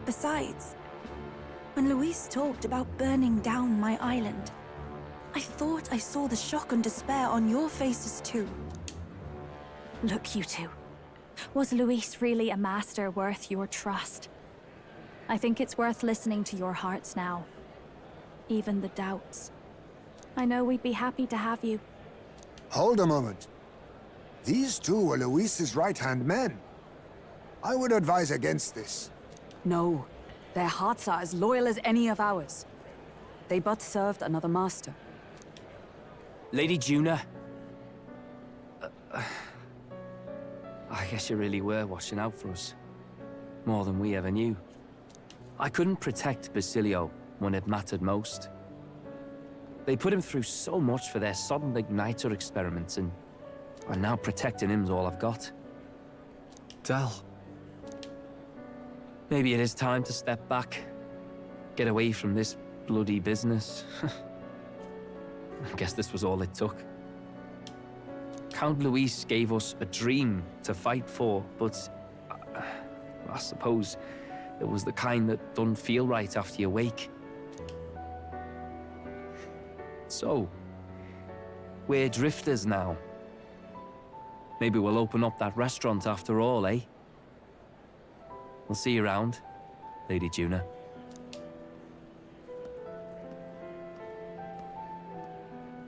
Besides, when Luis talked about burning down my island, I thought I saw the shock and despair on your faces too. Look, you two. Was Luis really a master worth your trust? I think it's worth listening to your hearts now. Even the doubts. I know we'd be happy to have you. Hold a moment. These two were Luis's right-hand men. I would advise against this. No, their hearts are as loyal as any of ours. They but served another master. Lady Juna. I guess you really were watching out for us. More than we ever knew. I couldn't protect Basilio when it mattered most. They put him through so much for their sudden igniter experiments, and now protecting him's all I've got. Del. Maybe it is time to step back. Get away from this bloody business. I guess this was all it took. Count Luis gave us a dream to fight for, but I suppose it was the kind that doesn't feel right after you wake. So, we're drifters now. Maybe we'll open up that restaurant after all, eh? We'll see you around, Lady Juna.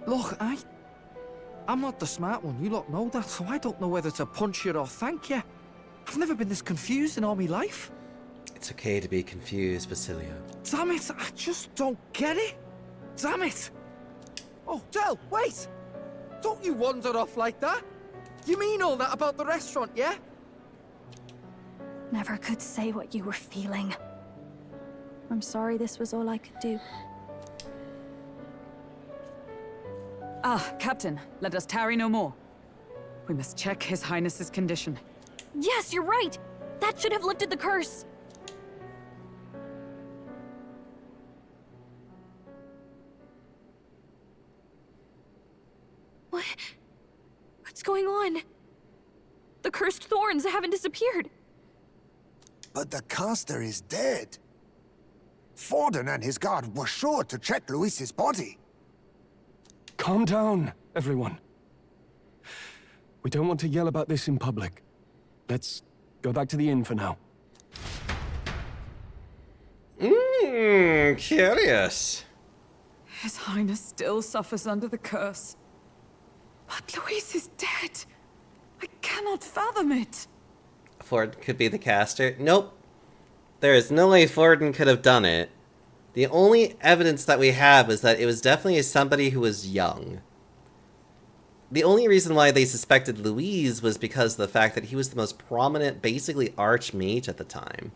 Look, I'm not the smart one, you lot know that, so I don't know whether to punch you or thank you. I've never been this confused in all my life. It's okay to be confused, Basilio. Damn it, I just don't get it. Damn it. Oh, Del, wait! Don't you wander off like that. You mean all that about the restaurant, yeah? Never could say what you were feeling. I'm sorry this was all I could do. Ah, Captain, let us tarry no more. We must check His Highness's condition. Yes, you're right! That should have lifted the curse! What's going on? The cursed thorns haven't disappeared. But the caster is dead. Forden and his guard were sure to check Luis's body. Calm down, everyone. We don't want to yell about this in public. Let's go back to the inn for now. Curious. His Highness still suffers under the curse. But Luis is dead. I cannot fathom it. Forden could be the caster. Nope. There is no way Forden could have done it. The only evidence that we have is that it was definitely somebody who was young. The only reason why they suspected Luis was because of the fact that he was the most prominent, basically archmage at the time.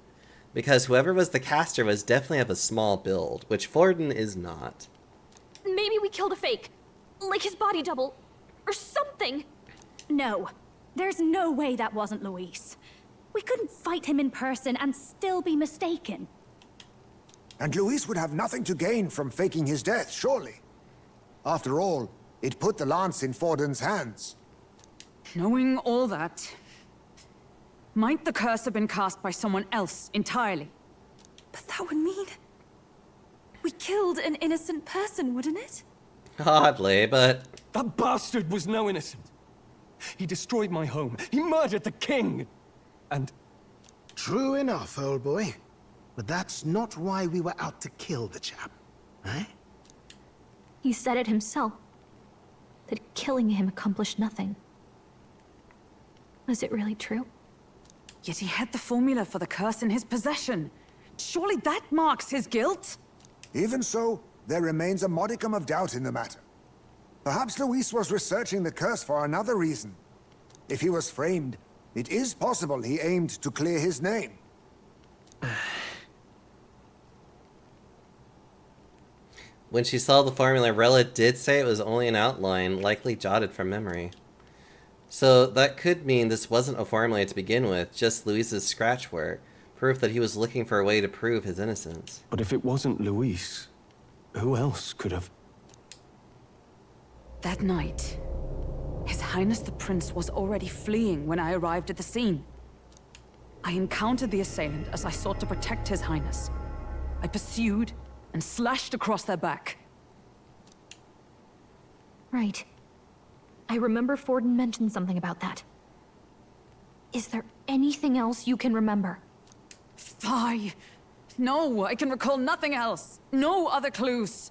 Because whoever was the caster was definitely of a small build, which Forden is not. Maybe we killed a fake. Like his body double. Or something. No. There's no way that wasn't Luis. We couldn't fight him in person and still be mistaken. And Luis would have nothing to gain from faking his death, surely. After all, it put the lance in Forden's hands. Knowing all that, might the curse have been cast by someone else entirely? But that would mean... we killed an innocent person, wouldn't it? Hardly, but... That bastard was no innocent. He destroyed my home. He murdered the king. And... True enough, old boy. But that's not why we were out to kill the chap, eh? He said it himself. That killing him accomplished nothing. Was it really true? Yet he had the formula for the curse in his possession. Surely that marks his guilt? Even so, there remains a modicum of doubt in the matter. Perhaps Luis was researching the curse for another reason. If he was framed, it is possible he aimed to clear his name. When she saw the formula, Rella did say it was only an outline, likely jotted from memory. So that could mean this wasn't a formula to begin with, just Luis's scratch work. Proof that he was looking for a way to prove his innocence. But if it wasn't Luis, who else could have... That night, His Highness the Prince was already fleeing when I arrived at the scene. I encountered the assailant as I sought to protect His Highness. I pursued and slashed across their back. Right. I remember Forden mentioned something about that. Is there anything else you can remember? Fie! No, I can recall nothing else. No other clues.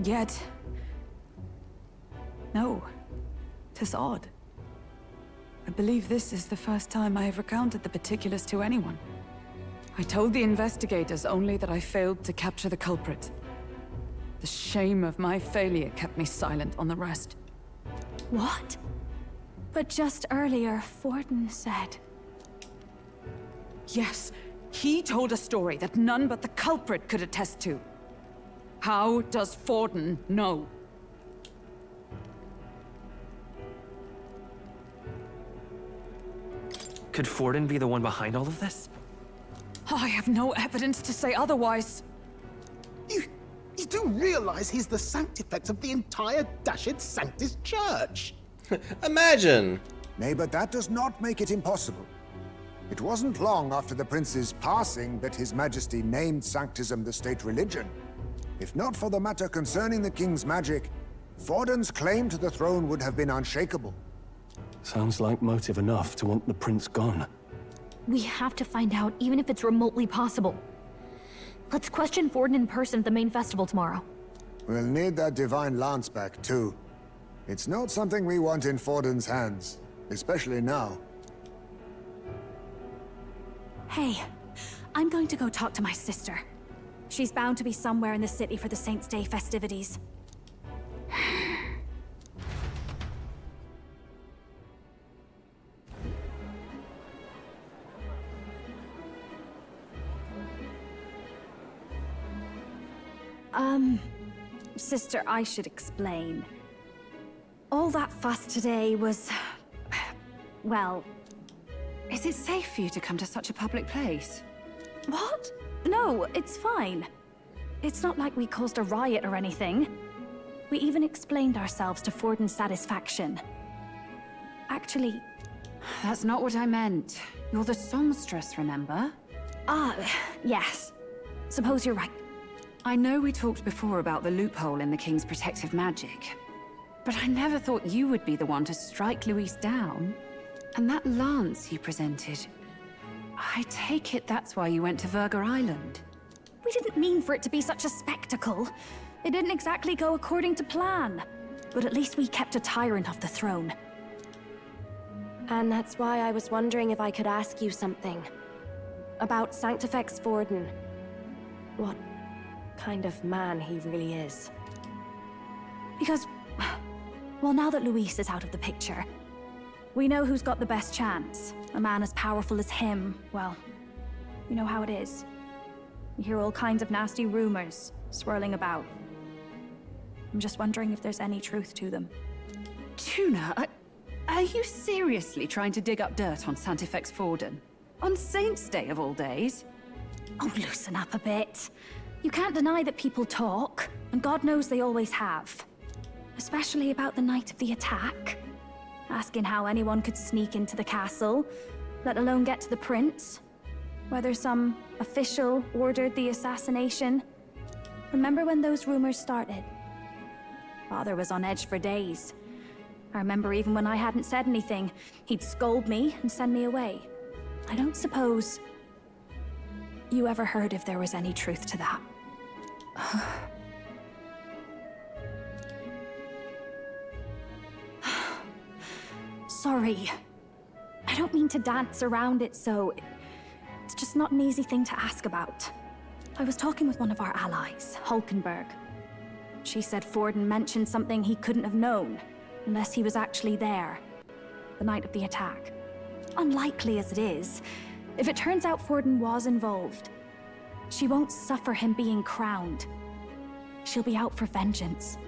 Yet... no. 'Tis odd. I believe this is the first time I have recounted the particulars to anyone. I told the investigators only that I failed to capture the culprit. The shame of my failure kept me silent on the rest. What? But just earlier, Forden said... Yes, he told a story that none but the culprit could attest to. How does Forden know? Could Forden be the one behind all of this? I have no evidence to say otherwise. You do realize he's the sanctifex of the entire Dashid Sanctus Church? Imagine! Nay, but that does not make it impossible. It wasn't long after the prince's passing that His Majesty named Sanctism the state religion. If not for the matter concerning the king's magic, Forden's claim to the throne would have been unshakable. Sounds like motive enough to want the prince gone. We have to find out, even if it's remotely possible. Let's question Forden in person at the main festival tomorrow. We'll need that divine lance back, too. It's not something we want in Forden's hands, especially now. Hey, I'm going to go talk to my sister. She's bound to be somewhere in the city for the Saints' Day festivities. Sister, I should explain. All that fuss today was... well... Is it safe for you to come to such a public place? What? No, it's fine. It's not like we caused a riot or anything. We even explained ourselves to Forden's satisfaction. Actually... That's not what I meant. You're the songstress, remember? Ah, yes. Suppose you're right. I know we talked before about the loophole in the King's protective magic, but I never thought you would be the one to strike Luis down. And that lance you presented, I take it that's why you went to Verga Island. We didn't mean for it to be such a spectacle. It didn't exactly go according to plan. But at least we kept a tyrant off the throne. And that's why I was wondering if I could ask you something. About Sanctifex Forden. What kind of man he really is. Because, well, now that Luis is out of the picture, We know who's got the best chance. A man as powerful as him, well, you know how it is. You hear all kinds of nasty rumors swirling about. I'm just wondering if there's any truth to them. Tuna, are you seriously trying to dig up dirt on Sanctifex Forden? On Saint's Day of all days? Oh, loosen up a bit. You can't deny that people talk, and God knows they always have. Especially about the night of the attack. Asking how anyone could sneak into the castle, let alone get to the prince. Whether some official ordered the assassination. Remember when those rumors started? Father was on edge for days. I remember even when I hadn't said anything, he'd scold me and send me away. I don't suppose you ever heard if there was any truth to that. Sorry. I don't mean to dance around it so... It's just not an easy thing to ask about. I was talking with one of our allies, Hulkenberg. She said Forden mentioned something he couldn't have known, unless he was actually there, the night of the attack. Unlikely as it is, if it turns out Forden was involved, she won't suffer him being crowned. She'll be out for vengeance.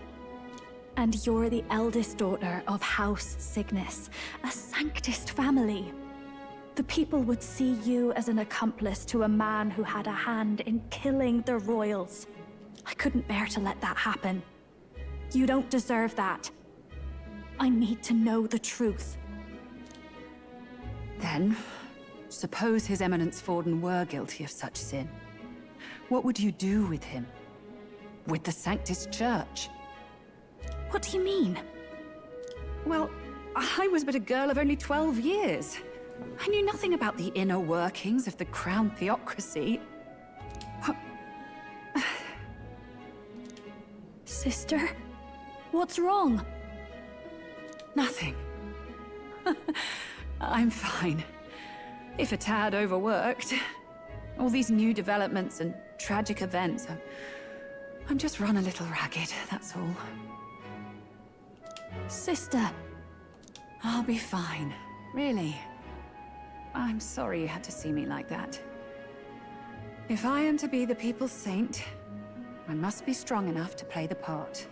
And you're the eldest daughter of House Cygnus, a Sanctist family. The people would see you as an accomplice to a man who had a hand in killing the royals. I couldn't bear to let that happen. You don't deserve that. I need to know the truth. Then, suppose His Eminence Forden were guilty of such sin. What would you do with him? With the Sanctist Church? What do you mean? Well, I was but a girl of only 12 years. I knew nothing about the inner workings of the Crown Theocracy. Sister? What's wrong? Nothing. I'm fine. If a tad overworked. All these new developments and tragic events. I'm just run a little ragged, that's all. Sister. I'll be fine. Really. I'm sorry you had to see me like that. If I am to be the people's saint, I must be strong enough to play the part.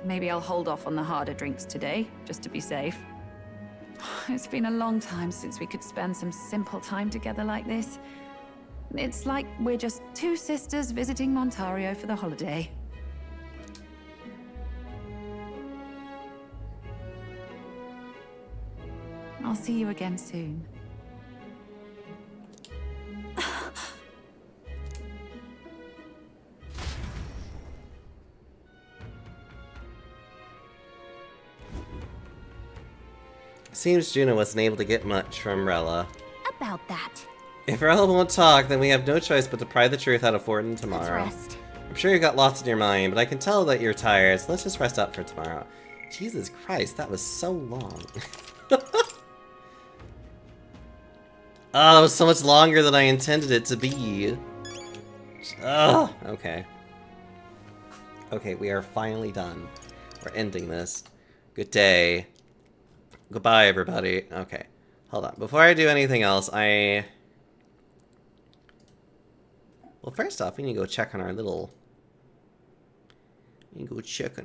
Maybe I'll hold off on the harder drinks today, just to be safe. It's been a long time since we could spend some simple time together like this. It's like we're just two sisters visiting Montario for the holiday. I'll see you again soon. Seems Juno wasn't able to get much from Rella. About that. If Rella won't talk, then we have no choice but to pry the truth out of Forden tomorrow. Let's rest. I'm sure you've got lots in your mind, but I can tell that you're tired, so let's just rest up for tomorrow. Jesus Christ, that was so long. Oh, that was so much longer than I intended it to be. Ugh, okay. Okay, we are finally done. We're ending this. Good day. Goodbye, everybody. Okay, hold on. Before I do anything else, well, first off, we need to go check on our little... Go check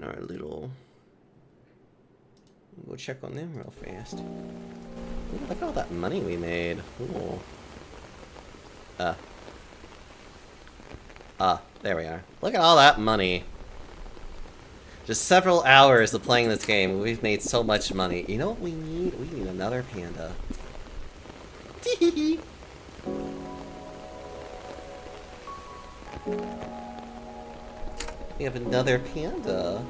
on them real fast. Ooh, look at all that money we made. Ooh. There we are. Look at all that money. Just several hours of playing this game, we've made so much money. You know what we need? We need another panda. We have another panda.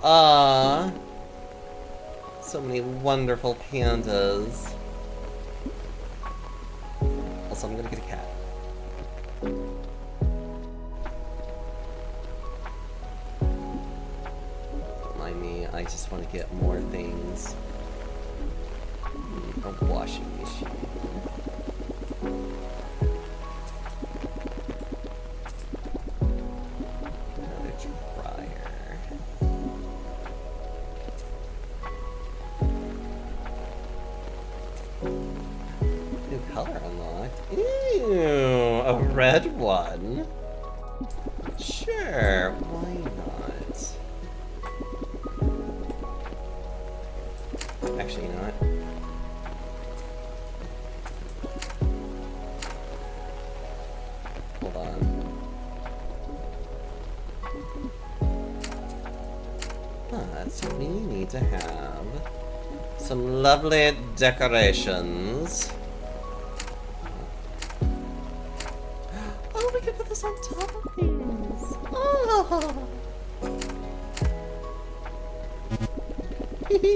Ah, so many wonderful pandas. Also, I'm gonna get a cat. Don't mind me, I just want to get more things. A washing machine. color unlocked. Ew, a red one. Sure, why not? Actually, you know what? Hold on. So we need to have some lovely decorations. Oh, we can put this on top of things. Oh.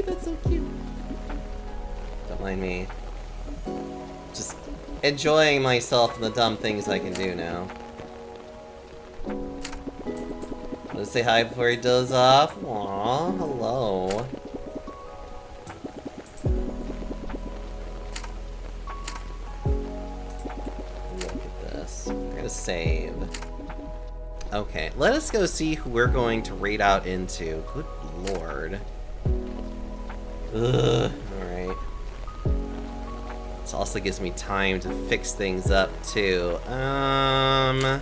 That's so cute. Don't mind me. Just enjoying myself and the dumb things I can do now. Want to say hi before he does off? Aww, hello. Look at this. We're gonna save. Okay, let us go see who we're going to raid out into. Good lord. Ugh, alright. This also gives me time to fix things up, too. Well,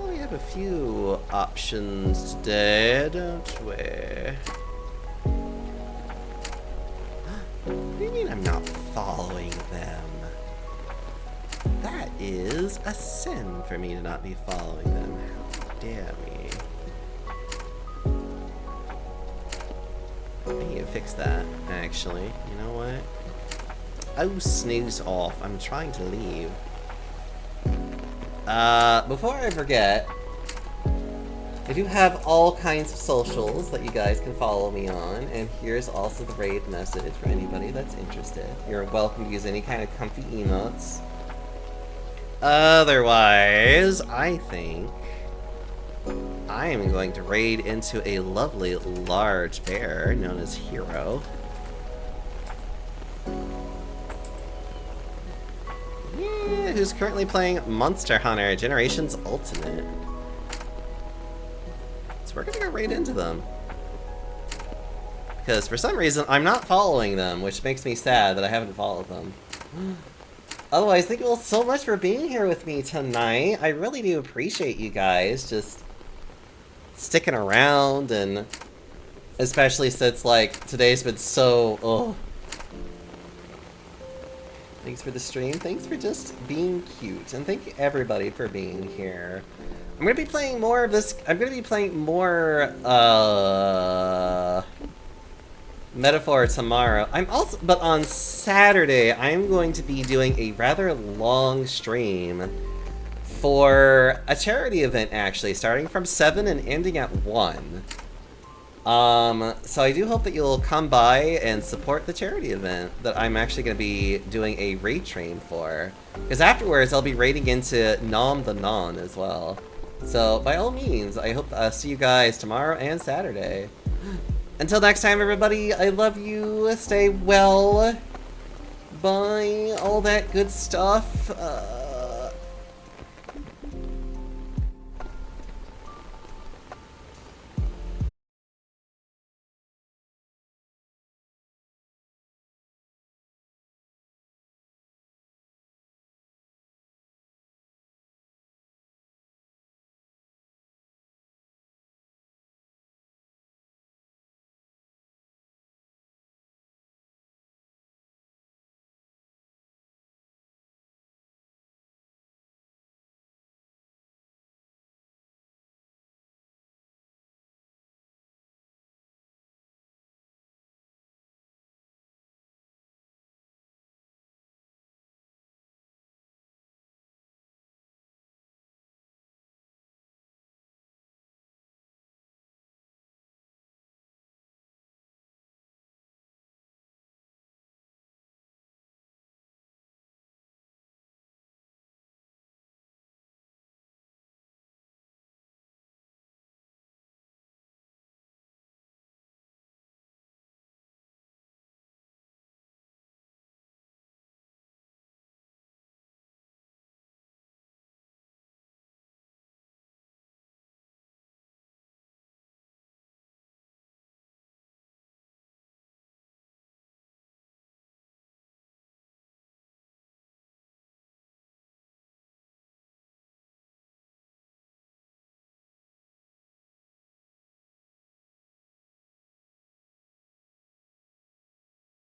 we have a few options today, don't we? What do you mean I'm not following them? That is a sin for me to not be following them. How dare me. I need to fix that, actually. You know what? Oh, snooze off. I'm trying to leave. Before I forget, I do have all kinds of socials that you guys can follow me on, and here's also the raid message for anybody that's interested. You're welcome to use any kind of comfy emotes. Otherwise, I think I am going to raid into a lovely large bear known as Hero. Yeah, who's currently playing Monster Hunter Generations Ultimate. So we're gonna go raid into them. Because for some reason, I'm not following them, which makes me sad that I haven't followed them. Otherwise, thank you all so much for being here with me tonight. I really do appreciate you guys just sticking around, and especially since, like, today's been so, ugh. Thanks for the stream. Thanks for just being cute. And thank you everybody for being here. I'm gonna be playing more of this. I'm gonna be playing more, Metaphor tomorrow. But on Saturday, I'm going to be doing a rather long stream for a charity event, actually, starting from 7 and ending at 1. So I do hope that you'll come by and support the charity event that I'm actually going to be doing a raid train for. Because afterwards, I'll be raiding into Nom the Non as well. So, by all means, I hope to see you guys tomorrow and Saturday. Until next time, everybody, I love you. Stay well. Bye. All that good stuff.